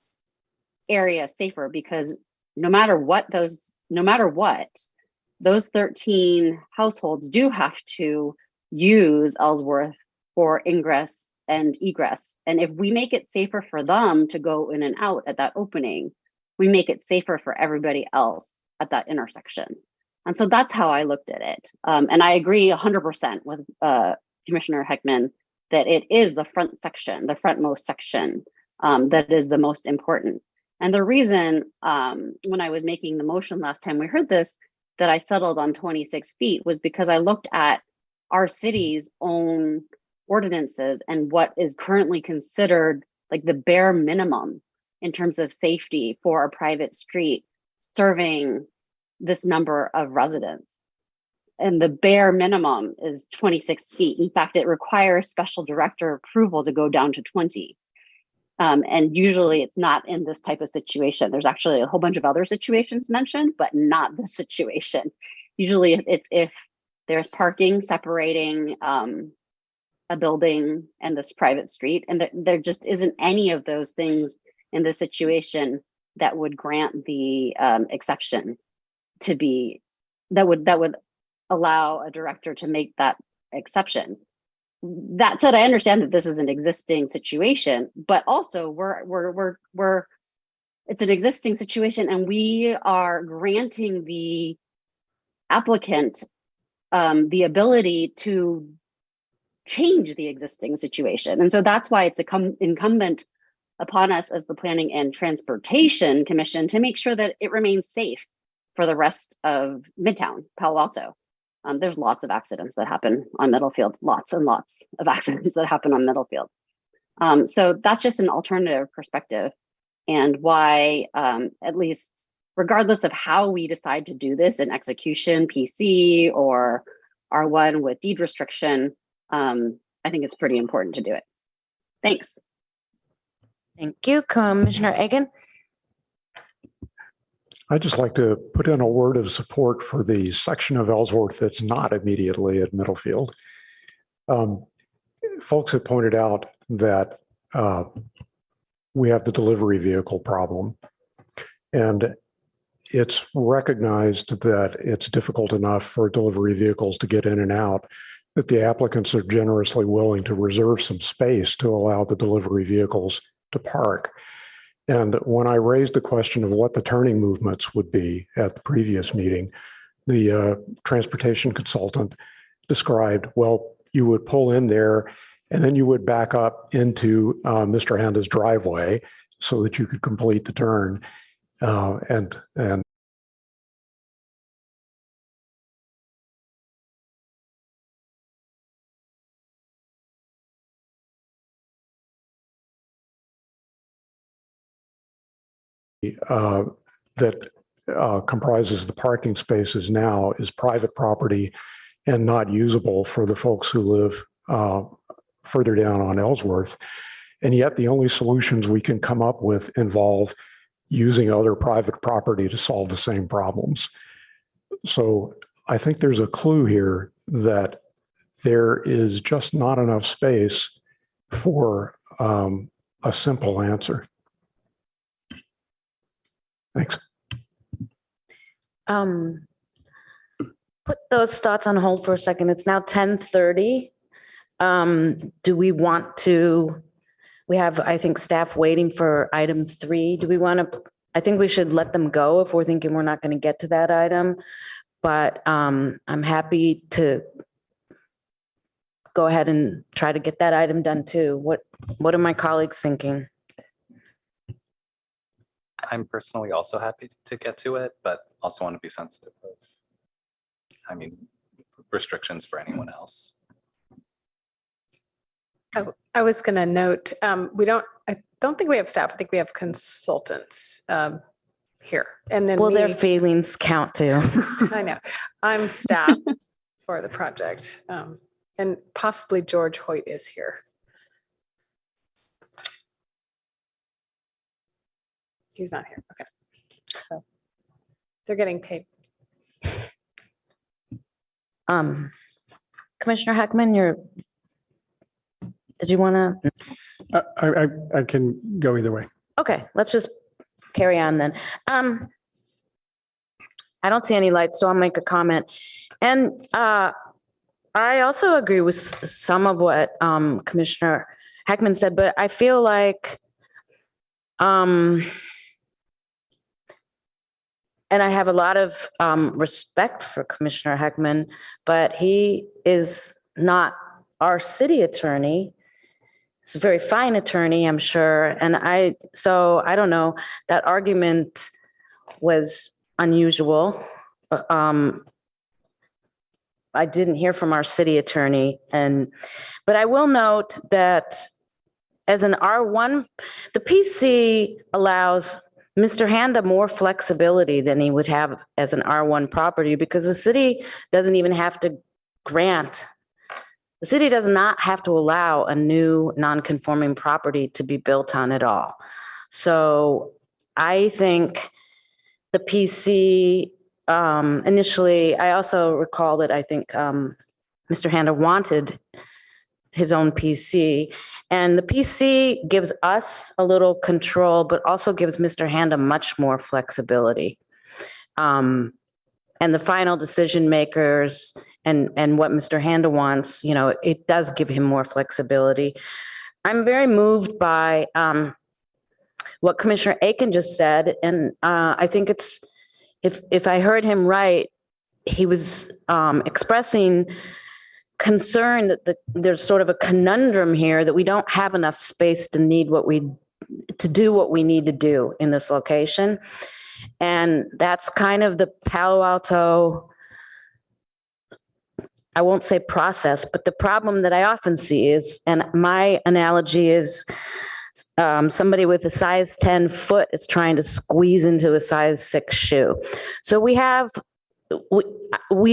area safer, because no matter what, those 13 households do have to use Ellsworth for ingress and egress. And if we make it safer for them to go in and out at that opening, we make it safer for everybody else at that intersection. And so that's how I looked at it. And I agree 100% with Commissioner Heckman that it is the front section, the frontmost section, that is the most important. And the reason when I was making the motion last time we heard this, that I settled on 26 feet was because I looked at our city's own ordinances and what is currently considered like the bare minimum in terms of safety for a private street serving this number of residents. And the bare minimum is 26 feet. In fact, it requires special director approval to go down to 20. And usually it's not in this type of situation. There's actually a whole bunch of other situations mentioned, but not this situation. Usually it's if there's parking separating a building and this private street, and there just isn't any of those things in this situation that would grant the exception to be, that would allow a director to make that exception. That said, I understand that this is an existing situation, but also it's an existing situation, and we are granting the applicant the ability to change the existing situation. And so that's why it's incumbent upon us as the Planning and Transportation Commission to make sure that it remains safe for the rest of Midtown, Palo Alto. There's lots of accidents that happen on Middlefield, lots and lots of accidents that happen on Middlefield. So that's just an alternative perspective, and why, at least regardless of how we decide to do this in execution, PC or R1 with deed restriction, I think it's pretty important to do it. Thanks. Thank you, Commissioner Egan. I'd just like to put in a word of support for the section of Ellsworth that's not immediately at Middlefield. Folks have pointed out that we have the delivery vehicle problem, and it's recognized that it's difficult enough for delivery vehicles to get in and out that the applicants are generously willing to reserve some space to allow the delivery vehicles to park. And when I raised the question of what the turning movements would be at the previous meeting, the transportation consultant described, well, you would pull in there and then you would back up into Mr. Handa's driveway so that you could complete the turn. And that comprises the parking spaces now is private property and not usable for the folks who live further down on Ellsworth. And yet the only solutions we can come up with involve using other private property to solve the same problems. So I think there's a clue here that there is just not enough space for a simple answer. Thanks. Put those thoughts on hold for a second. It's now 10:30. Do we want to, we have, I think, staff waiting for item 3. Do we want to, I think we should let them go if we're thinking we're not going to get to that item. But I'm happy to go ahead and try to get that item done too. What are my colleagues thinking? I'm personally also happy to get to it, but also want to be sensitive of, restrictions for anyone else. I was going to note, I don't think we have staff. I think we have consultants here. And then their feelings count too. I know. I'm staff for the project. And possibly George Hoyt is here. He's not here. Okay. So they're getting paid. Commissioner Heckman, did you want to? I can go either way. Okay, let's just carry on then. I don't see any lights, so I'll make a comment. And I also agree with some of what Commissioner Heckman said, but I feel like, and I have a lot of respect for Commissioner Heckman, but he is not our city attorney. He's a very fine attorney, I'm sure. And so I don't know, that argument was unusual. I didn't hear from our city attorney, but I will note that as an R1, the PC allows Mr. Handa more flexibility than he would have as an R1 property, because the city doesn't even have to the city does not have to allow a new non-conforming property to be built on at all. So I think the PC, initially, I also recall that I think Mr. Handa wanted his own PC, and the PC gives us a little control, but also gives Mr. Handa much more flexibility. And the final decision makers and what Mr. Handa wants, it does give him more flexibility. I'm very moved by what Commissioner Aiken just said, and I think it's, if I heard him right, he was expressing concern that there's sort of a conundrum here, that we don't have enough space to do what we need to do in this location. And that's kind of the Palo Alto, I won't say process, but the problem that I often see is, and my analogy is, somebody with a size 10 foot is trying to squeeze into a size 6 shoe. So we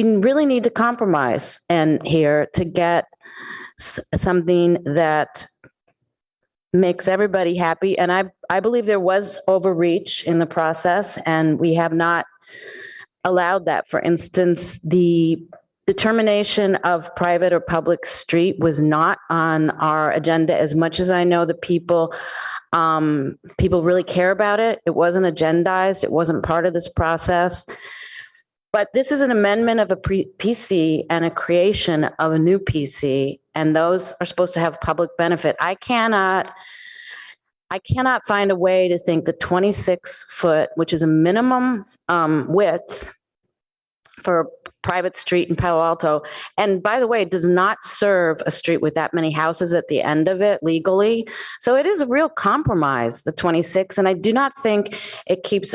really need to compromise here to get something that makes everybody happy. And I believe there was overreach in the process, and we have not allowed that. For instance, the determination of private or public street was not on our agenda. As much as I know that people really care about it, it wasn't agendized. It wasn't part of this process. But this is an amendment of a PC and a creation of a new PC, and those are supposed to have public benefit. I cannot find a way to think the 26 foot, which is a minimum width for private street in Palo Alto, and by the way, it does not serve a street with that many houses at the end of it legally. So it is a real compromise, the 26, and I do not think it keeps,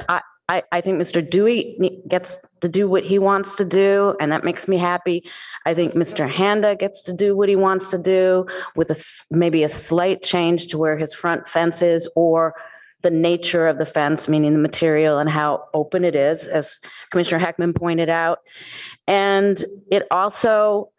I think Mr. Dewey gets to do what he wants to do, and that makes me happy. I think Mr. Handa gets to do what he wants to do with maybe a slight change to where his front fence is, or the nature of the fence, meaning the material and how open it is, as Commissioner Heckman pointed out. And it also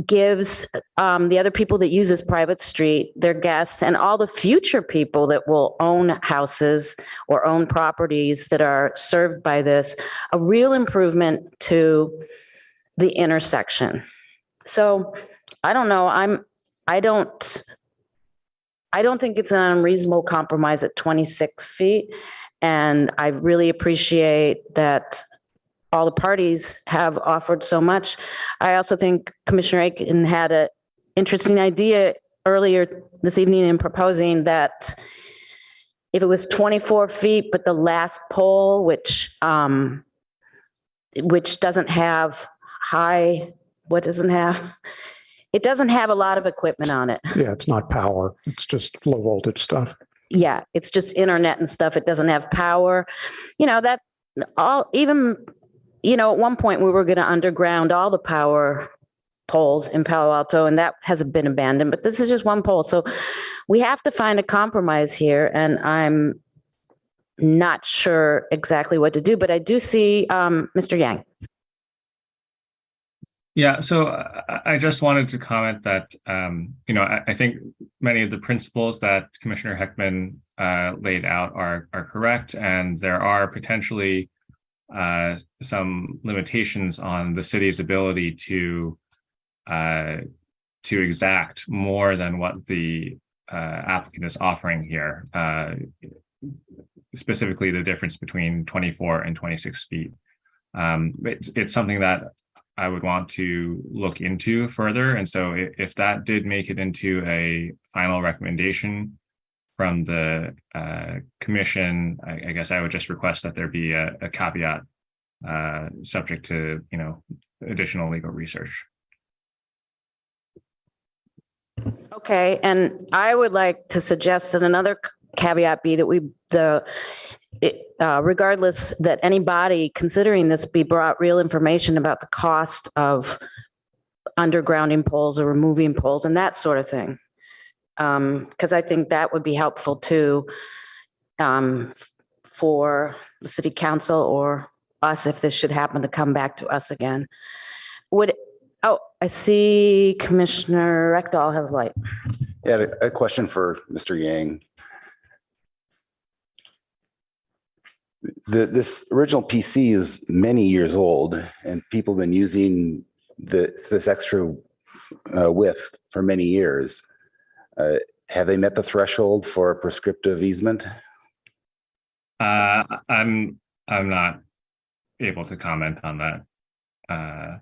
gives the other people that use this private street, their guests, and all the future people that will own houses or own properties that are served by this, a real improvement to the intersection. So I don't know, I don't think it's an unreasonable compromise at 26 feet. And I really appreciate that all the parties have offered so much. I also think Commissioner Aiken had an interesting idea earlier this evening in proposing that if it was 24 feet, but the last pole, which doesn't have it doesn't have a lot of equipment on it. Yeah, it's not power. It's just low voltage stuff. Yeah, it's just internet and stuff. It doesn't have power. At one point we were going to underground all the power poles in Palo Alto, and that hasn't been abandoned, but this is just one pole. So we have to find a compromise here, and I'm not sure exactly what to do, but I do see Mr. Yang. Yeah, so I just wanted to comment that, I think many of the principles that Commissioner Heckman laid out are correct, and there are potentially some limitations on the city's ability to exact more than what the applicant is offering here. specifically the difference between 24 and 26 feet. It's something that I would want to look into further. And so if that did make it into a final recommendation from the commission, I guess I would just request that there be a caveat subject to, additional legal research. Okay, and I would like to suggest that another caveat be that regardless, that any body considering this be brought real information about the cost of undergrounding poles or removing poles and that sort of thing. Because I think that would be helpful too, for the city council or us if this should happen to come back to us again. I see Commissioner Rekdal has light. Yeah, a question for Mr. Yang. This original PC is many years old, and people have been using this extra width for many years. Have they met the threshold for a prescriptive easement? I'm not able to comment on that.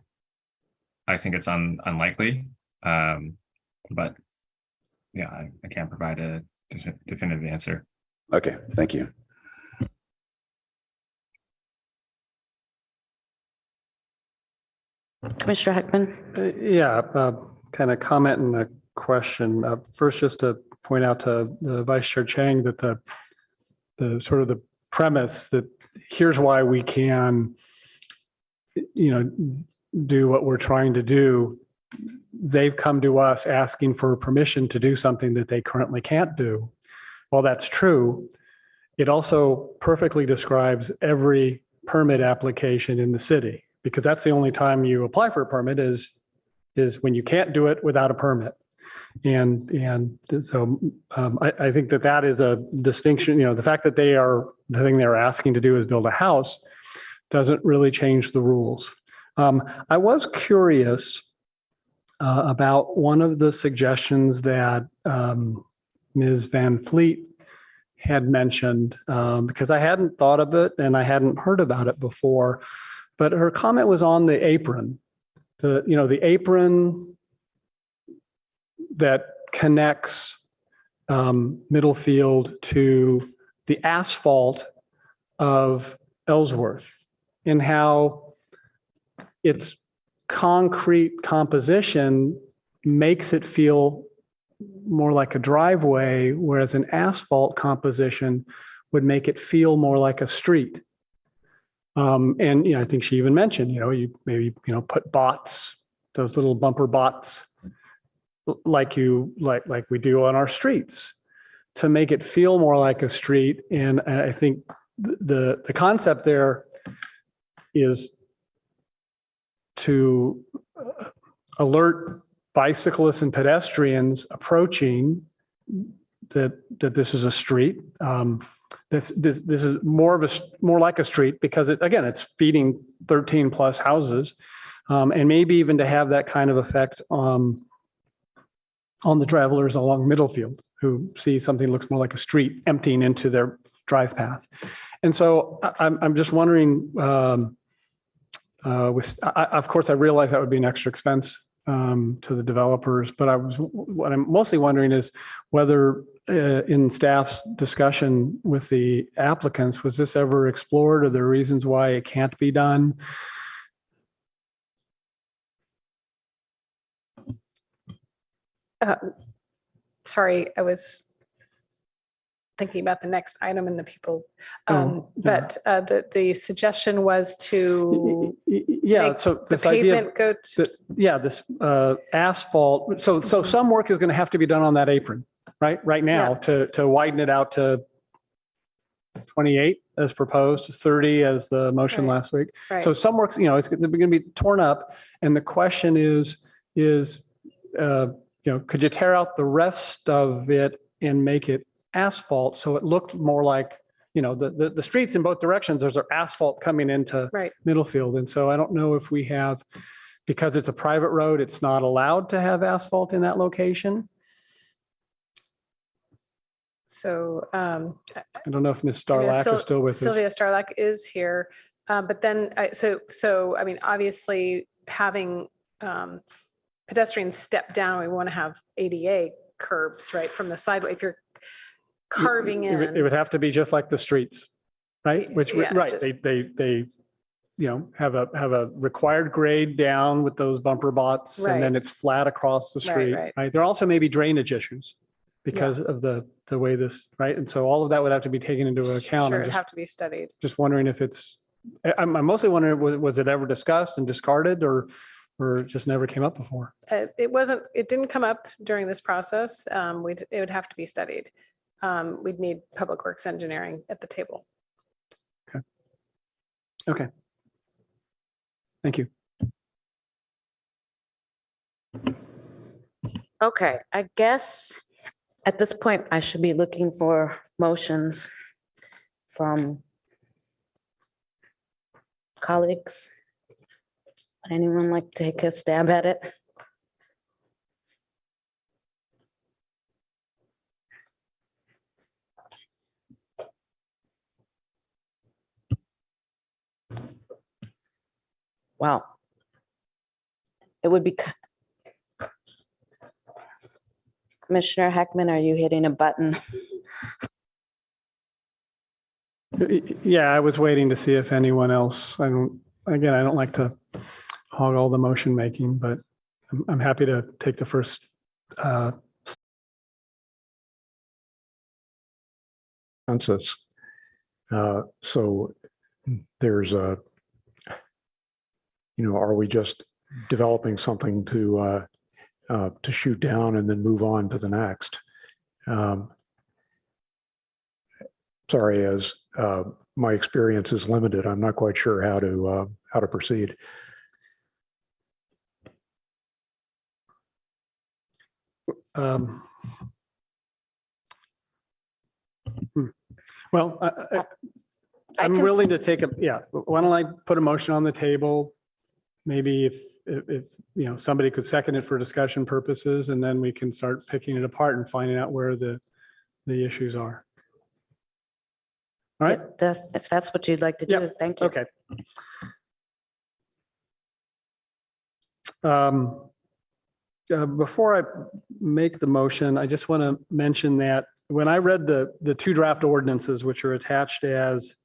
I think it's unlikely, but yeah, I can't provide a definitive answer. Okay, thank you. Commissioner Heckman? Yeah, kind of comment and a question. First, just to point out to the Vice Chair Chang that the sort of the premise that here's why we can, do what we're trying to do. They've come to us asking for permission to do something that they currently can't do. While that's true, it also perfectly describes every permit application in the city, because that's the only time you apply for a permit is when you can't do it without a permit. And so I think that is a distinction. The fact that the thing they're asking to do is build a house doesn't really change the rules. I was curious about one of the suggestions that Ms. Van Fleet had mentioned, because I hadn't thought of it and I hadn't heard about it before, but her comment was on the apron. The apron that connects Middlefield to the asphalt of Ellsworth, and how its concrete composition makes it feel more like a driveway, whereas an asphalt composition would make it feel more like a street. And I think she even mentioned, you maybe put bots, those little bumper bots, like we do on our streets, to make it feel more like a street. And I think the concept there is to alert bicyclists and pedestrians approaching that this is a street. This is more like a street, because it's feeding 13 plus houses, and maybe even to have that kind of effect on the travelers along Middlefield who see something that looks more like a street emptying into their drive path. And so I'm just wondering, of course, I realize that would be an extra expense to the developers, but what I'm mostly wondering is whether in staff's discussion with the applicants, was this ever explored? Are there reasons why it can't be done? Sorry, I was thinking about the next item and the people. But the suggestion was to make so the this idea pavement go to. this asphalt. So some work is going to have to be done on that apron, right now to widen it out to 28 as proposed, 30 as the motion last week. Right. So some works, it's going to be torn up, and the question is could you tear out the rest of it and make it asphalt so it looked more like, the streets in both directions, there's asphalt coming into Middlefield. And so I don't know if we have, because it's a private road, it's not allowed to have asphalt in that location. So I don't know if Ms. I know Starlack is still with us. Sylvia Starlack is here. But then, so I mean, obviously having pedestrians step down, we want to have ADA curbs, right, from the sidewalk. If you're carving It in. would have to be just like the streets, right? Which, Yeah, right, just- they, you know, have a required grade down with those bumper bots, and then Right. it's flat across the street, right. right? There also may be drainage issues because of the way this, right? And so all of that would have to be taken into account. Sure, I'm it'd just have to be studied. wondering if it's, I'm mostly wondering, was it ever discussed and discarded, or it just never came up before? It didn't come up during this process. It would have to be studied. We'd need Public Works Engineering at the table. Okay. Thank you. Okay, I guess at this point, I should be looking for motions from colleagues. Would anyone like to take a stab at it? Wow. It would be. Commissioner Heckman, are you hitting a button? Yeah, I was waiting to see if anyone else, I don't like to hog all the motion making, but I'm happy to take the first Census. So there's a, are we just developing something to shoot down and then move on to the next? Sorry, as my experience is limited, I'm not quite sure how to proceed. Well, I'm willing to take why don't I put a motion on the table? Maybe if somebody could second it for discussion purposes, and then we can start picking it apart and finding out where the issues are. All right. If that's what you'd like to do, thank you. Okay. Before I make the motion, I just want to mention that when I read the two draft ordinances, which are attached as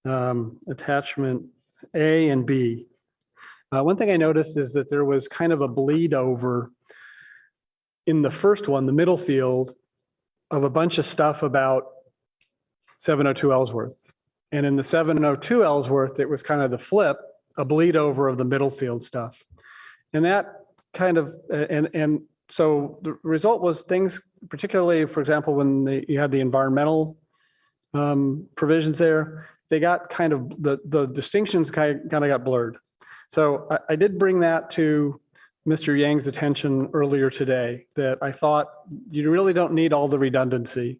attachment A and B, one thing I noticed is that there was kind of a bleed over in the first one, the middle field, of a bunch of stuff about 702 Ellsworth. And in the 702 Ellsworth, it was kind of the flip, a bleed over of the middle field stuff. And that kind of, and so the result was things, particularly, for example, when you had the environmental provisions there, they got kind of, the distinctions kind of got blurred. So I did bring that to Mr. Yang's attention earlier today, that I thought you really don't need all the redundancy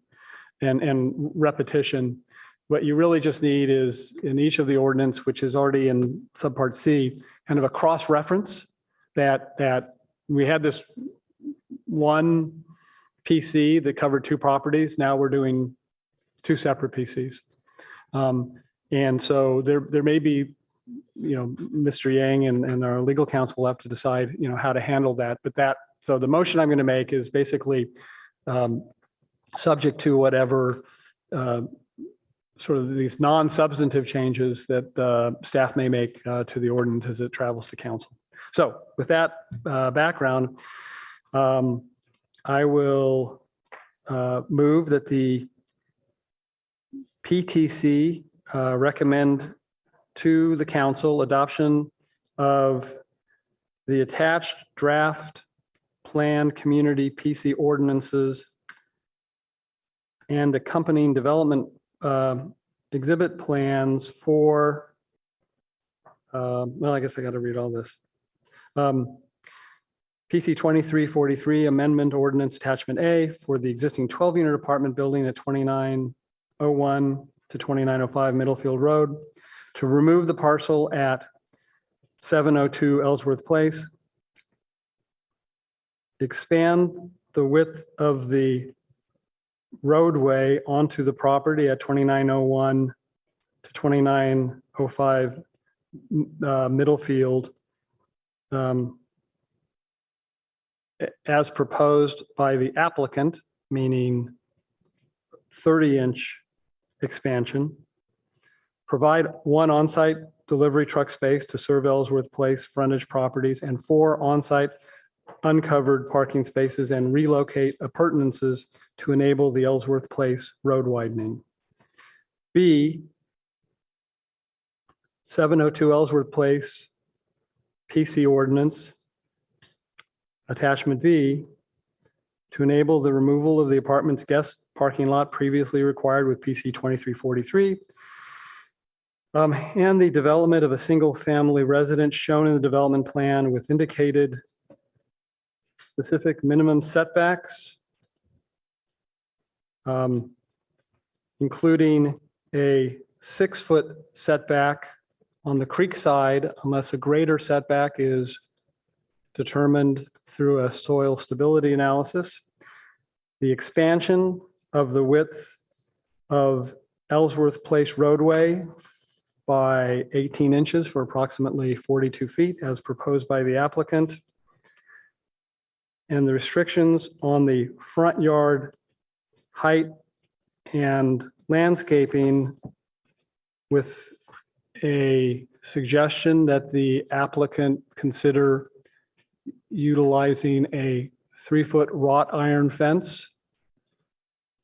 and repetition. What you really just need is, in each of the ordinance, which is already in subpart C, kind of a cross-reference that we had this one PC that covered two properties. Now we're doing two separate PCs. And so there may be, Mr. Yang and our legal counsel will have to decide, how to handle that. But so the motion I'm going to make is basically subject to whatever sort of these non-substantive changes that staff may make to the ordinance as it travels to council. So with that background, I will move that the PTC recommend to the council adoption of the attached draft plan community PC ordinances and accompanying development exhibit plans for, well, I guess I got to read all this. PC 2343 Amendment Ordinance Attachment A for the existing 12-unit apartment building at 2901 to 2905 Middlefield Road to remove the parcel at 702 Ellsworth Place, expand the width of the roadway onto the property at 2901 to 2905 Middlefield, as proposed by the applicant, meaning 30-inch expansion. Provide one on-site delivery truck space to serve Ellsworth Place frontage properties and 4 on-site uncovered parking spaces, and relocate appurtenances to enable the Ellsworth Place road widening. B, 702 Ellsworth Place PC ordinance, attachment B, to enable the removal of the apartment's guest parking lot previously required with PC 2343, and the development of a single-family residence shown in the development plan with indicated specific minimum setbacks, including a 6-foot setback on the creek side unless a greater setback is determined through a soil stability analysis. The expansion of the width of Ellsworth Place roadway by 18 inches for approximately 42 feet as proposed by the applicant. And the restrictions on the front yard height and landscaping, with a suggestion that the applicant consider utilizing a 3-foot wrought iron fence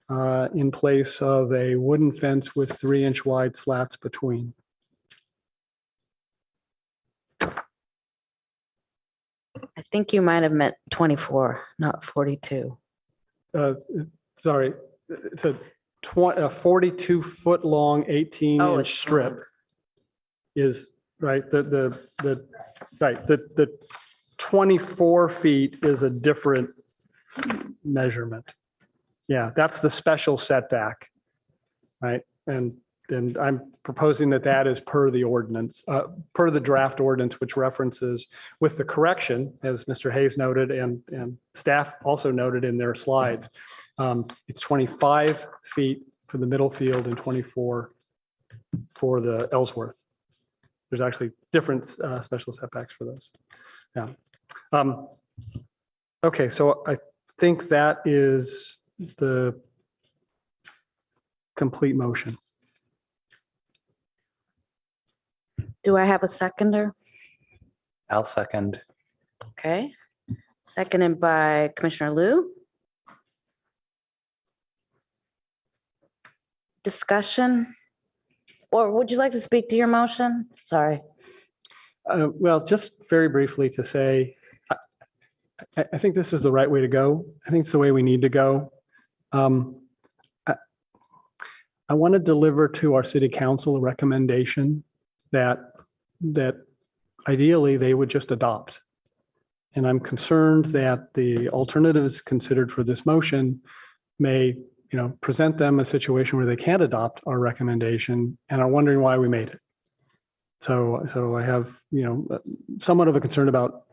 in place of a wooden fence with 3-inch wide slats between. I think you might have meant 24, not 42. Sorry, it's a 42-foot long, 18-inch strip is right. The 24 feet is a different measurement. Yeah, that's the special setback, right? And I'm proposing that that is per the ordinance, per the draft ordinance, which references with the correction, as Mr. Hayes noted, and staff also noted in their slides. It's 25 feet for the middle field and 24 for the Ellsworth. There's actually different special setbacks for those. Yeah. Okay, so I think that is the complete motion. Do I have a seconder? I'll second. Okay. Seconded by Commissioner Liu. Discussion? Or would you like to speak to your motion? Sorry. Well, just very briefly to say, I think this is the right way to go. I think it's the way we need to go. I want to deliver to our city council a recommendation that ideally they would just adopt. And I'm concerned that the alternatives considered for this motion may, present them a situation where they can't adopt our recommendation and are wondering why we made it. So I have, somewhat of a concern about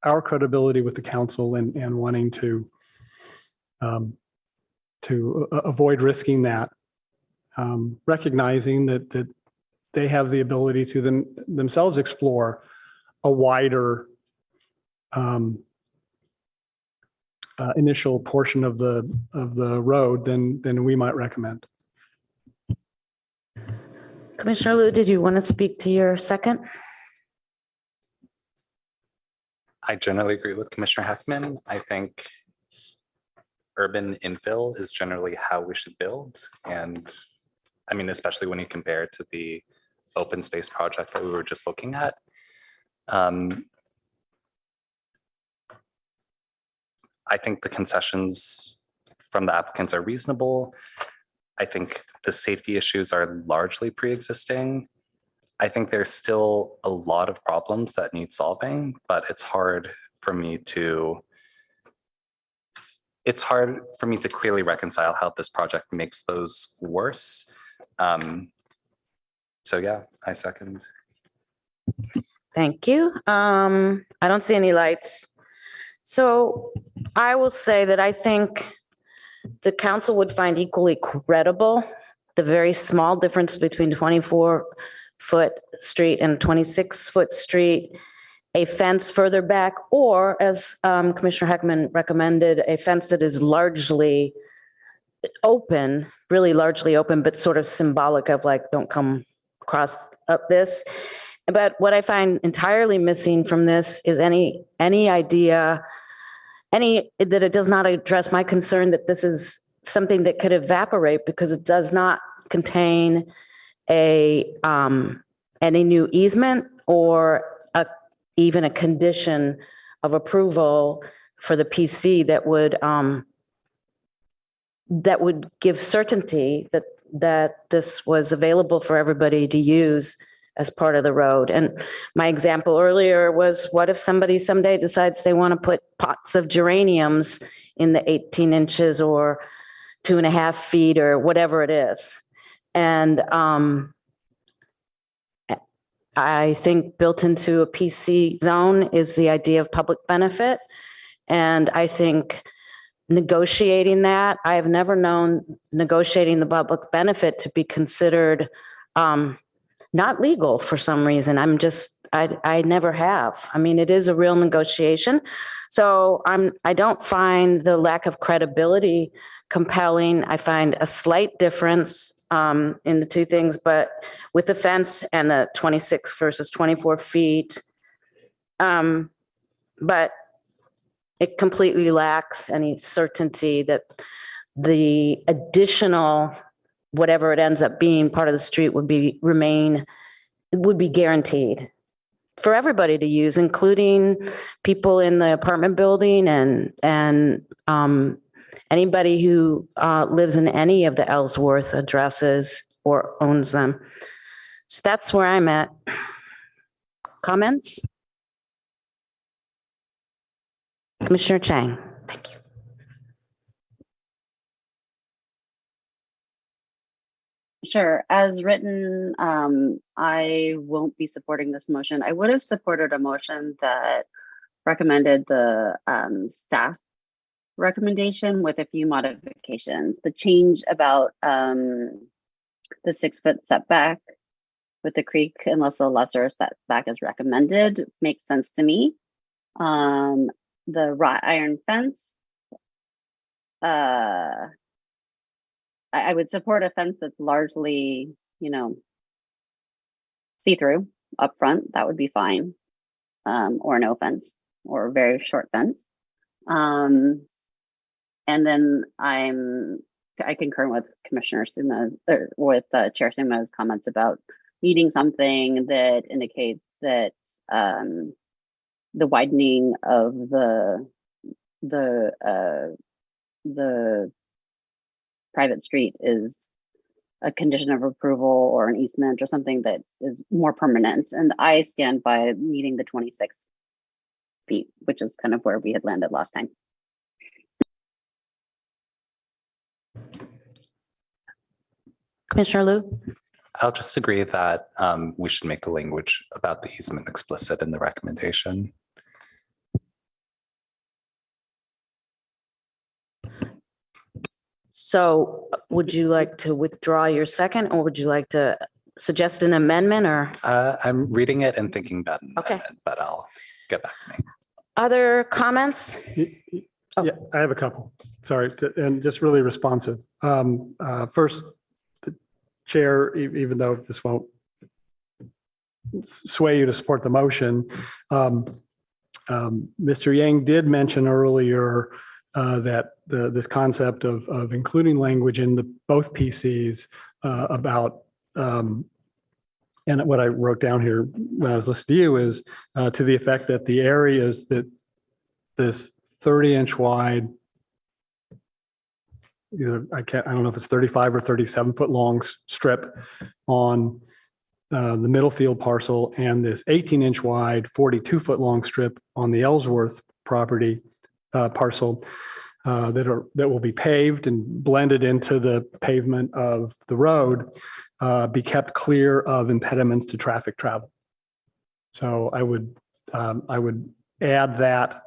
our credibility with the council and wanting to avoid risking that, recognizing that they have the ability to themselves explore a wider initial portion of the road than we might recommend. Commissioner Liu, did you want to speak to your second? I generally agree with Commissioner Heckman. I think urban infill is generally how we should build. And I mean, especially when you compare it to the open space project that we were just looking at. I think the concessions from the applicants are reasonable. I think the safety issues are largely pre-existing. I think there's still a lot of problems that need solving, but it's hard for me to clearly reconcile how this project makes those worse. So yeah, I second. Thank you. I don't see any lights. So I will say that I think the council would find equally credible the very small difference between 24-foot street and 26-foot street, a fence further back, or as Commissioner Heckman recommended, a fence that is largely open, really largely open, but sort of symbolic of like, don't come across up this. But what I find entirely missing from this is any idea, that it does not address my concern that this is something that could evaporate because it does not contain any new easement or even a condition of approval for the PC that would give certainty that this was available for everybody to use as part of the road. And my example earlier was, what if somebody someday decides they want to put pots of geraniums in the 18 inches or 2.5 feet or whatever it is? And I think built into a PC zone is the idea of public benefit. And I think negotiating that, I have never known negotiating the public benefit to be considered not legal for some reason. I never have. I mean, it is a real negotiation. So I don't find the lack of credibility compelling. I find a slight difference in the two things, but with the fence and the 26 versus 24 feet. But it completely lacks any certainty that the additional, whatever it ends up being, part of the street would be guaranteed for everybody to use, including people in the apartment building and anybody who lives in any of the Ellsworth addresses or owns them. So that's where I'm at. Comments? Commissioner Chang. Thank you. Sure. As written, I won't be supporting this motion. I would have supported a motion that recommended the staff recommendation with a few modifications. The change about the 6-foot setback with the creek, unless a lesser setback is recommended, makes sense to me. The wrought iron fence, I would support a fence that's largely, see-through up front. That would be fine. Or no fence, or a very short fence. And then I concur with Commissioner Suma's, or with Chair Suma's comments about needing something that indicates that the widening of the private street is a condition of approval or an easement or something that is more permanent. And I stand by meeting the 26 feet, which is kind of where we had landed last time. Commissioner Liu? I'll just agree that we should make the language about the easement explicit in the recommendation. So would you like to withdraw your second, or would you like to suggest an amendment, or? I'm reading it and thinking about an Okay. amendment, but I'll get back to me. Other comments? Yeah, I have a couple. Sorry, and just really responsive. First, the chair, even though this won't sway you to support the motion, Mr. Yang did mention earlier that this concept of including language in both PCs about, and what I wrote down here when I was listening to you is to the effect that the areas that this 30-inch wide, I don't know if it's 35 or 37 foot long strip on the Middlefield parcel, and this 18-inch wide 42 foot long strip on the Ellsworth property parcel that will be paved and blended into the pavement of the road, be kept clear of impediments to traffic travel. So I would add that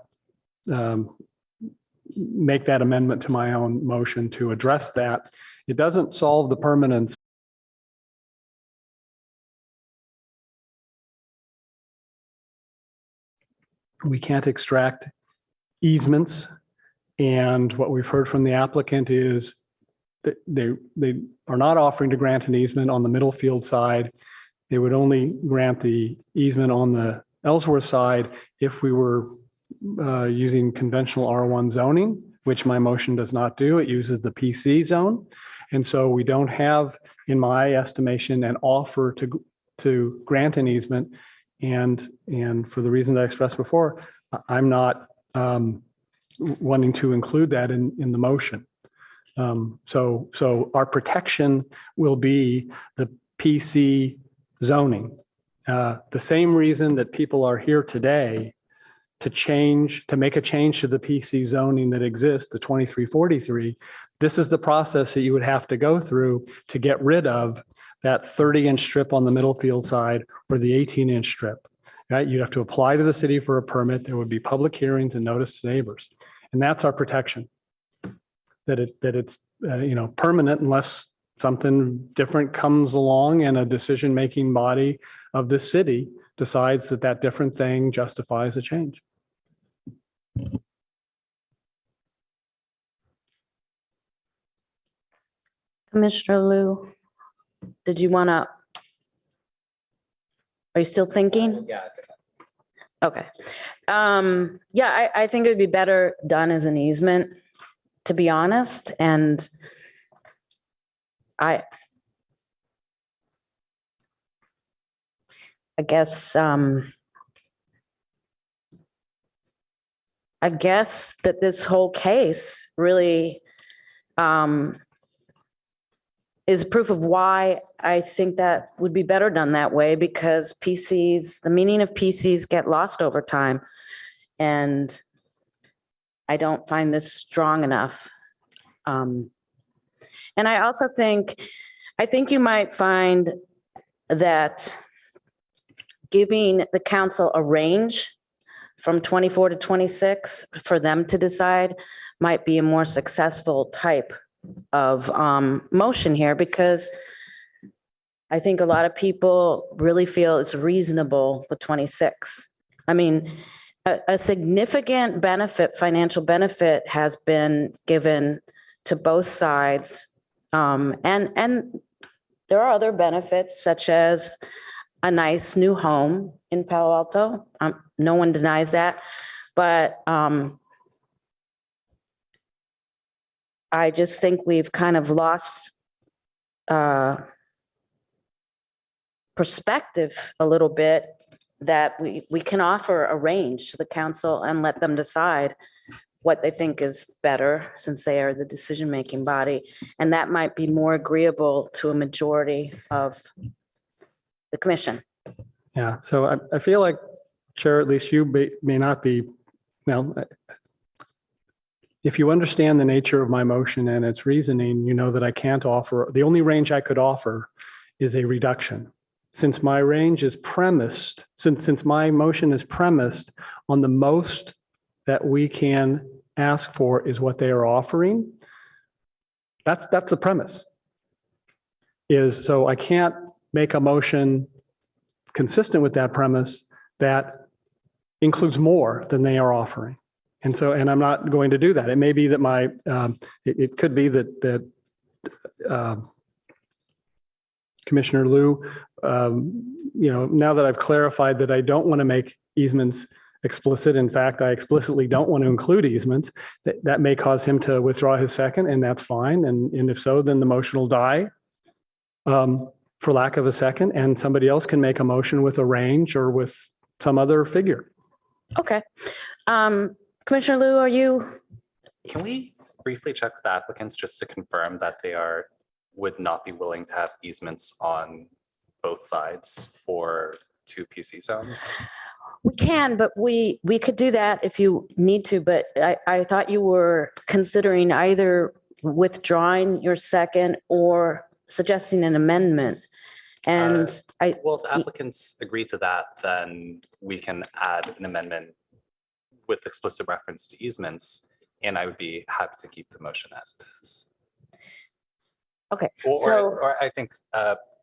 make that amendment to my own motion to address that. It doesn't solve the permanence. We can't extract easements. And what we've heard from the applicant is that they are not offering to grant an easement on the Middlefield side. They would only grant the easement on the Ellsworth side if we were using conventional R1 zoning, which my motion does not do. It uses the PC zone. And so we don't have, in my estimation, an offer to grant an easement. And for the reason I expressed before, I'm not wanting to include that in the motion. So our protection will be the PC zoning. The same reason that people are here today to make a change to the PC zoning that exists, the 2343, this is the process that you would have to go through to get rid of that 30-inch strip on the Middlefield side or the 18-inch strip. Right? You'd have to apply to the city for a permit. There would be public hearings and notice to neighbors. And that's our protection, that it's permanent unless something different comes along and a decision-making body of the city decides that different thing justifies a change. Commissioner Liu, did you want to, are you still thinking? Yeah. Okay. Yeah, I think it would be better done as an easement, to be honest. And I guess that this whole case really is proof of why I think that would be better done that way, because PCs, the meaning of PCs get lost over time. And I don't find this strong enough. And I also think you might find that giving the council a range from 24 to 26 for them to decide might be a more successful type of motion here, because I think a lot of people really feel it's reasonable with 26. I mean, a significant benefit, financial benefit, has been given to both sides. And there are other benefits, such as a nice new home in Palo Alto. No one denies that. But I just think we've kind of lost perspective a little bit, that we can offer a range to the council and let them decide what they think is better, since they are the decision-making body. And that might be more agreeable to a majority of the commission. Yeah, so I feel like, Chair, at least you may not be, well, if you understand the nature of my motion and its reasoning, you know that I can't offer, the only range I could offer is a reduction. Since my range is premised, since my motion is premised on the most that we can ask for is what they are offering, that's the premise. So I can't make a motion consistent with that premise that includes more than they are offering. And I'm not going to do that. It may be that it could be that Commissioner Liu, now that I've clarified that I don't want to make easements explicit, in fact, I explicitly don't want to include easements, that may cause him to withdraw his second, and that's fine. And if so, then the motion will die for lack of a second, and somebody else can make a motion with a range or with some other figure. Okay. Commissioner Liu, Can we briefly check with the applicants just to confirm that they would not be willing to have easements on both sides for 2 PC zones? we can, but we could do that if you need to, but I thought you were considering either withdrawing your second or suggesting an amendment. And well, if the applicants agree to that, then we can add an amendment with explicit reference to easements. And I would be happy to keep the motion as it is. Okay, Or, so or I think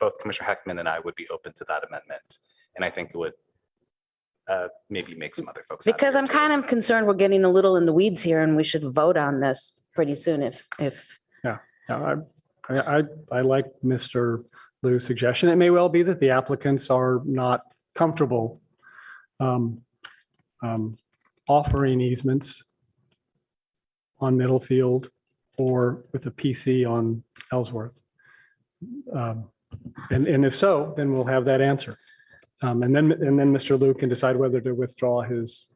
both Commissioner Heckman and I would be open to that amendment. And I think it would maybe make some other folks. because I'm kind of concerned we're getting a little in the weeds here and we should vote on this pretty soon if. Yeah, I like Mr. Liu's suggestion. It may well be that the applicants are not comfortable offering easements on Middlefield or with a PC on Ellsworth. And if so, then we'll have that answer. And then Mr. Liu can decide whether to withdraw his.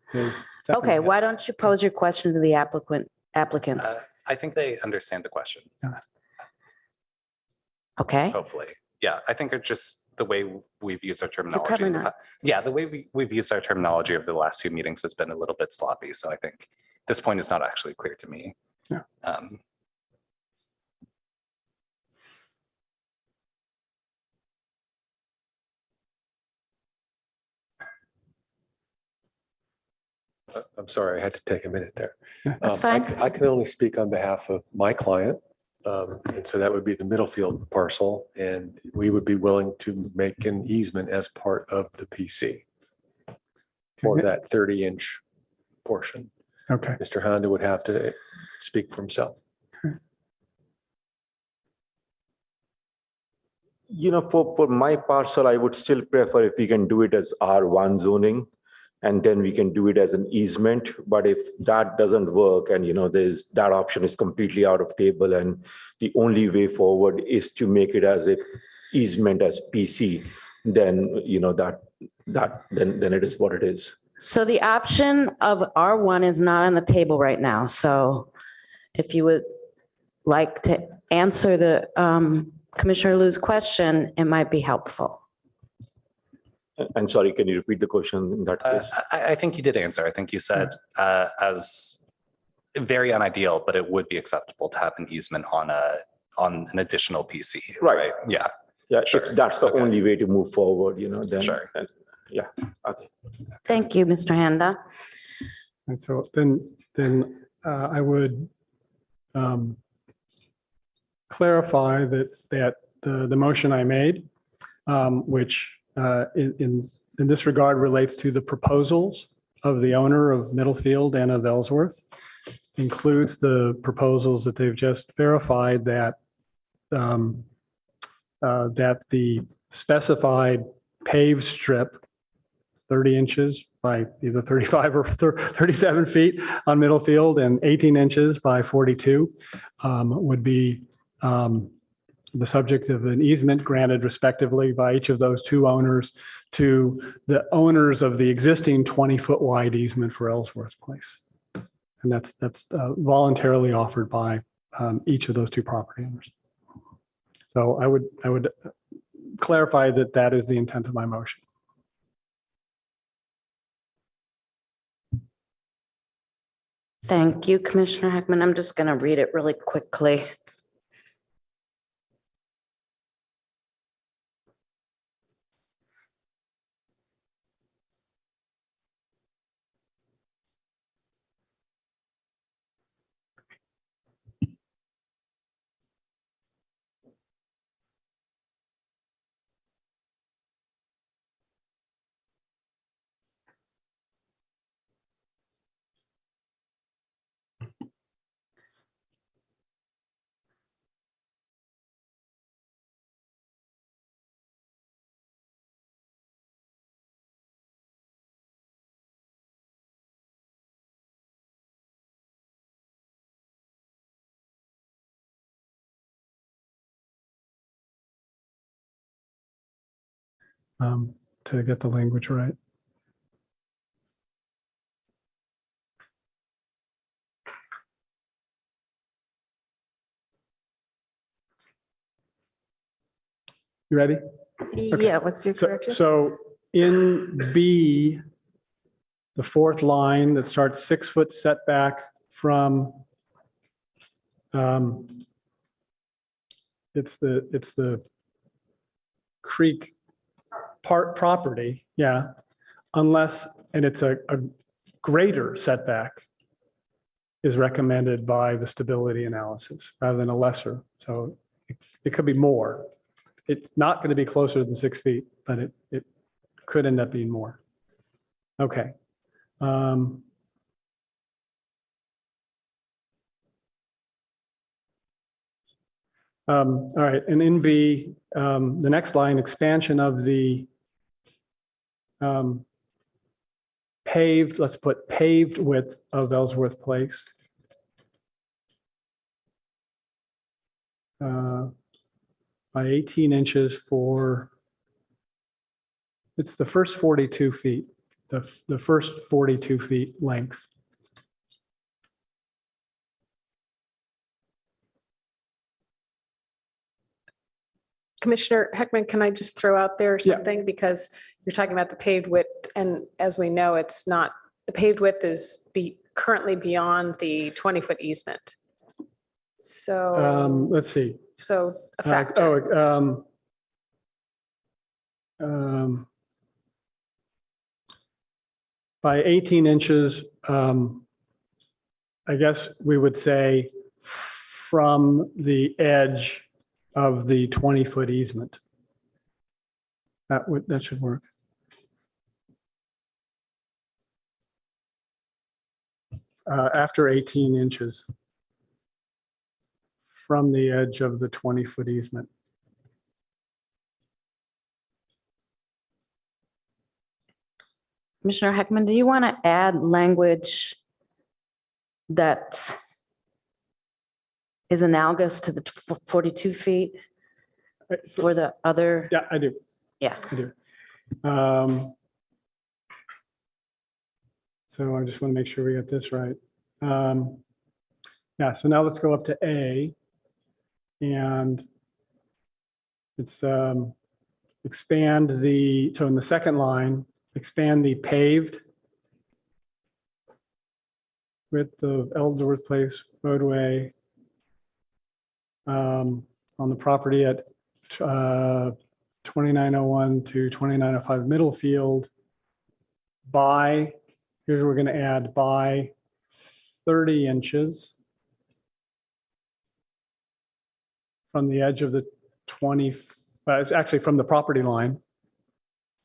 Okay, why don't you pose your question to the applicants? I think they understand the question. Okay. Hopefully. Yeah, I think it's just the way we've used our terminology. Probably not. Yeah, the way we've used our terminology over the last few meetings has been a little bit sloppy. So I think this point is not actually clear to me. Yeah. I'm sorry, I had to take a minute there. That's fine. I can only speak on behalf of my client. And so that would be the Middlefield parcel, and we would be willing to make an easement as part of the PC for that 30-inch portion. Okay. Mr. Honda would have to speak for himself. You know, for my parcel, I would still prefer if we can do it as R1 zoning, and then we can do it as an easement. But if that doesn't work and, you know, that option is completely out of table and the only way forward is to make it as a easement as PC, then, you know, then it is what it is. So the option of R1 is not on the table right now. So if you would like to answer the Commissioner Liu's question, it might be helpful. I'm sorry, can you repeat the question in that case? I think you did answer. I think you said as very unideal, but it would be acceptable to have an easement on an additional PC. Right. Yeah. Yeah, sure. If that's the only way to move forward, you know, then. Sure. Yeah, okay. Thank you, Mr. Handa. And so then I would clarify that the motion I made, which in this regard relates to the proposals of the owner of Middlefield and of Ellsworth, includes the proposals that they've just verified that that the specified paved strip, 30 inches by either 35 or 37 feet on Middlefield and 18 inches by 42 would be the subject of an easement granted respectively by each of those two owners to the owners of the existing 20-foot wide easement for Ellsworth Place. And that's voluntarily offered by each of those two property owners. So I would clarify that that is the intent of my motion. Thank you, Commissioner Heckman. I'm just going to read it really quickly. To get the language right. You ready? Yeah, what's your correction? So in B, the fourth line that starts 6 foot setback from, it's the creek part property, yeah, unless, and it's a greater setback. is recommended by the stability analysis rather than a lesser. So it could be more. It's not going to be closer than 6 feet, but it could end up being more. Okay. All right, and in B, the next line, expansion of the paved, let's put paved width of Ellsworth Place. By 18 inches for, it's the first 42 feet, the first 42 feet length. Commissioner Heckman, can I just throw out there something? Because you're talking about the paved width, and as we know, it's not, the paved width is currently beyond the 20-foot easement. So Let's see. So a factor. By 18 inches, I guess we would say from the edge of the 20-foot easement. That should work. After 18 inches from the edge of the 20-foot easement. Commissioner Heckman, do you want to add language that is analogous to the 42 feet for the other? Yeah, I do. Yeah. I do. So I just want to make sure we get this right. Yeah, so now let's go up to A, and it's expand the, so in the second line, expand the paved width of Ellsworth Place roadway on the property at 2901 to 2905 Middlefield by, here's what we're going to add, by 30 inches from the edge of the 20, it's actually from the property line,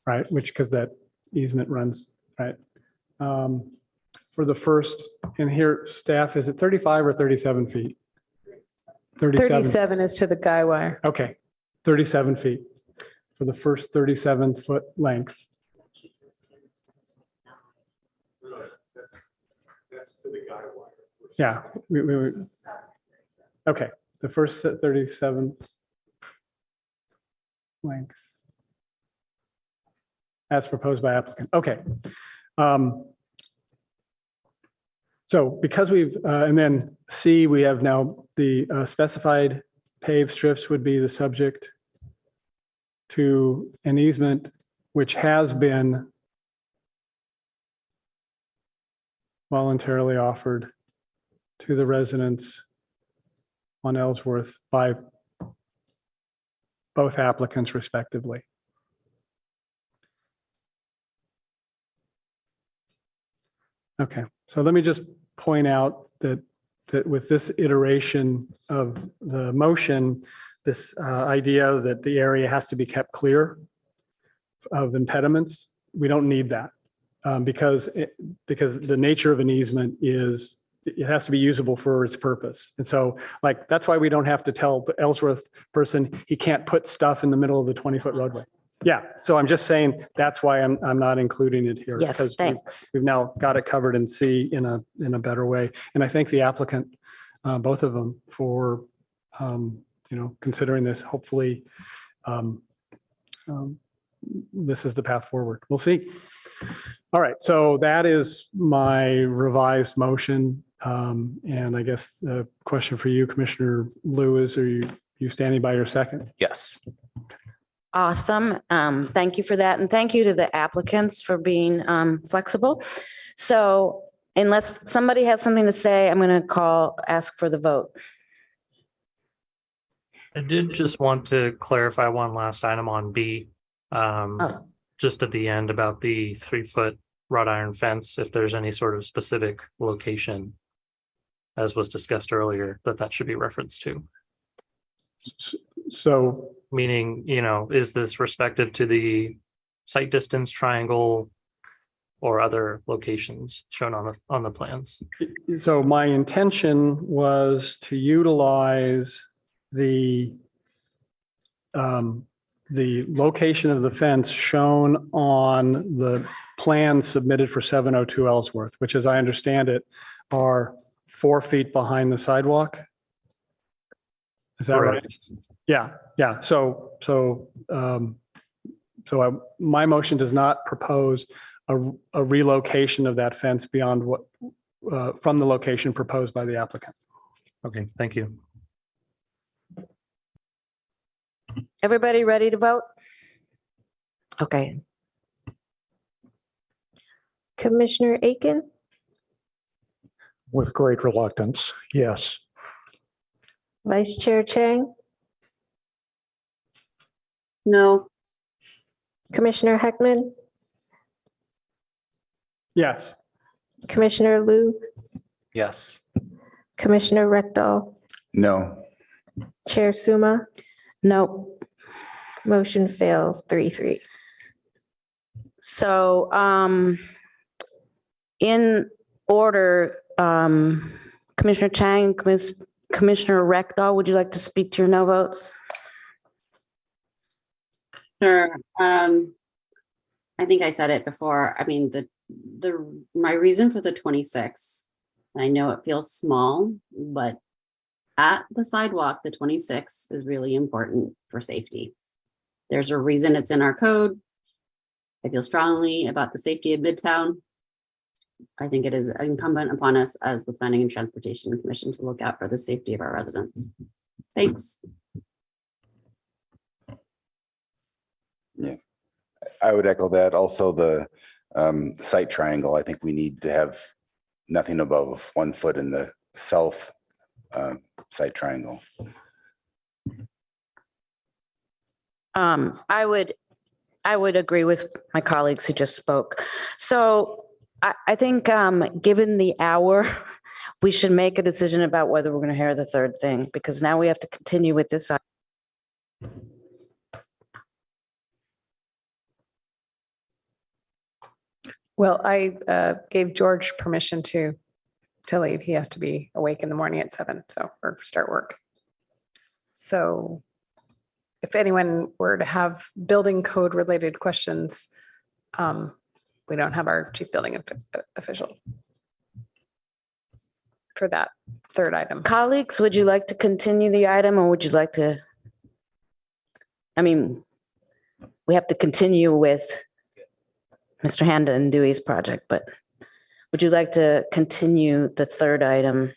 right? Which, because that easement runs, right? For the first, and here staff, is it 35 or 37 feet? 37 is to the guy wire. Okay, 37 feet for the first 37-foot length. That's to the guy wire. Yeah, okay, the first 37 length as proposed by applicant. Okay. So because we've, and then C, we have now the specified paved strips would be the subject to an easement which has been voluntarily offered to the residents on Ellsworth by both applicants respectively. Okay, so let me just point out that with this iteration of the motion, this idea that the area has to be kept clear of impediments, we don't need that because the nature of an easement is it has to be usable for its purpose. And so like, that's why we don't have to tell the Ellsworth person he can't put stuff in the middle of the 20-foot roadway. Yeah, so I'm just saying that's why I'm not including it here. Yes, because thanks. We've now got it covered in C in a better way. And I thank the applicant, both of them, for considering this. Hopefully, this is the path forward. We'll see. All right, so that is my revised motion. And I guess the question for you, Commissioner Liu, is are you standing by your second? Yes. Awesome. Thank you for that. And thank you to the applicants for being flexible. So unless somebody has something to say, I'm going to ask for the vote. I did just want to clarify one last item on B. Just at the end about the 3-foot wrought iron fence, if there's any sort of specific location as was discussed earlier, that should be referenced to. So Meaning, is this respective to the site distance triangle or other locations shown on the plans? So my intention was to utilize the location of the fence shown on the plan submitted for 702 Ellsworth, which, as I understand it, are 4 feet behind the sidewalk. Is that right? Yeah. My motion does not propose a relocation of that fence beyond what from the location proposed by the applicant. Okay, thank you. Everybody ready to vote? Okay. Commissioner Aiken, With great reluctance, yes. Vice Chair Chang, No. Commissioner Heckman, Yes. Commissioner Liu, Yes. Commissioner Rekdal, No. Chair Suma, No. motion fails 3-3. So, in order, Commissioner Chang, Commissioner Rekdal, would you like to speak to your no votes? Sure. I think I said it before. I mean, my reason for the 26, I know it feels small, but at the sidewalk, the 26 is really important for safety. There's a reason it's in our code. I feel strongly about the safety of Midtown. I think it is incumbent upon us as the Planning and Transportation Commission to look out for the safety of our residents. Thanks. Yeah, I would echo that. Also, the site triangle, I think we need to have nothing above 1 foot in the south site triangle. I would agree with my colleagues who just spoke. So I think, given the hour, we should make a decision about whether we're going to hear the third thing, because now we have to continue with this. Well, I gave George permission to leave. He has to be awake in the morning at 7, or start work. So if anyone were to have building code related questions, we don't have our chief building official for that third item. Colleagues, would you like to continue the item, or would you like to? I mean, we have to continue with Mr. Handa and Dewey's project, but would you like to continue the third item?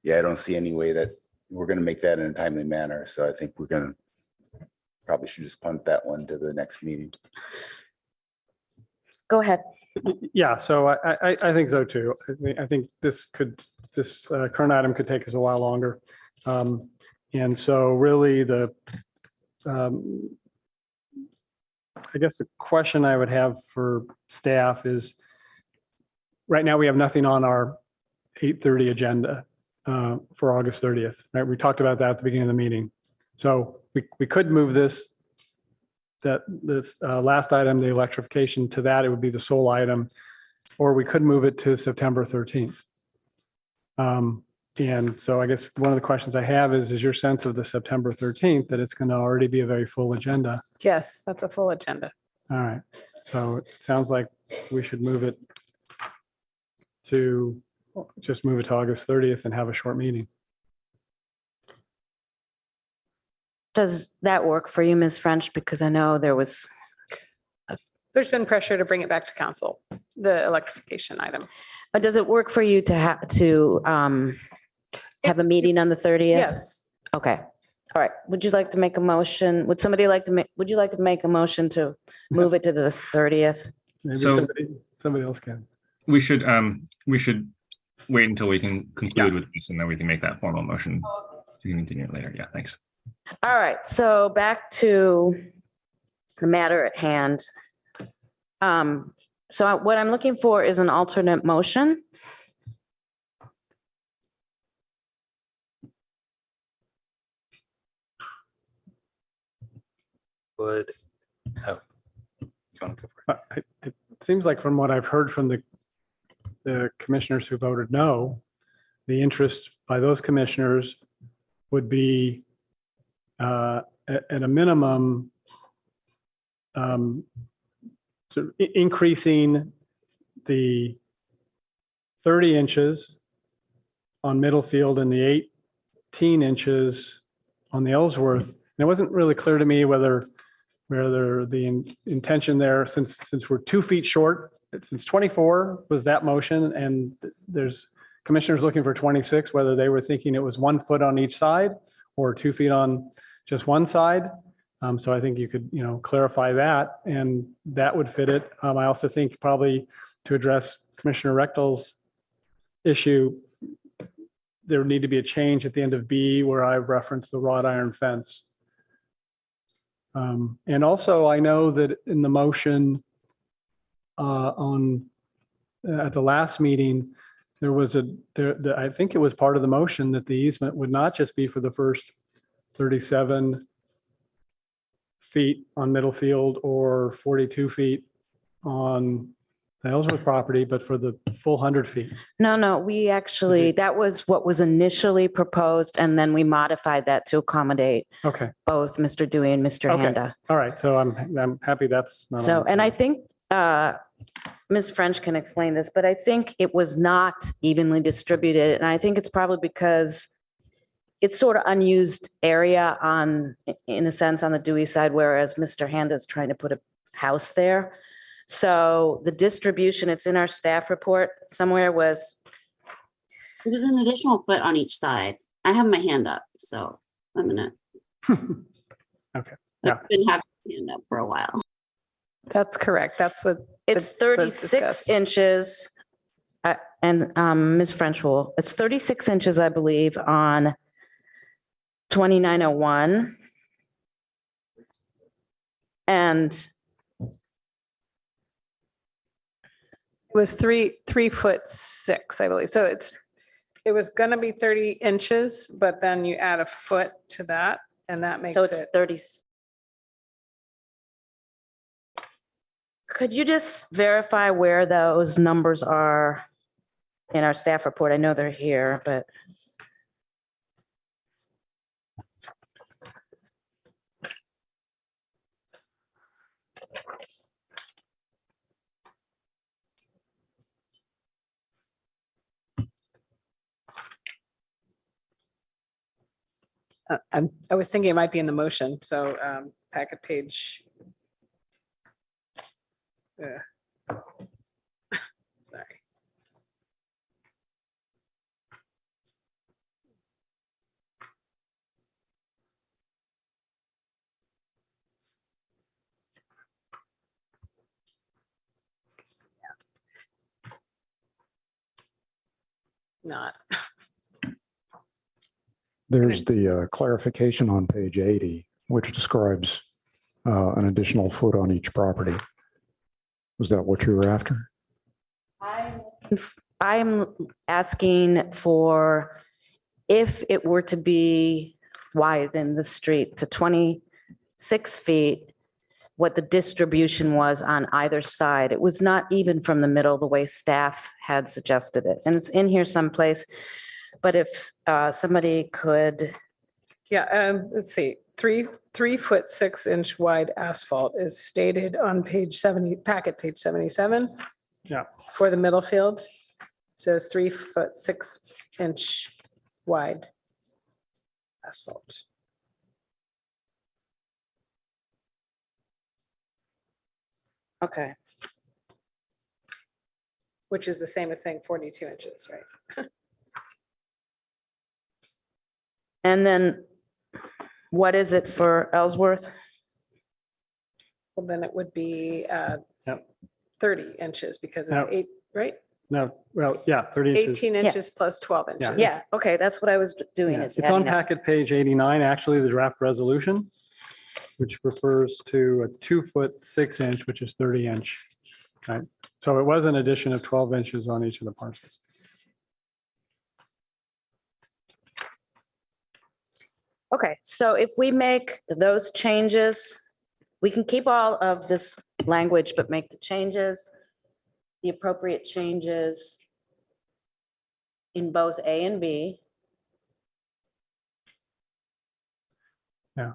Yeah, I don't see any way that we're going to make that in a timely manner. So I think we're going to probably should just punt that one to the next meeting. Go ahead. Yeah, so I think so too. I think this current item could take us a while longer. And so really I guess the question I would have for staff is, right now we have nothing on our 8:30 agenda for August 30th, right? We talked about that at the beginning of the meeting. So we could move this last item, the electrification, to that. It would be the sole item, or we could move it to September 13th. And so I guess one of the questions I have is your sense of the September 13th, that it's going to already be a very full agenda? Yes, that's a full agenda. All right. So it sounds like we should move it to August 30th and have a short meeting. Does that work for you, Ms. French? Because I know there's been pressure to bring it back to council, the electrification item. But does it work for you to have a meeting on the 30th? Yes. Okay. All right. Would you like to make a motion? Would you like to make a motion to move it to the 30th? Maybe So- somebody else can. We should wait until we can conclude with this, and then we can make that formal motion to continue it later. Yeah, thanks. All right. So back to the matter at hand. So what I'm looking for is an alternate motion. Would, oh, you want to go for it? It seems like from what I've heard from the commissioners who voted no, the interest by those commissioners would be at a minimum to increasing the 30 inches on Middlefield and the 18 inches on the Ellsworth. And it wasn't really clear to me whether the intention there, since we're 2 feet short, since 24 was that motion, and there's commissioners looking for 26, whether they were thinking it was 1 foot on each side or 2 feet on just one side. So I think you could, clarify that, and that would fit it. I also think probably to address Commissioner Rechtel's issue, there would need to be a change at the end of B where I referenced the wrought iron fence. And also, I know that in the motion at the last meeting, there was I think it was part of the motion that the easement would not just be for the first 37 feet on Middlefield or 42 feet on the Ellsworth property, but for the full 100 feet. No, we actually, that was what was initially proposed, and then we modified that to accommodate Okay. both Mr. Dewey and Mr. Okay. Handa. All right. So I'm happy that's not So, on the and I table. think Ms. French can explain this, but I think it was not evenly distributed. And I think it's probably because it's sort of unused area in a sense, on the Dewey side, whereas Mr. Handa is trying to put a house there. So the distribution, it's in our staff report somewhere, was It was an additional foot on each side. I have my hand up, so I'm gonna. Okay. Yeah. I've been having my hand up for a while. That's correct. That's what. it's 36 inches. And Ms. French it's 36 inches, I believe, on 2901. And It was 3'6", I believe. So it was gonna be 30 inches, but then you add a foot to that, and that makes so it's it. 30. Could you just verify where those numbers are in our staff report? I know they're here, but. I was thinking it might be in the motion, so packet page. Sorry. Not. There's the clarification on page 80, which describes an additional foot on each property. Was that what you were after? I'm asking for if it were to be widen the street to 26 feet, what the distribution was on either side. It was not even from the middle, the way staff had suggested it. And it's in here someplace. But if somebody could. Yeah, let's see, 3'6" wide asphalt is stated on page 70, packet page 77. Yeah. For the middle field, says 3'6" wide asphalt. Okay. Which is the same as saying 42 inches, right? And then what is it for Ellsworth? Well, then it would be Yep. 30 inches because it's No. 8, right? No, well, yeah, 30 inches. 18 inches plus 12 inches. Yeah, okay, that's what I was doing. Yeah, is it's on adding up. packet page 89, actually, the draft resolution, which refers to a 2'6", which is 30 inch. Right? So it was an addition of 12 inches on each of the parcels. Okay, so if we make those changes, we can keep all of this language, but make the changes, the appropriate changes in both A and B. Yeah.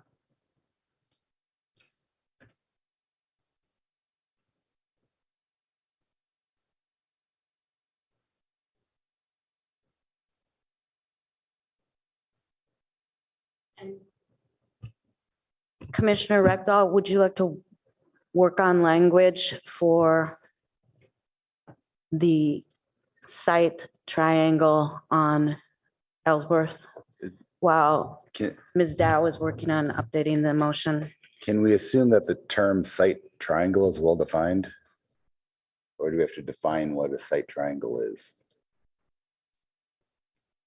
Commissioner Rekdal, would you like to work on language for the site triangle on Ellsworth while Can, Ms. Dow is working on updating the motion? can we assume that the term site triangle is well defined? Or do we have to define what a site triangle is?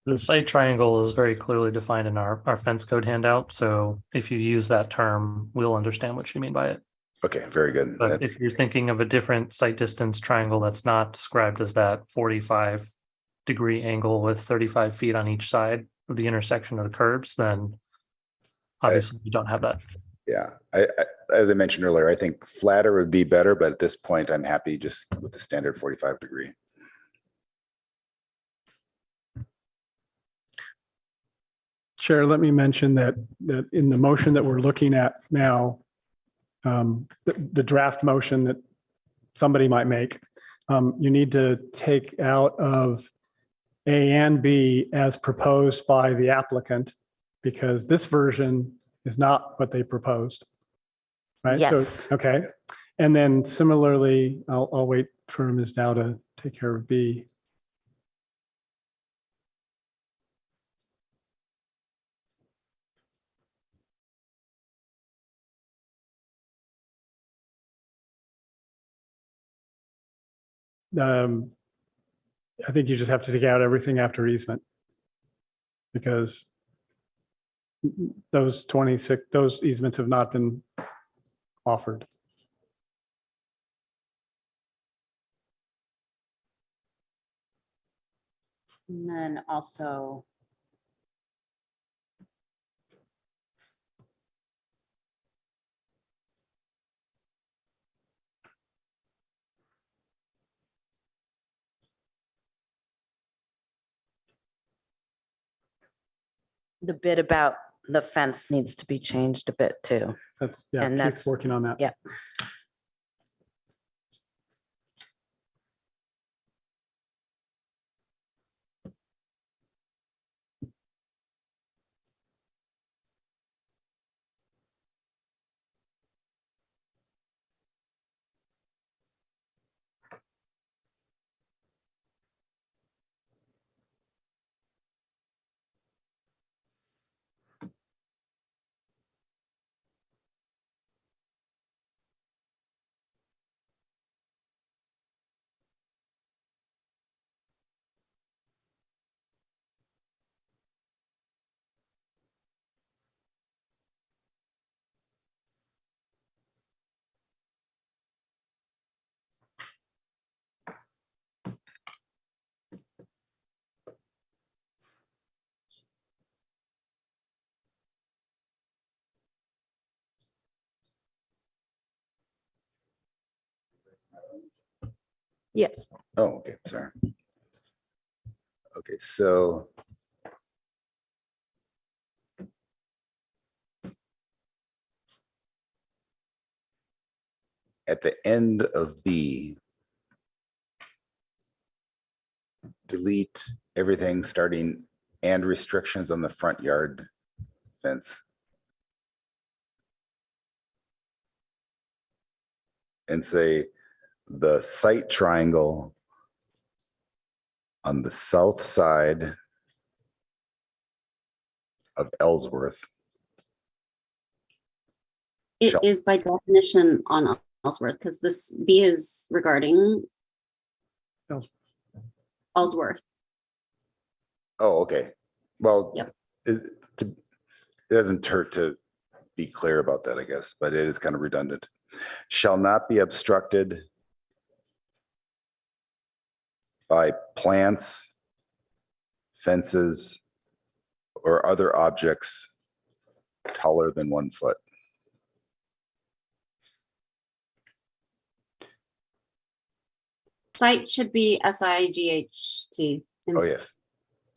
The site triangle is very clearly defined in our fence code handout. So if you use that term, we'll understand what you mean by it. Okay, very good. But if you're thinking of a different site distance triangle that's not described as that 45-degree angle with 35 feet on each side of the intersection of the curbs, then obviously you don't have that. Yeah, as I mentioned earlier, I think flatter would be better, but at this point, I'm happy just with the standard 45-degree. Chair, let me mention that in the motion that we're looking at now, the draft motion that somebody might make, you need to take out of A and B as proposed by the applicant, because this version is not what they proposed. Right? Yes. So, okay. And then similarly, I'll wait for Ms. Dow to take care of B. I think you just have to take out everything after easement, because those easements have not been offered. And then also the bit about the fence needs to be changed a bit too. That's, yeah, And keep that's working on that. Yeah. Yes. Oh, okay, sorry. Okay, so at the end of B, delete everything starting and restrictions on the front yard fence. And say the site triangle on the south side of Ellsworth. It is by definition on Ellsworth, because this B is regarding Ellsworth. Oh, okay. Well, Yep. it doesn't hurt to be clear about that, I guess, but it is kind of redundant. Shall not be obstructed by plants, fences, or other objects taller than 1 foot. Site should be SIGHT. Oh, yes.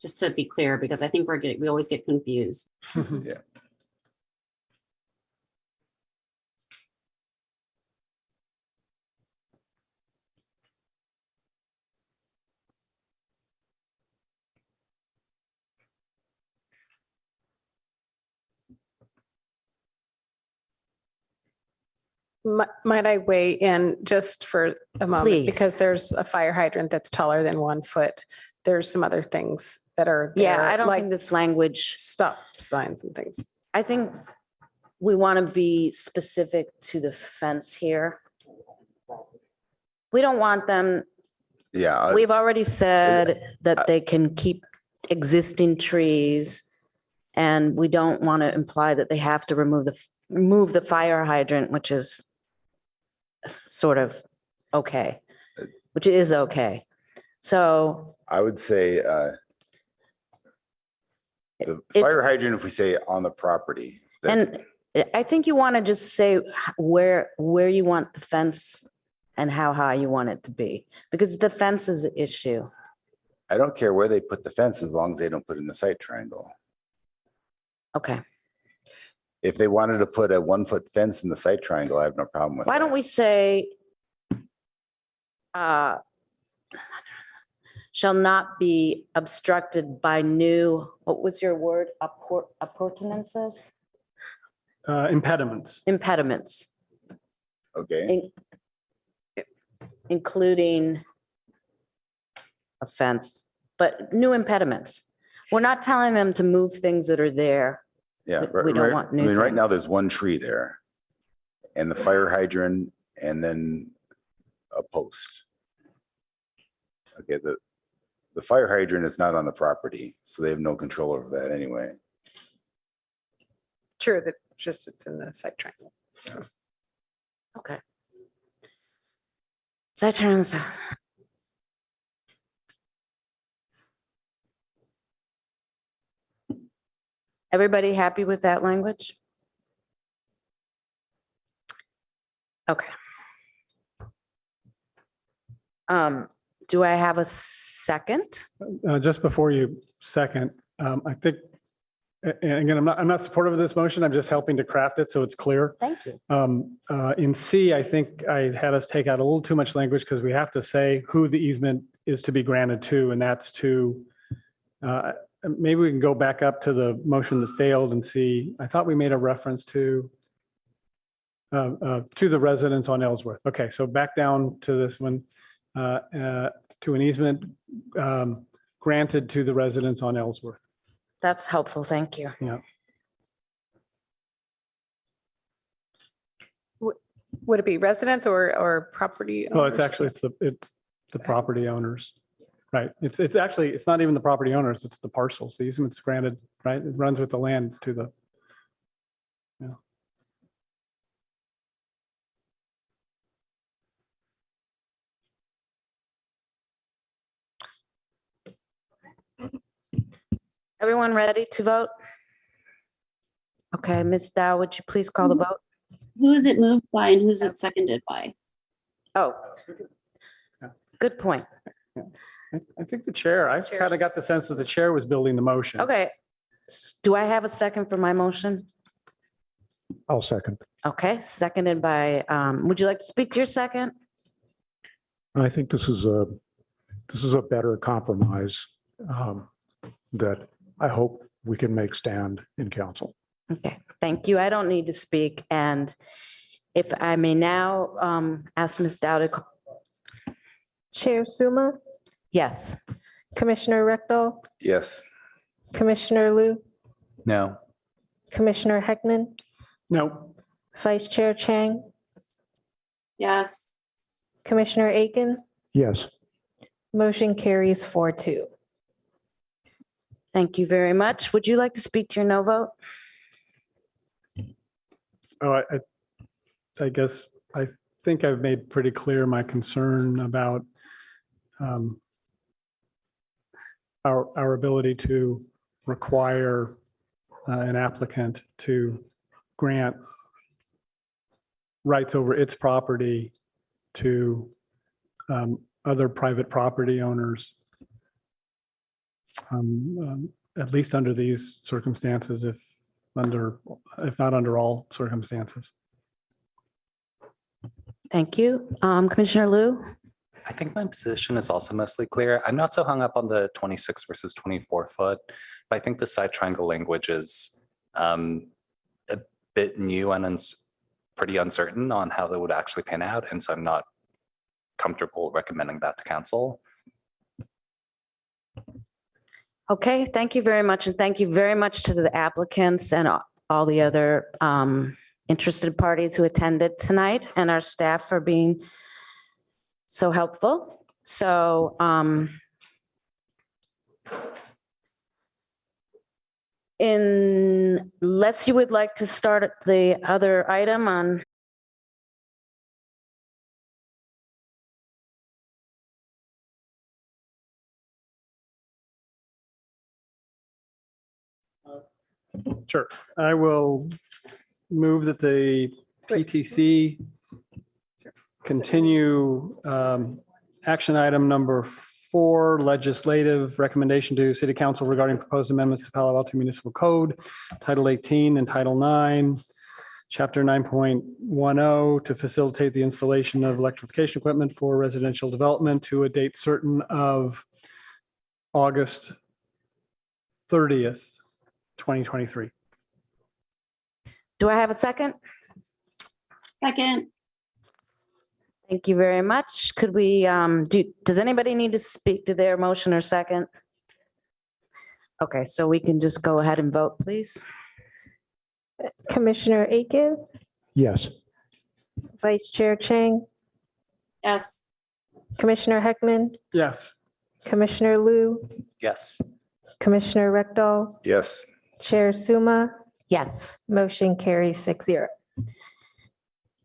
Just to be clear, because I think we always get confused. Yeah. Might I weigh in just for a moment? Please. Because there's a fire hydrant that's taller than 1 foot. There's some other things that are Yeah, there, I don't like think this language, stop signs and things. I think we want to be specific to the fence here. We don't want them, Yeah. we've already said that they can keep existing trees. And we don't want to imply that they have to remove the fire hydrant, which is sort of okay, which is okay. So I would say the fire hydrant, if we say on the property. and I think you want to just say where you want the fence and how high you want it to be, because the fence is the issue. I don't care where they put the fence as long as they don't put it in the site triangle. Okay. If they wanted to put a 1 foot fence in the site triangle, I have no problem with Why that. don't we say shall not be obstructed by new, what was your word? Appurtenances? Impediments. Impediments, Okay. including a fence, but new impediments. We're not telling them to move things that are there. Yeah. We don't want new I mean, right now things. there's one tree there and the fire hydrant and then a post. Okay. The fire hydrant is not on the property, so they have no control over that anyway. True, that just it's in the site triangle. Okay. So I turn this off. Everybody happy with that language? Okay. Do I have a second? Just before you second, I think, and again, I'm not supportive of this motion. I'm just helping to craft it so it's clear. Thank you. In C, I think I had us take out a little too much language because we have to say who the easement is to be granted to, and that's to, maybe we can go back up to the motion that failed and see, I thought we made a reference to the residents on Ellsworth. Okay, so back down to this one, to an easement granted to the residents on Ellsworth. That's helpful. Thank you. Yeah. Would it be residents or property Well, it's owners? actually, it's the property owners, right? It's actually, it's not even the property owners, it's the parcels. The easement's granted, right? It runs with the land to the, yeah. Everyone ready to vote? Okay, Ms. Dow, would you please call the vote? Who is it moved by and who's it seconded by? Oh, good point. I think the chair, I kind of got the sense that the chair was building the motion. Okay. Do I have a second for my motion? I'll second. Okay, seconded by, would you like to speak to your second? I think this is a better compromise that I hope we can make stand in council. Okay, thank you. I don't need to speak. And if I may now ask Ms. Dow to, Chair Suma, yes. Commissioner Rectal, Yes. Commissioner Liu, No. Commissioner Heckman, No. Vice Chair Chang, Yes. Commissioner Aiken, Yes. motion carries 4-2. Thank you very much. Would you like to speak to your no vote? Oh, I guess, I think I've made pretty clear my concern about our ability to require an applicant to grant rights over its property to other private property owners, at least under these circumstances, if not under all circumstances. Thank you. Commissioner Liu? I think my position is also mostly clear. I'm not so hung up on the 26 versus 24 foot, but I think the side triangle language is a bit new and pretty uncertain on how that would actually pan out. And so I'm not comfortable recommending that to council. Okay, thank you very much. And thank you very much to the applicants and all the other interested parties who attended tonight, and our staff for being so helpful. So unless you would like to start the other item on. Sure. I will move that the PTC continue action item number 4, legislative recommendation to City Council regarding proposed amendments to Palo Alto Municipal Code, Title 18 and Title 9, Chapter 9.10, to facilitate the installation of electrification equipment for residential development to a date certain of August 30th, 2023. Do I have a second? Second. Thank you very much. Could we, does anybody need to speak to their motion or second? Okay, so we can just go ahead and vote, please. Commissioner Aiken, Yes. Vice Chair Chang, Yes. Commissioner Heckman, Yes. Commissioner Liu, Yes. Commissioner Rectal, Yes. Chair Suma, Yes. motion carries 6-0.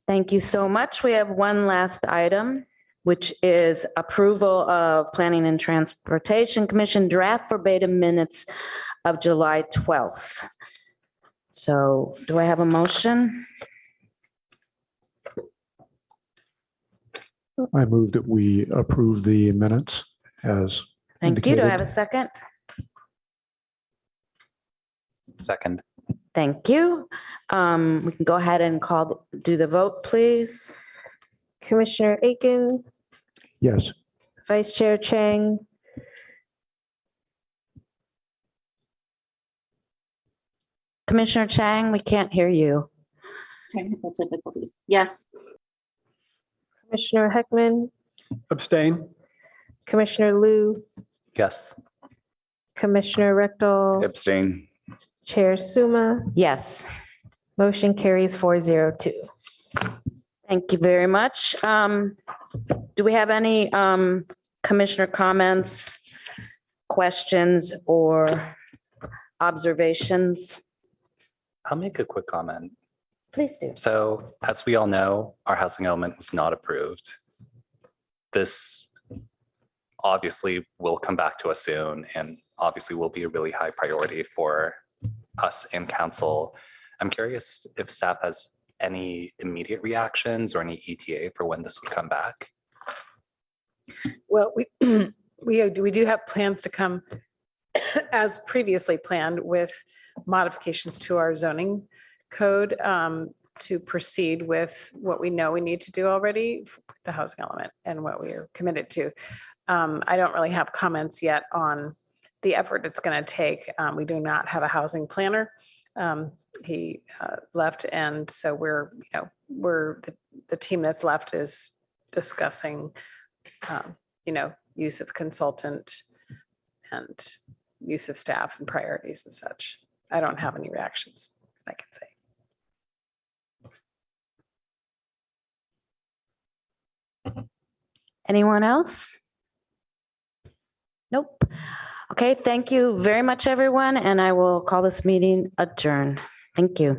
Thank you so much. We have one last item, which is approval of Planning and Transportation Commission draft verbatim minutes of July 12th. So do I have a motion? I move that we approve the minutes as Thank you. Do I have a indicated. second? Second. Thank you. We can go ahead and do the vote, please. Commissioner Aiken, Yes. Vice Chair Chang, Commissioner Chang, we can't hear you. Technical difficulties. Yes. Commissioner Heckman, Abstain. Commissioner Liu, Yes. Commissioner Rectal, Abstain. Chair Suma, Yes. motion carries 4-0-2. Thank you very much. Do we have any commissioner comments, questions, or observations? I'll make a quick comment. Please do. So as we all know, our housing element was not approved. This obviously will come back to us soon and obviously will be a really high priority for us in council. I'm curious if staff has any immediate reactions or any ETA for when this would come back. Well, we do have plans to come as previously planned with modifications to our zoning code to proceed with what we know we need to do already, the housing element, and what we are committed to. I don't really have comments yet on the effort it's going to take. We do not have a housing planner. He left, and so the team that's left is discussing, use of consultant and use of staff and priorities and such. I don't have any reactions, I can say. Anyone else? Nope. Okay, thank you very much, everyone, and I will call this meeting adjourned. Thank you.